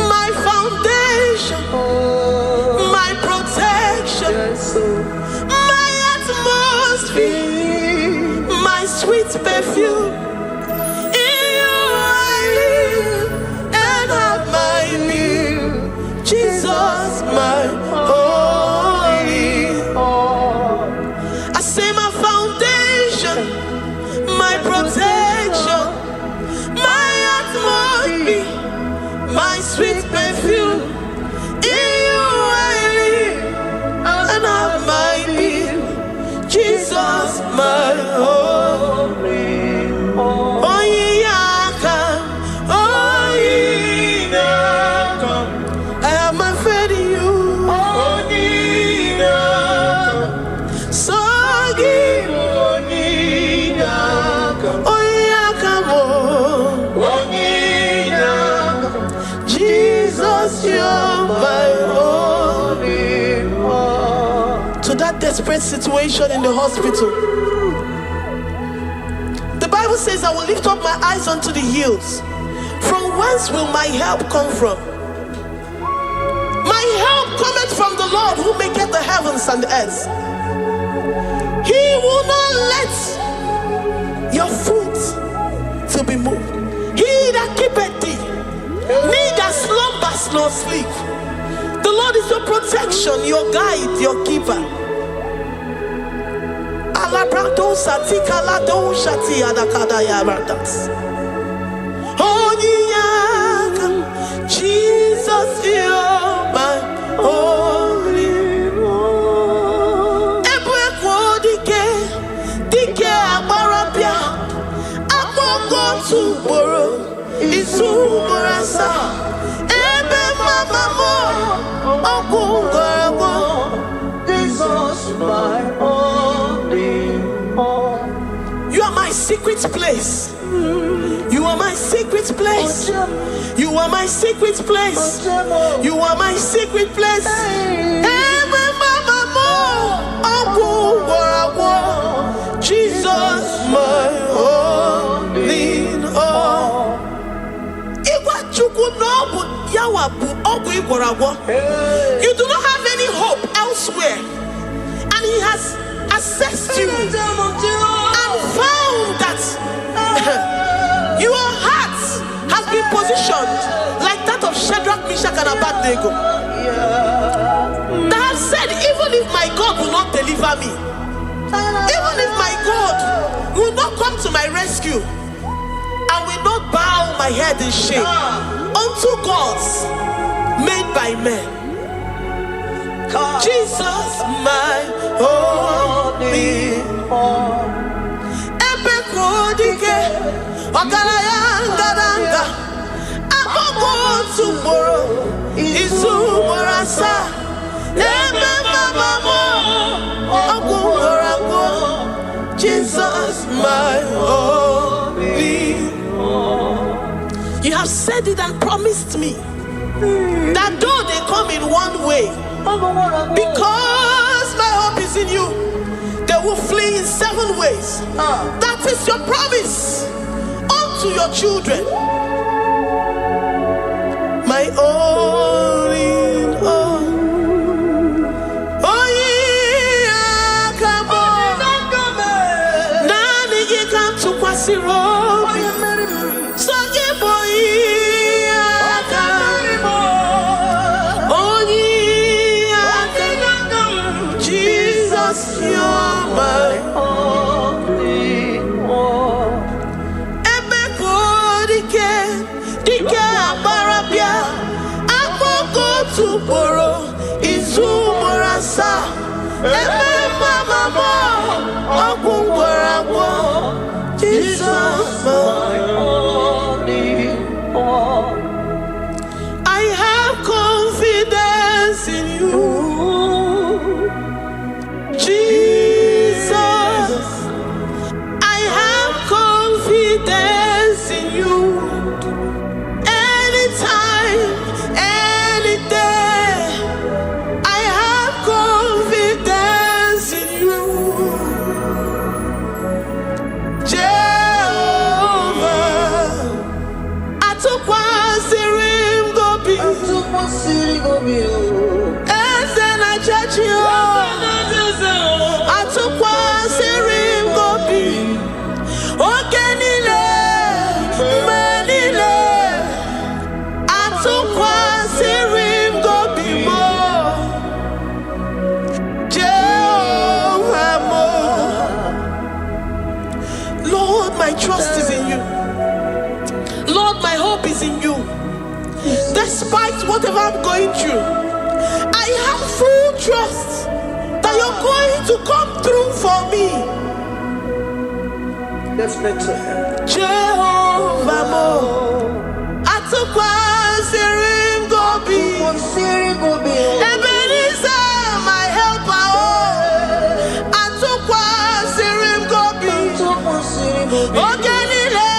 Speaker 1: My foundation, my protection, my atmosphere, my sweet perfume. In you I live and have my being. Jesus, my holy. I say my foundation, my protection, my atmosphere, my sweet perfume. In you I live and have my being. Jesus, my holy. I have my faith in you. Jesus, you're my only one. To that desperate situation in the hospital, the Bible says, I will lift up my eyes unto the hills. From whence will my help come from? My help cometh from the Lord who maketh the heavens and the earth. He will not let your foot to be moved. He that keepeth thee, neither slumbers nor sleep. The Lord is your protection, your guide, your keeper. Jesus, you're my only one. Dike abarapia, aboko tuboro, isumurasa. Ebe mama mo, okungorabo. Jesus, my only one. You are my secret place. You are my secret place. You are my secret place. You are my secret place. Jesus, my only all. You do not have any hope elsewhere, and He has assessed you and found that your heart has been positioned like that of Shadrach, Meshach, and Abednego. That have said, even if my God will not deliver me, even if my God will not come to my rescue, I will not bow my head in shame unto gods made by men. Jesus, my only one. Ogarayanga, aboko tomorrow isumorasa. have said it and promised me that though they come in one way, because my hope is in you, they will flee in 7 ways. That is your promise unto your children. My all in all. Oh yeah, come on. Nani ye come to Kwasiro. So ye boy. Oh yeah, Jesus, you're my only one. Ebeko dike abarabia. Amoko to borrow izu morasa. Ebe mama mo okungorabo. Jesus, my only one. I have confidence in you, Jesus. I have confidence in you. Anytime, any day, I have confidence in you, Jehovah. I took one serim gobi, and then I judge you. I took one serim gobi, okenile, manile. I took one serim gobi mo, Jehovah mo. Lord, my trust is in you. Lord, my hope is in you. Despite whatever I'm going through, I have full trust that you're going to come through for me.
Speaker 4: Let's mention him.
Speaker 1: Jehovah mo. Atukwa sirim gobi. Ebenezer, my helper. Oh. Atukwa sirim gobi. Ogenile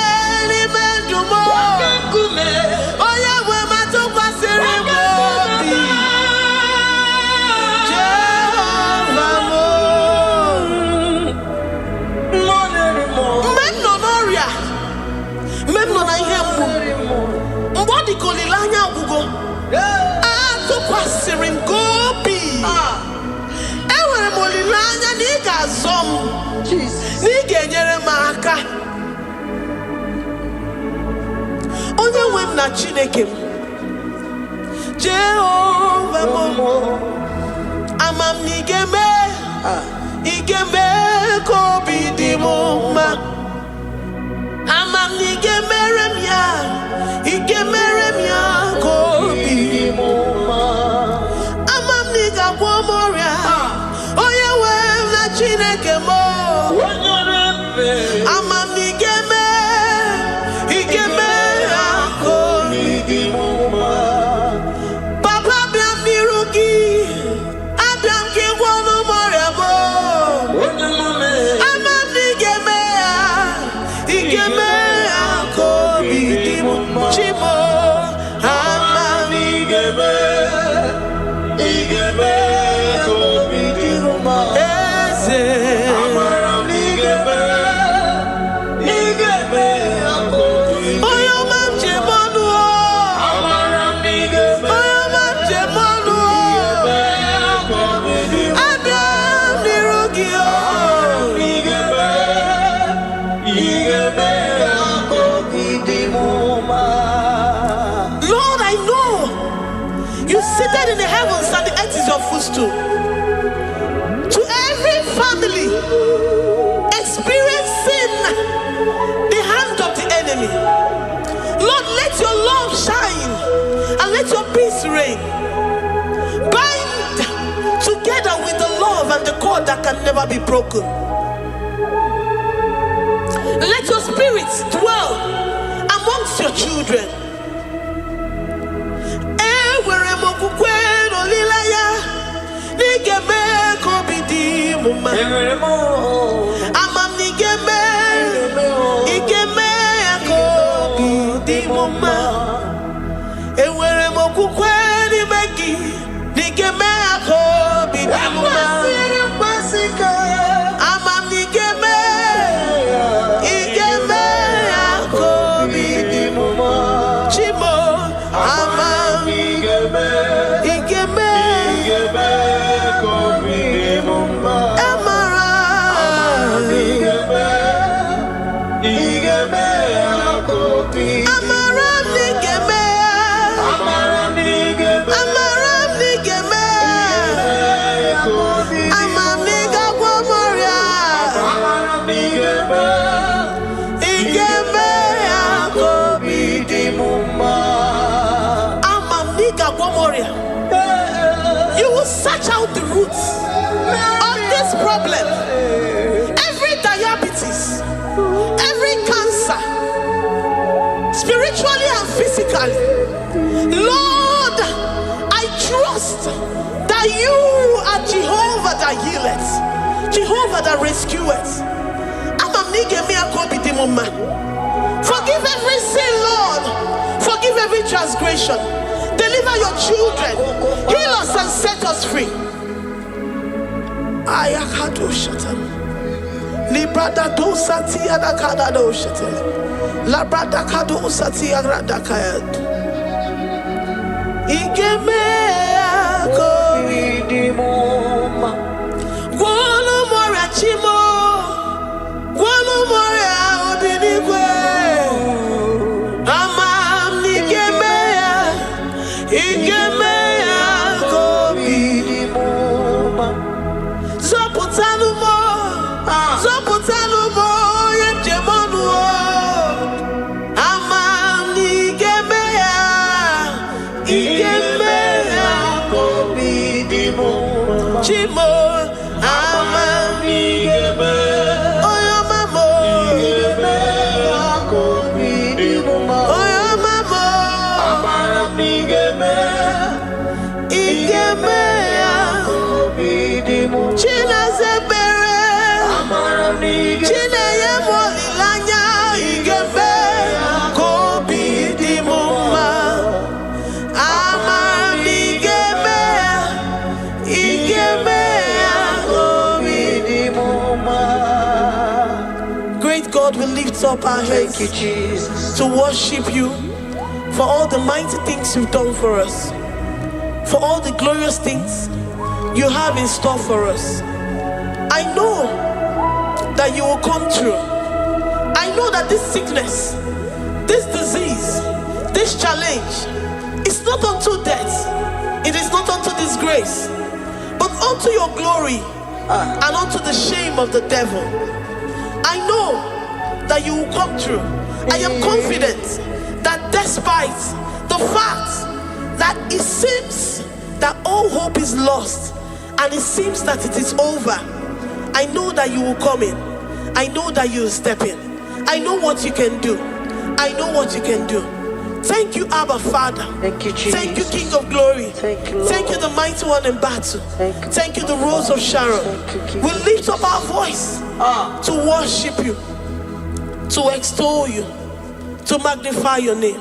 Speaker 1: ni mendumo. Oh yeah, we matukwa sirim gobi. Jehovah mo. Memnonoria. Memnona ihembu. Mbodi kolilanya gugo. Atukwa sirim gobi. Ewere molilanya niga zom. Niga enyere maka. Onye wem na Chineke m. Jehovah mo. Amam nigeme. Igeme kobi di mo ma. Amam nigeme remya. Igeme remya kobi di mo ma. Amam niga gwomoria. Oye wem na Chineke mo. Amam nigeme. Igeme kobi di mo ma. Papa biam nirugi. Adam ki wono moria mo. Amam nigeme. Igeme kobi di mo ma. Chimo. Amam nigeme. Igeme kobi di mo ma. Eze. Amam nigeme. Igeme kobi. Oyo mam chemonu. Amam nigeme. Oyo mam chemonu. Adam nirugi. Igeme. Igeme kobi di mo ma. Lord, I know you seated in the heavens and the earth is your footstool. To every family experiencing the hand of the enemy, Lord, let your love shine and let your peace reign. Bind together with the love and the cord that can never be broken. Let your spirits dwell amongst your children. Ewere mokukwe no lilaya, nigeme kobi di muma. Amam nigeme, igeme kobi di muma. Moria. You will search out the roots of this problem. Every diabetes, every cancer, spiritually and physically. Lord, I trust that you are Jehovah that healeth, Jehovah that rescueth. Forgive every sin, Lord. Forgive every transgression. Deliver your children. Heal us and set us free. Ayakado shatan. Librada do sati adakada do shatan. Labrada kado sati agradakayad. Igeme akoridimoma. Guano morachimo. Guano moria obinigwe. Amam nigemea. Igemea koridimoma. Zoputanumo. Zoputanumo yemjemonuo. Amam nigemea. Igemea koridimoma. Chimo. Amam nigemea. Great God, we lift up our hands to worship you for all the mighty things you've done for us, for all the glorious things you have in store for us. I know that you will come through. I know that this sickness, this disease, this challenge is not unto death, it is not unto disgrace, but unto your glory and unto the shame of the devil. I know that you will come through. I am confident that despite the fact that it seems that all hope is lost and it seems that it is over, I know that you will come in. I know that you will step in. I know what you can do. I know what you can do. Thank you, Abba Father.
Speaker 6: Thank you, Jesus.
Speaker 1: Thank you, King of Glory.
Speaker 6: Thank you, Lord.
Speaker 1: Thank you, the mighty one in battle. Thank you, the Rose of Sharon.
Speaker 6: Thank you,
Speaker 1: We lift up our voice to worship you, to extol you, to magnify your name.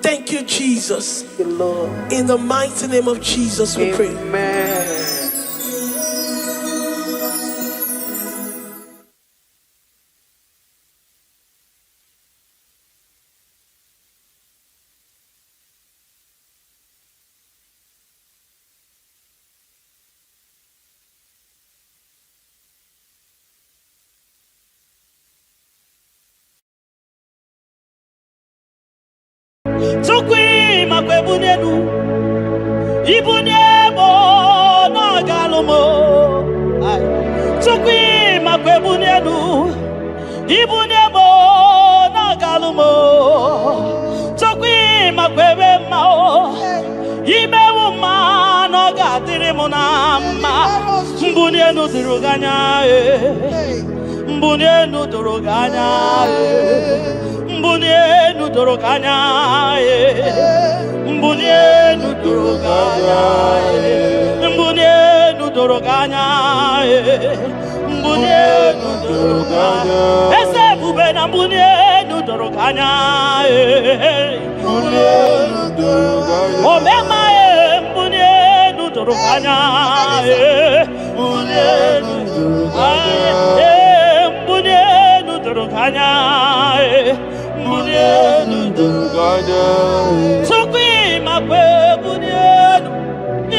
Speaker 1: Thank you, Jesus.
Speaker 6: Thank you, Lord.
Speaker 1: In the mighty name of Jesus, we pray.
Speaker 6: Amen.
Speaker 4: Tukwi makwebunenu Ibunyebo na galumo. Tukwi makwebunenu Ibunyebo na galumo. Tukwi makwebe mao Imewu ma no gatiri munama. Mbunienu diruganya Mbunienu diruganya Mbunienu doroganya, mbunienu doroganya, mbunienu doroganya, mbunienu doroganya. Ese bubena mbunienu doroganya, mbunienu doroganya. Omema mbunienu doroganya, mbunienu doroganya, mbunienu doroganya. Tukwi makwe bunyenu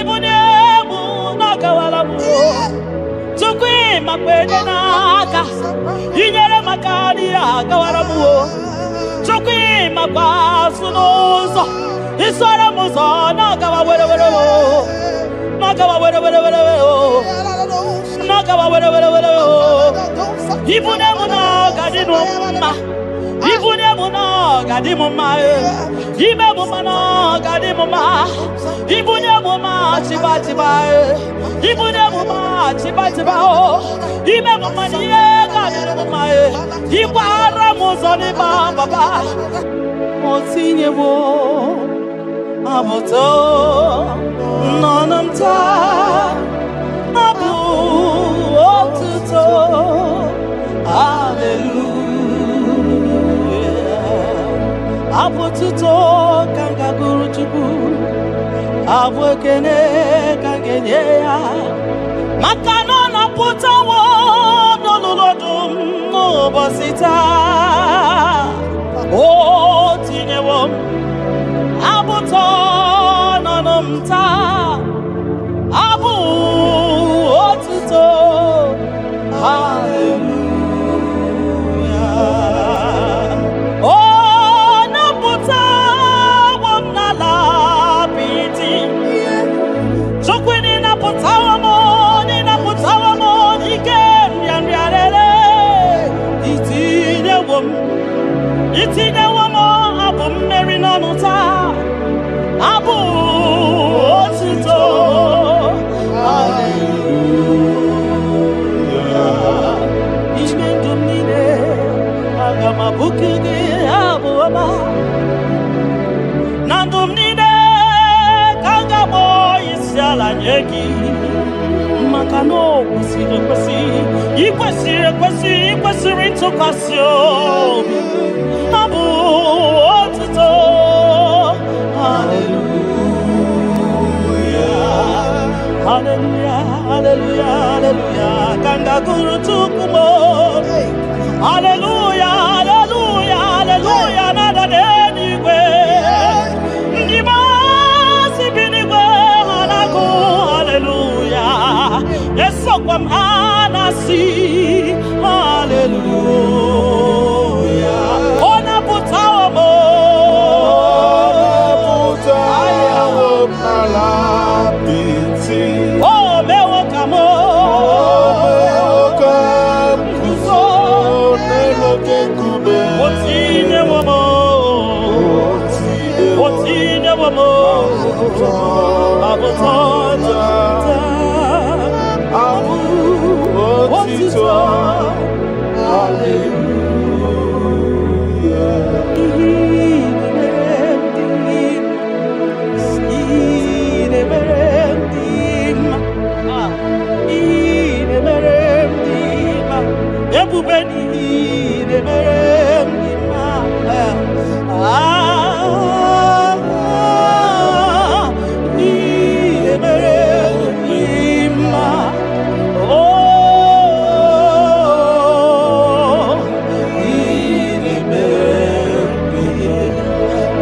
Speaker 4: Ibunyemu nakawalamu. Tukwi makwe naka Inyere makani akawalamu. Tukwi makwa sunuzo Isora muzo nakawa were Nakawa were Nakawa were Ibunyemu naka dinuma Ibunyemu naka gadimuma ibe muma no gadimuma ibunye muma chiba chiba ibunye muma chiba chiba o ibe muma niye gadimuma ibara muzoni baba motinye wo aboto nonamta abu otuto hallelujah abotuto kanga guru chuku abwekene kangenye ya makano na putawo nololodum no bosita o tinyewo abuto nonamta abu otuto hallelujah oh nabuta wamnala biti chokwini nabuta wamo ikem yanriarere itinye wamo abu mmeri nonuta abu otuto hallelujah ishmendumine agama bukige abu ama nandumine kangabo isiala nyeki makano ikwesiri ntụkwasị abu otuto hallelujah hallelujah hallelujah hallelujah kanga guru tukumo hallelujah hallelujah hallelujah nada denigwe ndima sibinigwe hanaku hallelujah esokwa anasi hallelujah ona putawo mo oh mewo kamo otine womo abotota abu otito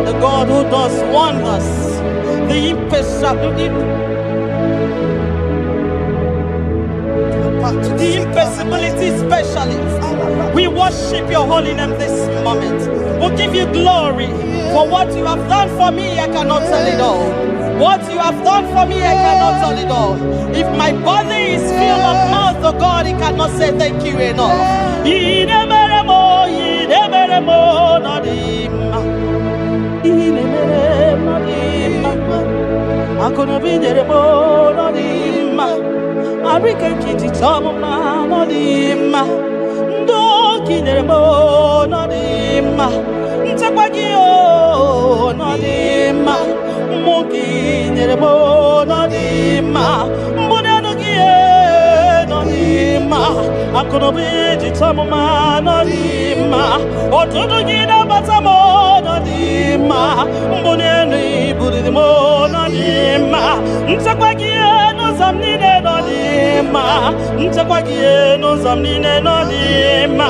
Speaker 4: the God who does wonders, the impossibility specialist. We worship your holy name this moment. We give you glory for what you have done for me. I cannot tell it all. What you have done for me, I cannot tell it all. If my body is filled of mouth, oh God, it cannot say thank you enough. Arika kiti chama no dima ndo kineremo no dima ntakwagio no dima muki neremo no dima mbonano gie no dima akono biji chama no dima otodo gida batamo no dima mbonano ibudimo no dima ntakwagio no zamnine no dima ntakwagie no zamnine no dima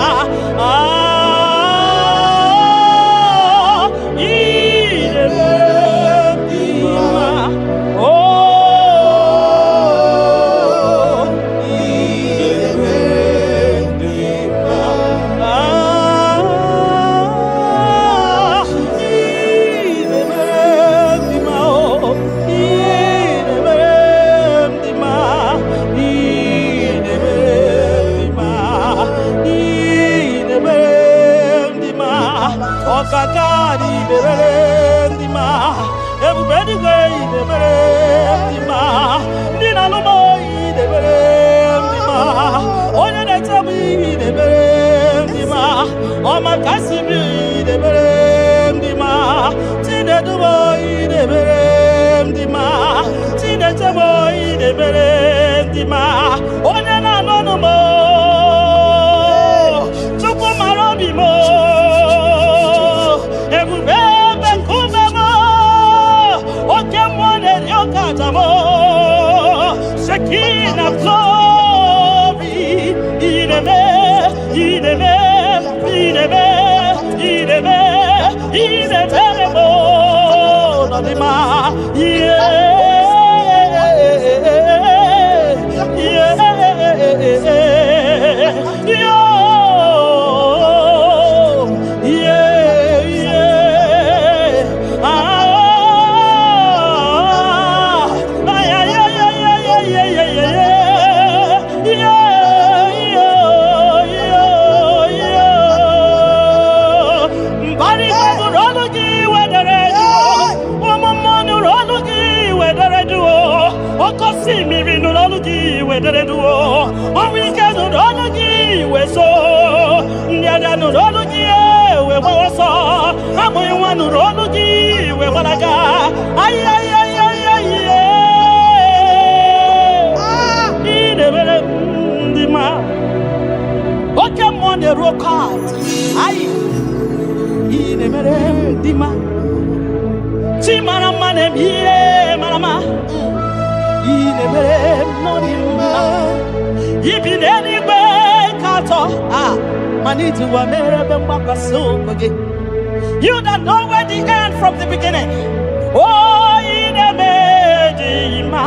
Speaker 1: Amen.
Speaker 4: Oma kasimi de berem di ma. Tine dubo de berem di ma. Tine tebo de berem di ma. Onya na no mo. Chupo marobi mo. Ebube bekume mo. Oke mo ne yokata mo. Shekina glory. Ideme. You that know where the end from the beginning. Oh, in a medima.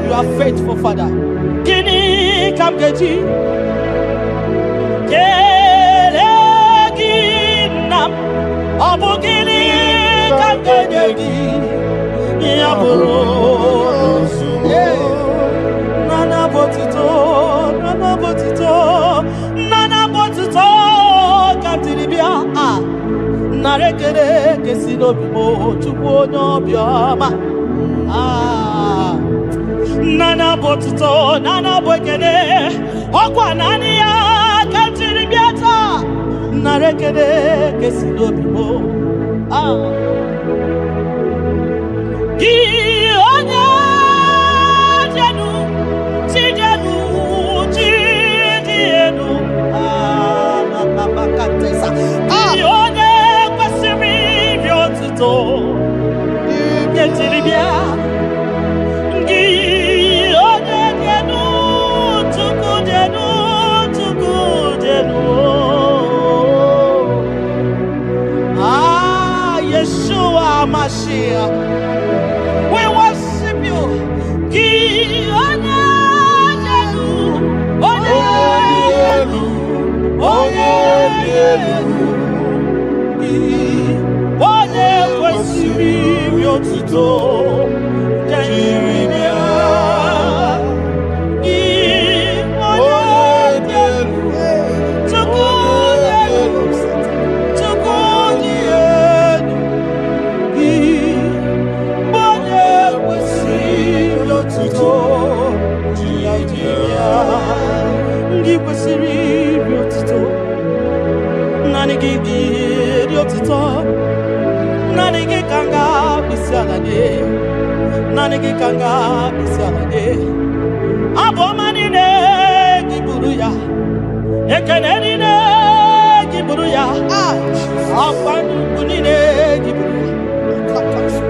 Speaker 4: You are faithful, Father. Gini kamgeji, keleginam, abugini kamgeji, yaburo, nana botito, kamtilibia, narekere kesino bimo, chupono bioma. Nana botuto, nana bwekene, okwa nani ya kantiri biata, narekene kesino bimo. Gi We worship you.
Speaker 1: Nanigi kanga bisalade abomani ne giburuya ekeneni ne giburuya afanu kunine giburuya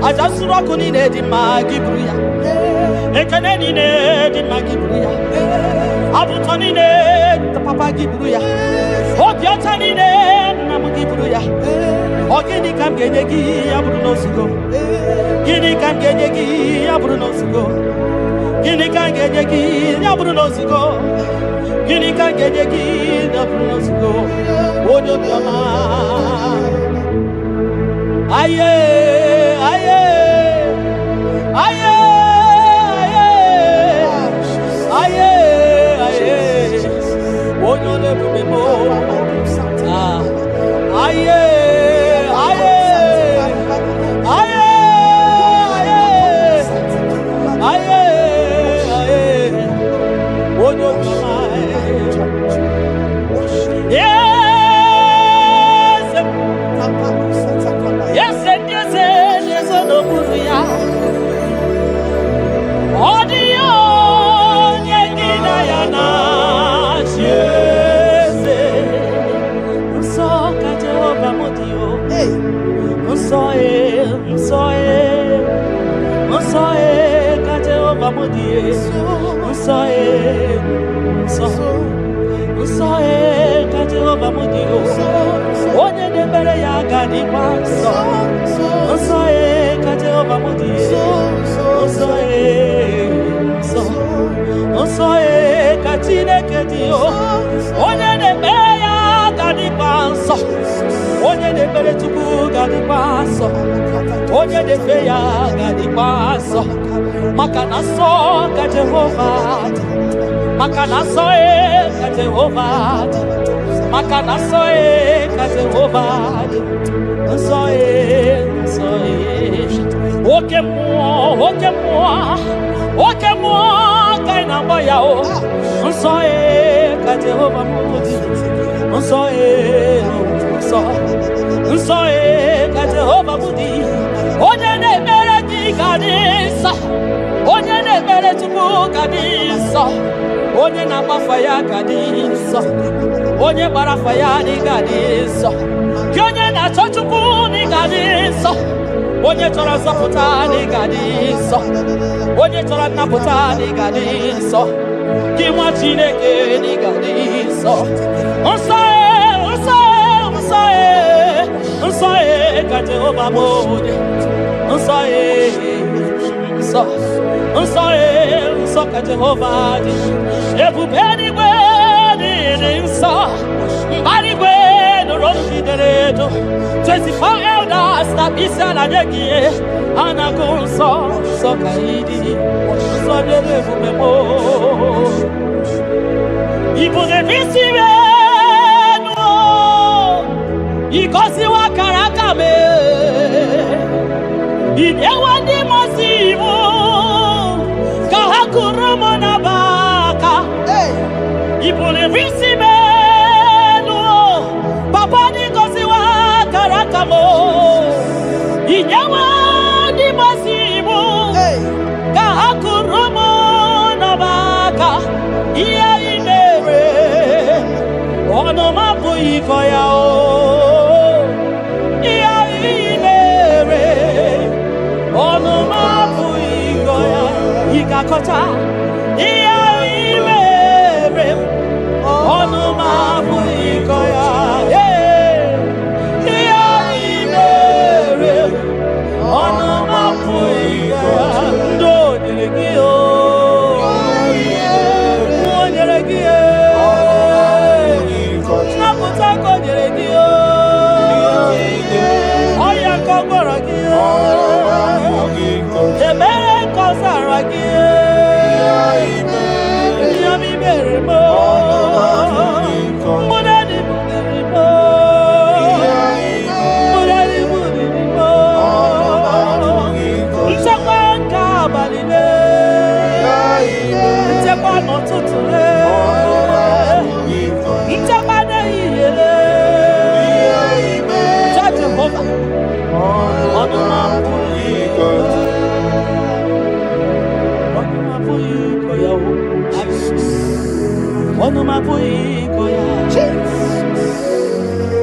Speaker 1: ajasura kunine di magiburuya ekeneni ne di magiburuya abutoni ne papa giburuya obiotani ne namugiburuya ogini kam genyegi aburu no sugo gini kam genyegi aburu no sugo gini kam genyegi aburu no sugo gini kam genyegi aburu no sugo odo bioma aye aye aye aye aye odo le bubemo aye onye na-agbafa ya gadisa onye gbarafa ya ni gadisa ki onye na-achọ Chukwu ni gadisa onye chọrọ nzọpụta ni gadisa onye chọrọ nnapụta ni gadisa ki nwa Chineke ni gadisa nsọ ka Jehova mode nsọ ka Jehova dị ebube eluigwe dị nsọ mbara igwe nụrụ jidere edo 24 elders na isi ala nye gị ha na-agụ nsọ ka ịdị nsọ dịrị ebube mo ibu na-ebisi enu igosiwa kara aka mee inyewe ndị mozi iwu ka ha kụrụ m na baka ibụrụ isi melu papa ndị gosiwa kara aka m inyewe ndị mozi iwu ka ha kụrụ m na baka ihe ị mere ọnụ m abụghị ịkọ ya Ikakọta ihe imere ọnụ m abụghị ịkọ ya ihe imere ọnụ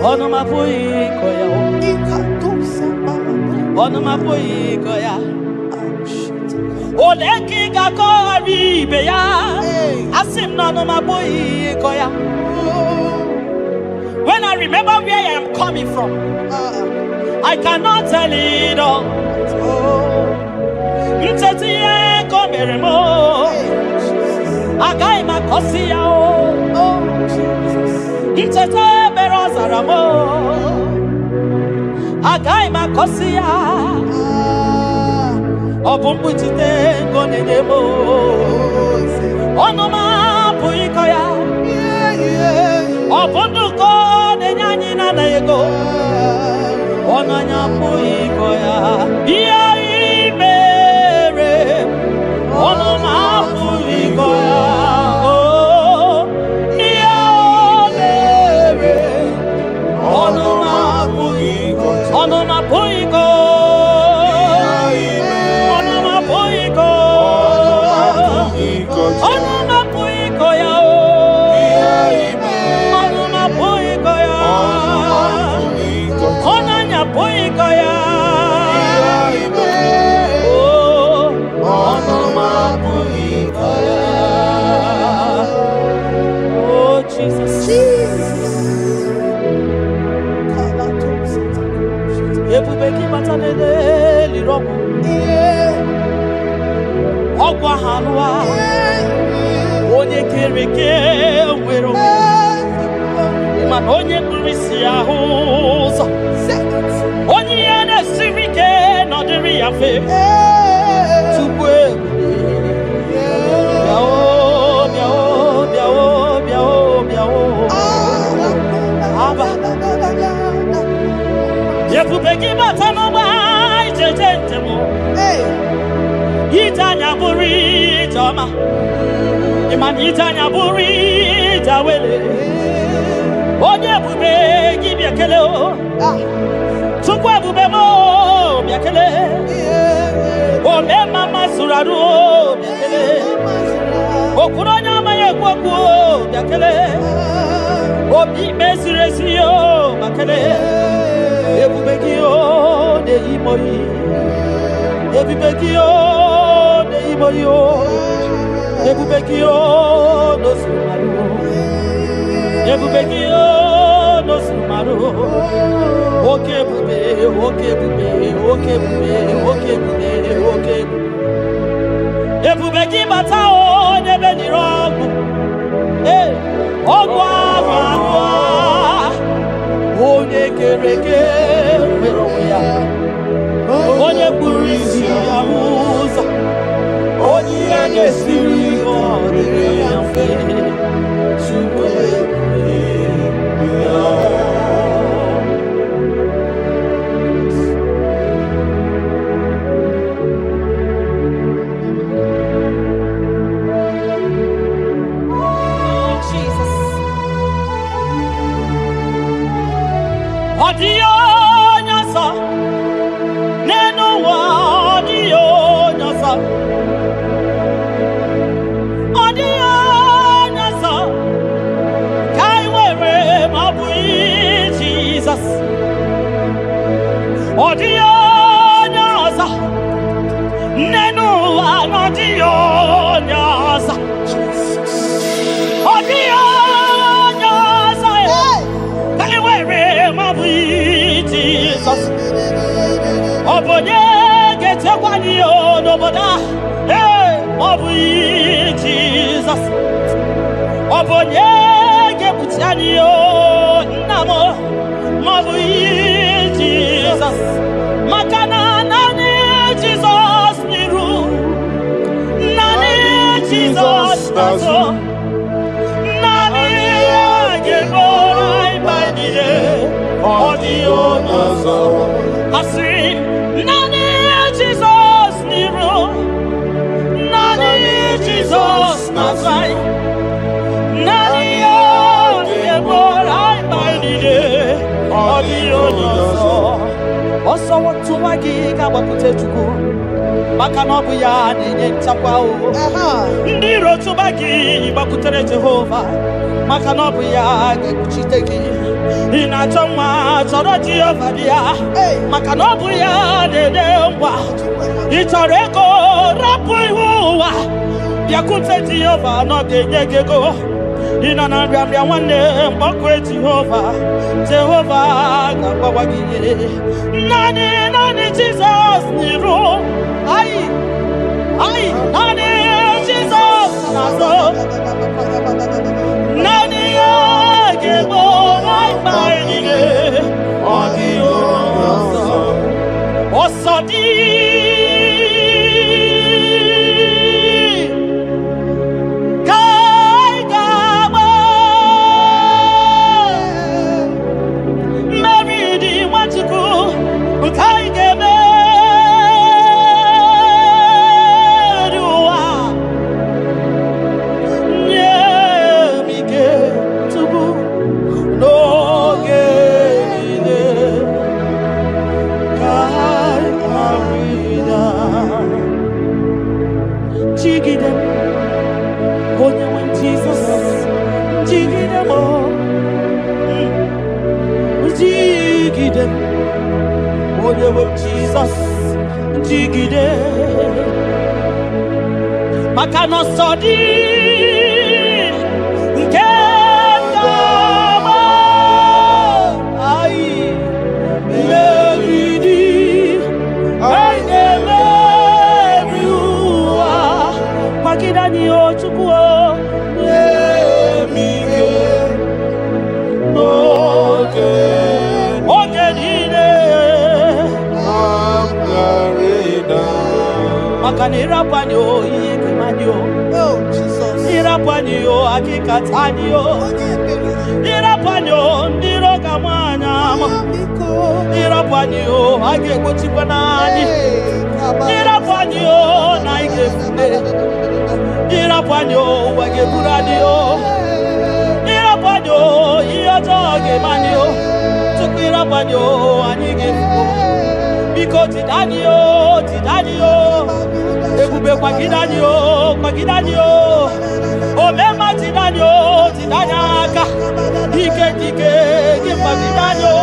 Speaker 4: Onomapui koya. Onomapui koya. Oleki gakori beya. Asim no onomapui koya. When I remember where I am coming from, I cannot tell it all. Ntetiye komeremo. Agai makosia o. Ntete berozaramo. Agai makosia. Obumbutite ngonenemo. Onoma puikoya. Obunduko nenyanyi na ego. Onanya puikoya. Iya imere. Onoma puikoya. Iya imere. Onoma puiko. Onoma puiko. Onoma puiko. Onoma puiko ya. Onoma puiko ya. Onanya puiko ya. Onoma puiko ya. Oh Jesus. Ebubeki batanele lirobu. Ogwa hanwa. Onye kereke wero. Man onye kurisi ahuzo. Onye yana sirike no diri afe. Tukwe. Biao, biao, biao, biao, biao. Aba. Yepubeki batano ba ijejentemo. Itanya buri jama. Iman itanya buri jawele. Onye bubeki biakele o. Tukwe bube mo biakele. Ome mama suraru o biakele. Okuronya maye kwaku o biakele. Obi mesiresi o bakele. Ebubeki o de imoyi. Ebubeki o de imoyi o. Ebubeki o no sumaru. Ebubeki o no sumaru. Oke bube, oke bube, oke bube, oke bube, oke bube. Ebubeki bata o nebe ni rogu. Ogwa agwa. Onye kereke wero ya. Onye kurisi ya uza. Onye anye siri odere ya fe. Chukwe ya. Odio nyasa, neno wa odio nyasa, odio nyasa, kai wewe mabui Jesus, odio nyasa, neno wa odio nyasa, odio nyasa, kai wewe Jesus. Obonye gete kwani o noboda. Obi Jesus. Obonye gebutiani o namo. Obi Jesus. Makana nani Jesus miru. Nani Jesus nazo. Nani geborai baidide. Odio nazo. Asim nani Jesus niru. Nani Jesus nazai. Nani geborai baidide. Odio nazo. Oso watu magiga wakute chuku. Maka nobu ya nenye nchakwa o. Ndiro tubagi wakutere Jehova. Maka nobu ya gekuchiteki. Inachoma choro Jehova dia maka na obu ya dede ngwa ichoro ego rapu ihuwa bịakwute Jehova no genye gego ina na nrianria nwanne mgbakwe Jehova ga-agbawa gị nani Jesus niru ai nani Jesus nazo nani gebo Osodi Kai Gabo Mary di Wachuku Kai Gebe Ruwa Nyemike Tubu No Jesus, jigide, makano sodi, nkema, ai, meridi, ainemeruwa, makidani ochukuo, yemige, Makanira panyo yikimanyo oh Jesus ira panyo akikatanyo ira panyo ndiro kamanya ira panyo agekuchipanani ira panyo naigefune ira panyo wageburaniyo ira panyo iyotoge manyo tukira panyo anigefu biko tidanyo ebube kwa gidanyo omema tidanyo tidanyaka dike gimba gidanyo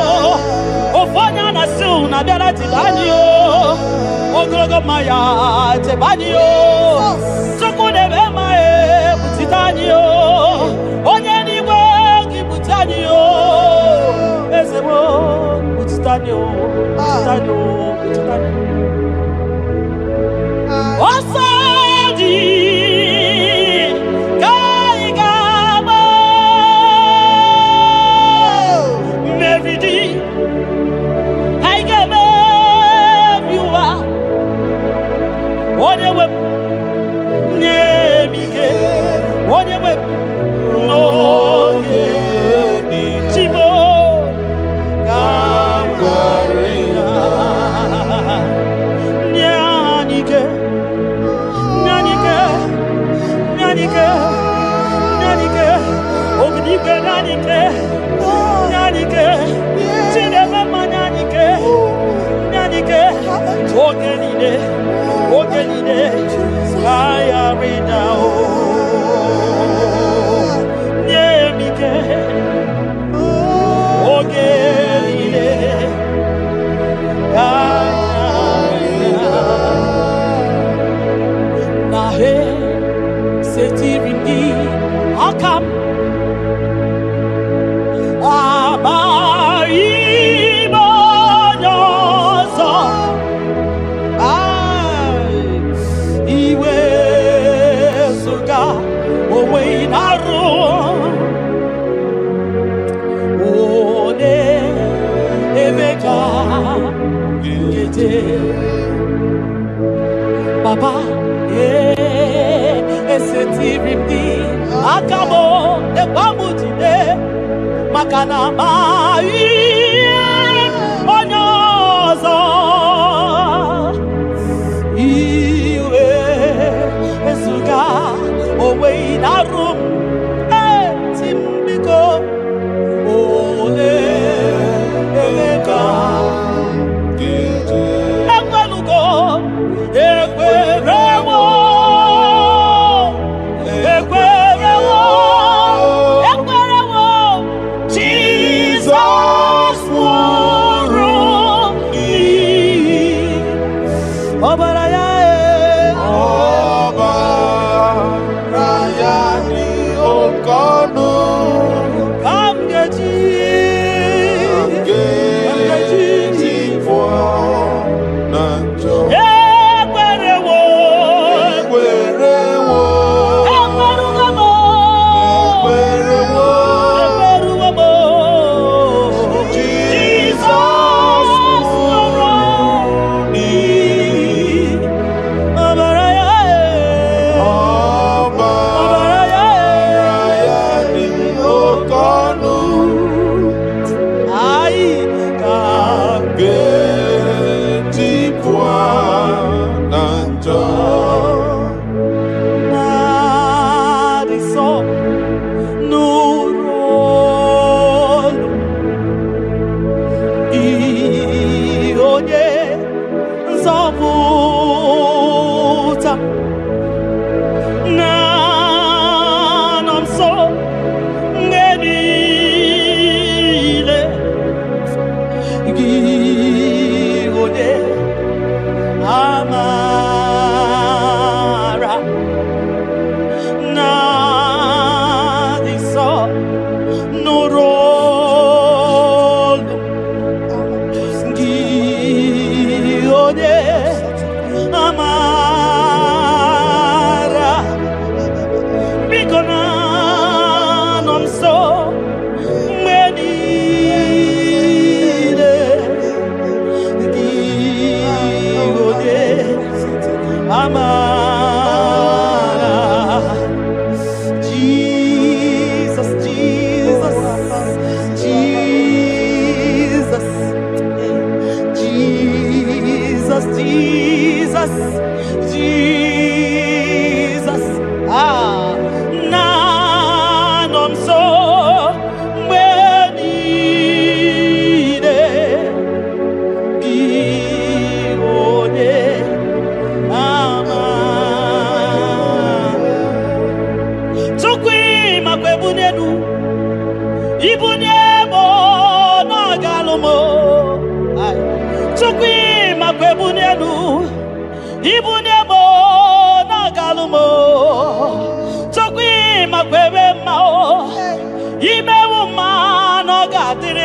Speaker 4: ofonya na su na biara tidanyo ogologo maya tebanyo sokune bema butidanyo onye niwe gibutanyo ezebo butidanyo Osadi Kai Gabo Meridi I give you are whatever Nemike whatever no Chibo Gamgarina Nyanike Ognike Nyanike Chidema Nyanike Ogenine Aya Rida Nyemike Ogenine Nahe Setirindi Akam Baba, esetirindi akabo ekwamutide makana mai onyozo iwe esuga owe inarum timbiko ole emeka
Speaker 1: Jesus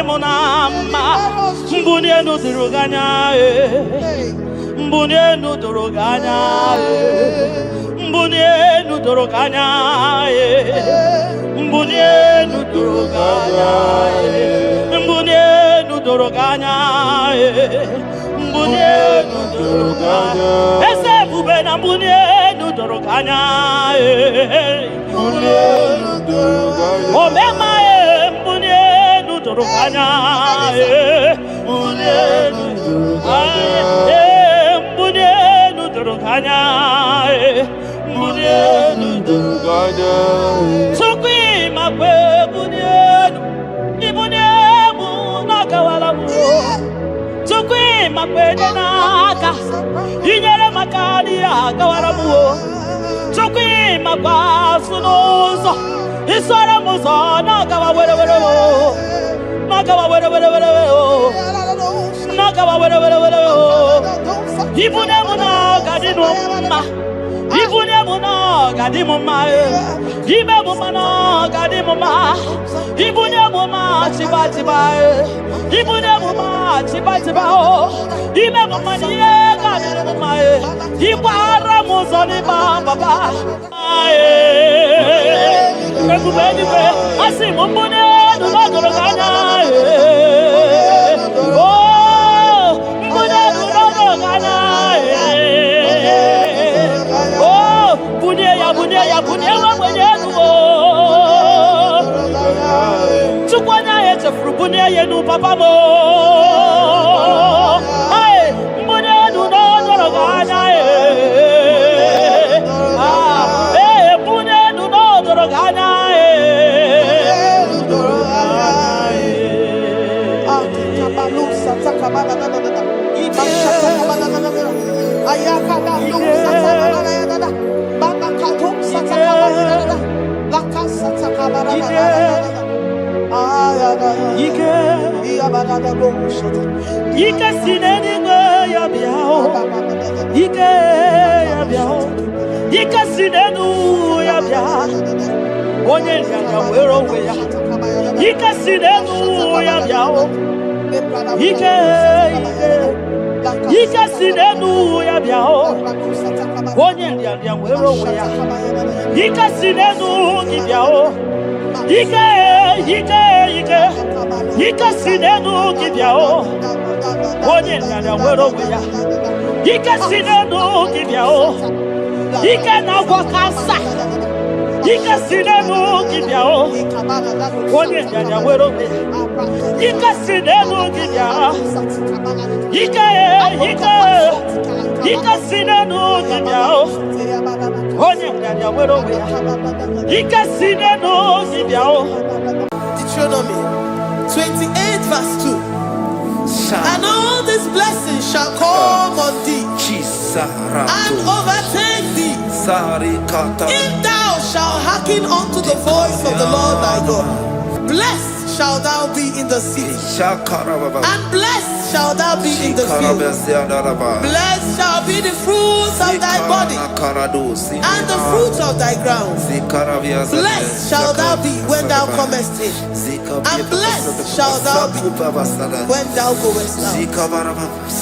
Speaker 4: munama mbunienu duruganya mbunienu duruganya mbunienu duruganya mbunienu duruganya mbunienu duruganya mbunienu duruganya ese bubena mbunienu duruganya mbunienu duruganya omema mbunienu duruganya mbunienu duruganya mbunienu duruganya mbunienu duruganya sukwi makwe mbunienu ibuniemu nakawala mu sukwi makwe naka inyere makali akawala mu sukwi makwa sunuzo isara muzo nakawa were were nakawa were were were nakawa were were were ibuniemu nakadino ma ibuniemuna gadimuma ibemumana gadimuma ibuniemuma chibatiba ibuniemuma chibatiba ibemuma niye gadimuma ibara muzoni baba ekubeni be asimumbune nodoroganya oh mbune nodoroganya Bunia mwenyewe Tukwanya yete frubunia yenu papa mo Ay Bunia no doroganya Bunia no doroganya Ike sineni ya biao Ike ya biao Ike sinenu ya biao Onye ya wero we ya Ike sinenu ya biao Ike sinenu ya biao Onye ya wero we ya Ike sinenu ki biao Ike sinenu kibiao Onye nyanya wero weya Ike sinenu kibiao Ike na wakasa Ike sinenu kibiao Onye nyanya wero weya Ike sinenu kibiao Ike sinenu kibiao Onye nyanya wero weya Ike sinenu kibiao
Speaker 1: Deuteronomy 28 verse 2. And all these blessings shall come on thee and overtake thee if thou shalt hearken unto the voice of the Lord thy God. Blessed shalt thou be in the city, and blessed shalt thou be in the field. Blessed shall be the fruit of thy body, and the fruit of thy ground. Blessed shalt thou be when thou comest in, and blessed shalt thou be when thou goest out.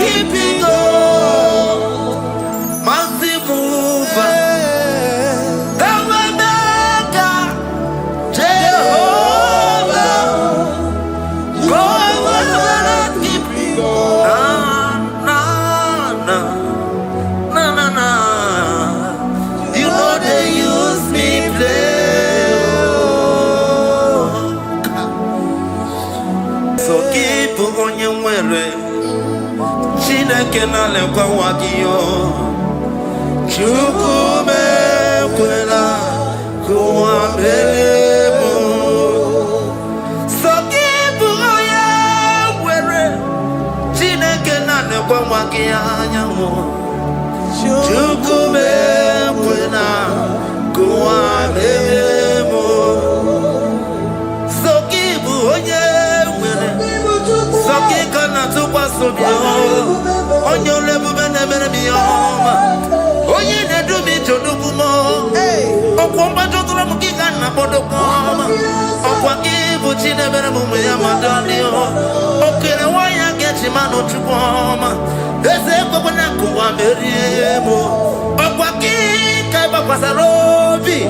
Speaker 5: Keeping on, Wagio. Chukume kwena kuambelemo. Sokibu oya were. Chineke nane kwa wagia nyamo. Chukume kwena kuambelemo. Sokibu oya were. Sokika na tukwa sobio. Onyo lebu bene bene miyoma. Oye ne do mi jodugumo. Okwomba jodura mukika na bodokoma. Okwa kibu chine bene mumu ya madani o. Okere waya gechi mano chukoma. Eze kwa na kuwa meriemo. Okwa kika iba kwa sarobi.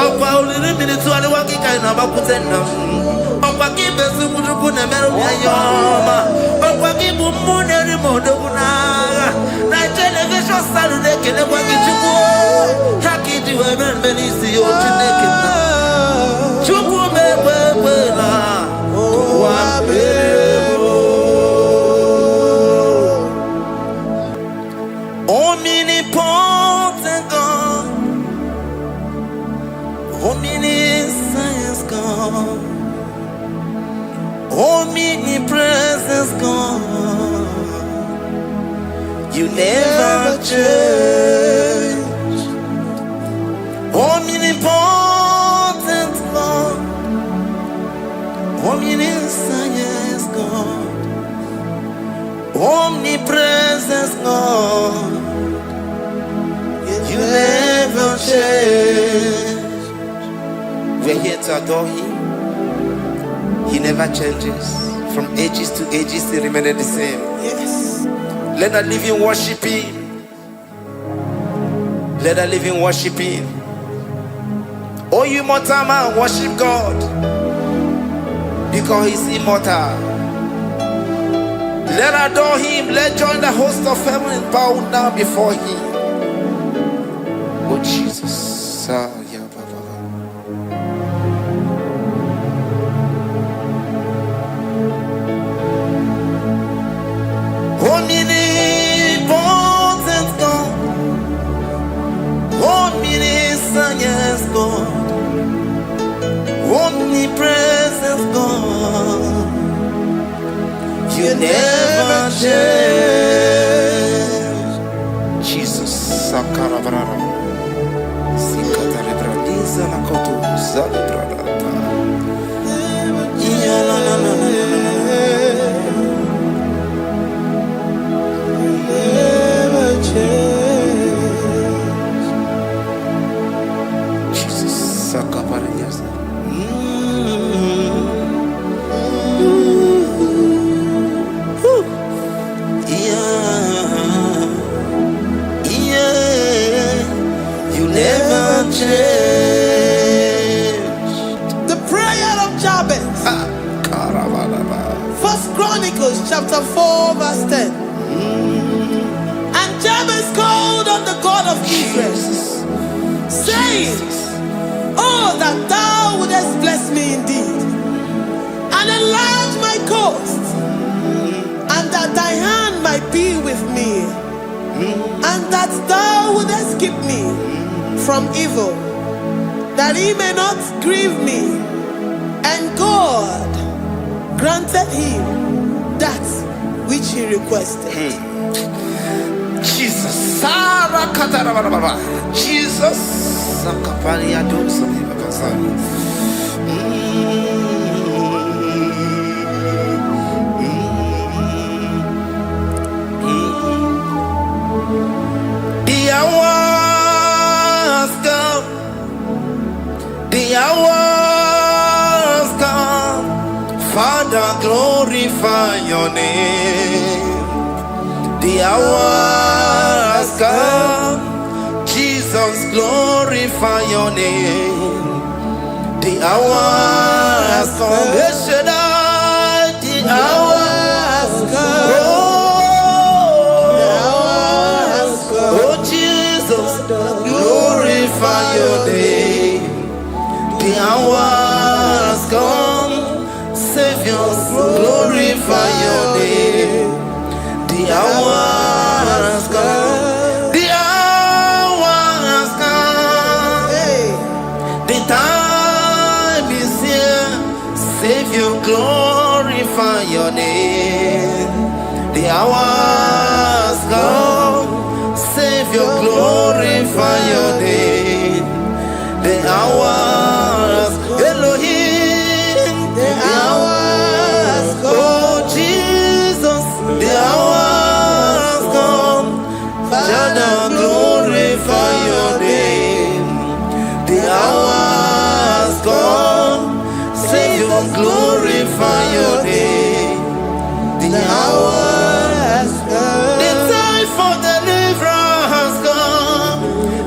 Speaker 5: Okwa uliri minitu ali wakika inaba kutenda. Okwa kibe sukuduku ne meru ya yoma. Okwa kibu mune rimodo kunaga. Na television salude kele kwa kichuku. Haki diwe menisi yo chineke na. Chuku mewe na. Kuwa mero. Omnipotent God. Omniscience God. Omnipresence God. You never change. Omnipotent God. Omniscience God. Omnipresence God. You never change. We're here to adore Him. He never changes. From ages to ages, He remains the same.
Speaker 1: Yes.
Speaker 5: Let the living worship Him. Let the living worship Him. Oh, you mortal man, worship God. Because He's immortal. Let adore Him. Let join the host of heaven and bow down before Him. Oh, Jesus. Omnipotent God, omniscience God, omnipresence God, you never change. Jesus, Sakarabrara, Sikataribradiza Nakoto, Zalibrada, Jesus, Sakaparias. You never change.
Speaker 1: The prayer of Jabez. First Chronicles chapter 4 verse 10. And Jabez called on the God of Israel, saying, oh, that thou wouldest bless me indeed, and enlarge my coast, and that thy hand might be with me, and that thou wouldest keep me from evil, that he may not grieve me. And God granted him that which he requested.
Speaker 5: Jesus, Sarah Katarababa, Jesus, Sakaparia dosa the hours come, Father, glorify your name. The hour has come, Jesus, glorify your name. The hour has come, the hour has come. Oh, Jesus, glorify your name. The hour has come, Savior, glorify your name. The hour has come. glorify your name. The hour has come. Savior, glorify your name. The hour has come. Elohim, the hour has come. Oh Jesus, the hour has come. Father, glorify your name. The hour has come. Savior, glorify your name. The hour has come. The time for deliverance has come.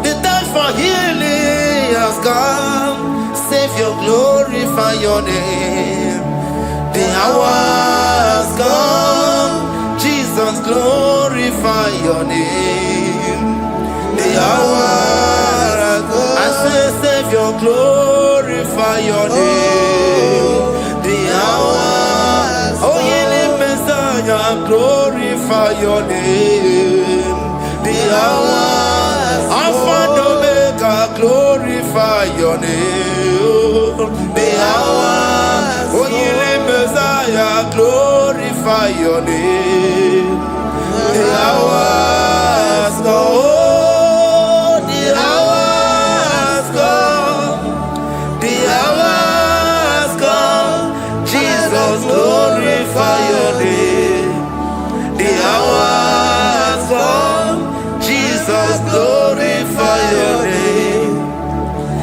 Speaker 5: The time for healing has come. Savior, glorify your name. The hour has come. Jesus, glorify your name. The hour has come. I say, Savior, glorify your name. The hour. Oh, healing Messiah, glorify your name. The hour. Alpha and Omega, glorify your name. The hour. Oh, healing Messiah, glorify your name. The hour has come. Oh, the hour has come. The hour has come. Jesus, glorify your name. The hour has come. Jesus, glorify your name.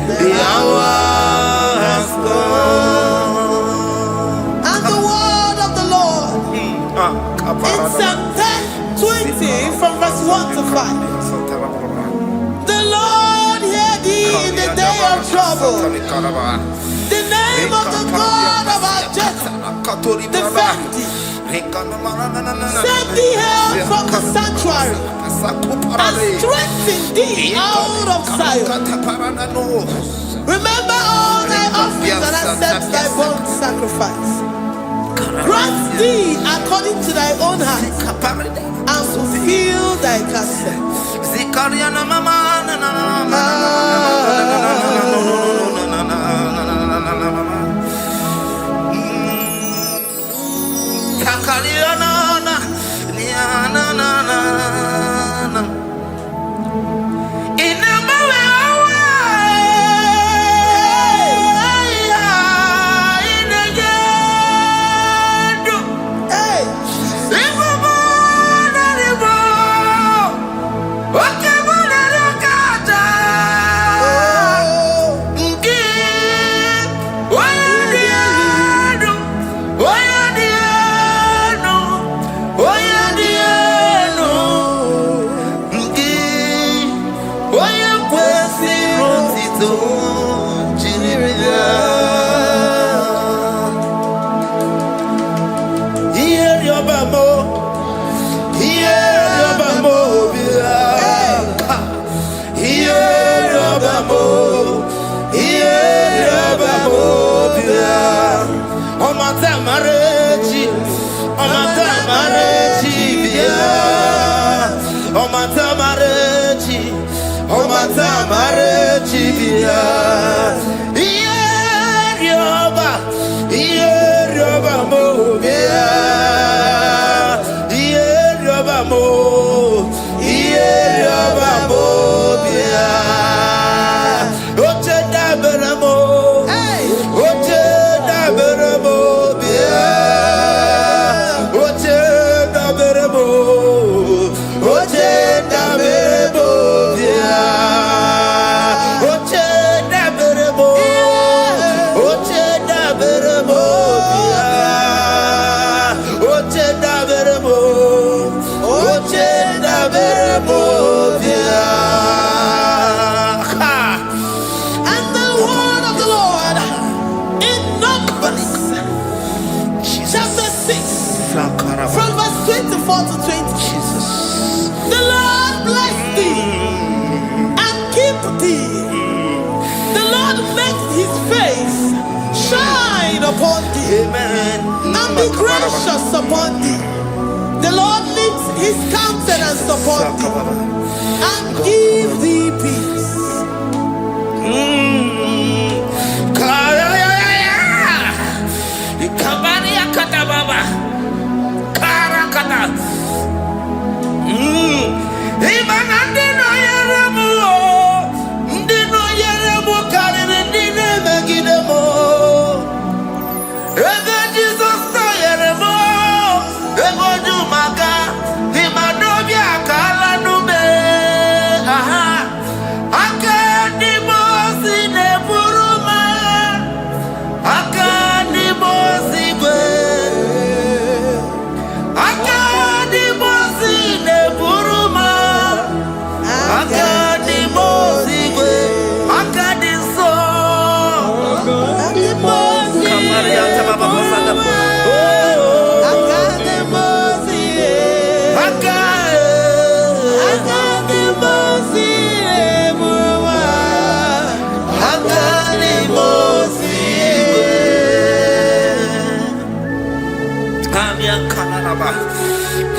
Speaker 5: The hour has come.
Speaker 1: And the word of the Lord in Psalm 20 from verse 1 to 5. The Lord hear thee in the day of trouble. The name of the God of our Jacob defend thee. Send thee help from the sanctuary and strengthen thee out of Zion. Remember all thy offerings and accept thy burnt sacrifice. Grant thee according to thy own heart and fulfill thy counsel. From verse 24 to 20. Jesus. The Lord bless thee and keep thee. The Lord make his face shine upon thee.
Speaker 5: Amen.
Speaker 1: And be gracious upon thee. The Lord lifts his countenance upon thee and give thee peace.
Speaker 5: Come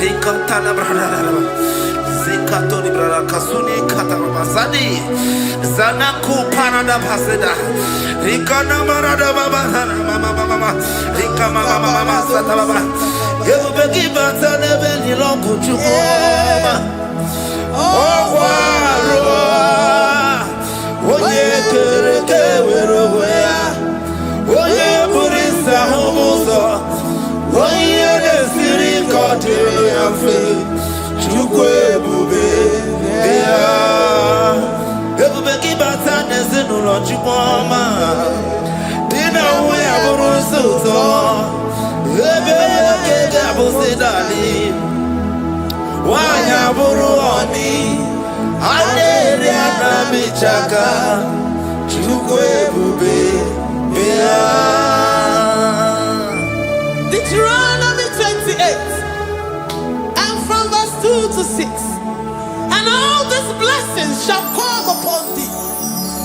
Speaker 5: Rikatana brada. Zikatori brada kasuni katarabasadi. Zanaku parada paseda. Rikana marada baba mama. Rikama mama sata baba. Gebeki batane beni longu chukoma. Oye kereke weroya. Oye burisa humuso. Oye desiri kotelo yafe. Chukwe bube ya. Gebeki batane zinulo chukoma. Dina uya burusu to. Gebeki jabusidani. Wanya buruoni. Aleri anamichaka. Chukwe bube ya.
Speaker 1: Deuteronomy 28 and from verse 2 to 6. And all these blessings shall come upon thee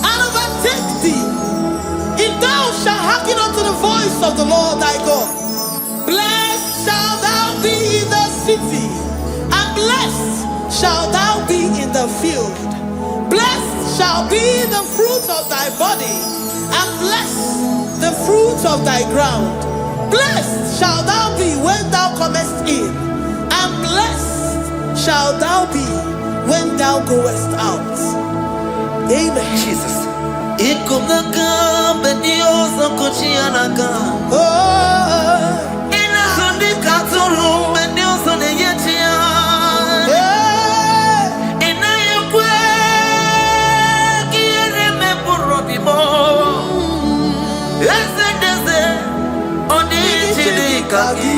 Speaker 1: and overtake thee if thou shalt hearken unto the voice of the Lord thy God. Blessed shalt thou be in the city, and blessed shalt thou be in the field. Blessed shall be the fruit of thy body, and blessed the fruit of thy ground. Blessed shalt thou be when thou comest in, and blessed shalt thou be when thou goest out. Amen.
Speaker 5: Jesus. Ikumaka bedioso kuchianaka.
Speaker 1: Oh,
Speaker 5: Ina sundika turu bedioso neyetia. Ina yukwe kiere me burobimo. Ese deze odi chidikaki.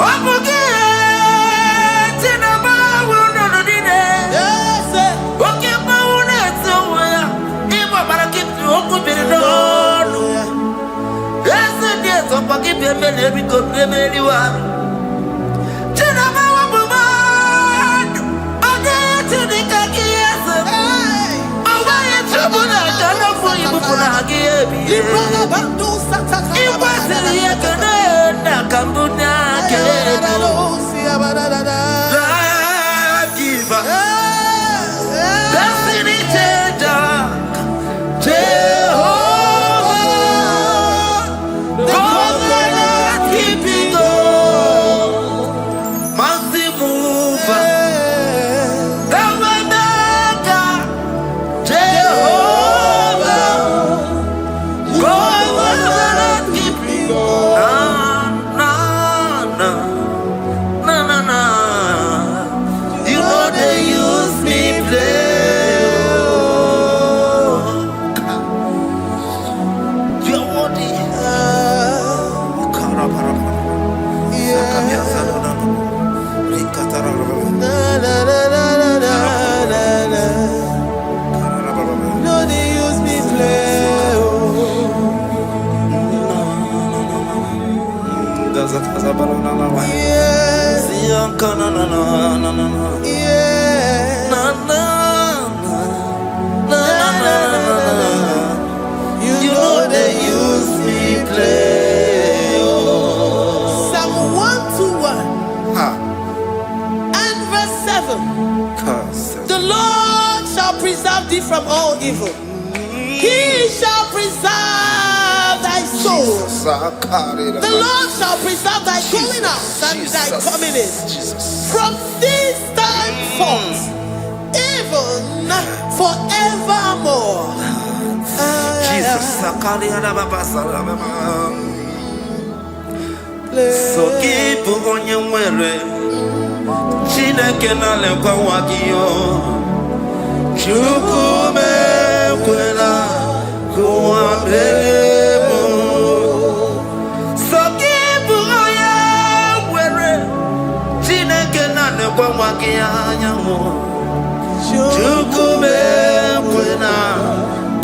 Speaker 5: Omuge tinaba wuno dine. Oke maune tsoya. Ibo barakitu okubirino. Ese deze opakipe melebi komemeliwa. Tinaba wabumadu. Odi chidikaki ese. Owaye chobuna kana fuyi bupuna hagiyebi. Iwasiri yakana na kambuna kedo. Life giver, destiny changer, Jehovah, covenant keeping God, mountain mover, Tabernacle, Jehovah, covenant keeping God. Na. You know they use me play. You're worthy.
Speaker 1: no, they use me play. Yes. You know they use me play. Psalm 121 and verse 7. The Lord shall preserve thee from all evil. He shall preserve thy soul. The Lord shall preserve thy going out and thy coming in from this time forth, even forevermore.
Speaker 5: Jesus. So keep on your way. Chineke na lekwa wagiyo. Chukume kwela kuambemo. So keep on your way. Chineke na lekwa wagiyo. Chukume kwela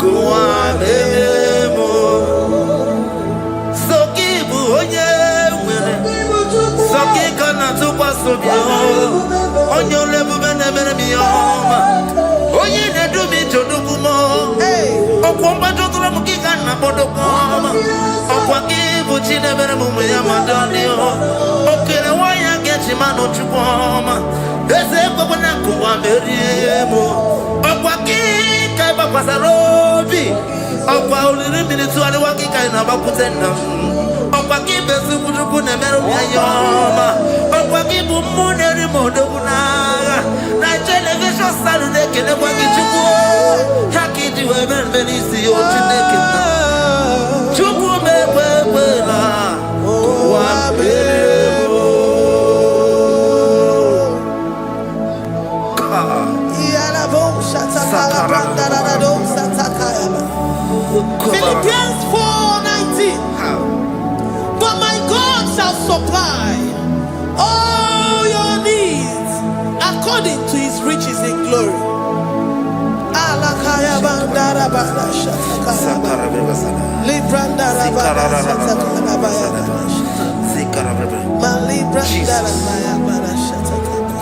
Speaker 5: kuambemo. So keep on your way. So keep on on your level, oye ne do me to do mo. O kwamba to tula mukika na bodo kwama. O kwa kibu chine bere mumu ya madani o. O kere waya get meriemo okwaki kai bakwasarobi okwa uliri minitu ale waki kai na bakutenda okwaki besu kutuku na mero yoma okwaki bumune rimodo kuna na television salude kene kwaki chuku hakiti wemen benisi o chineke chuku mebebela wa meriemo
Speaker 1: Philippians 4:19. But my God shall supply all your needs according to his riches in glory.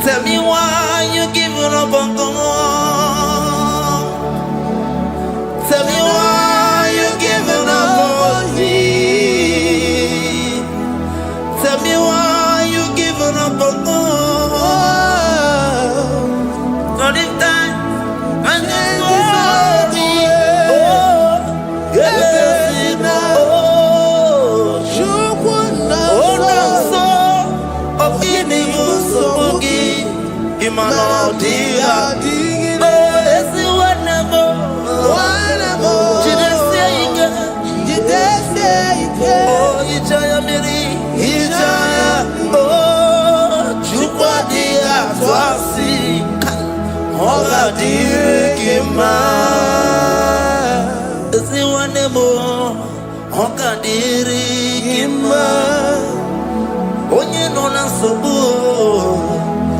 Speaker 5: Tell me why you giving up on God. Tell me why you giving up on me. Tell me why you giving up on God. Not in time and then glory. Oh, yes, oh, so of eating so boogie. Imano dia. Oh, yes, whatever. Oh, Ijaya Miri, Ijaya, oh, Chukwadia, Twasi, Hola Dirikima, Ziwanemo, Hoka Dirikima, Onye Nona Sobu,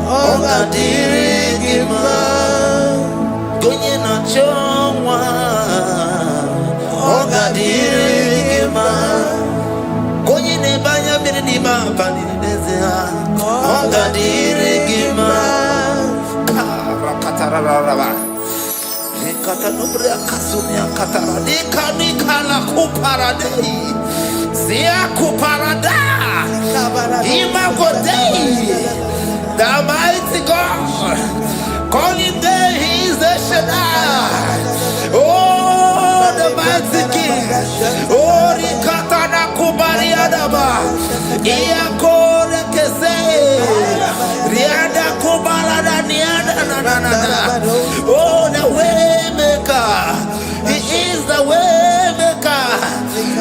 Speaker 5: Hoka Dirikima, Gonye na Chongwa, Hoka Dirikima. Konye ne banya miri ni ba bani nezea Onga dirigima Kara katarararaba Hekata nubrea kasumia katara Nika la kuparadei Zia kuparada Ima kodei The mighty God Calling day he is the Shaddai Oh the mighty King Oh Rikatana Kubariadaba Iakore Kese Riada Kubalada Niada Oh the way maker He is the way maker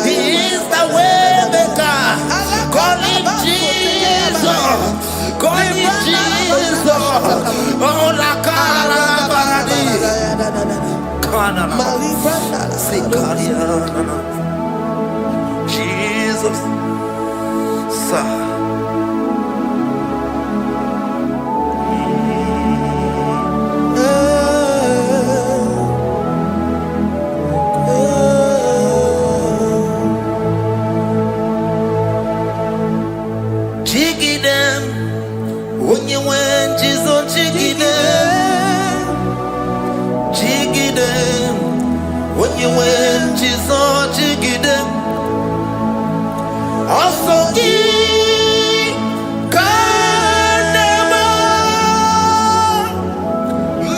Speaker 5: He is the way maker Call him Jesus Call him Jesus Oh la cara baradi Jesus, sir. Jiggy them when you went, Jesus, jiggy them, jiggy them. When you went, Jesus, jiggy them. Also, Kandama,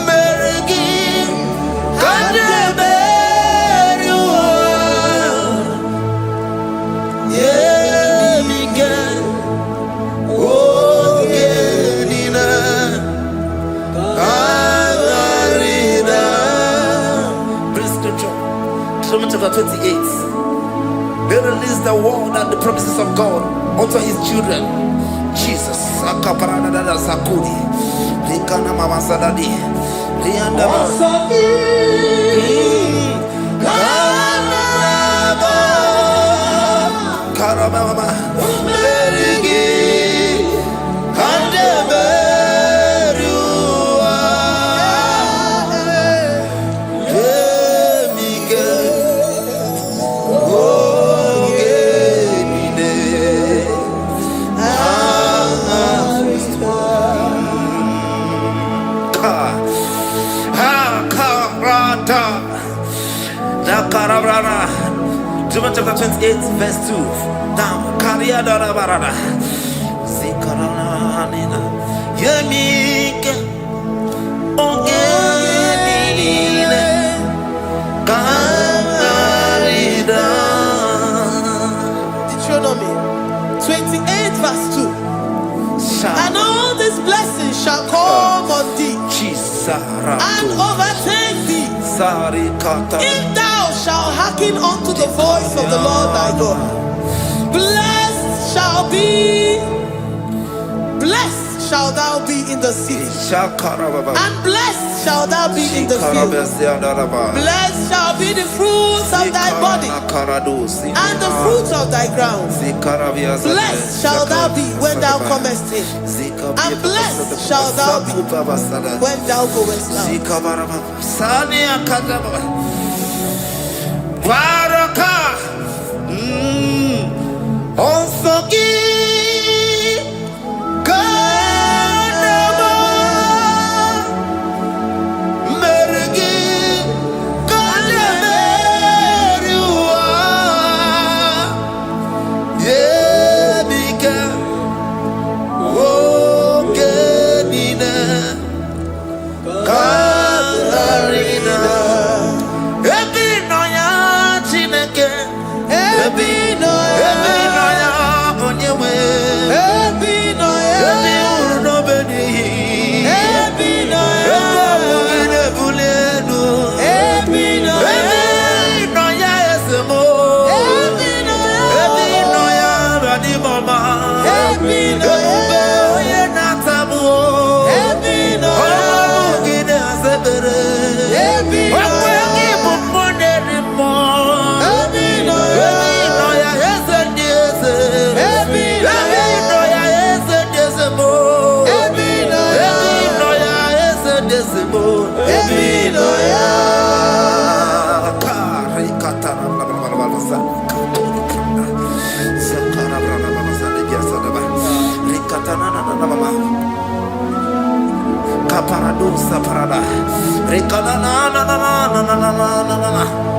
Speaker 5: Merigi, Kandama, yeah, Miguel, oh, Genina, Agarida. Praise the Lord. Psalm chapter 28. They release the word and the promises of God unto his children. Jesus. Akaparadada Sakudi. Likana Mama Sadadi. Lianda Karabama. Merigi. John chapter 28 verse 2 down Karia Dara Barada Zikarana Nina Yemika
Speaker 1: Deuteronomy 28 verse 2. And all these blessings shall come on thee and overtake thee if thou shalt hearken unto the voice of the Lord thy God. Blessed shall thou be in the city, and blessed shall thou be in the field. Blessed shall be the fruits of thy body, and the fruits of thy ground. Blessed shall thou be when thou comest in, and blessed shall thou be when thou goest out.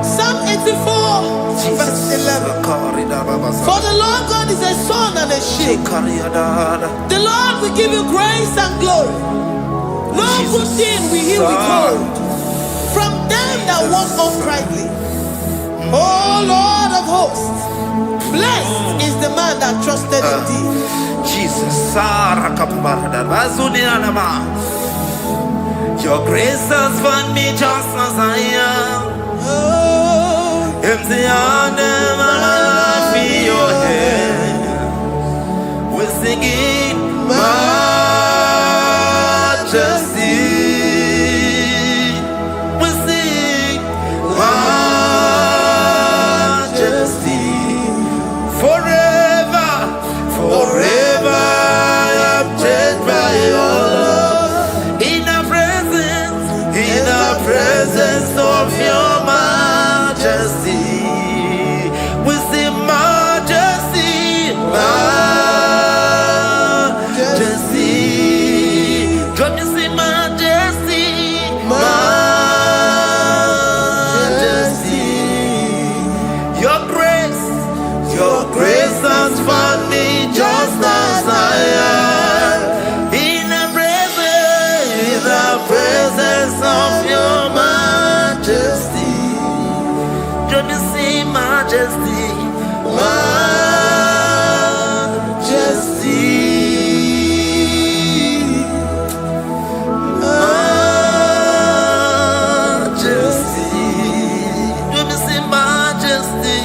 Speaker 1: Psalm 84 verse 11. For the Lord God is a sun and a shield. The Lord will give you grace and glory. No good thing will he withhold from them that walk uprightly. O Lord of hosts, blessed is the man that trusted in thee.
Speaker 5: Jesus, your grace has found me just as I am. Empty handed, my life in your hand. We're singing majesty. We sing majesty. Forever, forever I'm changed by your love. In the presence of your majesty, we see majesty, majesty. Can you see majesty, majesty? Your grace has found me just as I am. In the presence of your majesty, can you see majesty, majesty, majesty? Can you see majesty,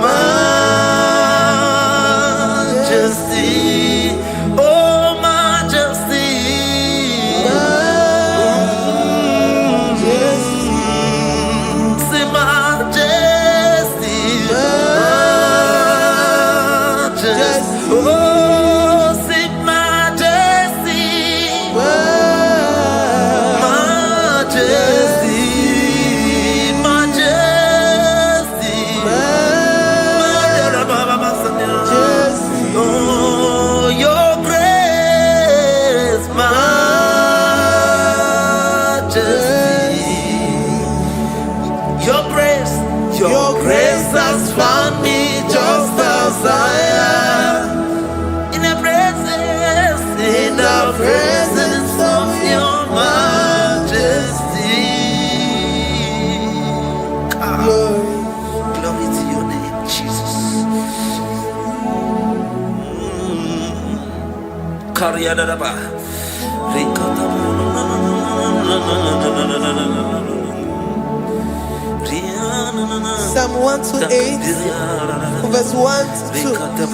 Speaker 5: majesty? Oh, majesty. Your grace has found me just as I am. In the presence of your majesty.
Speaker 1: Psalm 128, verse 1 to 2.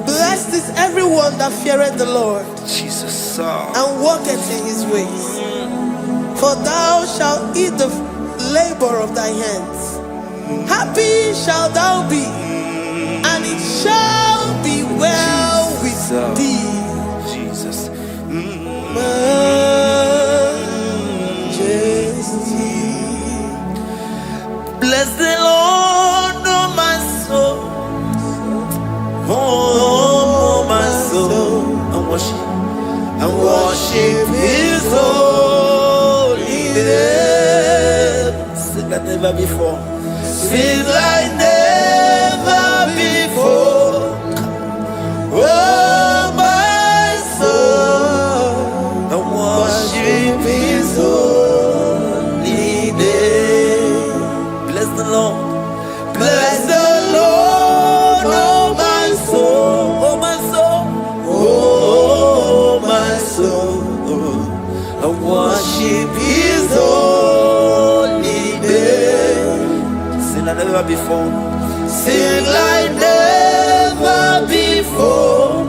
Speaker 1: Blessed is everyone that feareth the Lord,
Speaker 5: Jesus,
Speaker 1: and walketh in his ways. For thou shalt eat the labor of thy hands. Happy shalt thou be, and it shall be well with thee.
Speaker 5: Jesus.
Speaker 1: Majesty.
Speaker 5: Bless the Lord, oh my soul. Oh, my soul. And worship his holy name. Sing like never before. Sing like never before. Oh, my soul. And worship his holy name. Bless the Lord. Bless the Lord, oh my soul, oh my soul, oh my soul, and worship his holy name. Sing like never before. Sing like never before.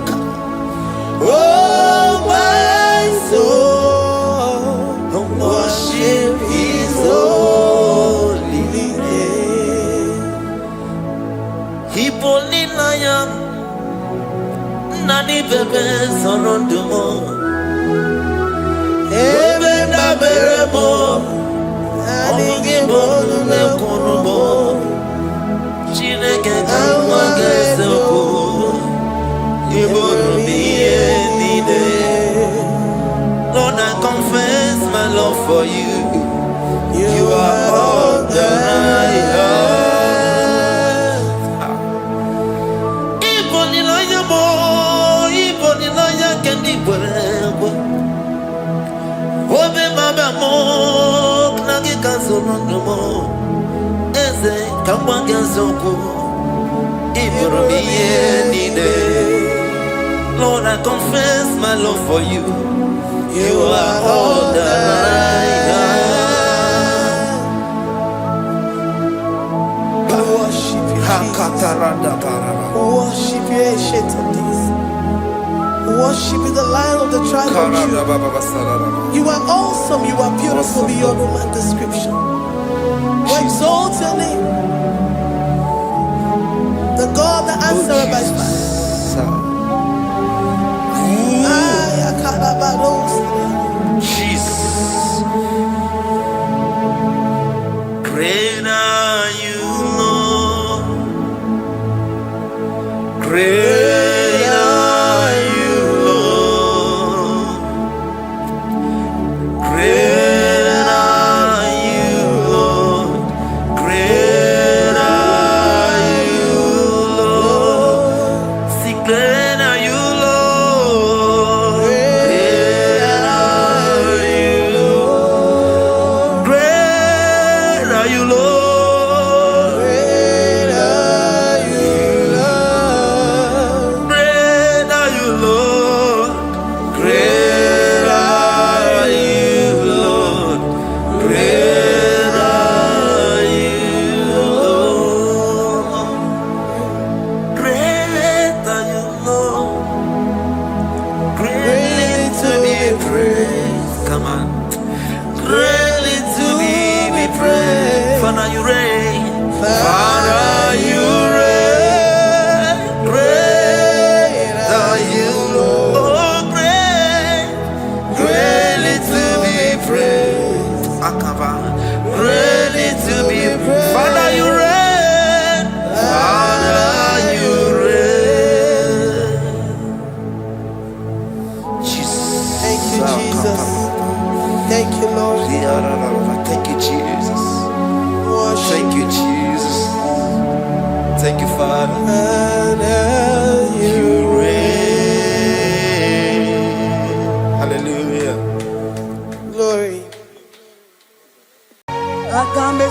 Speaker 5: Oh my soul, and worship his holy name. Hipoli nayam nani bebe sorondumo ebe na beremo omugi bolu ne kunumo Chineke kanwa gesoko ibonu miye nide. Lord, I confess my love for you. You are all that I have. Obe mama mo knagi kazono mo eze kamwange zoko iboro miye nide. Lord, I confess my love for you. You are all that I have.
Speaker 1: Worship you, Jesus. Worship you, ancient of days. Worship you, the Lion of the tribe of Judah. You are awesome, you are beautiful beyond human description. We exalt your name, the God that answered by fire.
Speaker 5: Jesus, great are you, Lord. Great are you, Lord. Great are you, Lord. Great are you, Lord. See, great are you, Lord. Great are you, Lord. Great are you, Lord. Father, you reign. Father, you reign. Great are you, Lord. Oh, great, greatly to be praised. Akaba, greatly to be praised. Father, you reign. Father, you reign. Jesus.
Speaker 1: Thank you, Jesus. Thank you, Lord.
Speaker 5: Thank you, Jesus.
Speaker 1: Worship.
Speaker 5: Thank you, Jesus. Thank you, Father. You reign. Hallelujah.
Speaker 1: Glory.
Speaker 6: Akame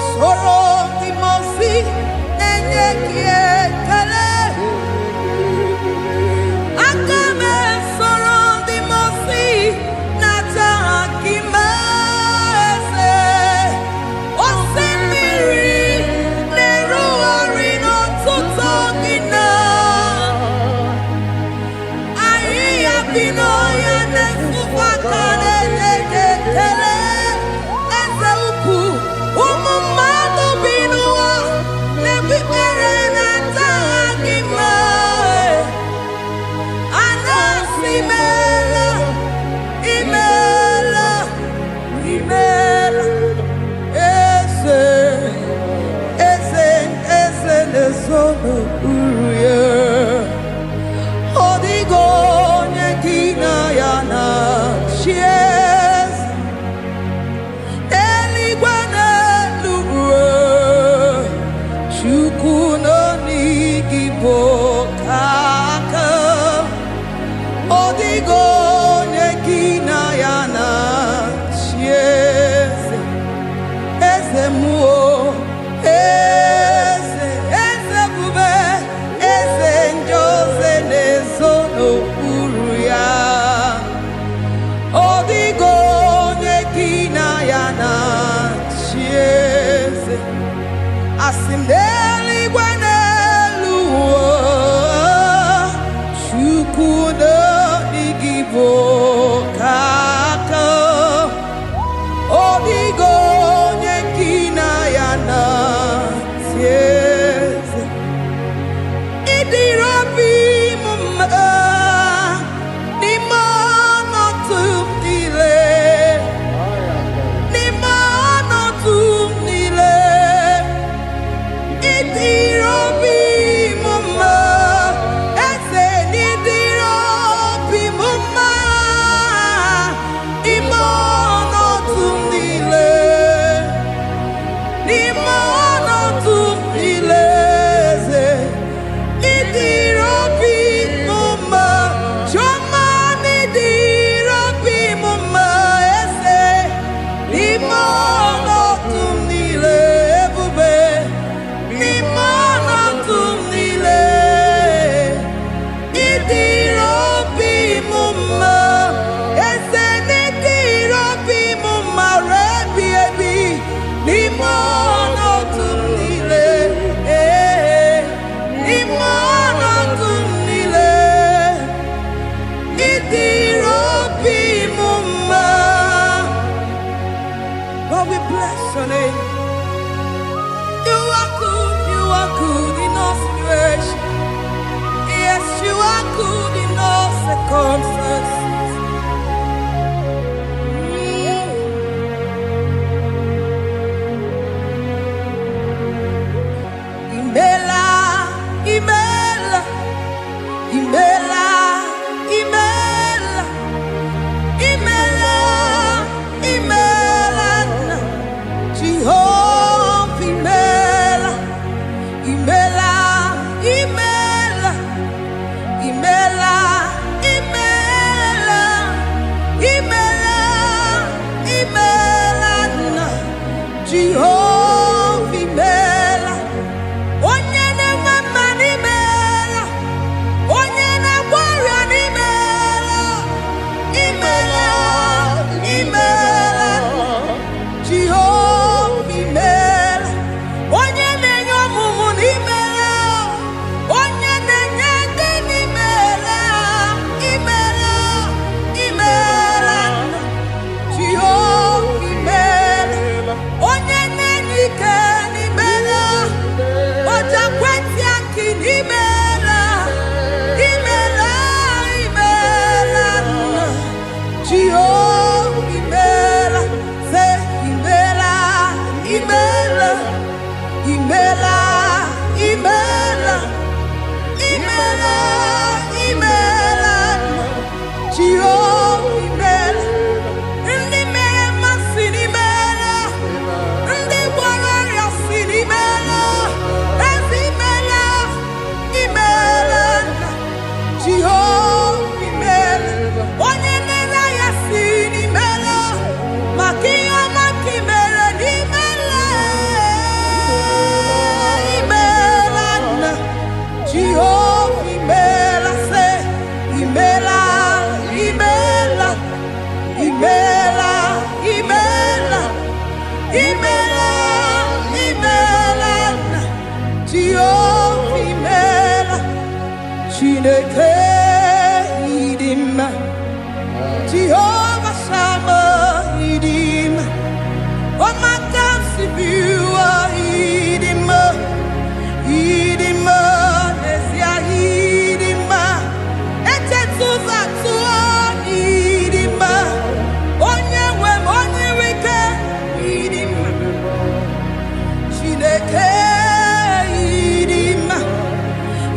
Speaker 1: Idima,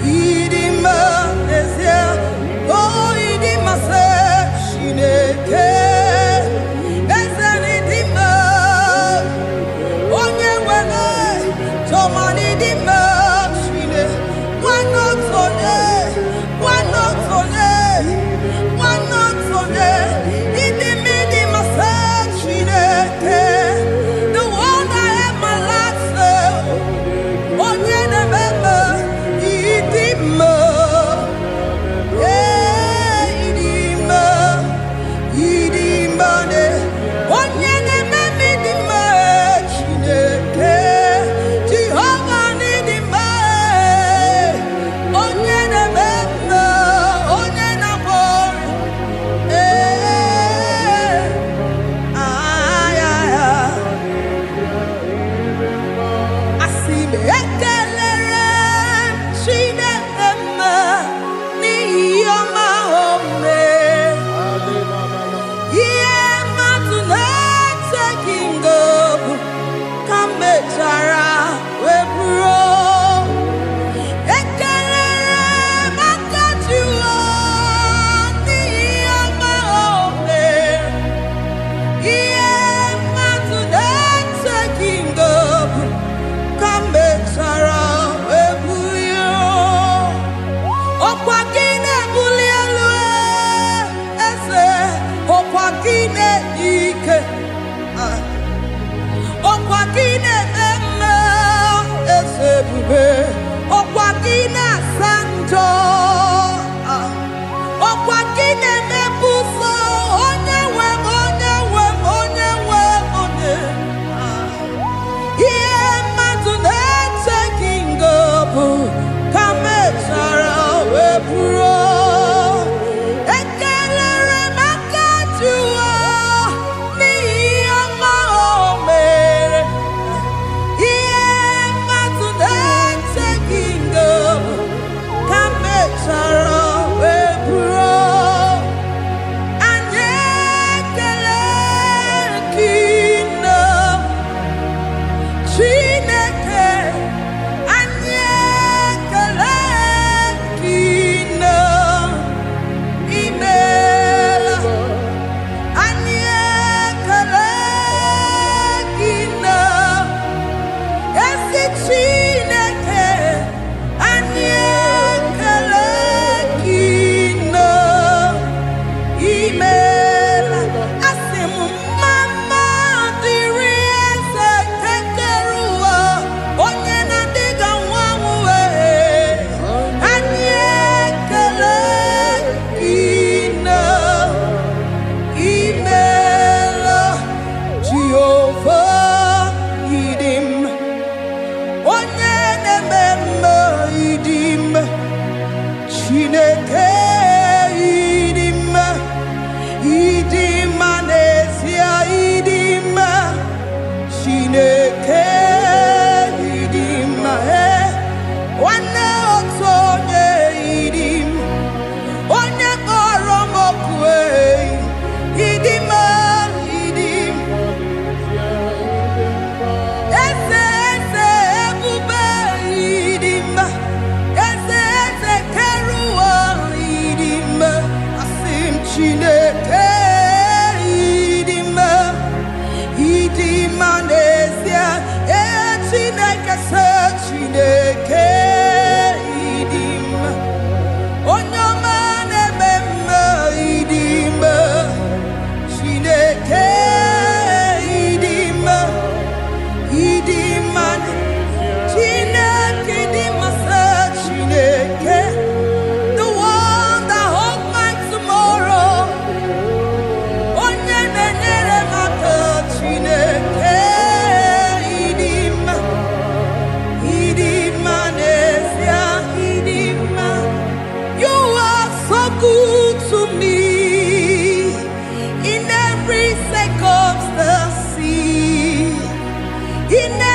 Speaker 1: Idima,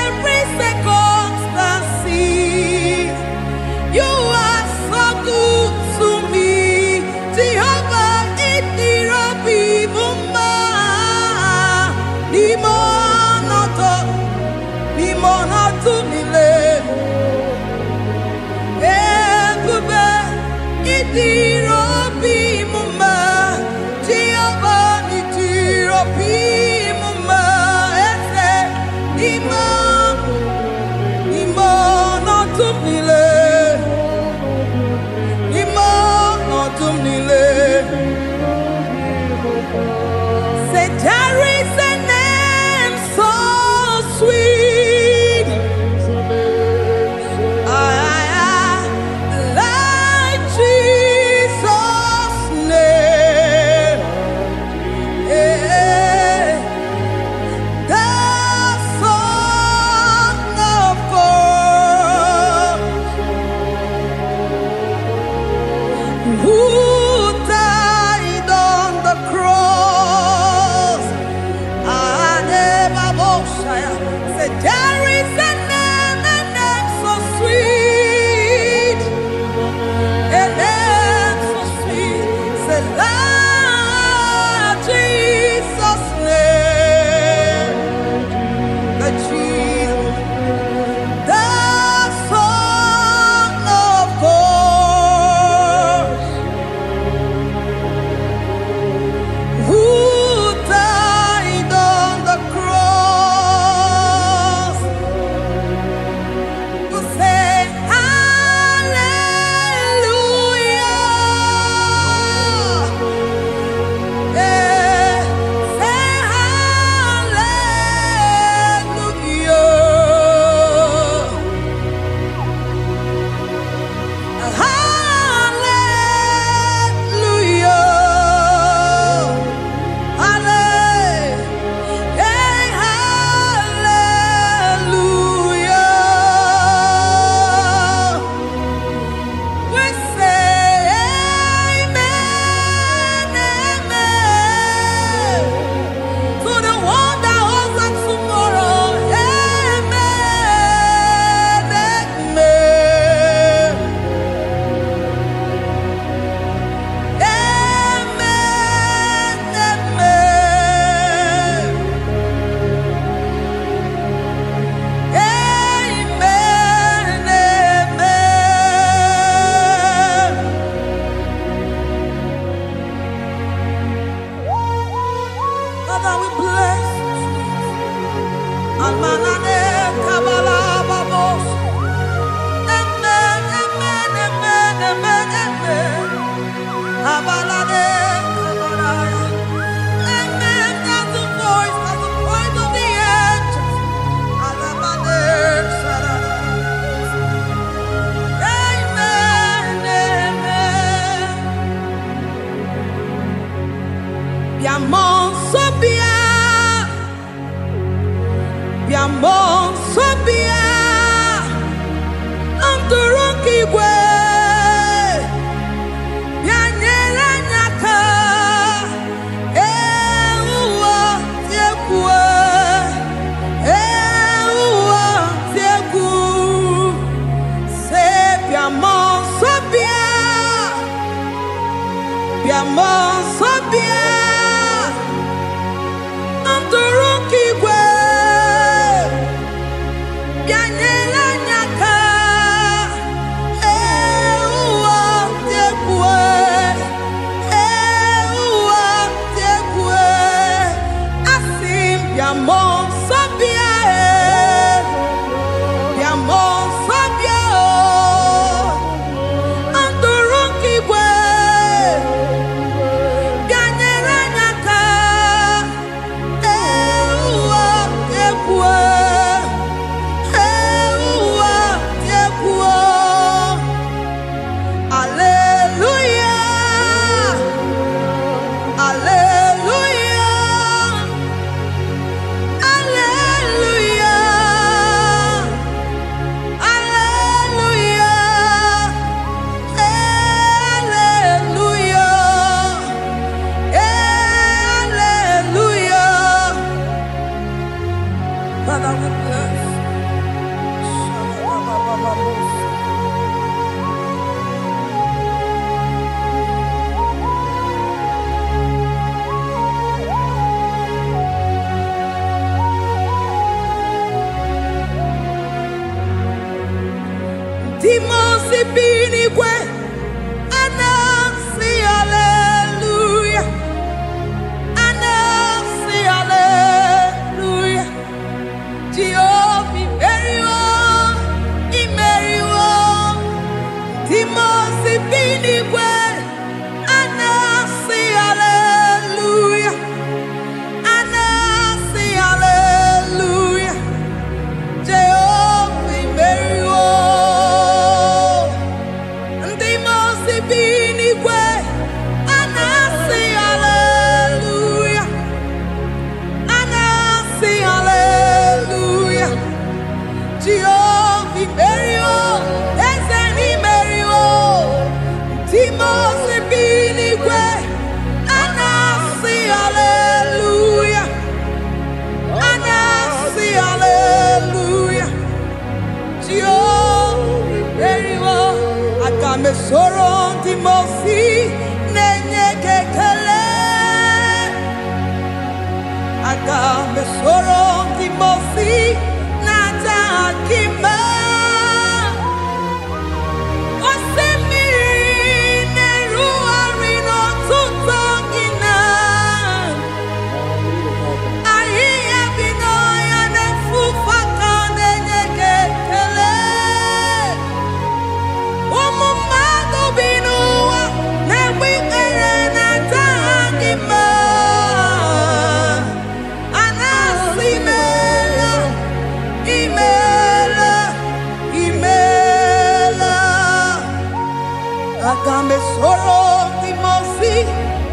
Speaker 1: every circumstance. You are so good to me. Jehovah, it be mumma. Limonato mile. Ebube, it be mumma. Jehovah, it be mumma. Ese, limonato mile. Say there is a name so sweet, like Jesus' name. The Son of God, who died on the cross. Say there is a name so sweet, a name so sweet. Say Lord Jesus' name, the Jesus, the Son of God, who died on the cross. We say hallelujah. Say hallelujah. Hallelujah. We say amen, amen. To the one that holds us tomorrow. Amen, amen. Amen, amen. Amen, amen. Father, we bless you. Almanane kabala babos. Amen, amen, amen, amen, amen. Abalade kabalaya. Amen. That's the voice of the angels. Alabade sarada. Amen, amen. Biamon sobia, biamon sobia, anturuki gwe, bianyera nyaka, ewa tiekwe, ewa tieku, se biamon sobia, biamon sobia. Anturuki gwe, bianyela nyaka, Timosi binigwe anasi hallelujah. Anasi hallelujah. Jehovah very well, very well. Timosi binigwe anasi hallelujah. Anasi hallelujah. Jehovah very well. Timosi binigwe anasi hallelujah. Anasi hallelujah. Jehovah very well. Ezeni very well. Timosi binigwe anasi hallelujah. Anasi hallelujah. Jehovah very well. Akame soro Timosi nenye kekele. Akame soro Timosi nata akima. Osemiri neru arino tutongina. Ahiya binoya nefufaka nenye kekele. Umumado binuwa newi erena tangima. Anasi mela, imela, imela. Akame soro Timosi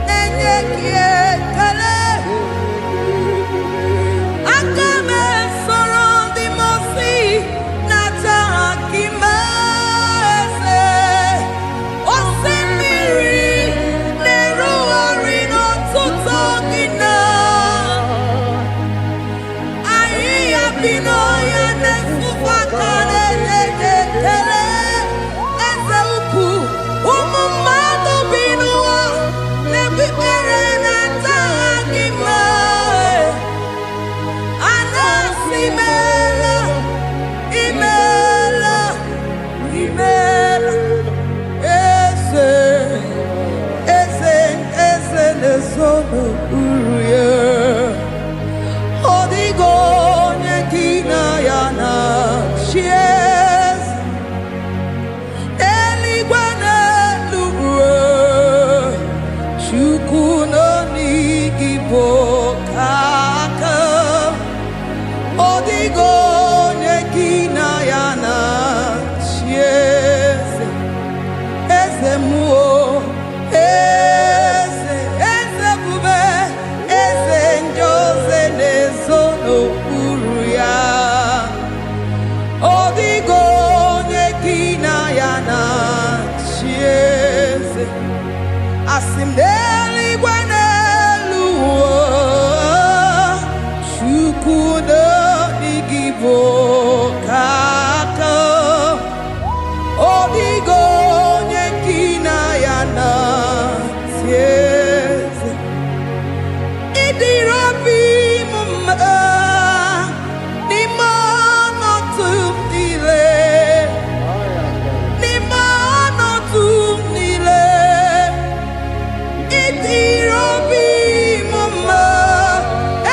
Speaker 1: nenye kiekele. Akame soro Timosi nata akimese. Osemiri neru arino tutogina. Ahiya binoya nefufaka nenye kekele. Eze ukwu umumado binuwa nebi erena tangima. Anasi mela, imela, imela. Eze nezono uruye. Odigo nyekina yana shies. Eligwe n'eluigwe. Chukwu nọ n'igbo kaka. Odigo nyekina yana shies. Eze muo, eze bube, eze njoze nezono uru ya. Odigo nyekina yana chieze. Asim n'eluigwe n'elu ụwa. Chukwu nọ n'igbo kaka. Odigo nyekina yana tieze. Idirobi mumma n'ime ọnọdụ m niile. N'ime ọnọdụ m niile. Idirobi mumma.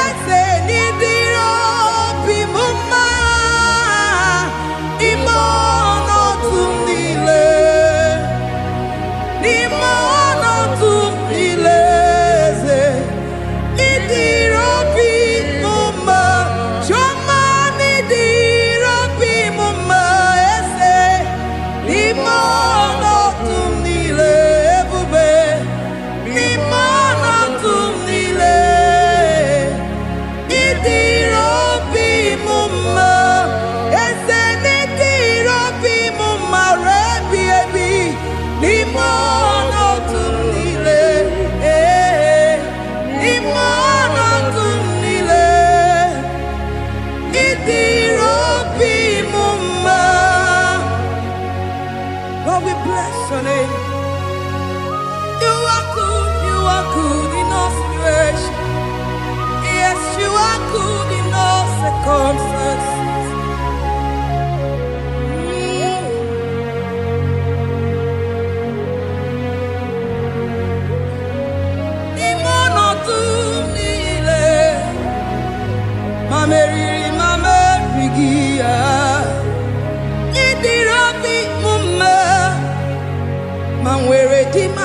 Speaker 1: Eze n'idirobi mumma. N'ime ọnọdụ m niile. N'ime ọnọdụ m niile. Eze idirobi mumma. Chioma n'idirobi mumma. Eze n'ime ọnọdụ m niile. Ebube n'ime ọnọdụ m niile. Idirobi mumma. Eze n'idirobi mumma. Rebi ebi n'ime ọnọdụ m niile. N'ime ọnọdụ m niile. Idirobi mumma. Lord, we bless your name. You are good in all situation. Yes, you are good in all circumstances.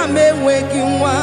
Speaker 1: m enweghị nwa